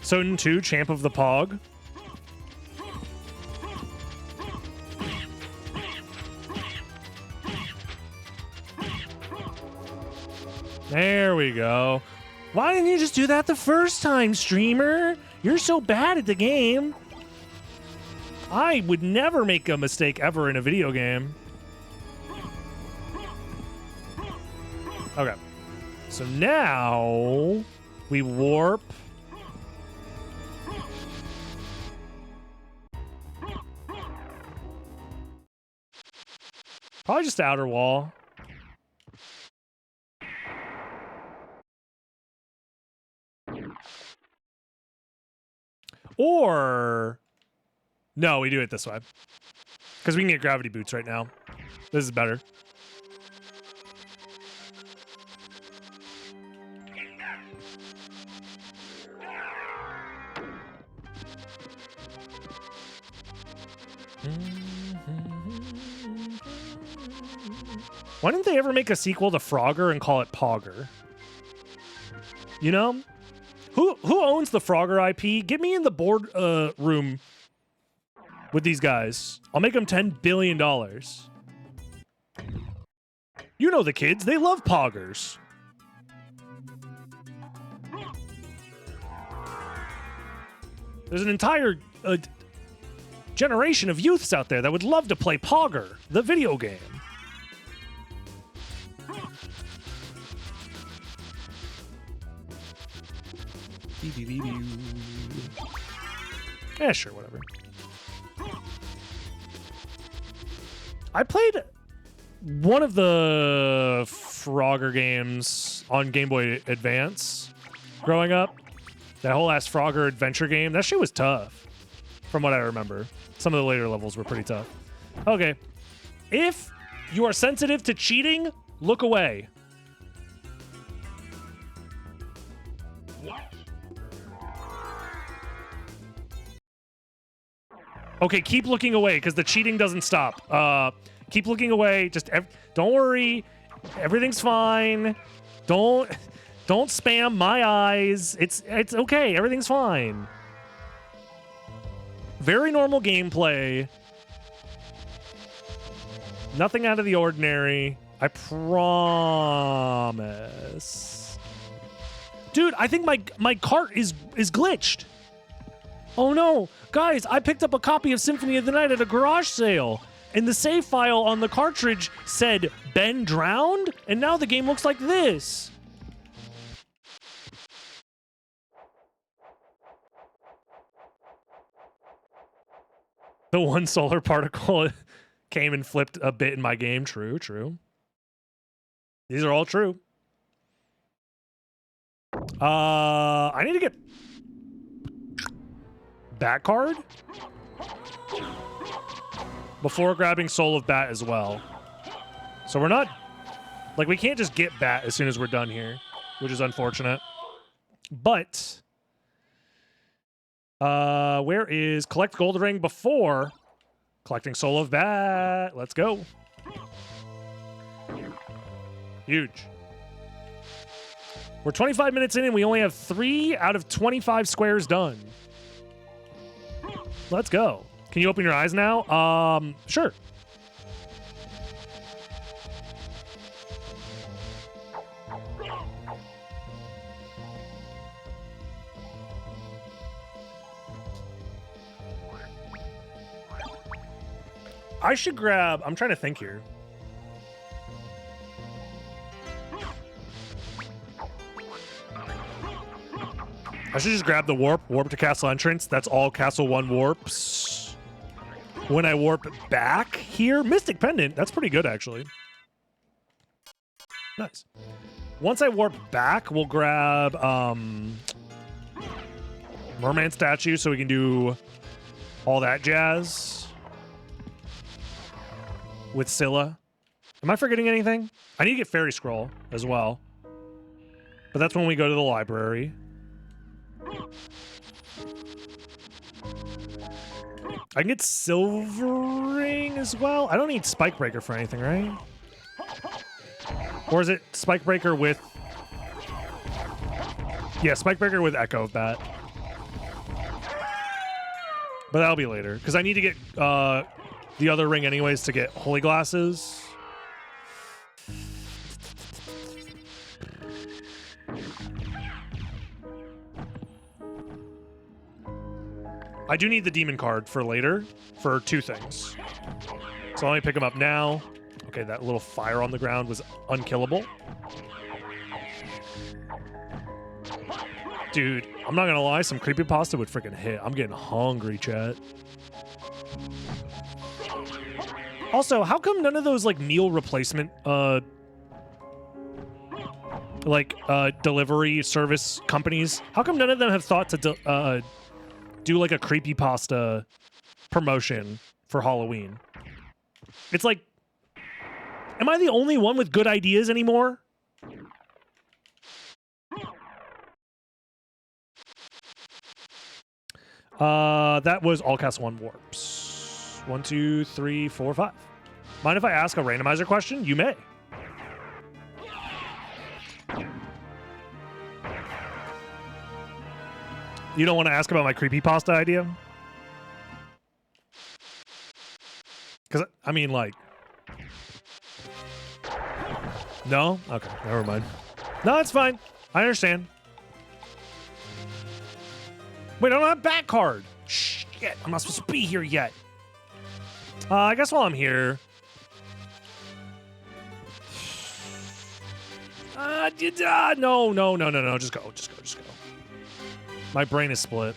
[SPEAKER 1] Soden 2, Champ of the Pog. There we go. Why didn't you just do that the first time, streamer? You're so bad at the game. I would never make a mistake ever in a video game. Okay. So now we warp. Probably just the outer wall. Or no, we do it this way. Because we can get gravity boots right now. This is better. Why didn't they ever make a sequel to Frogger and call it Pogger? You know? Who owns the Frogger IP? Get me in the board room with these guys. I'll make them $10 billion. You know the kids. They love Poggers. There's an entire generation of youths out there that would love to play Pogger, the video game. Yeah, sure, whatever. I played one of the Frogger games on Game Boy Advance growing up. That whole ass Frogger adventure game. That shit was tough, from what I remember. Some of the later levels were pretty tough. Okay. If you are sensitive to cheating, look away. Okay, keep looking away because the cheating doesn't stop. Keep looking away. Just don't worry. Everything's fine. Don't spam my eyes. It's okay. Everything's fine. Very normal gameplay. Nothing out of the ordinary. I promise. Dude, I think my cart is glitched. Oh no, guys, I picked up a copy of Symphony of the Night at a garage sale, and the save file on the cartridge said Ben drowned, and now the game looks like this. The one solar particle came and flipped a bit in my game. True, true. These are all true. I need to get Bat card before grabbing Soul of Bat as well. So we're not, like, we can't just get Bat as soon as we're done here, which is unfortunate. But where is collect gold ring before collecting Soul of Bat? Let's go. Huge. We're 25 minutes in and we only have 3 out of 25 squares done. Let's go. Can you open your eyes now? Sure. I should grab, I'm trying to think here. I should just grab the warp to castle entrance. That's all castle 1 warps. when I warp back here. Mystic Pendant, that's pretty good, actually. Nice. Once I warp back, we'll grab Merman Statue so we can do all that jazz with Scylla. Am I forgetting anything? I need to get Fairy Scroll as well. But that's when we go to the library. I can get Silver Ring as well. I don't need Spike Breaker for anything, right? Or is it Spike Breaker with... Yeah, Spike Breaker with Echo of Bat. But that'll be later. Because I need to get the other ring anyways to get Holy Glasses. I do need the demon card for later for 2 things. So let me pick them up now. Okay, that little fire on the ground was unkillable. Dude, I'm not gonna lie, some creepypasta would freaking hit. I'm getting hungry, chat. Also, how come none of those like meal replacement delivery service companies, how come none of them have thought to do like a creepypasta promotion for Halloween? It's like, am I the only one with good ideas anymore? That was all cast 1 warps. 1, 2, 3, 4, 5. Mind if I ask a randomizer question? You may. You don't want to ask about my creepypasta idea? Because, I mean, like... No? Okay, never mind. No, it's fine. I understand. Wait, I don't have a back card. Shit, I'm not supposed to be here yet. I guess while I'm here... No. Just go. My brain is split.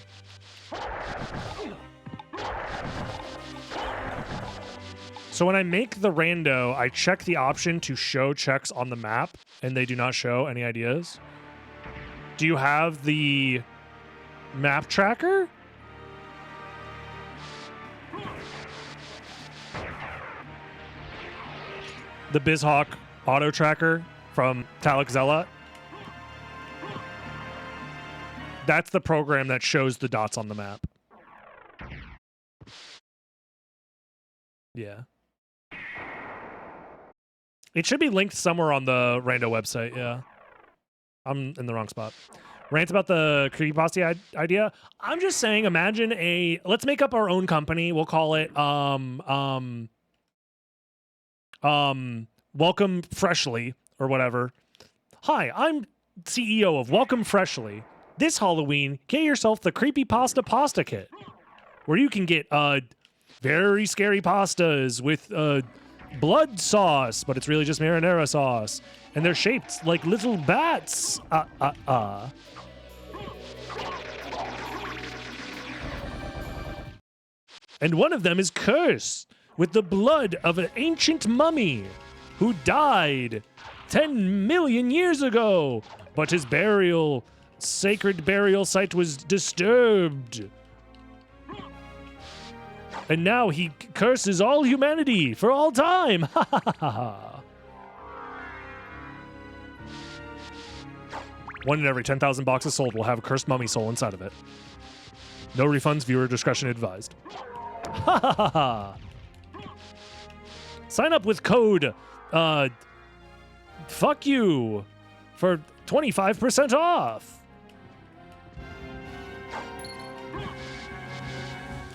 [SPEAKER 1] So when I make the rando, I check the option to show checks on the map, and they do not show any ideas. Do you have the map tracker? The BizHawk auto tracker from Talek Zealot? That's the program that shows the dots on the map. Yeah. It should be linked somewhere on the Rando website, yeah. I'm in the wrong spot. Rant about the creepypasta idea. I'm just saying, imagine let's make up our own company. We'll call it, Welcome Freshly, or whatever. Hi, I'm CEO of Welcome Freshly. This Halloween, get yourself the Creepypasta Pasta Kit, where you can get very scary pastas with blood sauce, but it's really just marinara sauce, and they're shaped like little bats. And one of them is cursed with the blood of an ancient mummy who died 10 million years ago, but his sacred burial site was disturbed. And now he curses all humanity for all time. Ha ha ha ha. 1 in every 10,000 boxes sold will have a cursed mummy soul inside of it. No refunds, viewer discretion advised. Ha ha ha ha. Sign up with code fuck you for 25% off.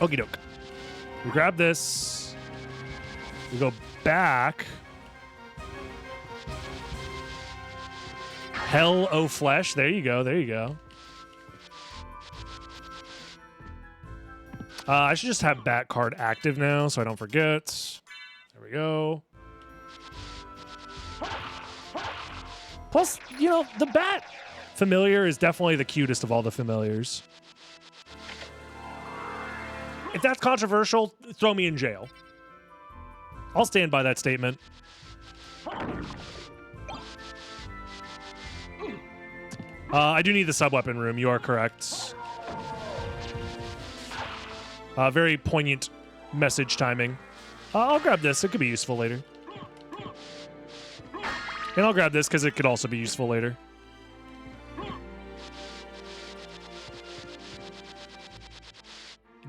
[SPEAKER 1] Okie doke. We grab this. We go back. Hell O Flesh. There you go. There you go. I should just have Bat card active now so I don't forget. There we go. Plus, you know, the Bat familiar is definitely the cutest of all the familiars. If that's controversial, throw me in jail. I'll stand by that statement. I do need the sub-weapon room. You are correct. Very poignant message timing. I'll grab this. It could be useful later. And I'll grab this because it could also be useful later.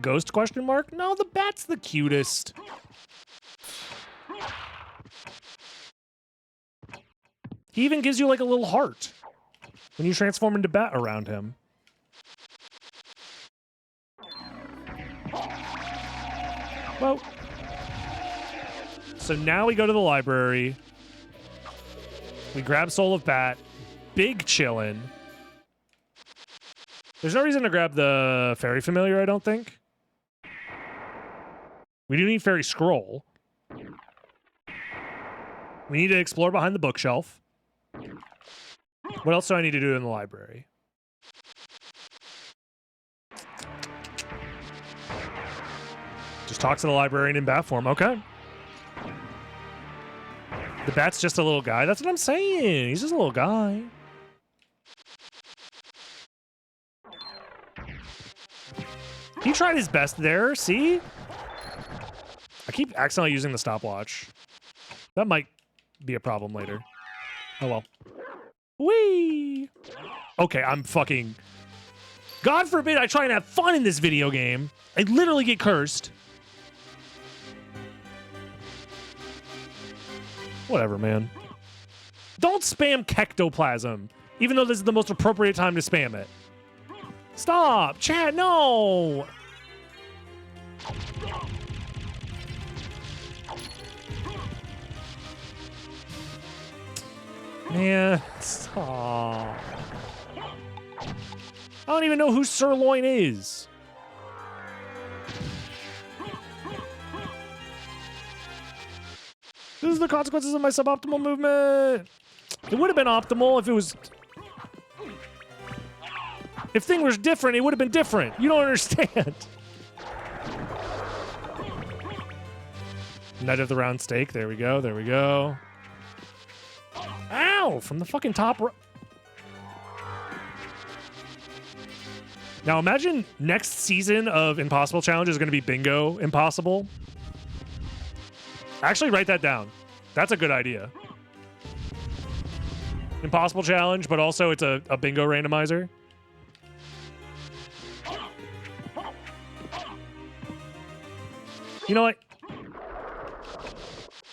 [SPEAKER 1] Ghost question mark? No, the bat's the cutest. He even gives you like a little heart when you transform into bat around him. Well, so now we go to the library. We grab Soul of Bat. Big chillin'. There's no reason to grab the Fairy Familiar, I don't think. We do need Fairy Scroll. We need to explore behind the bookshelf. What else do I need to do in the library? Just talk to the librarian in bat form. Okay. The bat's just a little guy. That's what I'm saying. He's just a little guy. He tried his best there. See? I keep accidentally using the stopwatch. That might be a problem later. Oh well. Whee! Okay, I'm fucking... God forbid I try and have fun in this video game. I literally get cursed. Whatever, man. Don't spam Kectoplasm, even though this is the most appropriate time to spam it. Stop! Chat, no! Man, stop. I don't even know who Sirloin is. This is the consequences of my suboptimal movement. It would have been optimal if it was... If things were different, it would have been different. You don't understand. Night of the Round Stake. There we go. There we go. Ow! From the fucking top row. Now imagine next season of Impossible Challenge is going to be Bingo Impossible. Actually, write that down. That's a good idea. Impossible Challenge, but also it's a bingo randomizer. You know what?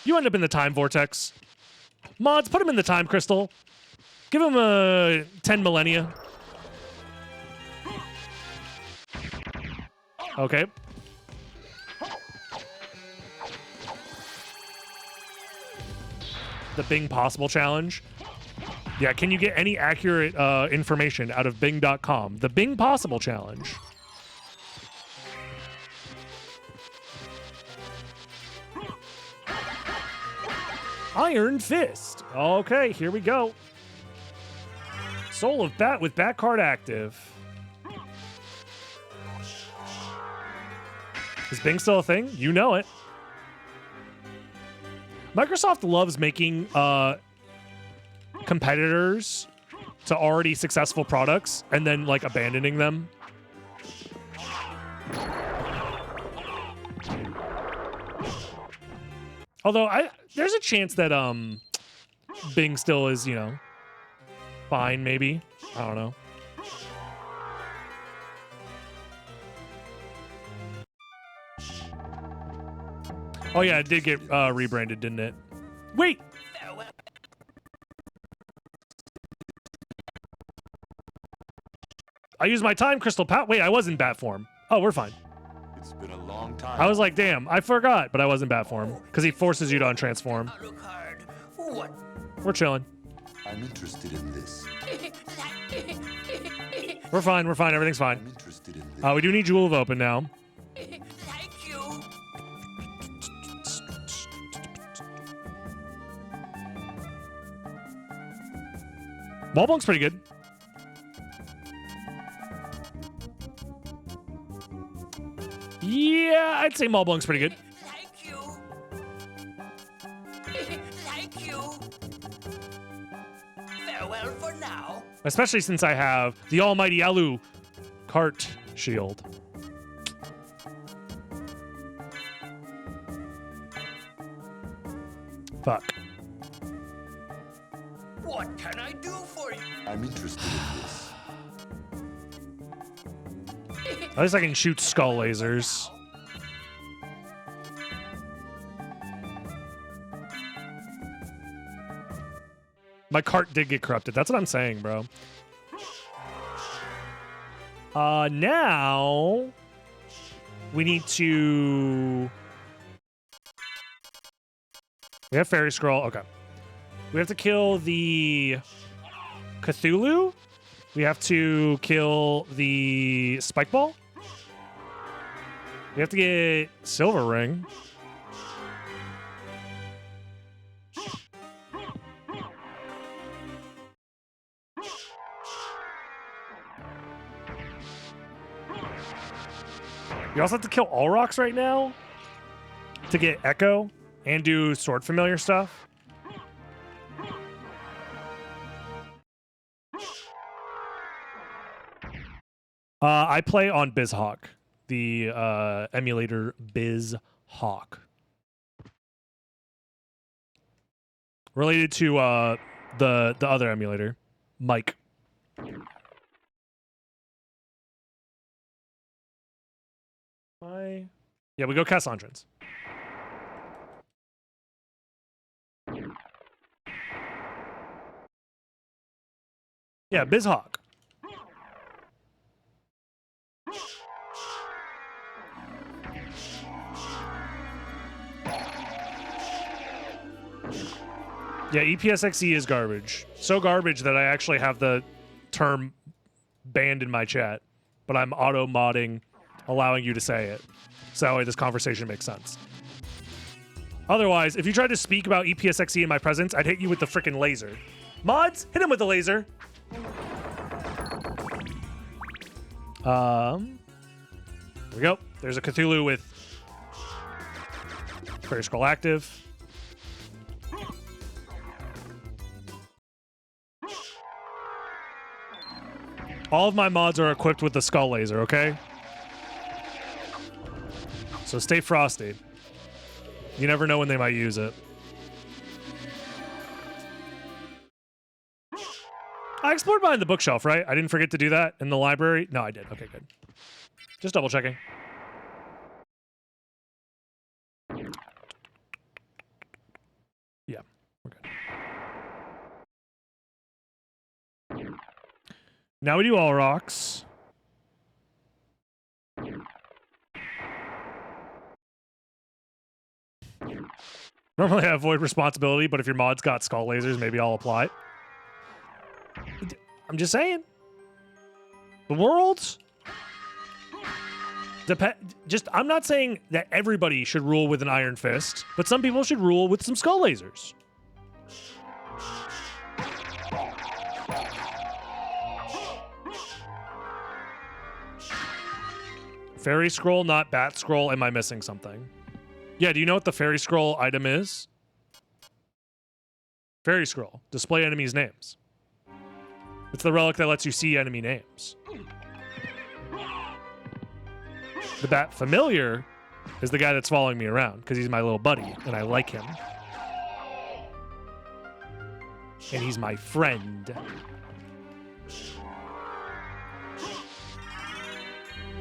[SPEAKER 1] You end up in the time vortex. Mods, put him in the time crystal. Give him 10 millennia. Okay. The Bing Possible Challenge. Yeah, can you get any accurate information out of Bing.com? The Bing Possible Challenge. Iron Fist. Okay, here we go. Soul of Bat with Bat card active. Is Bing still a thing? You know it. Microsoft loves making competitors to already successful products and then like abandoning them. Although there's a chance that Bing still is, you know, fine maybe. I don't know. Oh yeah, it did get rebranded, didn't it? Wait! I used my time crystal Wait, I was in bat form. Oh, we're fine.
[SPEAKER 5] It's been a long time.
[SPEAKER 1] I was like, damn, I forgot, but I was in bat form. Because he forces you to untransform. We're chilling.
[SPEAKER 5] I'm interested in this.
[SPEAKER 1] We're fine, everything's fine.
[SPEAKER 5] I'm interested in this.
[SPEAKER 1] We do need Jewel of Open now.
[SPEAKER 6] Thank you.
[SPEAKER 1] Wallbunk's pretty good. Yeah, I'd say Maul Blunk's pretty good.
[SPEAKER 6] Thank you. Thank you. Farewell for now.
[SPEAKER 1] Especially since I have the almighty Alu cart shield. Fuck.
[SPEAKER 6] What can I do for you?
[SPEAKER 5] I'm interested in this.
[SPEAKER 1] At least I can shoot skull lasers. My cart did get corrupted. That's what I'm saying, bro. Now we need to. We have Fairy Scroll. Okay. We have to kill the Cthulhu. We have to kill the Spike Ball. We have to get Silver Ring. We also have to kill all rocks right now to get Echo and do Sword Familiar stuff. I play on BizHawk, the emulator BizHawk. Related to the other emulator, Mike. Yeah, we go Cassandrans. Yeah, BizHawk. Yeah, EPSXE is garbage. So garbage that I actually have the term banned in my chat, but I'm auto-modding, allowing you to say it. So that way this conversation makes sense. Otherwise, if you tried to speak about EPSXE in my presence, I'd hit you with the frickin' laser. Mods, hit him with the laser. There we go. There's a Cthulhu with Fairy Scroll active. All of my mods are equipped with the skull laser, okay? So stay frosty. You never know when they might use it. I explored behind the bookshelf, right? I didn't forget to do that in the library. No, I did. Okay, good. Just double checking. Yeah, we're good. Now we do all rocks. Normally I avoid responsibility, but if your mod's got skull lasers, maybe I'll apply it. I'm just saying. The world just I'm not saying that everybody should rule with an iron fist, but some people should rule with some skull lasers. Fairy scroll, not bat scroll. Am I missing something? Yeah, do you know what the fairy scroll item is? Fairy scroll. Display enemies' names. It's the relic that lets you see enemy names. The bat familiar is the guy that's following me around because he's my little buddy and I like him. And he's my friend.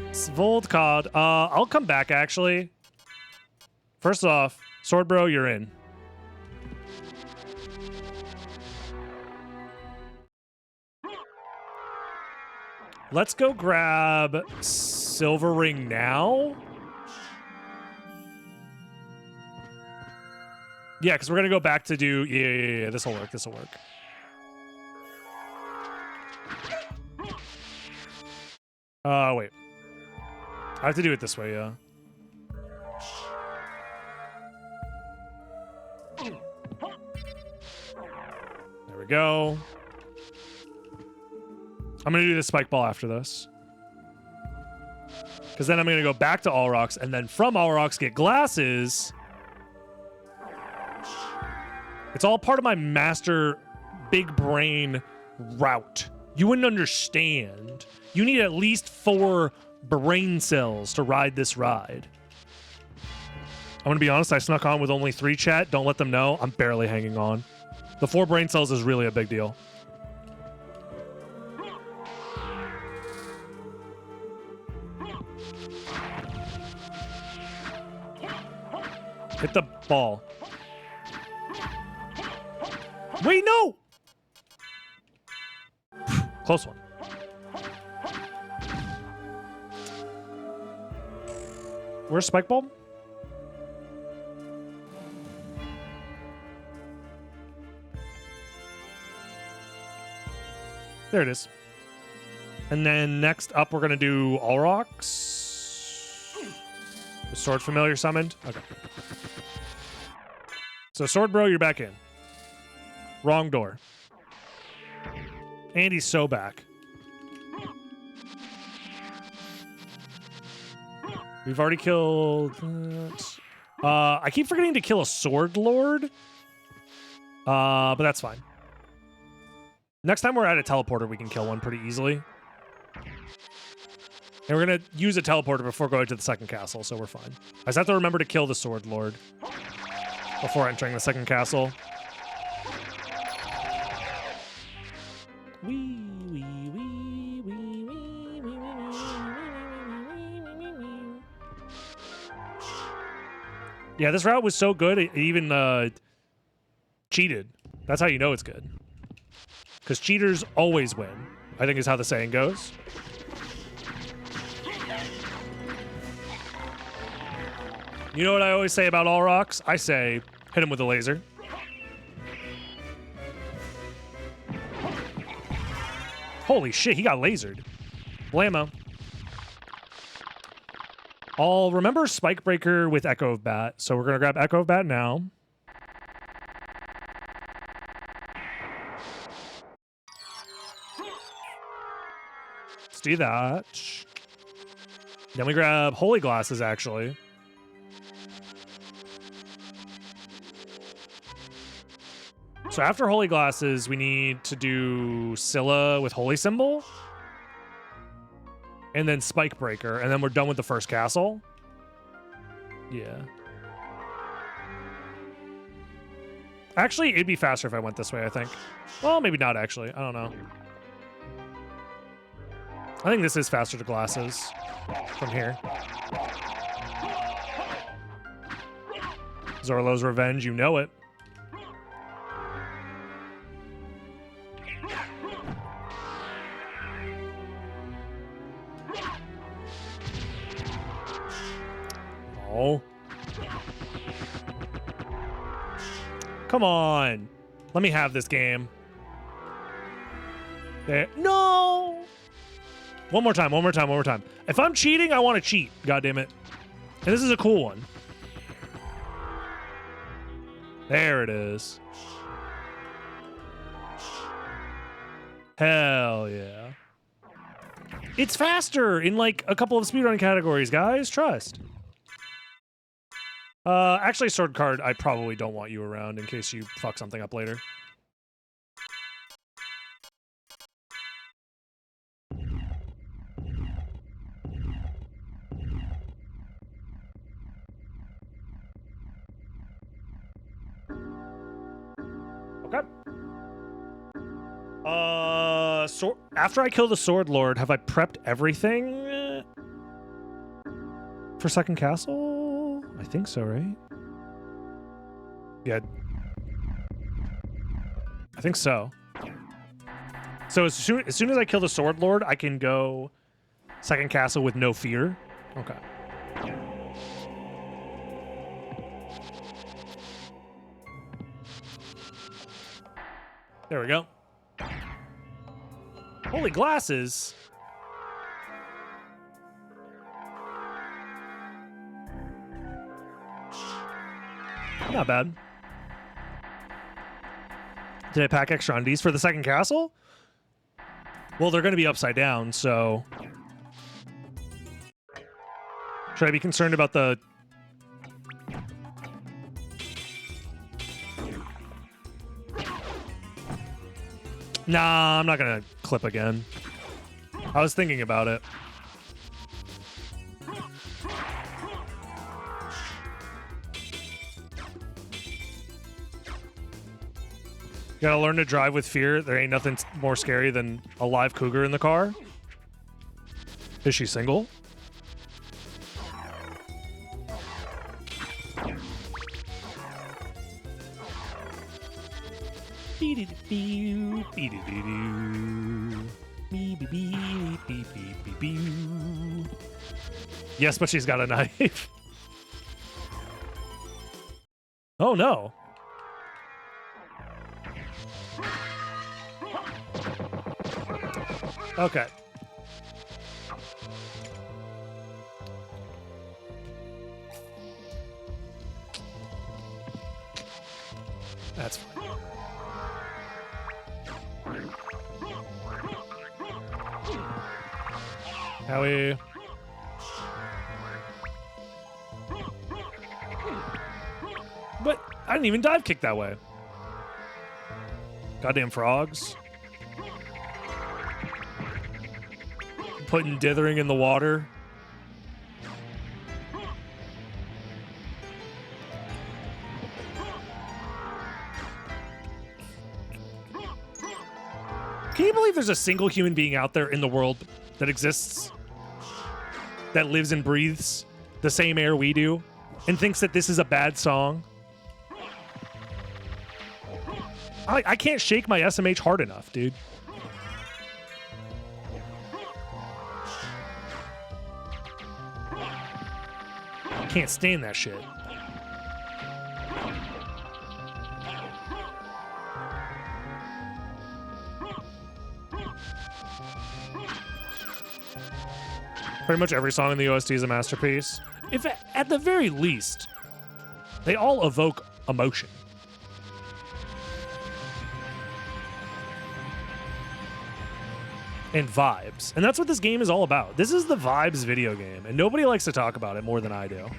[SPEAKER 1] Svold cod. I'll come back actually. First off, Sword Bro, you're in. Let's go grab Silver Ring now. Yeah, because we're going to go back to do... Yeah. This will work. This will work. Wait. I have to do it this way, yeah. There we go. I'm going to do the spike ball after this. Because then I'm going to go back to All Rocks, and then from All Rocks get glasses. It's all part of my master big brain route. You wouldn't understand. You need at least 4 brain cells to ride this ride. I'm going to be honest, I snuck on with only 3, chat. Don't let them know. I'm barely hanging on. The 4 brain cells is really a big deal. Hit the ball. Wait, no! Close one. Where's Spike Bulb? There it is. And then next up, we're going to do All Rocks. The Sword Familiar summoned. Okay. So Sword Bro, you're back in. Wrong door. Andy's so back. We've already killed... I keep forgetting to kill a Sword Lord. But that's fine. Next time we're at a teleporter, we can kill one pretty easily. And we're going to use a teleporter before going to the second castle, so we're fine. I just have to remember to kill the Sword Lord before entering the second castle. Yeah, this route was so good, it even cheated. That's how you know it's good. Because cheaters always win, I think is how the saying goes. You know what I always say about All Rocks? I say, hit him with a laser. Holy shit, he got lasered. Blammo. I'll remember Spike Breaker with Echo of Bat, so we're going to grab Echo of Bat now. Let's do that. Then we grab Holy Glasses, actually. So after Holy Glasses, we need to do Scylla with Holy Symbol. And then Spike Breaker. And then we're done with the first castle. Yeah. Actually, it'd be faster if I went this way, I think. Well, maybe not, actually. I don't know. I think this is faster to glasses from here. Zorlo's Revenge, you know it. Oh. Come on. Let me have this game. There. No! One more time, one more time, one more time. If I'm cheating, I want to cheat. God damn it. And this is a cool one. There it is. Hell yeah. It's faster in like a couple of speedrun categories, guys. Trust. Actually, Sword Card, I probably don't want you around in case you fuck something up later. Okay. So after I kill the Sword Lord, have I prepped everything for second castle? I think so, right? Yeah. I think so. So as soon as I kill the Sword Lord, I can go second castle with no fear. Okay. There we go. Holy glasses. Not bad. Did I pack extra undies for the second castle? Well, they're going to be upside down, so... Should I be concerned about the... Nah, I'm not gonna clip again. I was thinking about it. You gotta learn to drive with fear. There ain't nothing more scary than a live cougar in the car. Is she single? Yes, but she's got a knife. Oh no. Okay. That's fine. Howie. But I didn't even dive kick that way. Goddamn frogs. Putting dithering in the water. Can you believe there's a single human being out there in the world that exists, that lives and breathes the same air we do, and thinks that this is a bad song? I can't shake my SMH hard enough, dude. Can't stand that shit. Pretty much every song in the OST is a masterpiece. If at the very least, they all evoke emotion. And vibes. And that's what this game is all about. This is the vibes video game, and nobody likes to talk about it more than I do.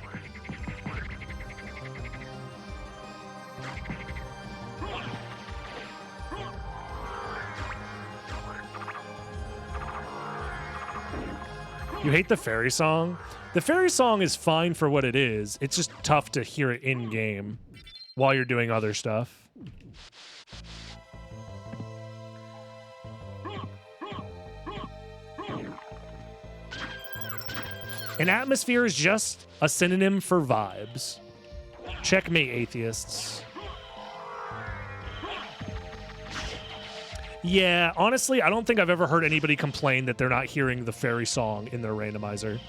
[SPEAKER 1] You hate the fairy song? The fairy song is fine for what it is. It's just tough to hear it in-game while you're doing other stuff. An atmosphere is just a synonym for vibes. Checkmate, atheists. Yeah, honestly, I don't think I've ever heard anybody complain that they're not hearing the fairy song in their randomizer.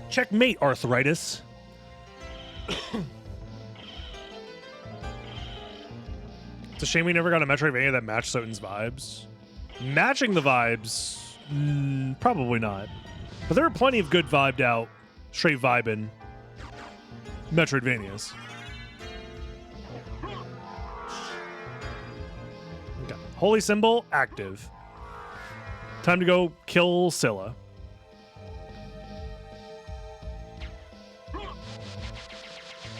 [SPEAKER 1] Checkmate, arthritis. It's a shame we never got a Metroidvania that matched Soten's vibes. Matching the vibes, probably not. But there are plenty of good vibed out, straight vibing Metroidvanias. Okay. Holy Symbol, active. Time to go kill Scylla.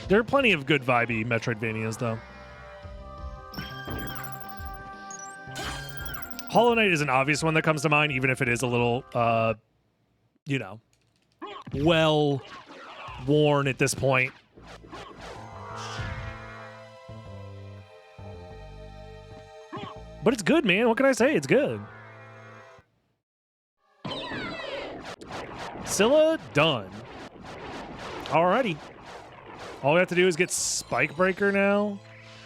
[SPEAKER 1] There are plenty of good vibey Metroidvanias, though. Hollow Knight is an obvious one that comes to mind, even if it is a little, you know, well worn at this point. But it's good, man. What can I say? It's good. Scylla, done. Alrighty. All we have to do is get Spike Breaker now.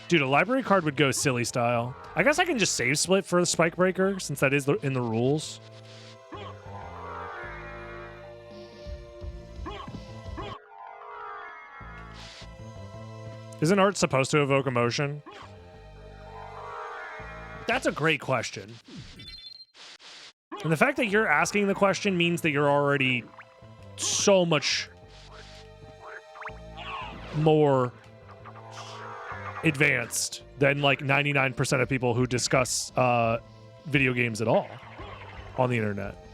[SPEAKER 1] Dude, a library card would go silly style. I guess I can just save split for the Spike Breaker, since that is in the rules. Isn't art supposed to evoke emotion? That's a great question. And the fact that you're asking the question means that you're already so much more advanced than like 99% of people who discuss video games at all on the internet.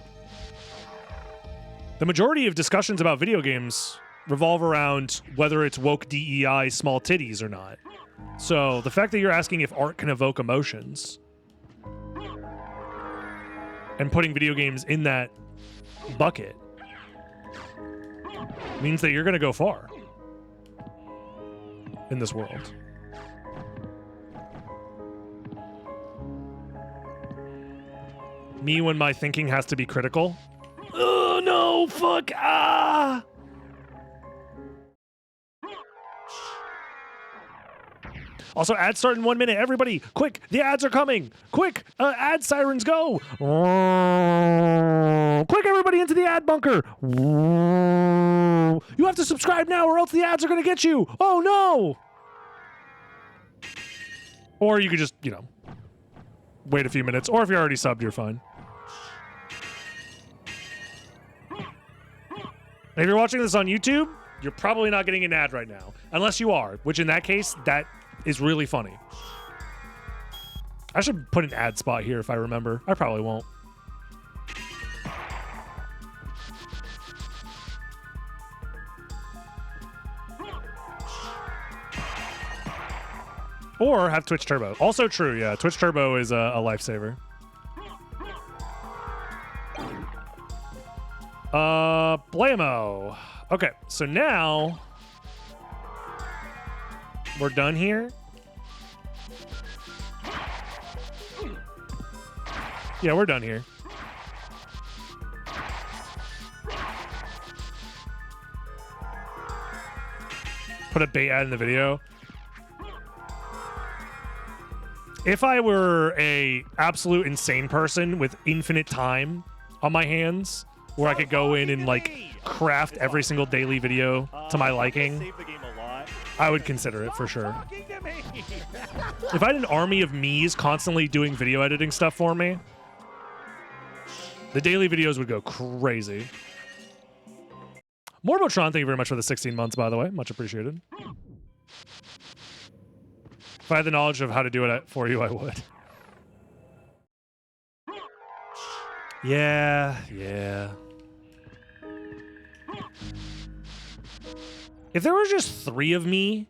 [SPEAKER 1] The majority of discussions about video games revolve around whether it's woke DEI small titties or not. So the fact that you're asking if art can evoke emotions and putting video games in that bucket means that you're going to go far in this world. Me when my thinking has to be critical. Oh no, fuck, ah! Also, ads start in 1 minute. Everybody, quick, the ads are coming. Quick, ad sirens go. Quick, everybody into the ad bunker. You have to subscribe now or else the ads are going to get you. Oh, no. Or you could just, you know, wait a few minutes. Or if you're already subbed, you're fine. If you're watching this on YouTube, you're probably not getting an ad right now. Unless you are, which in that case, that is really funny. I should put an ad spot here if I remember. I probably won't. Or have Twitch Turbo. Also true, yeah. Twitch Turbo is a lifesaver. Blammo. Okay, so now we're done here. Yeah, we're done here. Put a bait ad in the video. If I were a absolute insane person with infinite time on my hands, where I could go in and like craft every single daily video to my liking, I would consider it for sure. If I had an army of me's constantly doing video editing stuff for me, the daily videos would go crazy. Morbotron, thank you very much for the 16 months, by the way. Much appreciated. If I had the knowledge of how to do it for you, I would. Yeah. If there were just 3 of me,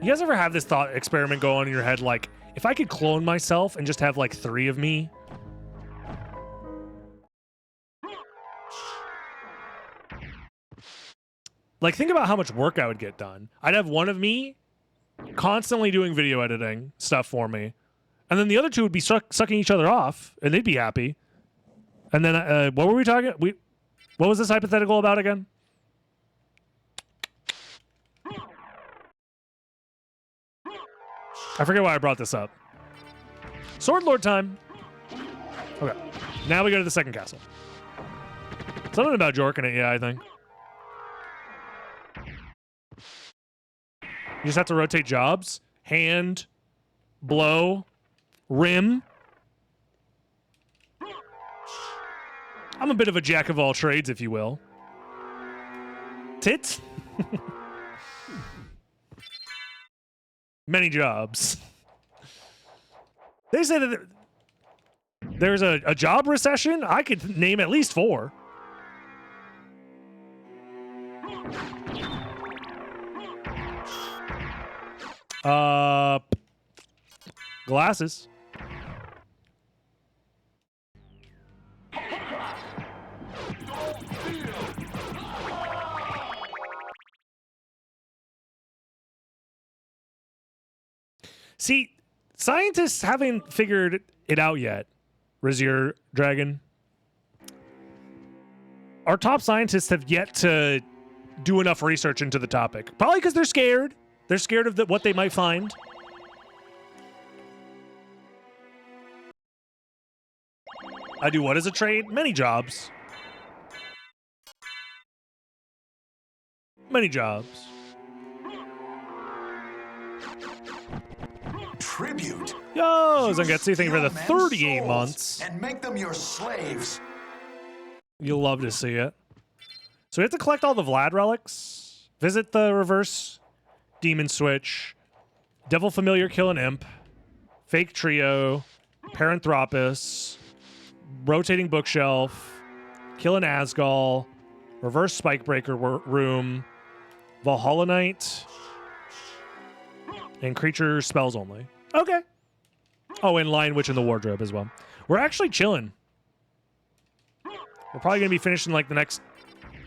[SPEAKER 1] you guys ever have this thought experiment go on in your head, like, if I could clone myself and just have like 3 of me? Like, think about how much work I would get done. I'd have one of me constantly doing video editing stuff for me, and then the other 2 would be sucking each other off, and they'd be happy. And then, what were we talking? What was this hypothetical about again? I forget why I brought this up. Sword Lord time. Okay. Now we go to the second castle. Something about Jork in it, yeah, I think. You just have to rotate jobs. Hand, blow, rim. I'm a bit of a jack of all trades, if you will. Tits? Many jobs. They say that there's a job recession. I could name at least 4. Glasses. See, scientists haven't figured it out yet, Razier Dragon. Our top scientists have yet to do enough research into the topic. Probably because they're scared. They're scared of what they might find. I do what as a trade? Many jobs. Many jobs.
[SPEAKER 8] Tribute.
[SPEAKER 1] Yo, Zangetsu, thank you for the 38 months.
[SPEAKER 8] And make them your slaves.
[SPEAKER 1] You'll love to see it. So we have to collect all the Vlad relics, visit the reverse Demon Switch, Devil Familiar Kill an Imp, Fake Trio, Paranthropus, Rotating Bookshelf, Kill an Asgall, Reverse Spikebreaker Room, Valhalla Knight, and Creature Spells Only. Okay. Oh, and Lion Witch in the Wardrobe as well. We're actually chilling. We're probably going to be finished in like the next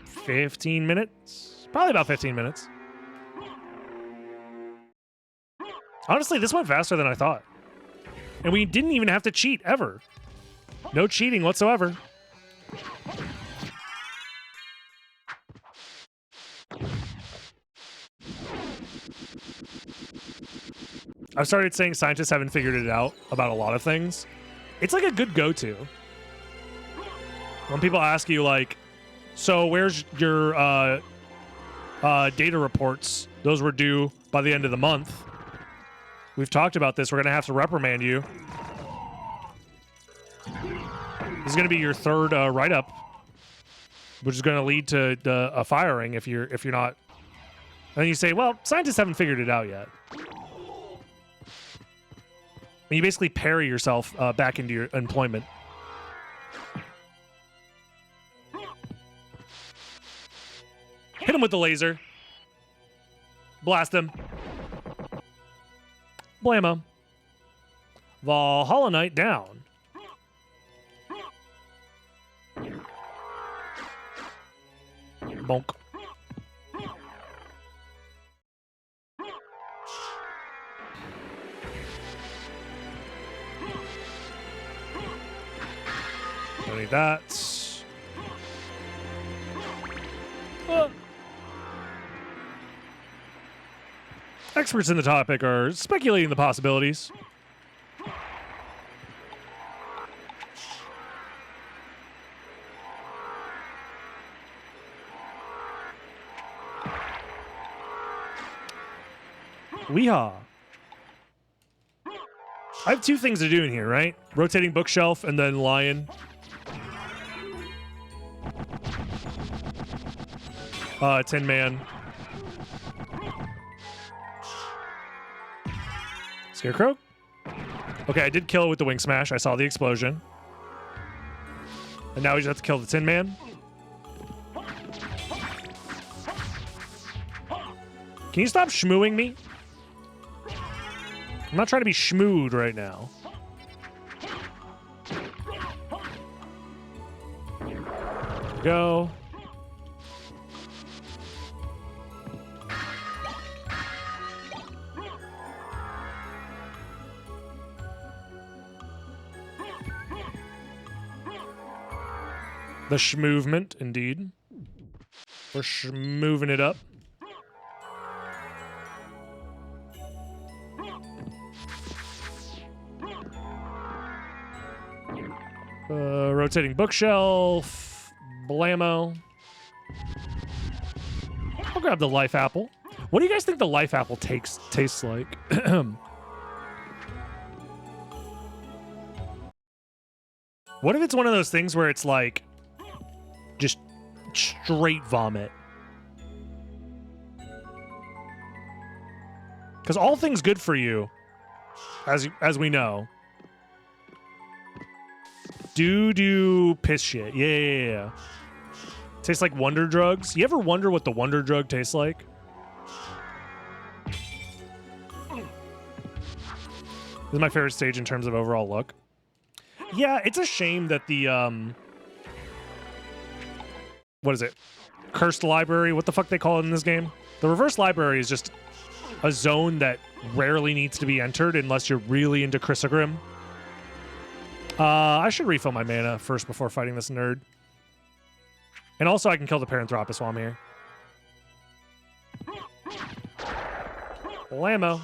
[SPEAKER 1] 15 minutes. Probably about 15 minutes. Honestly, this went faster than I thought. And we didn't even have to cheat, ever. No cheating whatsoever. I've started saying scientists haven't figured it out about a lot of things. It's like a good go-to. When people ask you, like, so where's your data reports? Those were due by the end of the month. We've talked about this. We're going to have to reprimand you. This is going to be your third write-up, which is going to lead to a firing if you're not. And then you say, well, scientists haven't figured it out yet. And you basically parry yourself back into your employment. Hit him with the laser. Blast him. Blammo. Valhalla Knight down. Bonk. Don't need that. Experts in the topic are speculating the possibilities. Weehaw. I have two things to do in here, right? Rotating bookshelf and then lion. Tin Man. Scarecrow? Okay, I did kill it with the wing smash. I saw the explosion. And now we just have to kill the Tin Man. Can you stop schmooing me? I'm not trying to be schmooed right now. Go. The schmovement, indeed. We're schmoving it up. Rotating bookshelf. Blammo. I'll grab the life apple. What do you guys think the life apple tastes like? What if it's one of those things where it's like just straight vomit? Because all things good for you, as we know, do piss shit. Yeah. Tastes like Wonder Drugs. You ever wonder what the Wonder Drug tastes like? This is my favorite stage in terms of overall look. Yeah, it's a shame that the what is it? Cursed Library? What the fuck they call it in this game? The Reverse Library is just a zone that rarely needs to be entered unless you're really into Chrysogrim. I should refill my mana first before fighting this nerd. And also I can kill the Paranthropus while I'm here. Blammo.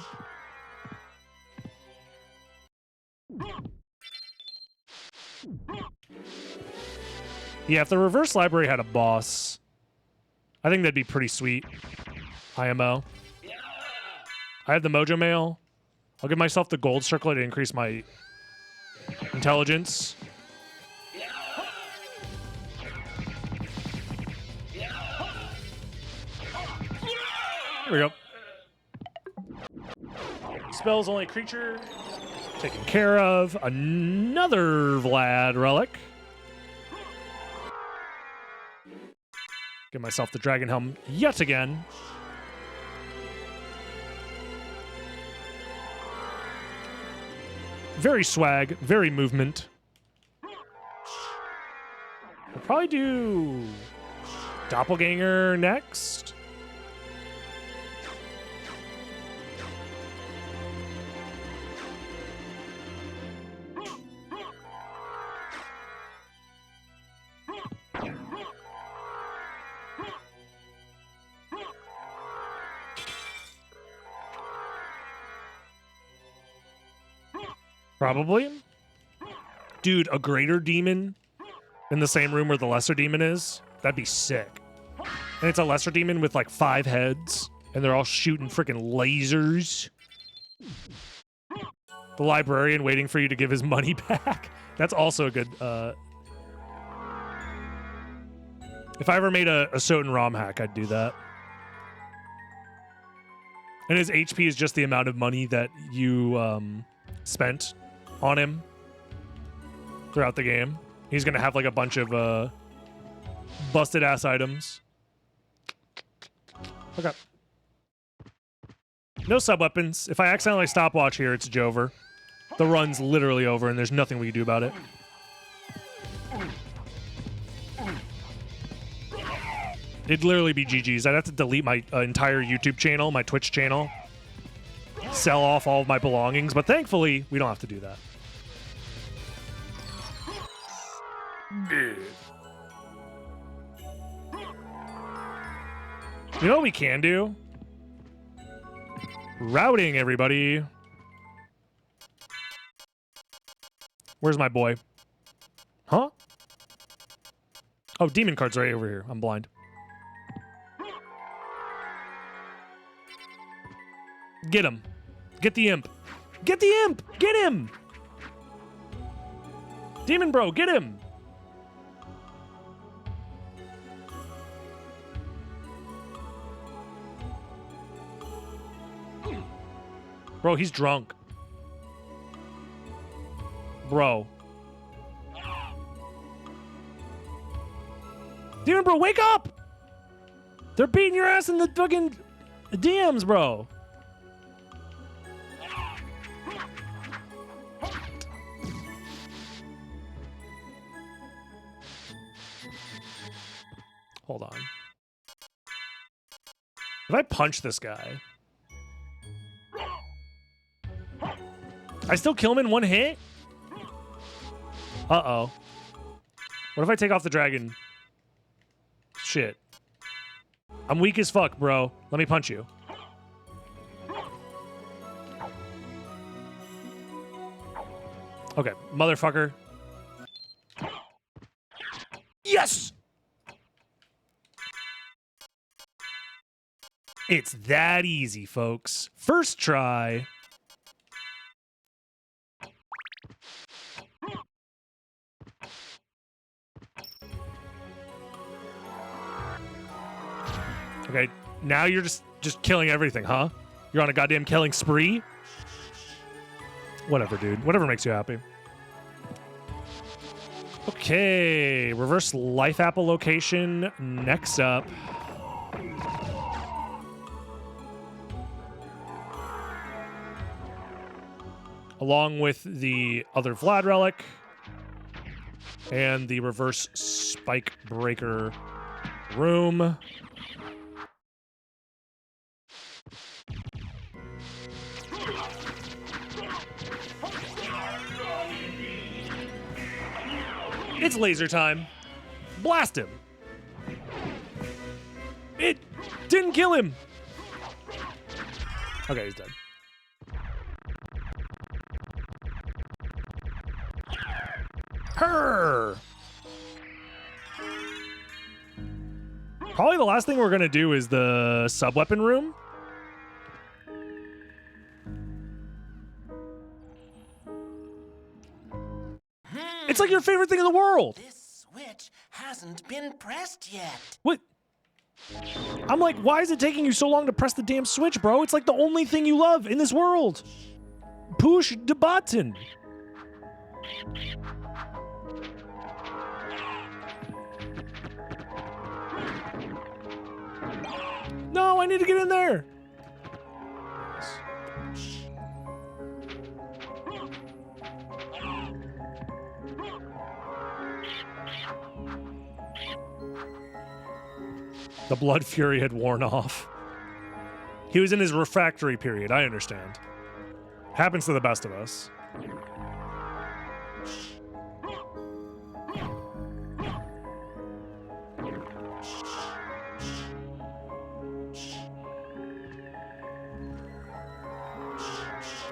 [SPEAKER 1] Yeah, if the Reverse Library had a boss, I think that'd be pretty sweet. IMO. I have the Mojo Mail. I'll give myself the gold circlet to increase my intelligence. There we go. Dispels only creature. Taken care of. Another Vlad relic. Give myself the Dragon Helm yet again. Very swag, very movement. We'll probably do Doppelganger next. Probably. Dude, a greater demon in the same room where the lesser demon is? That'd be sick. And it's a lesser demon with like 5 heads, and they're all shooting freaking lasers. The librarian waiting for you to give his money back. That's also a good... If I ever made a Soten ROM hack, I'd do that. And his HP is just the amount of money that you spent on him throughout the game. He's gonna have like a bunch of busted ass items. Okay. No sub weapons. If I accidentally stopwatch here, it's Jover. The run's literally over and there's nothing we can do about it. It'd literally be GG's. I'd have to delete my entire YouTube channel, my Twitch channel, sell off all of my belongings, but thankfully, we don't have to do that. You know what we can do? Routing, everybody. Where's my boy? Huh? Oh, demon card's right over here. I'm blind. Get him. Get the imp. Get the imp! Get him! Demon bro, get him! Bro, he's drunk. Bro. Demon bro, wake up! They're beating your ass in the fucking DMs, bro. Hold on. If I punch this guy, I still kill him in 1 hit? Uh-oh. What if I take off the dragon? Shit. I'm weak as fuck, bro. Let me punch you. Okay, motherfucker. Yes! It's that easy, folks. First try. Okay, now you're just killing everything, huh? You're on a goddamn killing spree? Whatever, dude. Whatever makes you happy. Okay, reverse life apple location next up. Along with the other Vlad relic and the reverse spike breaker room. It's laser time. Blast him. It didn't kill him. Okay, he's dead. Her. Probably the last thing we're gonna do is the sub-weapon room. It's like your favorite thing in the world.
[SPEAKER 6] This switch hasn't been pressed yet.
[SPEAKER 1] What? I'm like, why is it taking you so long to press the damn switch, bro? It's like the only thing you love in this world. push the button. No, I need to get in there. The blood fury had worn off. He was in his refractory period, I understand. Happens to the best of us.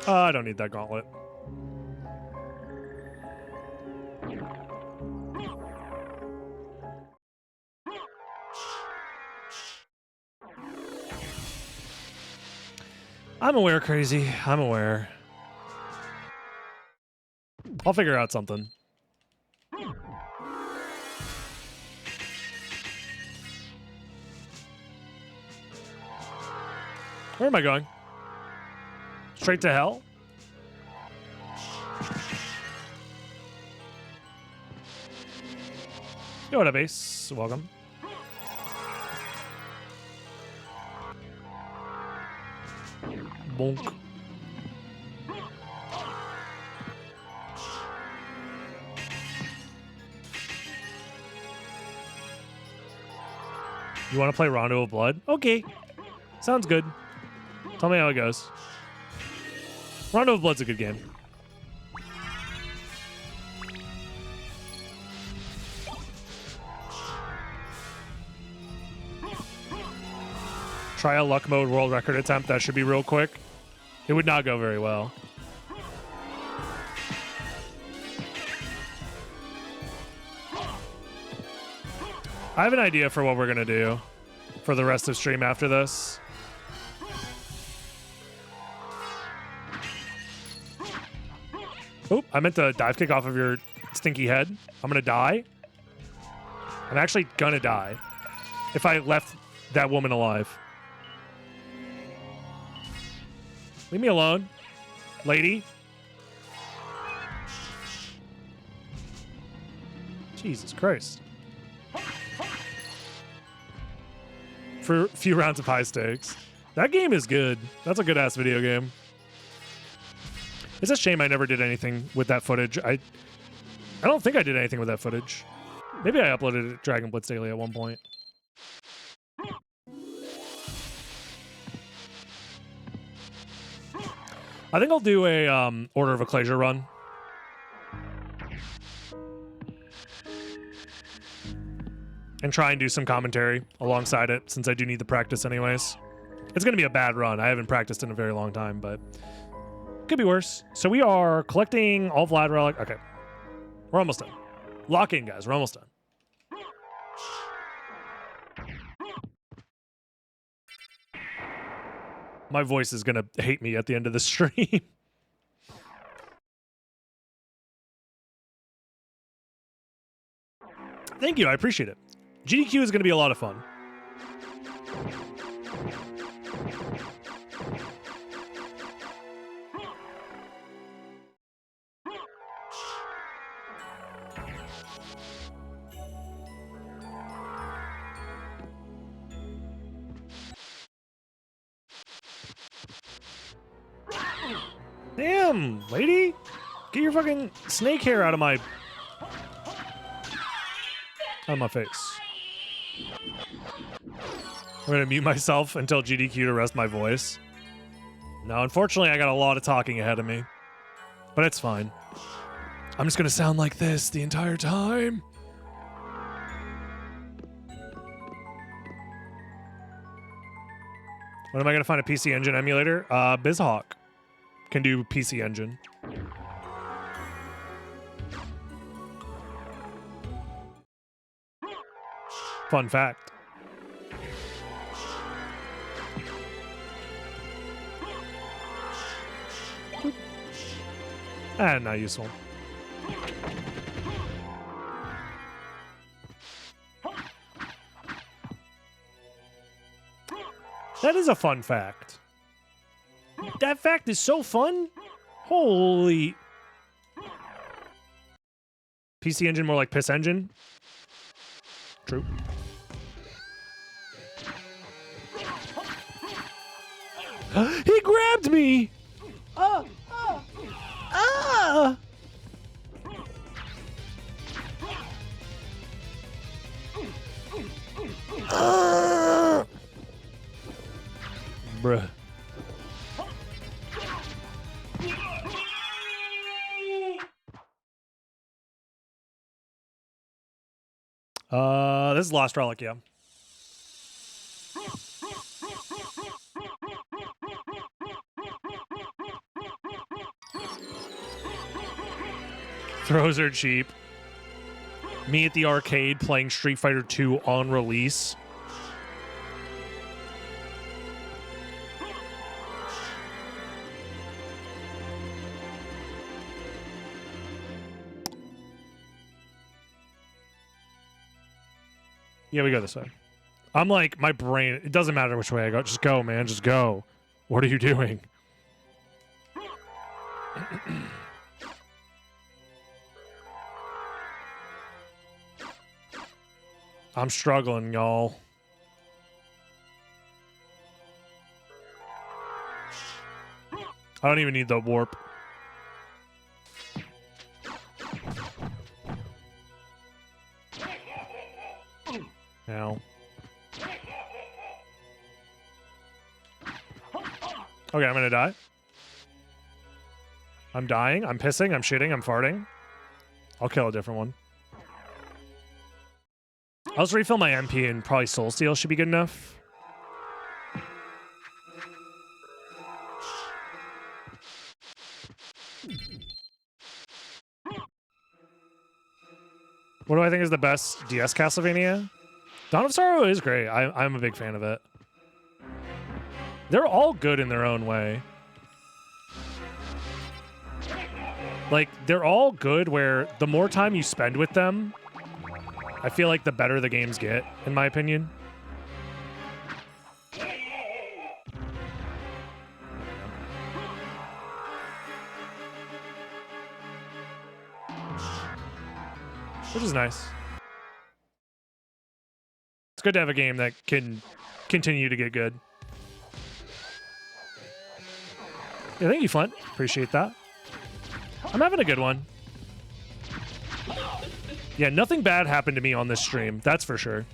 [SPEAKER 1] I don't need that gauntlet. I'm aware, Crazy. I'm aware. I'll figure out something. Where am I going? Straight to hell? Yo, what up, Ace? Welcome. Bonk. You want to play Rondo of Blood? Okay. Sounds good. Tell me how it goes. Rondo of Blood's a good game. Try a luck mode world record attempt. That should be real quick. It would not go very well. I have an idea for what we're going to do for the rest of stream after this. Oh, I meant to dive kick off of your stinky head. I'm going to die. I'm actually going to die if I left that woman alive. Leave me alone, lady. Jesus Christ. For a few rounds of high stakes. That game is good. That's a good-ass video game. It's a shame I never did anything with that footage. I don't think I did anything with that footage. Maybe I uploaded it to Dragon Blitz Daily at one point. I think I'll do a Order of Ecclesia run. And try and do some commentary alongside it, since I do need the practice anyways. It's going to be a bad run. I haven't practiced in a very long time, but could be worse. So we are collecting all Vlad Relic. Okay. We're almost done. Lock in, guys. We're almost done. My voice is going to hate me at the end of the stream. Thank you. I appreciate it. GDQ is going to be a lot of fun. Damn, lady. Get your fucking snake hair out of my face. I'm going to mute myself and tell GDQ to rest my voice. Now, unfortunately, I got a lot of talking ahead of me. But it's fine. I'm just going to sound like this the entire time. When am I going to find a PC Engine emulator? BizHawk can do PC Engine. Fun fact. Ah, not useful. That is a fun fact. That fact is so fun. Holy. PC Engine more like Piss Engine. True. He grabbed me! Bruh. This is Lost Relic, yeah. Throws are cheap. Me at the arcade playing Street Fighter 2 on release. Yeah, we go this way. I'm like, my brain, it doesn't matter which way I go. Just go, man. Just go. What are you doing? I'm struggling, y'all. I don't even need the warp. Now. Okay, I'm gonna die. I'm dying. I'm pissing. I'm shitting. I'm farting. I'll kill a different one. I'll just refill my MP and probably Soul Steel should be good enough. What do I think is the best DS Castlevania? Dawn of Sorrow is great. I'm a big fan of it. They're all good in their own way. Like, they're all good where the more time you spend with them, I feel like the better the games get, in my opinion. Which is nice. It's good to have a game that can continue to get good. Yeah, thank you, Flint. Appreciate that. I'm having a good one. Yeah, nothing bad happened to me on this stream, that's for sure.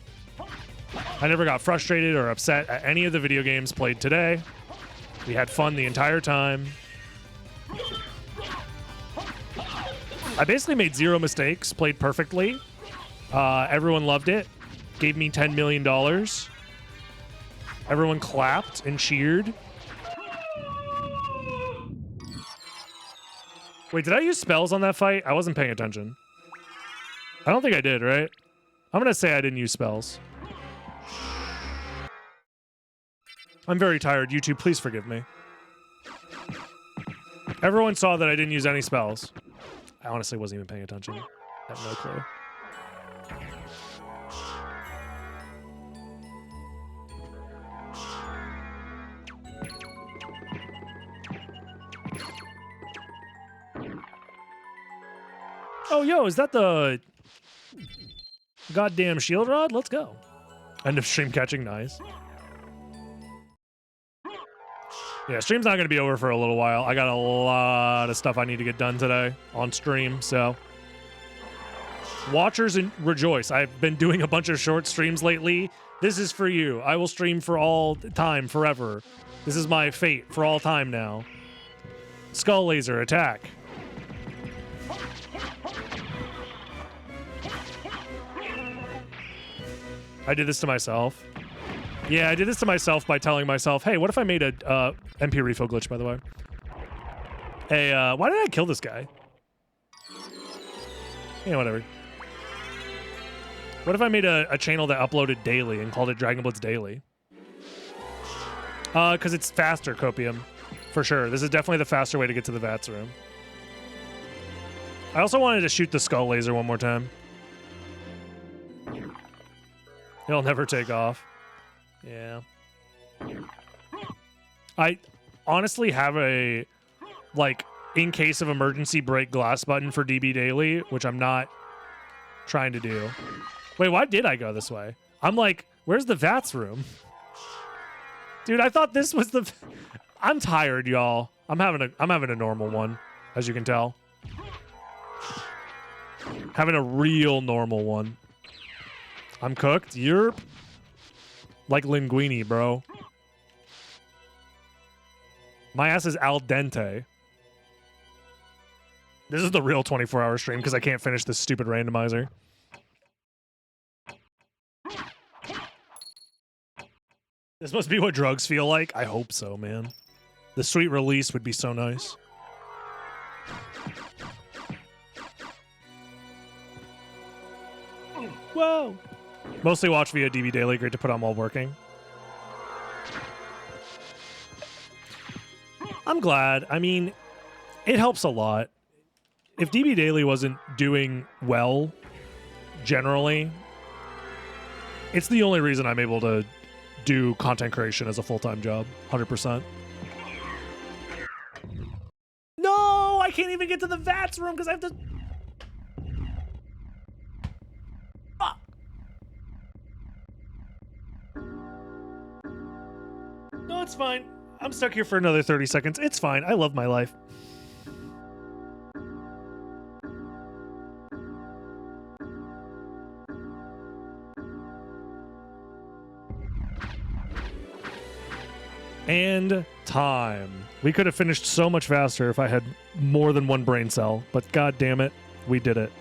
[SPEAKER 1] I never got frustrated or upset at any of the video games played today. We had fun the entire time. I basically made zero mistakes, played perfectly. Everyone loved it. Gave me $10 million. Everyone clapped and cheered. Wait, did I use spells on that fight? I wasn't paying attention. I don't think I did, right? I'm gonna say I didn't use spells. I'm very tired. YouTube, please forgive me. Everyone saw that I didn't use any spells. I honestly wasn't even paying attention. I have no clue. Oh, yo, is that the goddamn shield rod? Let's go. End of stream catching, nice. Yeah, stream's not going to be over for a little while. I got a lot of stuff I need to get done today on stream, so. Watchers and rejoice. I've been doing a bunch of short streams lately. This is for you. I will stream for all time, forever. This is my fate for all time now. Skull laser, attack. I did this to myself. Yeah, I did this to myself by telling myself, hey, what if I made a MP refill glitch, by the way? Hey, why did I kill this guy? Yeah, whatever. What if I made a channel that uploaded daily and called it Dragon Blitz Daily? Because it's faster, Copium. For sure. This is definitely the faster way to get to the VATS room. I also wanted to shoot the skull laser one more time. It'll never take off. Yeah. I honestly have a, like, in case of emergency break glass button for DB Daily, which I'm not trying to do. Wait, why did I go this way? I'm like, where's the VATS room? Dude, I thought this was the... I'm tired, y'all. I'm having a normal one, as you can tell. Having a real normal one. I'm cooked. You're like linguine, bro. My ass is al dente. This is the real 24-hour stream because I can't finish this stupid randomizer. This must be what drugs feel like. I hope so, man. The sweet release would be so nice. Whoa. Mostly watch via DB Daily. Great to put on while working. I'm glad. I mean, it helps a lot. If DB Daily wasn't doing well, generally, it's the only reason I'm able to do content creation as a full-time job. 100%. No! I can't even get to the VATS room because I have to... Fuck! No, it's fine. I'm stuck here for another 30 seconds. It's fine. I love my life. And time. We could have finished so much faster if I had more than one brain cell, but god damn it, we did it.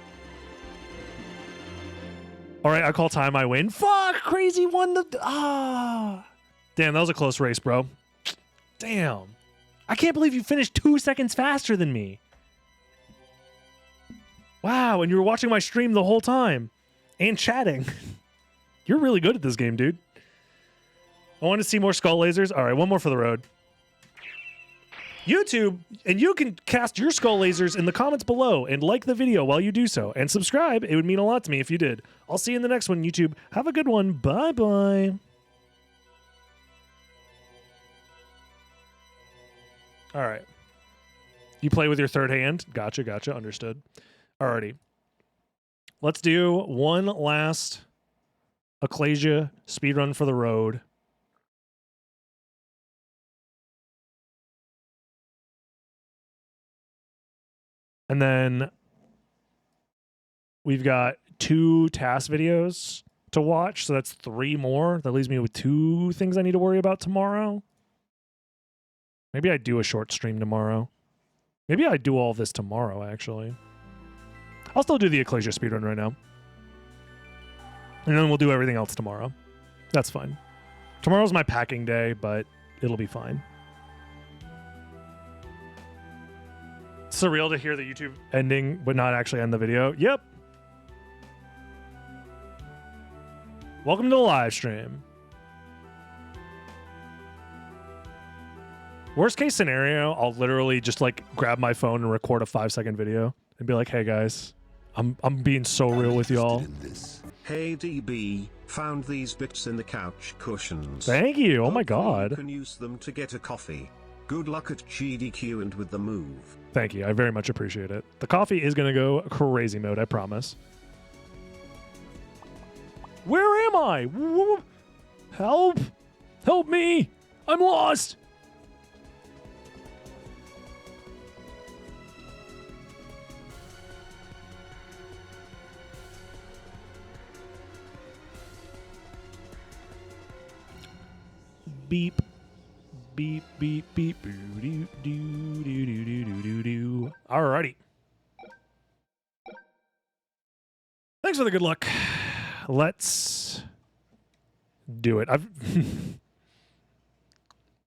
[SPEAKER 1] All right, I call time. I win. Fuck, crazy won the... Damn, that was a close race, bro. Damn. I can't believe you finished 2 seconds faster than me. Wow, and you were watching my stream the whole time. And chatting. You're really good at this game, dude. I want to see more skull lasers. All right, one more for the road. YouTube, and you can cast your skull lasers in the comments below and like the video while you do so. And subscribe. It would mean a lot to me if you did. I'll see you in the next one, YouTube. Have a good one. Bye-bye. All right. You play with your third hand? Gotcha, gotcha. Understood. Alrighty. Let's do one last Ecclesia speedrun for the road. And then we've got 2 task videos to watch, so that's 3 more. That leaves me with 2 things I need to worry about tomorrow. Maybe I do a short stream tomorrow. Maybe I do all of this tomorrow, actually. I'll still do the Ecclesia speedrun right now. And then we'll do everything else tomorrow. That's fine. Tomorrow's my packing day, but it'll be fine. Surreal to hear the YouTube ending, but not actually end the video. Yep. Welcome to the live stream. Worst case scenario, I'll literally just like grab my phone and record a 5-second video and be like, "Hey guys, I'm being so real with y'all."
[SPEAKER 2] Hey DB, found these bits in the couch cushions.
[SPEAKER 1] Thank you. Oh my
[SPEAKER 2] Hopefully
[SPEAKER 1] god.
[SPEAKER 2] You can use them to get a coffee. Good luck at SGDQ and with the move.
[SPEAKER 1] Thank you. I very much appreciate it. The coffee is going to go crazy mode, I promise. Where am I? Help! Help me! I'm lost! Beep. Beep, beep, beep, boo, doo, doo, doo, doo, doo, doo, doo, doo. Alrighty. Thanks for the good luck. Let's do it. This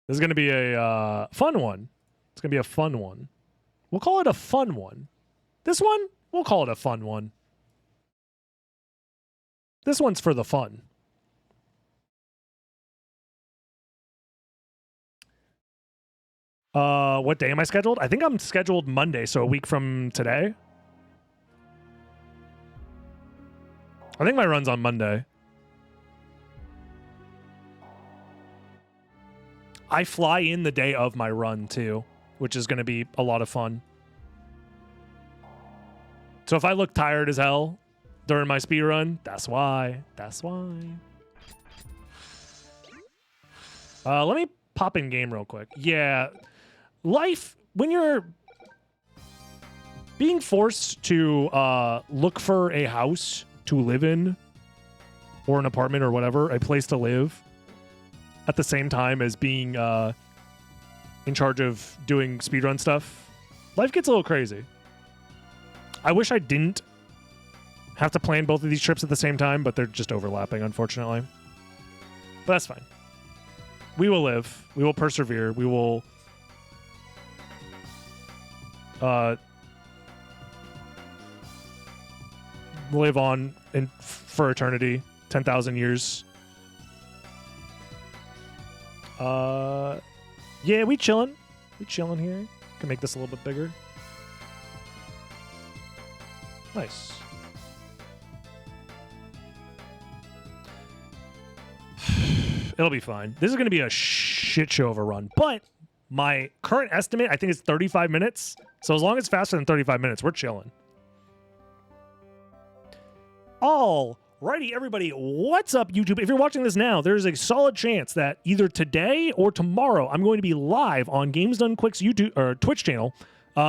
[SPEAKER 1] is going to be a fun one. It's going to be a fun one. We'll call it a fun one. This one, we'll call it a fun one. This one's for the fun. What day am I scheduled? I think I'm scheduled Monday, so a week from today. I think my run's on Monday. I fly in the day of my run, too, which is going to be a lot of fun. So if I look tired as hell during my speed run, that's why. That's why. Let me pop in game real quick. Yeah, life, when you're being forced to look for a house to live in, or an apartment or whatever, a place to live, at the same time as being in charge of doing speedrun stuff, life gets a little crazy. I wish I didn't have to plan both of these trips at the same time, but they're just overlapping, unfortunately. But that's fine. We will live. We will persevere. We will live on for eternity, 10,000 years. Yeah, we chilling. We chilling here. Can make this a little bit bigger. Nice. It'll be fine. This is going to be a shit show of a run, but my current estimate, I think, is 35 minutes. So as long as it's faster than 35 minutes, we're chilling. Alrighty, everybody. What's up, YouTube? If you're watching this now, there's a solid chance that either today or tomorrow I'm going to be live on Games Done Quick's YouTube or Twitch channel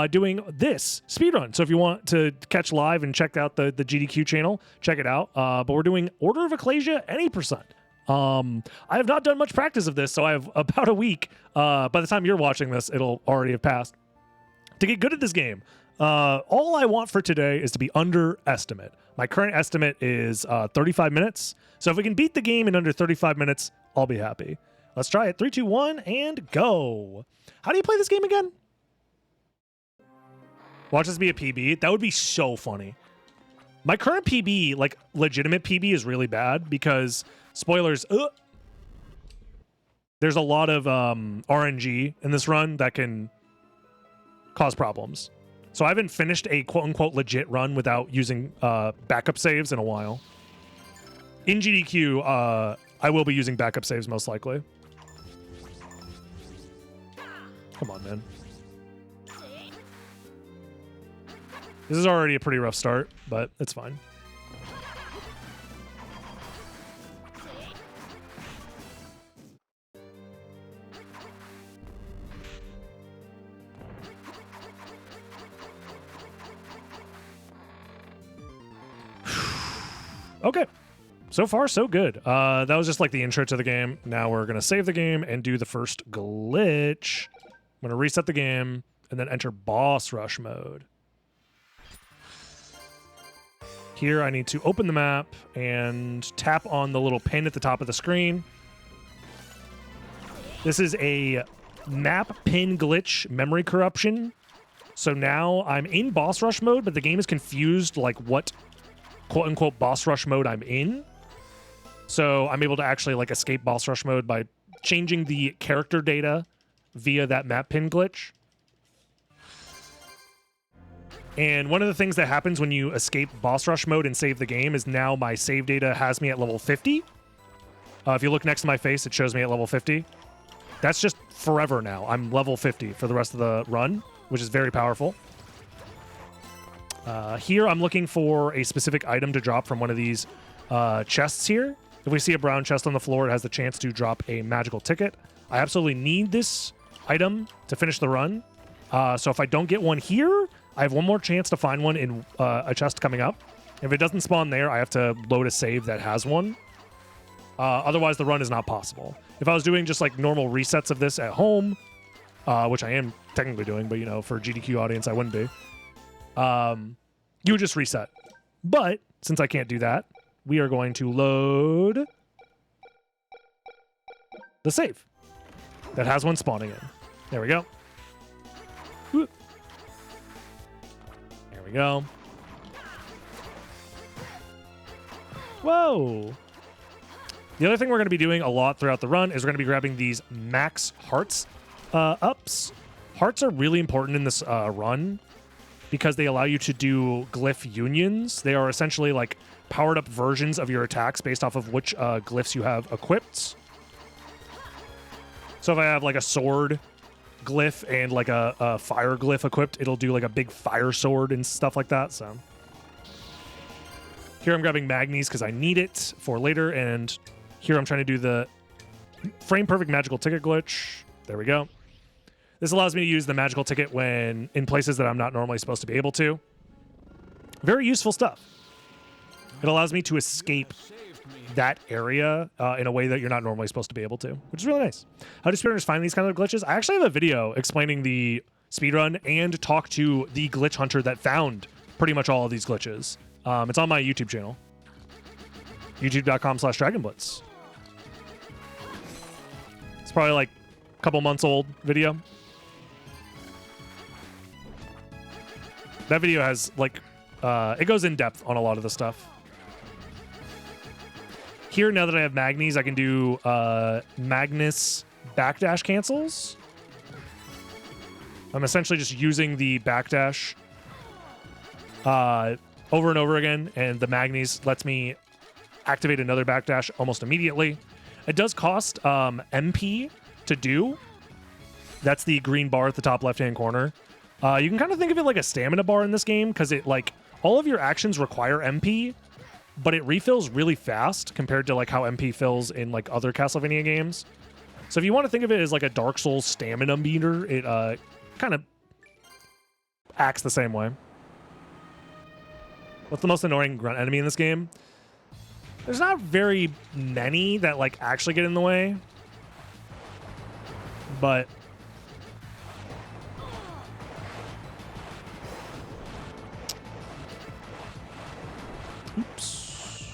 [SPEAKER 1] doing this speedrun. So if you want to catch live and check out the GDQ channel, check it out. But we're doing Order of Ecclesia and 8%. I have not done much practice of this, so I have about a week. By the time you're watching this, it'll already have passed. To get good at this game, all I want for today is to be under estimate. My current estimate is 35 minutes. So if we can beat the game in under 35 minutes, I'll be happy. Let's try it. 3, 2, 1, and go. How do you play this game again? Watch this be a PB. That would be so funny. My current PB, like legitimate PB, is really bad because, spoilers, there's a lot of RNG in this run that can cause problems. So I haven't finished a quote-unquote legit run without using backup saves in a while. In GDQ, I will be using backup saves most likely. Come on, man. This is already a pretty rough start, but it's fine. Okay, so far so good. That was just like the intro to the game. Now we're gonna save the game and do the first glitch. I'm gonna reset the game and then enter boss rush mode. Here I need to open the map and tap on the little pin at the top of the screen. This is a map pin glitch memory corruption. So now I'm in boss rush mode, but the game is confused like what quote-unquote boss rush mode I'm in. So I'm able to actually like escape boss rush mode by changing the character data via that map pin glitch. And one of the things that happens when you escape boss rush mode and save the game is now my save data has me at level 50. If you look next to my face, it shows me at level 50. That's just forever now. I'm level 50 for the rest of the run, which is very powerful. Here, I'm looking for a specific item to drop from one of these chests here. If we see a brown chest on the floor, it has the chance to drop a magical ticket. I absolutely need this item to finish the run. So if I don't get one here, I have one more chance to find one in a chest coming up. If it doesn't spawn there, I have to load a save that has one. Otherwise, the run is not possible. If I was doing just like normal resets of this at home, which I am technically doing, but you know, for GDQ audience, I wouldn't be. You would just reset. But since I can't do that, we are going to load the save that has one spawning in. There we go. Whoop. There we go. Whoa. The other thing we're going to be doing a lot throughout the run is we're going to be grabbing these max hearts ups. Hearts are really important in this run because they allow you to do glyph unions. They are essentially like powered up versions of your attacks based off of which glyphs you have equipped. So if I have like a sword glyph and like a fire glyph equipped, it'll do like a big fire sword and stuff like that. So Here I'm grabbing Magnes because I need it for later, and here I'm trying to do the frame perfect magical ticket glitch. There we go. This allows me to use the magical ticket when in places that I'm not normally supposed to be able to. Very useful stuff. It allows me to escape that area in a way that you're not normally supposed to be able to, which is really nice. How do speedrunners find these kind of glitches? I actually have a video explaining the speedrun and talk to the glitch hunter that found pretty much all of these glitches. It's on my YouTube channel, youtube.com/dragonblitz. It's probably like a couple months old video. That video has like, it goes in depth on a lot of the stuff. Here, now that I have Magnes, I can do Magnus backdash cancels. I'm essentially just using the backdash over and over again, and the Magnes lets me activate another backdash almost immediately. It does cost MP to do. That's the green bar at the top left-hand corner. You can kind of think of it like a stamina bar in this game, because it like all of your actions require MP, but it refills really fast compared to like how MP fills in like other Castlevania games. So if you want to think of it as like a Dark Souls stamina meter, it kind of acts the same way. What's the most annoying grunt enemy in this game? There's not very many that like actually get in the way, but oops.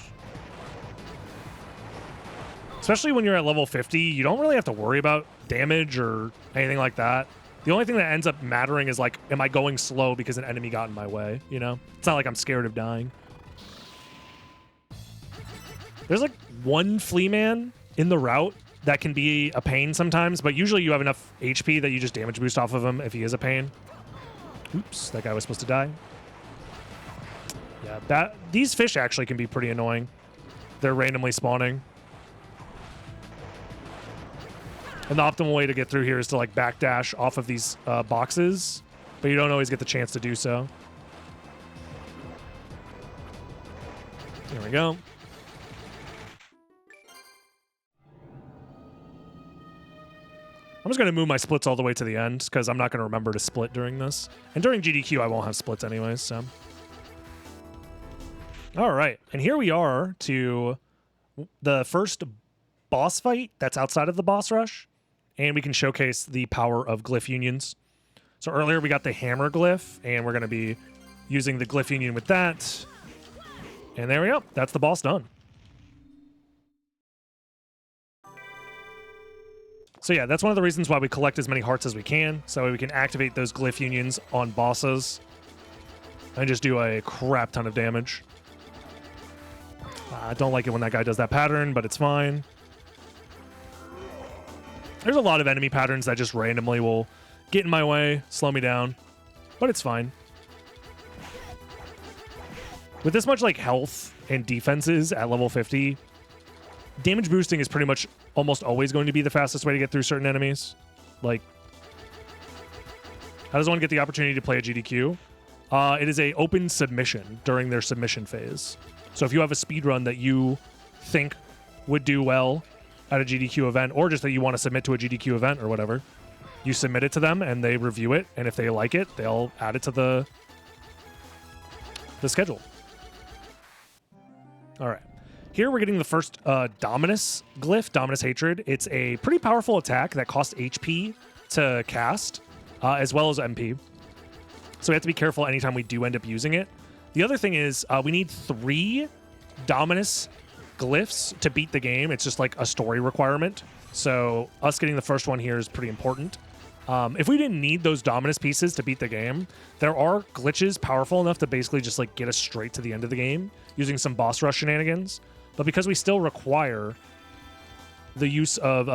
[SPEAKER 1] Especially when you're at level 50, you don't really have to worry about damage or anything like that. The only thing that ends up mattering is like, am I going slow because an enemy got in my way, you know? It's not like I'm scared of dying. There's like one flea man in the route that can be a pain sometimes, but usually you have enough HP that you just damage boost off of him if he is a pain. Oops, that guy was supposed to die. Yeah, these fish actually can be pretty annoying. They're randomly spawning. And the optimal way to get through here is to like backdash off of these boxes, but you don't always get the chance to do so. There we go. I'm just going to move my splits all the way to the end because I'm not going to remember to split during this. And during GDQ, I won't have splits anyways, so. All right, and here we are to the first boss fight that's outside of the boss rush. And we can showcase the power of glyph unions. So earlier we got the hammer glyph, and we're going to be using the glyph union with that. And there we go. That's the boss done. So yeah, that's one of the reasons why we collect as many hearts as we can, so we can activate those glyph unions on bosses and just do a crap ton of damage. I don't like it when that guy does that pattern, but it's fine. There's a lot of enemy patterns that just randomly will get in my way, slow me down, but it's fine. With this much like health and defenses at level 50, damage boosting is pretty much almost always going to be the fastest way to get through certain enemies. Like, how does one get the opportunity to play a GDQ? It is a open submission during their submission phase. So if you have a speedrun that you think would do well at a GDQ event, or just that you want to submit to a GDQ event or whatever, you submit it to them and they review it, and if they like it, they'll add it to the schedule. All right. Here we're getting the first Dominus glyph, Dominus Hatred. It's a pretty powerful attack that costs HP to cast, as well as MP. So we have to be careful anytime we do end up using it. The other thing is we need 3 Dominus glyphs to beat the game. It's just like a story requirement. So us getting the first one here is pretty important. If we didn't need those Dominus pieces to beat the game, there are glitches powerful enough to basically just like get us straight to the end of the game using some boss rush shenanigans. But because we still require the use of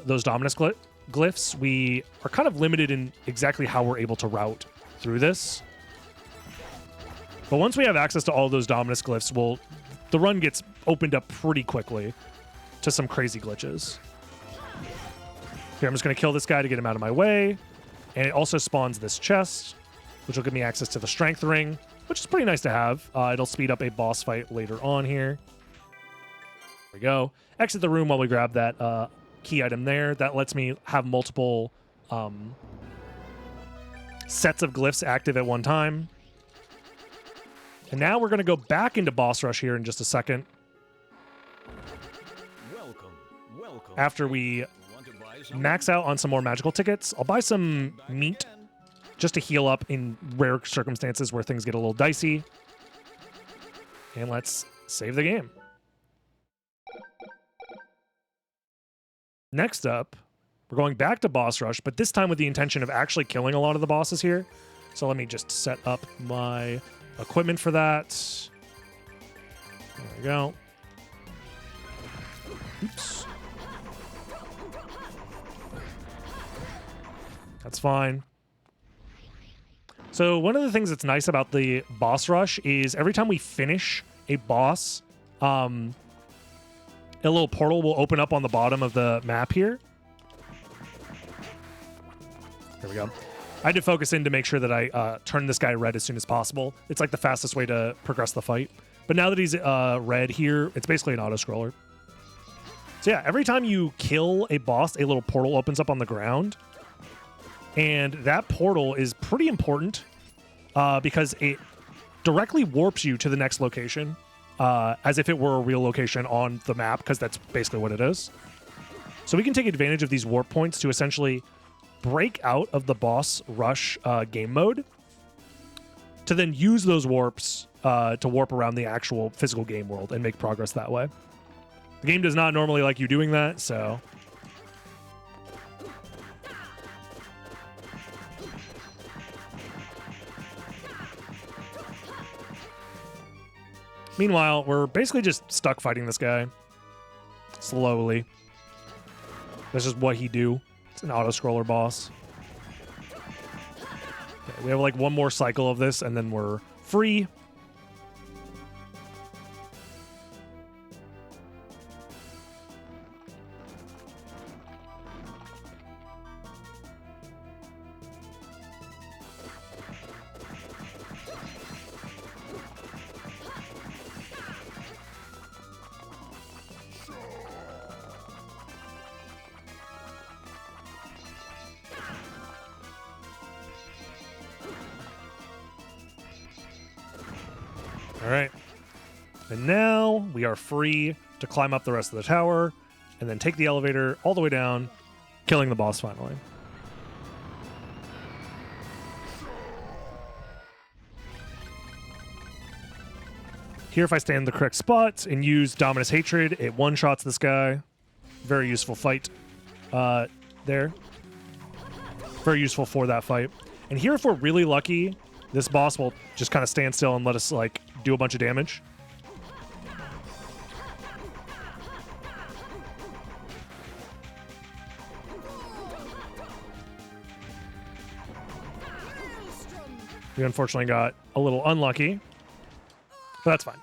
[SPEAKER 1] those Dominus glyphs, we are kind of limited in exactly how we're able to route through this. But once we have access to all those Dominus glyphs, the run gets opened up pretty quickly to some crazy glitches. Here, I'm just going to kill this guy to get him out of my way. And it also spawns this chest, which will give me access to the strength ring, which is pretty nice to have. It'll speed up a boss fight later on here. There we go. Exit the room while we grab that key item there. That lets me have multiple sets of glyphs active at one time. And now we're going to go back into boss rush here in just a second.
[SPEAKER 7] Welcome.
[SPEAKER 1] After we max out on some more magical tickets, I'll buy some meat just to heal up in rare circumstances where things get a little dicey. And let's save the game. Next up, we're going back to boss rush, but this time with the intention of actually killing a lot of the bosses here. So let me just set up my equipment for that. There we go. Oops. That's fine. So one of the things that's nice about the boss rush is every time we finish a boss, a little portal will open up on the bottom of the map here. There we go. I had to focus in to make sure that I turn this guy red as soon as possible. It's like the fastest way to progress the fight. But now that he's red here, it's basically an auto-scroller. So yeah, every time you kill a boss, a little portal opens up on the ground. And that portal is pretty important because it directly warps you to the next location as if it were a real location on the map, because that's basically what it is. So we can take advantage of these warp points to essentially break out of the boss rush game mode to then use those warps to warp around the actual physical game world and make progress that way. The game does not normally like you doing that, so... Meanwhile, we're basically just stuck fighting this guy. Slowly. That's just what he do. It's an auto-scroller boss. Okay, we have like one more cycle of this, and then we're free. All right. And now we are free to climb up the rest of the tower and then take the elevator all the way down, killing the boss finally. Here, if I stand in the correct spot and use Dominus Hatred, it one-shots this guy. Very useful fight there. Very useful for that fight. And here, if we're really lucky, this boss will just kind of stand still and let us, like, do a bunch of damage. We unfortunately got a little unlucky, but that's fine.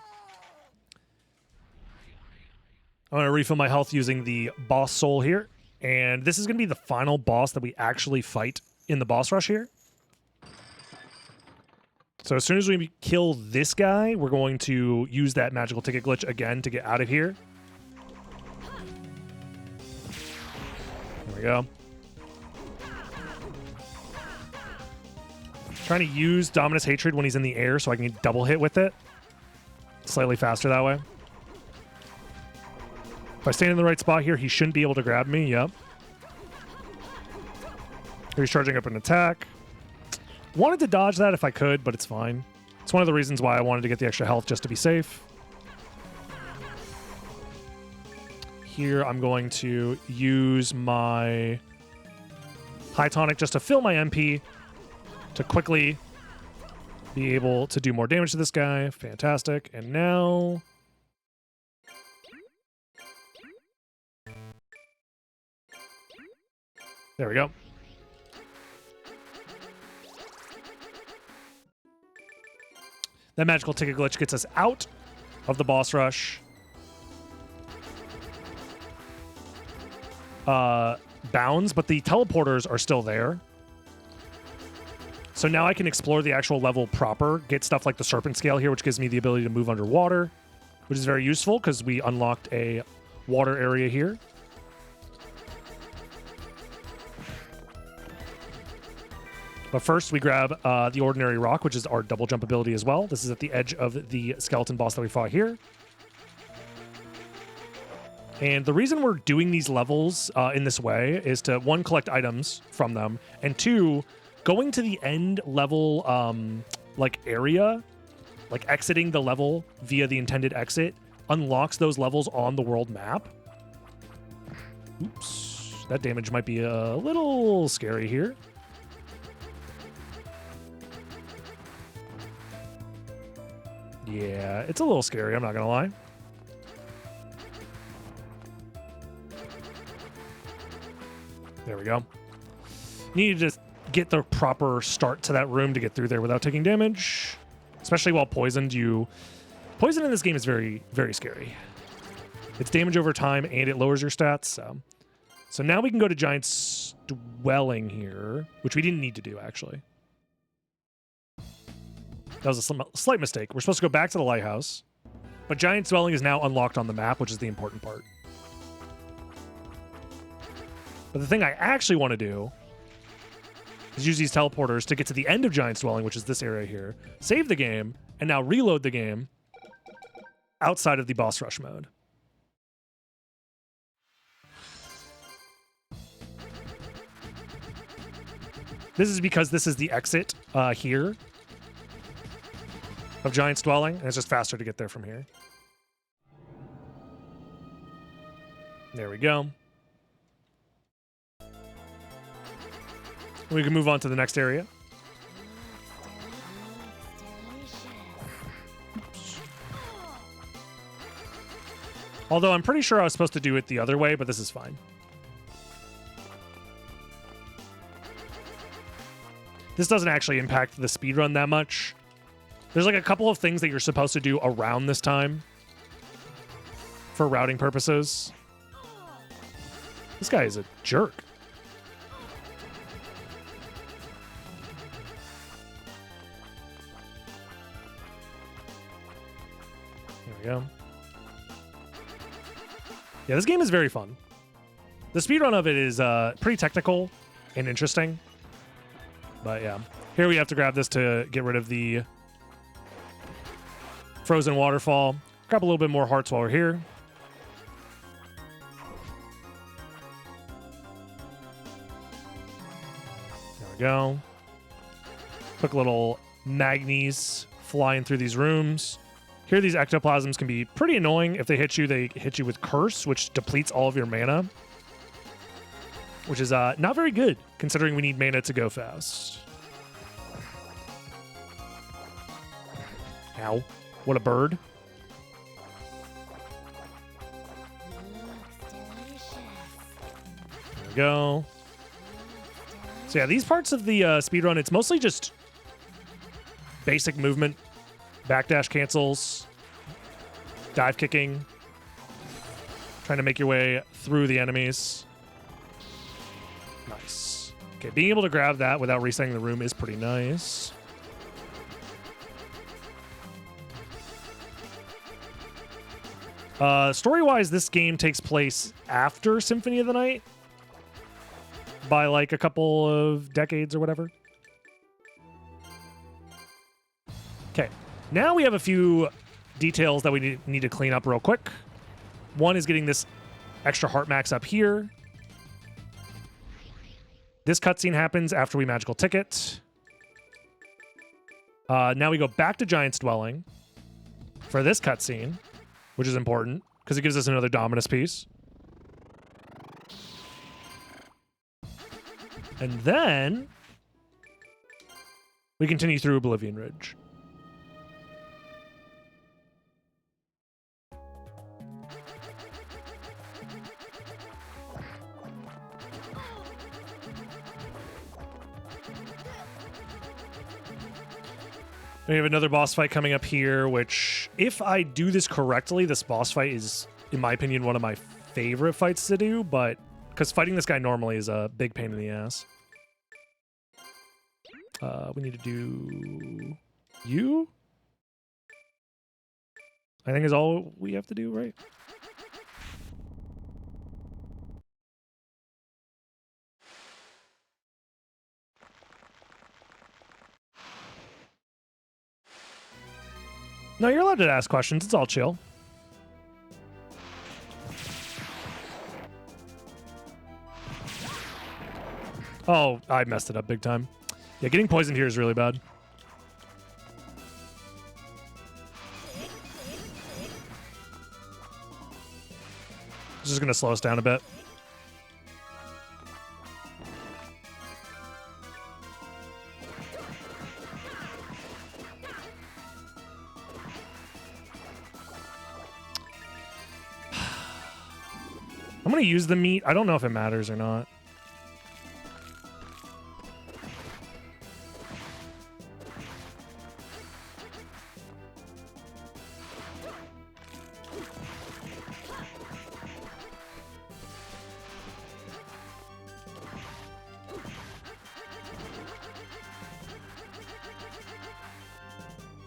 [SPEAKER 1] I'm going to refill my health using the boss soul here, and this is going to be the final boss that we actually fight in the boss rush here. So as soon as we kill this guy, we're going to use that magical ticket glitch again to get out of here. There we go. Trying to use Dominus Hatred when he's in the air so I can double hit with it. Slightly faster that way. If I stand in the right spot here, he shouldn't be able to grab me. Yep. Here he's charging up an attack. Wanted to dodge that if I could, but it's fine. It's one of the reasons why I wanted to get the extra health, just to be safe. Here I'm going to use my High Tonic just to fill my MP to quickly be able to do more damage to this guy. Fantastic. And now... there we go. That magical ticket glitch gets us out of the boss rush. Bounds, but the teleporters are still there. So now I can explore the actual level proper, get stuff like the serpent scale here, which gives me the ability to move underwater, which is very useful because we unlocked a water area here. But first, we grab the ordinary rock, which is our double jump ability as well. This is at the edge of the skeleton boss that we fought here. And the reason we're doing these levels in this way is to, one, collect items from them, and two, going to the end level like area, like exiting the level via the intended exit, unlocks those levels on the world map. Oops, that damage might be a little scary here. Yeah, it's a little scary, I'm not gonna lie. There we go. Need to just get the proper start to that room to get through there without taking damage. Especially while poisoned, Poison in this game is very, very scary. It's damage over time and it lowers your stats. So now we can go to Giant's Dwelling here, which we didn't need to do, actually. That was a slight mistake. We're supposed to go back to the lighthouse, but Giant's Dwelling is now unlocked on the map, which is the important part. But the thing I actually want to do is use these teleporters to get to the end of Giant's Dwelling, which is this area here, save the game, and now reload the game outside of the boss rush mode. This is because this is the exit here of Giant's Dwelling, and it's just faster to get there from here. There we go. We can move on to the next area. Oops. Although I'm pretty sure I was supposed to do it the other way, but this is fine. This doesn't actually impact the speedrun that much. There's like a couple of things that you're supposed to do around this time for routing purposes. This guy is a jerk. There we go. Yeah, this game is very fun. The speedrun of it is pretty technical and interesting. But yeah, here we have to grab this to get rid of the frozen waterfall. Grab a little bit more hearts while we're here. There we go. Quick little magnes flying through these rooms. Here, these ectoplasms can be pretty annoying. If they hit you with Curse, which depletes all of your mana, which is not very good, considering we need mana to go fast. Ow. What a bird. There we go. So yeah, these parts of the speedrun, it's mostly just basic movement, backdash cancels, dive kicking, trying to make your way through the enemies. Nice. Okay, being able to grab that without resetting the room is pretty nice. Story-wise, this game takes place after Symphony of the Night by like a couple of decades or whatever. Okay, now we have a few details that we need to clean up real quick. One is getting this extra heart max up here. This cutscene happens after we magical ticket. Now we go back to Giant's Dwelling for this cutscene, which is important because it gives us another Dominus piece. And then we continue through Oblivion Ridge. We have another boss fight coming up here, which, if I do this correctly, this boss fight is, in my opinion, one of my favorite fights to do, but because fighting this guy normally is a big pain in the ass. We need to do you. I think is all we have to do, right? No, you're allowed to ask questions. It's all chill. Oh, I messed it up big time. Yeah, getting poisoned here is really bad. This is going to slow us down a bit. I'm going to use the meat. I don't know if it matters or not.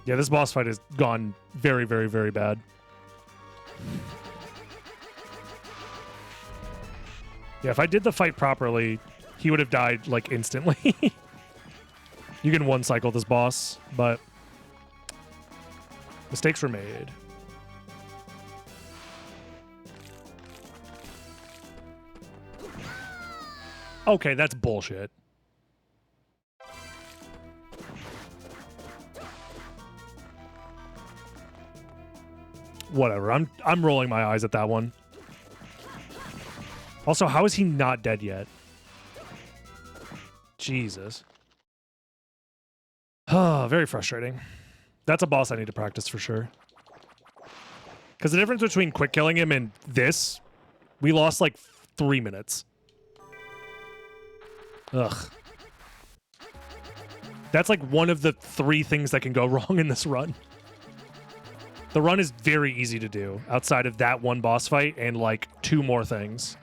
[SPEAKER 1] Yeah, this boss fight has gone very, very, very bad. Yeah, if I did the fight properly, he would have died, like, instantly. You can one-cycle this boss, but mistakes were made. Okay, that's bullshit. Whatever. I'm rolling my eyes at that one. Also, how is he not dead yet? Jesus. Oh, very frustrating. That's a boss I need to practice for sure. Because the difference between quick killing him and this, we lost like 3 minutes. Ugh. That's like one of the 3 things that can go wrong in this run. The run is very easy to do outside of that one boss fight and like 2 more things.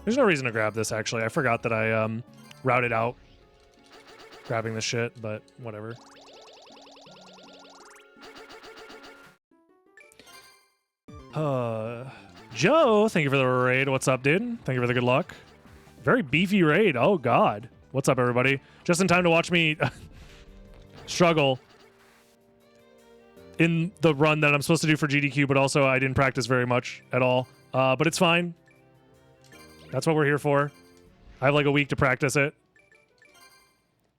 [SPEAKER 1] There's no reason to grab this, actually. I forgot that I routed out grabbing this shit, but whatever. Joe, thank you for the raid. What's up, dude? Thank you for the good luck. Very beefy raid. Oh, God. What's up, everybody? Just in time to watch me struggle in the run that I'm supposed to do for GDQ, but also I didn't practice very much at all. But it's fine. That's what we're here for. I have like a week to practice it.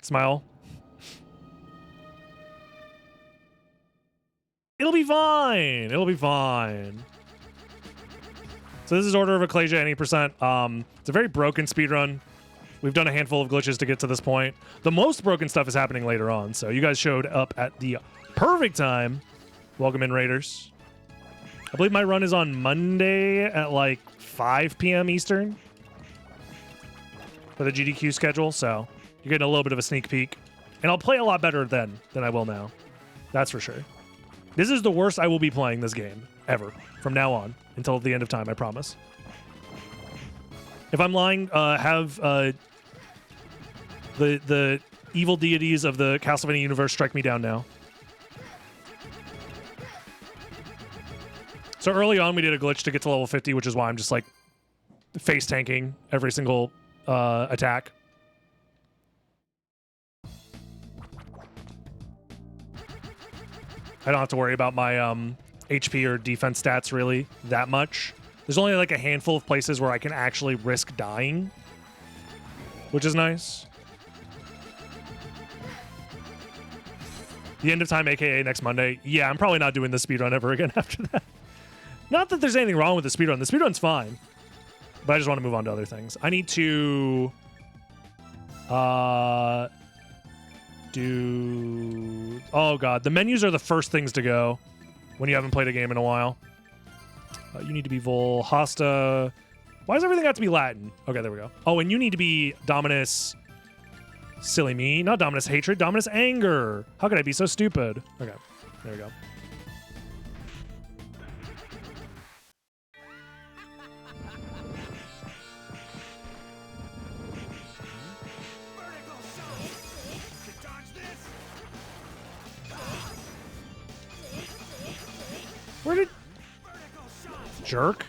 [SPEAKER 1] Smile. It'll be fine. It'll be fine. So this is Order of Ecclesia, any percent. It's a very broken speedrun. We've done a handful of glitches to get to this point. The most broken stuff is happening later on, so you guys showed up at the perfect time. Welcome in, Raiders. I believe my run is on Monday at like 5 p.m. Eastern for the GDQ schedule, so you're getting a little bit of a sneak peek. And I'll play a lot better then than I will now. That's for sure. This is the worst I will be playing this game ever from now on until the end of time, I promise. If I'm lying, have the evil deities of the Castlevania universe strike me down now. So early on, we did a glitch to get to level 50, which is why I'm just like face tanking every single attack. I don't have to worry about my HP or defense stats really that much. There's only like a handful of places where I can actually risk dying, which is nice. The end of time, aka next Monday. Yeah, I'm probably not doing the speedrun ever again after that. Not that there's anything wrong with the speedrun. The speedrun's fine. But I just want to move on to other things. I need to do... Oh, God. The menus are the first things to go when you haven't played a game in a while. You need to be Vol Hosta. Why does everything have to be Latin? Okay, there we go. Oh, and you need to be Dominus... Silly me. Not Dominus Hatred. Dominus Anger. How could I be so stupid? Okay, there we go. Where did... Jerk.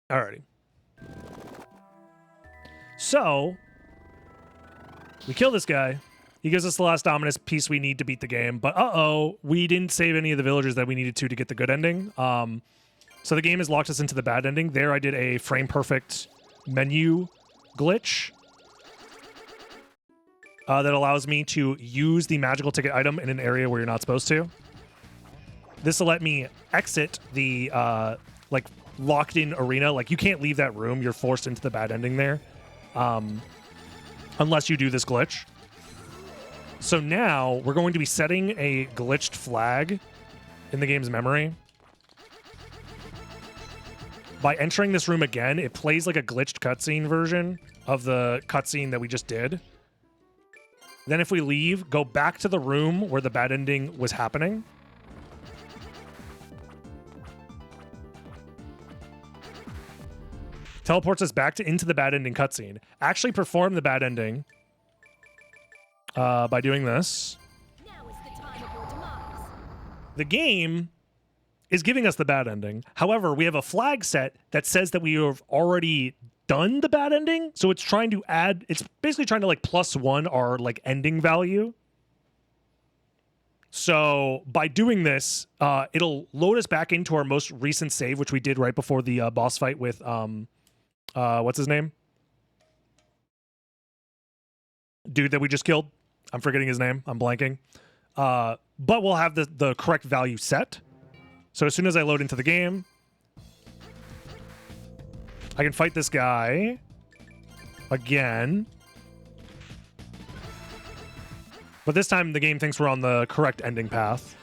[SPEAKER 1] Alrighty. So, we kill this guy. He gives us the last Dominus piece we need to beat the game. But uh-oh, we didn't save any of the villagers that we needed to get the good ending. So the game has locked us into the bad ending. There I did a frame-perfect menu glitch that allows me to use the magical ticket item in an area where you're not supposed to. This will let me exit the like locked-in arena. Like, you can't leave that room. You're forced into the bad ending there, unless you do this glitch. So now we're going to be setting a glitched flag in the game's memory. By entering this room again, it plays like a glitched cutscene version of the cutscene that we just did. Then if we leave, go back to the room where the bad ending was happening. Teleports us back into the bad ending cutscene. Actually perform the bad ending by doing this.
[SPEAKER 4] Now is the time of your demise.
[SPEAKER 1] The game is giving us the bad ending. However, we have a flag set that says that we have already done the bad ending. So it's trying to add, it's basically trying to like +1 our like ending value. So by doing this, it'll load us back into our most recent save, which we did right before the boss fight with, what's his name? Dude that we just killed. I'm forgetting his name. I'm blanking. But we'll have the correct value set. So as soon as I load into the game, I can fight this guy again. But this time the game thinks we're on the correct ending path.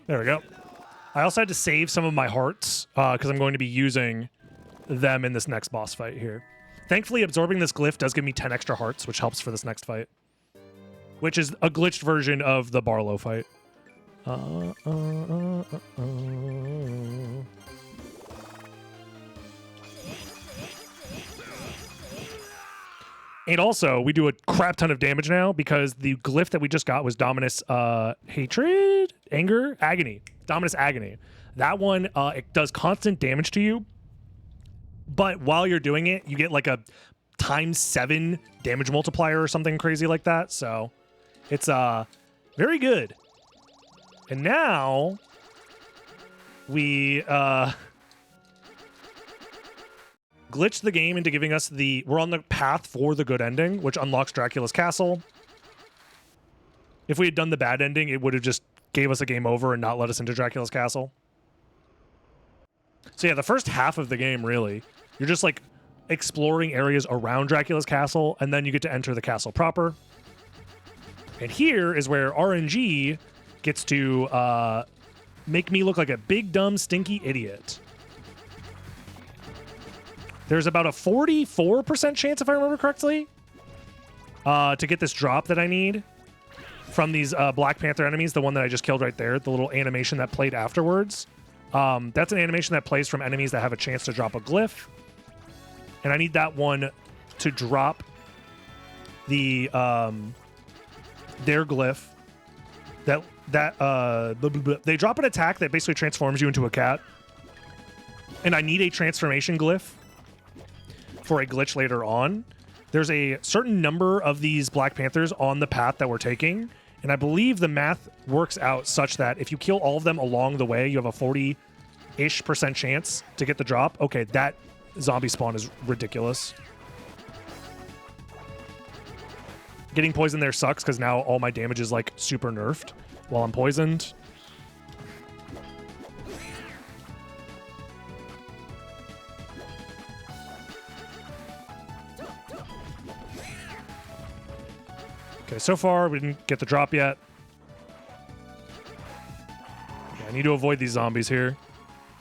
[SPEAKER 1] There we go. I also had to save some of my hearts because I'm going to be using them in this next boss fight here. Thankfully, absorbing this glyph does give me 10 extra hearts, which helps for this next fight, which is a glitched version of the Barlow fight. And also, we do a crap ton of damage now because the glyph that we just got was Dominus Hatred? Anger? Agony. Dominus Agony. That one, it does constant damage to you, but while you're doing it, you get like a ×7 damage multiplier or something crazy like that, so it's very good. And now, we glitched the game into giving us we're on the path for the good ending, which unlocks Dracula's castle. If we had done the bad ending, it would have just gave us a game over and not let us into Dracula's castle. So yeah, the first half of the game, really, you're just like exploring areas around Dracula's castle, and then you get to enter the castle proper. And here is where RNG gets to make me look like a big, dumb, stinky idiot. There's about a 44% chance, if I remember correctly, to get this drop that I need from these Black Panther enemies, the one that I just killed right there, the little animation that played afterwards. That's an animation that plays from enemies that have a chance to drop a glyph. And I need that one to drop the their glyph. They drop an attack that basically transforms you into a cat. And I need a transformation glyph for a glitch later on. There's a certain number of these Black Panthers on the path that we're taking, and I believe the math works out such that if you kill all of them along the way, you have a 40-ish% chance to get the drop. Okay, that zombie spawn is ridiculous. Getting poisoned there sucks because now all my damage is like super nerfed while I'm poisoned. Okay, so far we didn't get the drop yet. Okay, I need to avoid these zombies here.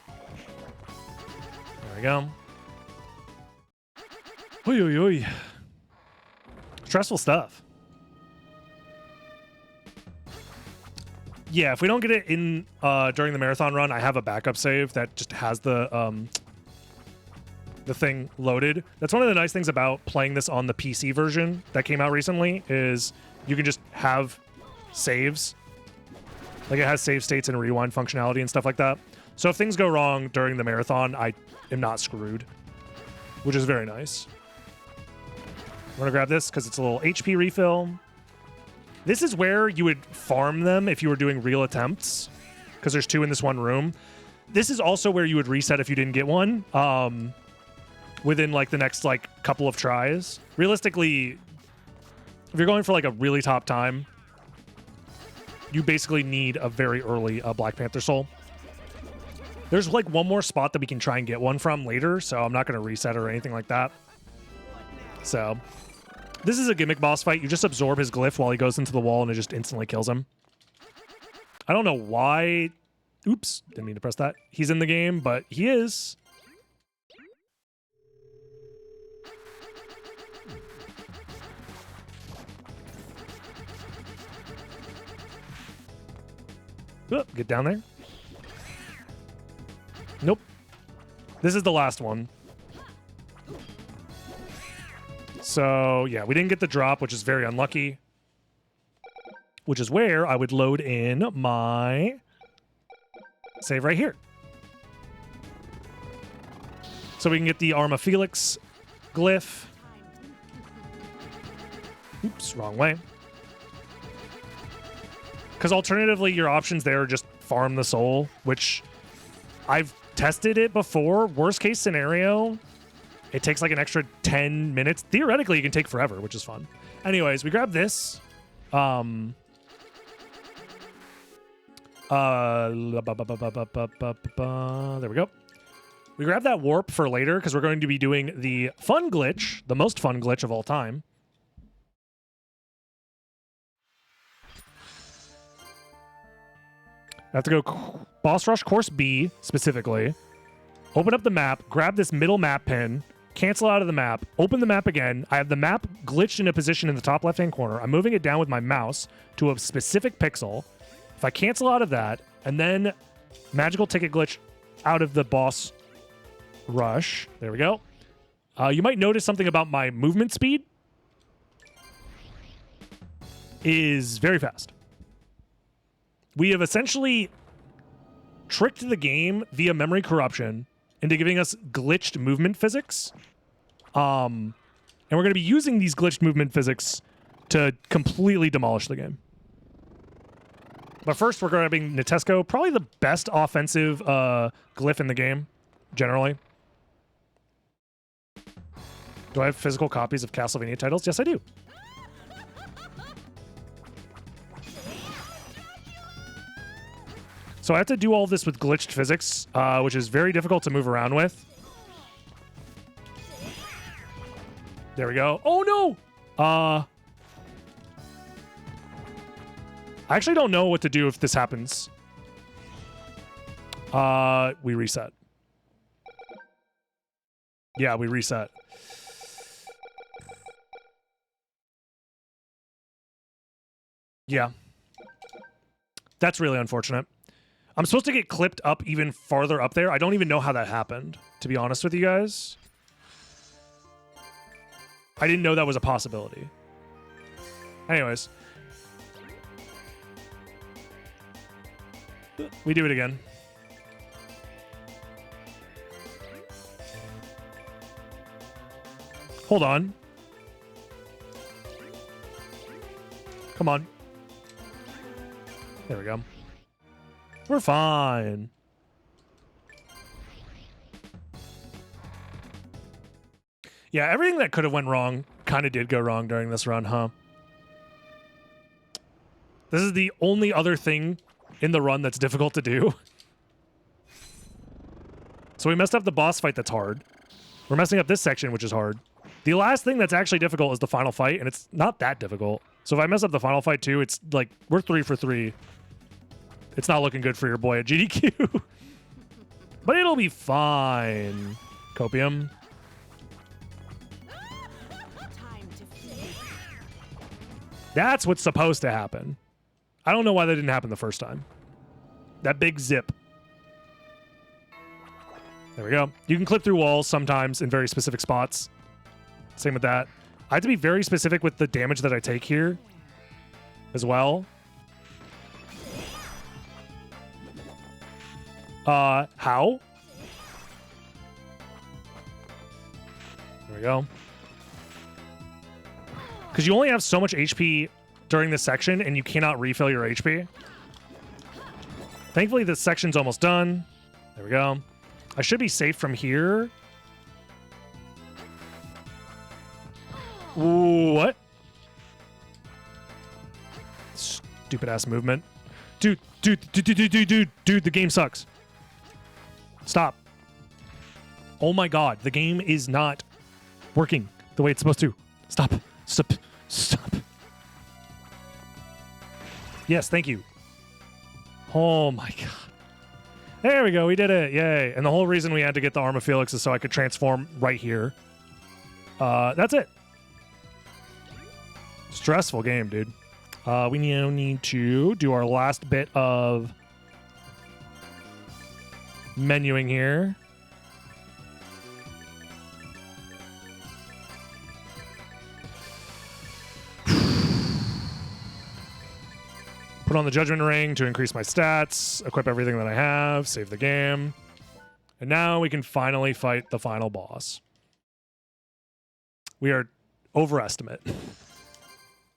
[SPEAKER 1] There we go. Oy, oy, oy. Stressful stuff. Yeah, if we don't get it in during the marathon run, I have a backup save that just has the thing loaded. That's one of the nice things about playing this on the PC version that came out recently is you can just have saves. Like it has save states and rewind functionality and stuff like that. So if things go wrong during the marathon, I am not screwed, which is very nice. I'm gonna grab this because it's a little HP refill. This is where you would farm them if you were doing real attempts, because there's 2 in this one room. This is also where you would reset if you didn't get one within like the next like couple of tries. Realistically, if you're going for like a really top time, you basically need a very early Black Panther soul. There's like one more spot that we can try and get one from later, so I'm not going to reset or anything like that. So this is a gimmick boss fight. You just absorb his glyph while he goes into the wall and it just instantly kills him. I don't know why. Oops, didn't mean to press that. He's in the game, but he is. Oh, get down there. Nope. This is the last one. So, yeah, we didn't get the drop, which is very unlucky. Which is where I would load in my save right here. So we can get the Arma Felix glyph. Oops, wrong way. Because alternatively, your options there are just farm the soul, which I've tested it before. Worst case scenario, it takes like an extra 10 minutes. Theoretically, it can take forever, which is fun. Anyways, we grab this. There we go. We grab that warp for later because we're going to be doing the fun glitch, the most fun glitch of all time. I have to go boss rush course B specifically. Open up the map, grab this middle map pin, cancel out of the map, open the map again. I have the map glitched in a position in the top left-hand corner. I'm moving it down with my mouse to a specific pixel. If I cancel out of that, and then magical ticket glitch out of the boss rush. There we go. You might notice something about my movement speed is very fast. We have essentially tricked the game via memory corruption into giving us glitched movement physics. And we're going to be using these glitched movement physics to completely demolish the game. But first, we're grabbing Natesco, probably the best offensive glyph in the game, generally. Do I have physical copies of Castlevania titles? Yes, I do. So I have to do all this with glitched physics, which is very difficult to move around with. There we go. Oh, no! I actually don't know what to do if this happens. We reset. Yeah, we reset. Yeah. That's really unfortunate. I'm supposed to get clipped up even farther up there. I don't even know how that happened, to be honest with you guys. I didn't know that was a possibility. Anyways. We do it again. Hold on. Come on. There we go. We're fine. Yeah, everything that could have went wrong kind of did go wrong during this run, huh? This is the only other thing in the run that's difficult to do. So we messed up the boss fight that's hard. We're messing up this section, which is hard. The last thing that's actually difficult is the final fight, and it's not that difficult. So if I mess up the final fight too, it's like, we're 3 for 3. It's not looking good for your boy at GDQ. But it'll be fine. Copium. That's what's supposed to happen. I don't know why that didn't happen the first time. That big zip. There we go. You can clip through walls sometimes in very specific spots. Same with that. I have to be very specific with the damage that I take here as well. How? There we go. Because you only have so much HP during this section, and you cannot refill your HP. Thankfully, this section's almost done. There we go. I should be safe from here. Ooh, what? Stupid ass movement. Dude, the game sucks. Stop. Oh my god, the game is not working the way it's supposed to. Stop. Stop. Yes, thank you. Oh my god. There we go, we did it. Yay. And the whole reason we had to get the Arm of Felix is so I could transform right here. That's it. Stressful game, dude. We now need to do our last bit of menuing here. Put on the Judgment Ring to increase my stats, equip everything that I have, save the game. And now we can finally fight the final boss. We are overestimate.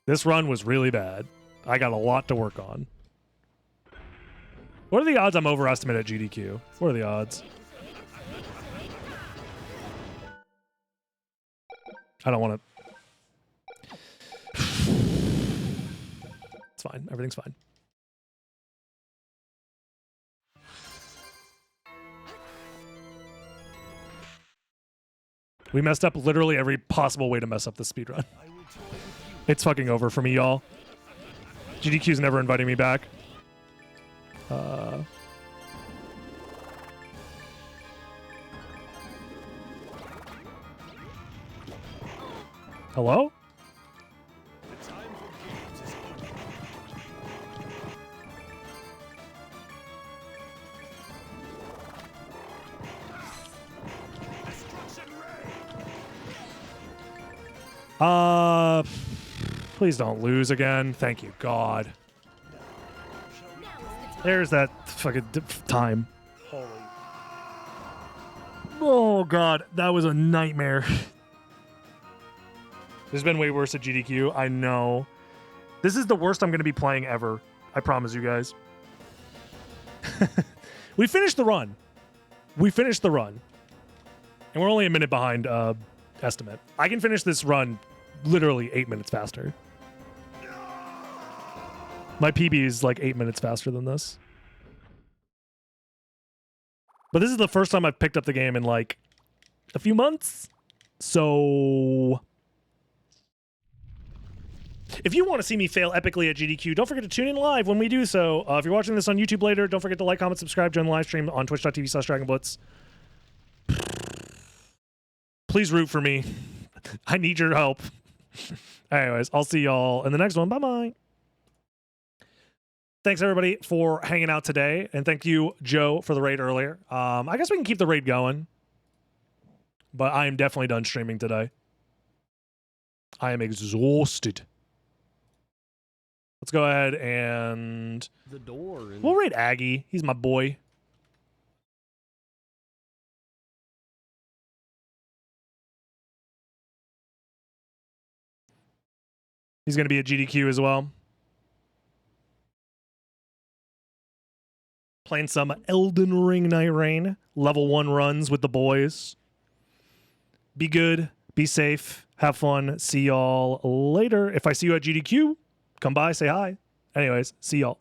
[SPEAKER 1] This run was really bad. I got a lot to work on. What are the odds I'm overestimate at GDQ? What are the odds? I don't want to... It's fine. Everything's fine. We messed up literally every possible way to mess up the speedrun. It's fucking over for me, y'all. GDQ's never inviting me back. Hello? Please don't lose again. Thank you, God. There's that fucking time. Holy. Oh, God. That was a nightmare. This has been way worse at GDQ. I know. This is the worst I'm going to be playing ever. I promise you guys. We finished the run. And we're only a minute behind estimate. I can finish this run literally 8 minutes faster. My PB is like 8 minutes faster than this. But this is the first time I've picked up the game in like a few months. So if you want to see me fail epically at GDQ, don't forget to tune in live when we do so. If you're watching this on YouTube later, don't forget to like, comment, subscribe, join the live stream on twitch.tv/DragonBlitz. Please root for me. I need your help. Anyways, I'll see y'all in the next one. Bye-bye. Thanks, everybody, for hanging out today. And thank you, Joe, for the raid earlier. I guess we can keep the raid going. But I am definitely done streaming today. I am exhausted. Let's go ahead and... We'll raid Aggie. He's my boy. He's going to be at GDQ as well. Playing some Elden Ring Night Rain. Level 1 runs with the boys. Be good. Be safe. Have fun. See y'all later. If I see you at GDQ, come by, say hi. Anyways, see y'all.